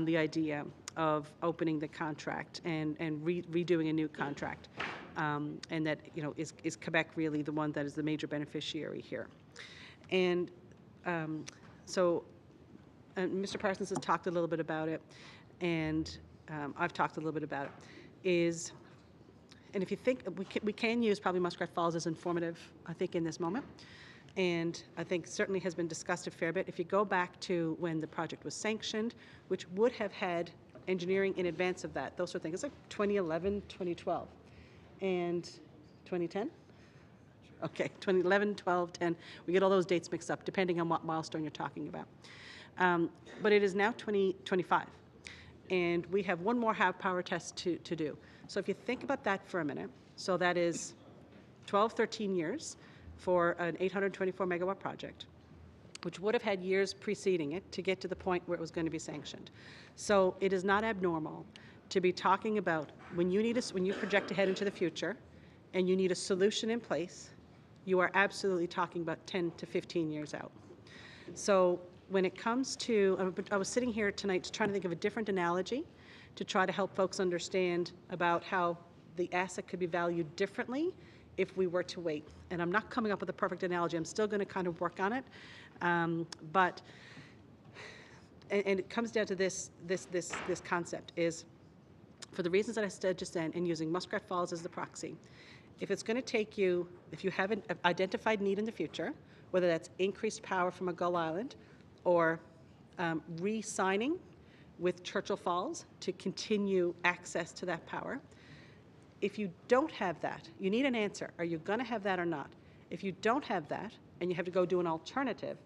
the idea of opening the contract and redoing a new contract, and that, you know, is Quebec really the one that is the major beneficiary here? And so Mr. Parsons has talked a little bit about it, and I've talked a little bit about it, and if you think, we can use probably Muskrat Falls as informative, I think, in this moment. And I think certainly has been discussed a fair bit. If you go back to when the project was sanctioned, which would have had engineering in advance of that, those sort of things, it's like 2011, 2012, and 2010? Okay, 2011, 12, 10. We get all those dates mixed up, depending on what milestone you're talking about. But it is now 2025, and we have one more half power test to do. So if you think about that for a minute, so that is 12, 13 years for an 824 megawatt project, which would have had years preceding it to get to the point where it was going to be sanctioned. So it is not abnormal to be talking about when you project ahead into the future and you need a solution in place, you are absolutely talking about 10 to 15 years out. So when it comes to, I was sitting here tonight trying to think of a different analogy to try to help folks understand about how the asset could be valued differently if we were to wait. And I'm not coming up with a perfect analogy. I'm still going to kind of work on it. But it comes down to this concept is, for the reasons that I said just then, and using Muskrat Falls as the proxy, if it's going to take you, if you have an identified need in the future, whether that's increased power from a Gull Island or re-signing with Churchill Falls to continue access to that power, if you don't have that, you need an answer. Are you going to have that or not? If you don't have that and you have to go do an alternative,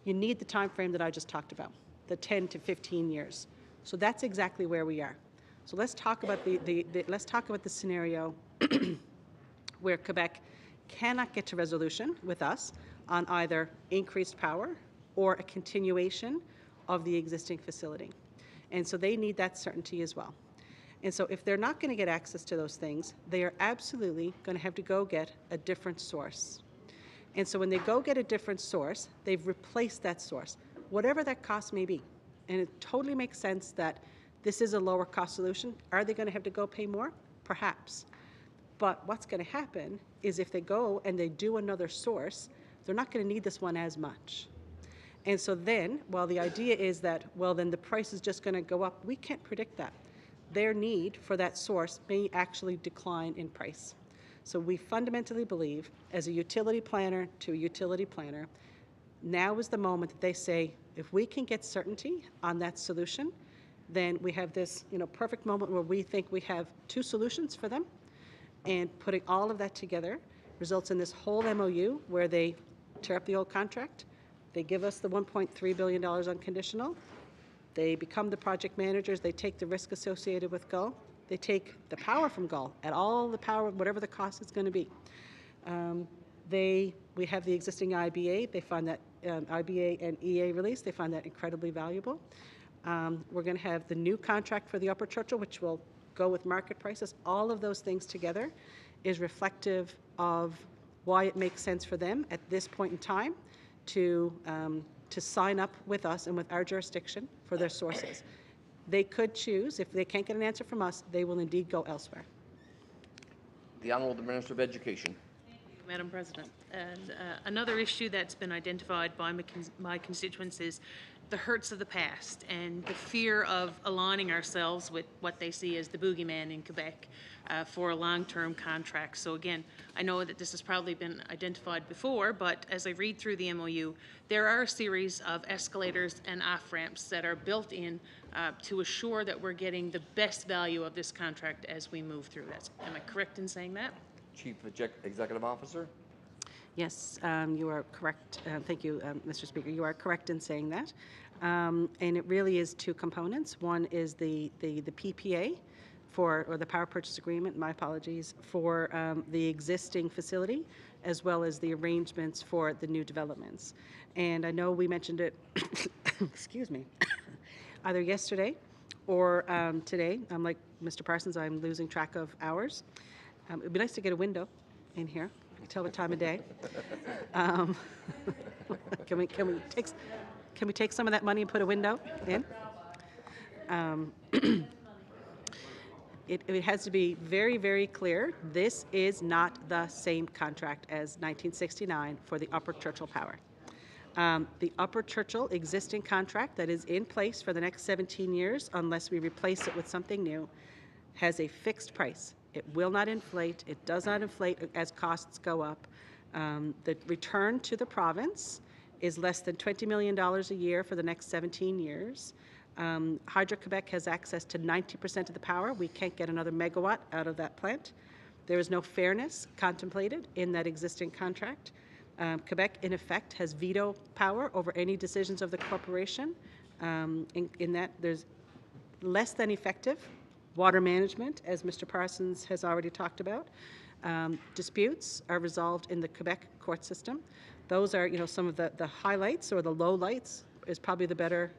you need the time frame that I just talked about, the 10 to 15 years. So that's exactly where we are. So let's talk about let's talk about the scenario where Quebec cannot get to resolution with us on either increased power or a continuation of the existing facility. And so they need that certainty as well. And so if they're not going to get access to those things, they are absolutely going to have to go get a different source. And so when they go get a different source, they've replaced that source, whatever that cost may be. And it totally makes sense that this is a lower cost solution. Are they going to have to go pay more? Perhaps. But what's going to happen is if they go and they do another source, they're not going to need this one as much. And so then, while the idea is that, well, then the price is just going to go up, we can't predict that. Their need for that source may actually decline in price. So we fundamentally believe, as a utility planner to a utility planner, now is the moment that they say, if we can get certainty on that solution, then we have this, perfect moment where we think we have two solutions for them, and putting all of that together results in this whole MOU where they tear up the old contract, they give us the $1.3 billion unconditional, they become the project managers, they take the risk associated with Gull, they take the power from Gull at all the power, whatever the cost is going to be. We have the existing IBA, they find that IBA and EA release, they find that incredibly valuable. We're going to have the new contract for the Upper Churchill, which will go with market prices. All of those things together is reflective of why it makes sense for them at this point in time to sign up with us and with our jurisdiction for their sources. They could choose, if they can't get an answer from us, they will indeed go elsewhere. The Honourable Minister of Education. Madam President. And another issue that's been identified by my constituents is the hurts of the past and the fear of aligning ourselves with what they see as the boogeyman in Quebec for a long-term contract. So again, I know that this has probably been identified before, but as I read through the MOU, there are a series of escalators and off-ramps that are built in to assure that we're getting the best value of this contract as we move through that. Am I correct in saying that? Chief Executive Officer. Yes, you are correct. Thank you, Mr. Speaker. You are correct in saying that. And it really is two components. One is the PPA or the power purchase agreement, my apologies, for the existing facility, as well as the arrangements for the new developments. And I know we mentioned it, excuse me, either yesterday or today. I'm like Mr. Parsons, I'm losing track of hours. It would be nice to get a window in here. Tell the time of day. Can we take some of that money and put a window in? It has to be very, very clear. This is not the same contract as 1969 for the Upper Churchill Power. The Upper Churchill existing contract that is in place for the next 17 years, unless we replace it with something new, has a fixed price. It will not inflate. It does not inflate as costs go up. The return to the province is less than $20 million a year for the next 17 years. Hydro-Quebec has access to 90% of the power. We can't get another megawatt out of that plant. There is no fairness contemplated in that existing contract. Quebec, in effect, has veto power over any decisions of the corporation. In that, there's less than effective water management, as Mr. Parsons has already talked about. Disputes are resolved in the Quebec court system. Those are, some of the highlights or the lowlights is probably the better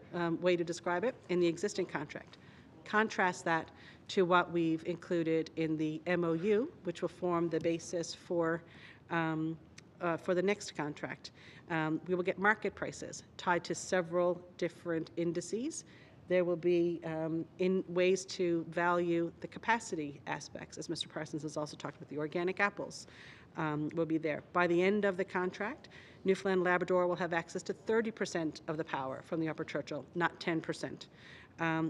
way to describe it in the existing contract. Contrast that to what we've included in the MOU, which will form the basis for the next contract. We will get market prices tied to several different indices. There will be in ways to value the capacity aspects, as Mr. Parsons has also talked about. The organic apples will be there. By the end of the contract, Newfoundland and Labrador will have access to 30% of the power from the Upper Churchill, not 10%.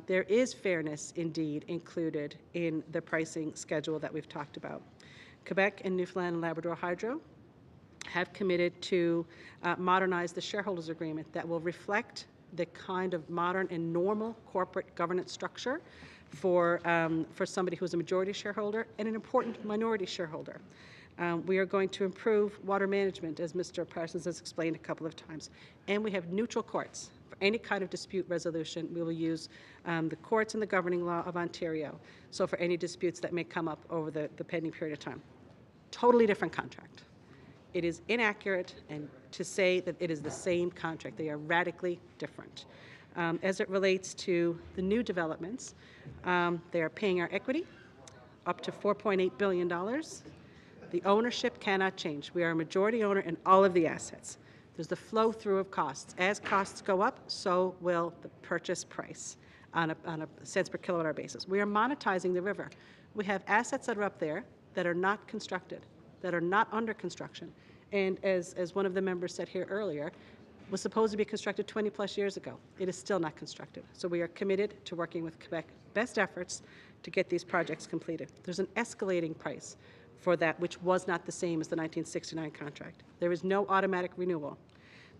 There is fairness indeed included in the pricing schedule that we've talked about. Quebec and Newfoundland and Labrador Hydro have committed to modernize the shareholders agreement that will reflect the kind of modern and normal corporate governance structure for somebody who's a majority shareholder and an important minority shareholder. We are going to improve water management, as Mr. Parsons has explained a couple of times. And we have neutral courts. For any kind of dispute resolution, we will use the courts and the governing law of Ontario. So for any disputes that may come up over the pending period of time. Totally different contract. It is inaccurate and to say that it is the same contract. They are radically different. As it relates to the new developments, they are paying our equity up to $4.8 billion. The ownership cannot change. We are a majority owner in all of the assets. There's the flow through of costs. As costs go up, so will the purchase price on a cents per kilowatt hour basis. We are monetizing the river. We have assets that are up there that are not constructed, that are not under construction. And as one of the members said here earlier, was supposed to be constructed 20 plus years ago. It is still not constructed. So we are committed to working with Quebec best efforts to get these projects completed. There's an escalating price for that, which was not the same as the 1969 contract. There is no automatic renewal.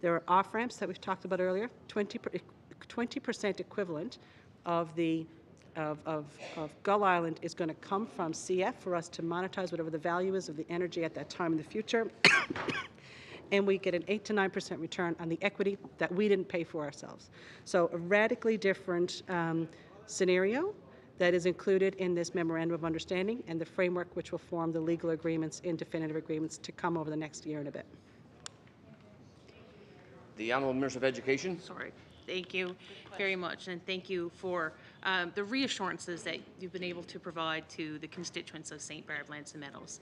There are off-ramps that we've talked about earlier, 20% equivalent of Gull Island is going to come from CF for us to monetize whatever the value is of the energy at that time in the future. And we get an 8 to 9% return on the equity that we didn't pay for ourselves. So a radically different scenario that is included in this Memorandum of Understanding and the framework which will form the legal agreements and definitive agreements to come over the next year and a bit. The Honourable Minister of Education. Sorry. Thank you very much, and thank you for the reassurances that you've been able to provide to the constituents of St. Barb Lands and Meadows.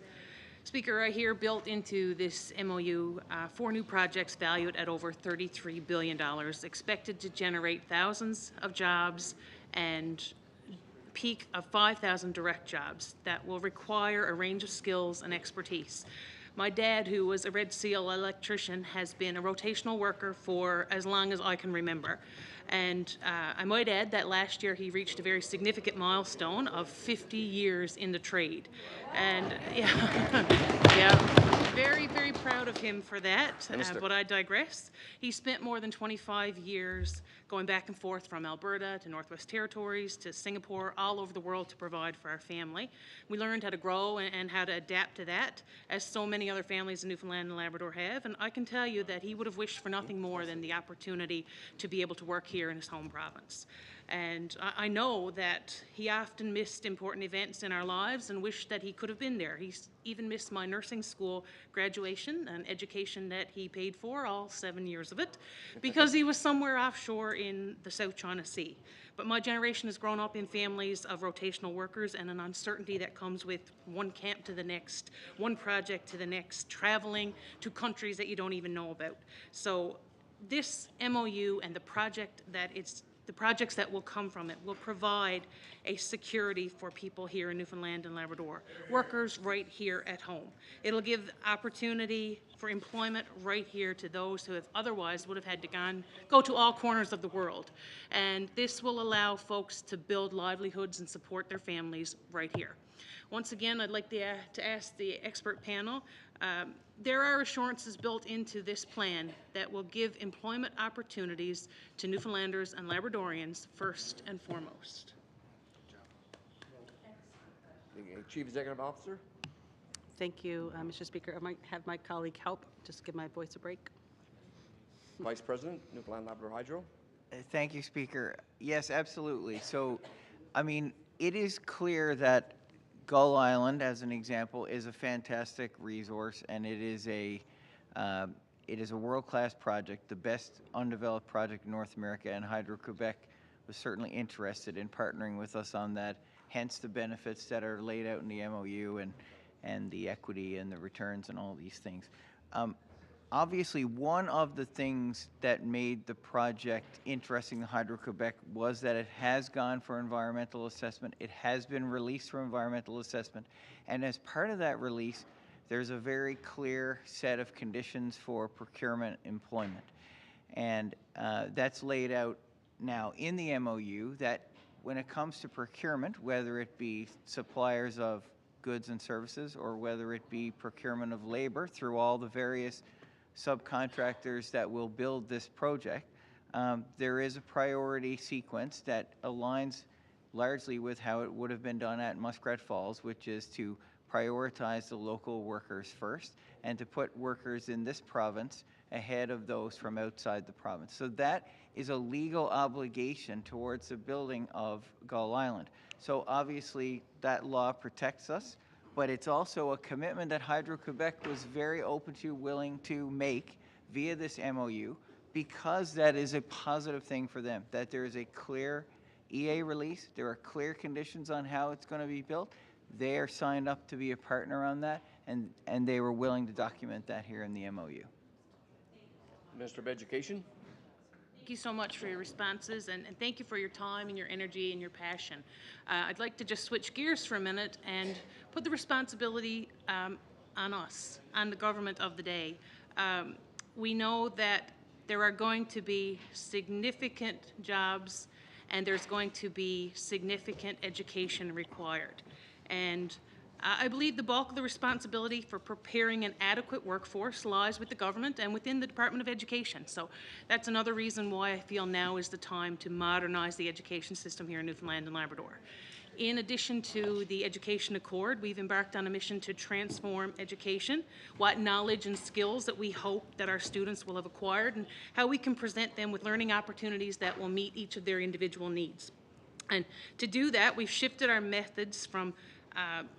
Speaker, I hear built into this MOU 4 new projects valued at over $33 billion, expected to generate thousands of jobs and peak of 5,000 direct jobs that will require a range of skills and expertise. My dad, who was a Red Seal electrician, has been a rotational worker for as long as I can remember. And I might add that last year he reached a very significant milestone of 50 years in the trade. And yeah, very, very proud of him for that, but I digress. He spent more than 25 years going back and forth from Alberta to Northwest Territories to Singapore, all over the world to provide for our family. We learned how to grow and how to adapt to that, as so many other families in Newfoundland and Labrador have, and I can tell you that he would have wished for nothing more than the opportunity to be able to work here in his home province. And I know that he often missed important events in our lives and wished that he could have been there. He's even missed my nursing school graduation, an education that he paid for, all 7 years of it, because he was somewhere offshore in the South China Sea. But my generation has grown up in families of rotational workers and an uncertainty that comes with one camp to the next, one project to the next, traveling to countries that you don't even know about. So this MOU and the projects that will come from it will provide a security for people here in Newfoundland and Labrador, workers right here at home. It'll give opportunity for employment right here to those who have otherwise would have had to go to all corners of the world. And this will allow folks to build livelihoods and support their families right here. Once again, I'd like to ask the expert panel, there are assurances built into this plan that will give employment opportunities to Newfoundlanders and Labradorians first and foremost. Chief Executive Officer. Thank you, Mr. Speaker. I might have my colleague help, just give my voice a break. Vice President, Newfoundland Labrador Hydro. Thank you, Speaker. Yes, absolutely. So, I mean, it is clear that Gull Island, as an example, is a fantastic resource, and it is a world-class project, the best undeveloped project in North America, and Hydro-Quebec was certainly interested in partnering with us on that, hence the benefits that are laid out in the MOU and the equity and the returns and all these things. Obviously, one of the things that made the project interesting to Hydro-Quebec was that it has gone for environmental assessment. It has been released for environmental assessment. And as part of that release, there's a very clear set of conditions for procurement employment. And that's laid out now in the MOU that when it comes to procurement, whether it be suppliers of goods and services or whether it be procurement of labor through all the various subcontractors that will build this project, there is a priority sequence that aligns largely with how it would have been done at Muskrat Falls, which is to prioritize the local workers first and to put workers in this province ahead of those from outside the province. So that is a legal obligation towards the building of Gull Island. So obviously that law protects us, but it's also a commitment that Hydro-Quebec was very open to, willing to make via this MOU, because that is a positive thing for them, that there is a clear EA release, there are clear conditions on how it's going to be built. They are signed up to be a partner on that, and they were willing to document that here in the MOU. Minister of Education. Thank you so much for your responses, and thank you for your time and your energy and your passion. I'd like to just switch gears for a minute and put the responsibility on us, on the government of the day. We know that there are going to be significant jobs and there's going to be significant education required. And I believe the bulk of the responsibility for preparing an adequate workforce lies with the government and within the Department of Education. So that's another reason why I feel now is the time to modernize the education system here in Newfoundland and Labrador. In addition to the Education Accord, we've embarked on a mission to transform education, what knowledge and skills that we hope that our students will have acquired, and how we can present them with learning opportunities that will meet each of their individual needs. And to do that, we've shifted our methods from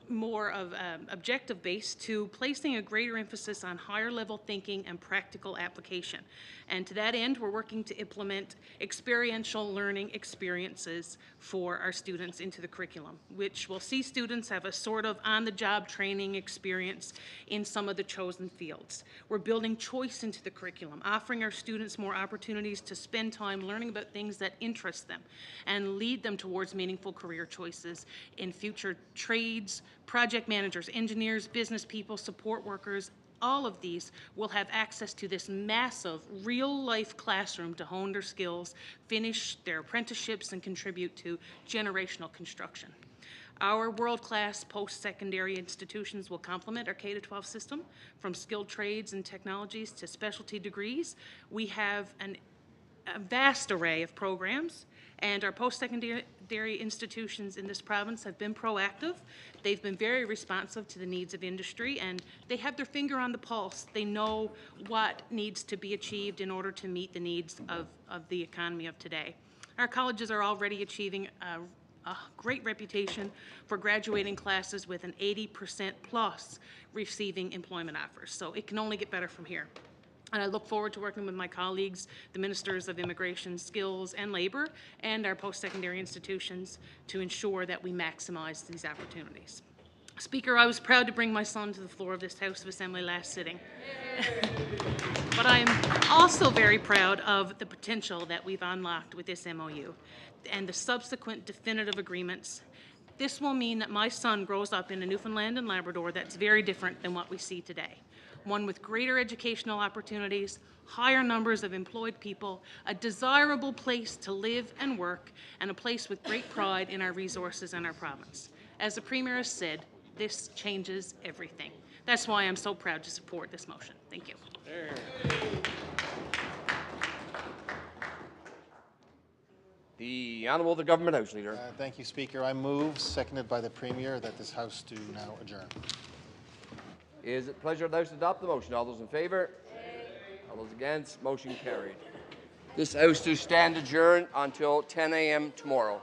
more of objective-based to placing a greater emphasis on higher-level thinking and practical application. And to that end, we're working to implement experiential learning experiences for our students into the curriculum, which will see students have a sort of on-the-job training experience in some of the chosen fields. We're building choice into the curriculum, offering our students more opportunities to spend time learning about things that interest them and lead them towards meaningful career choices in future trades, project managers, engineers, business people, support workers, all of these will have access to this massive real-life classroom to hone their skills, finish their apprenticeships, and contribute to generational construction. Our world-class post-secondary institutions will complement our K-12 system, from skilled trades and technologies to specialty degrees. We have a vast array of programs, and our post-secondary institutions in this province have been proactive. They've been very responsive to the needs of industry, and they have their finger on the pulse. They know what needs to be achieved in order to meet the needs of the economy of today. Our colleges are already achieving a great reputation for graduating classes with an 80% plus receiving employment offers. So it can only get better from here. And I look forward to working with my colleagues, the Ministers of Immigration, Skills and Labour, and our post-secondary institutions to ensure that we maximize these opportunities. Speaker, I was proud to bring my son to the floor of this House of Assembly last sitting. But I am also very proud of the potential that we've unlocked with this MOU and the subsequent definitive agreements. This will mean that my son grows up in a Newfoundland and Labrador that's very different than what we see today. One with greater educational opportunities, higher numbers of employed people, a desirable place to live and work, and a place with great pride in our resources and our province. As the Premier has said, this changes everything. That's why I'm so proud to support this motion. Thank you. The Honourable the Government House Leader. Thank you, Speaker. I move, seconded by the Premier, that this House do now adjourn. Is it pleasure of the House to adopt the motion? All those in favour? All those against? Motion carried. This House to stand adjourned until 10 a.m. tomorrow.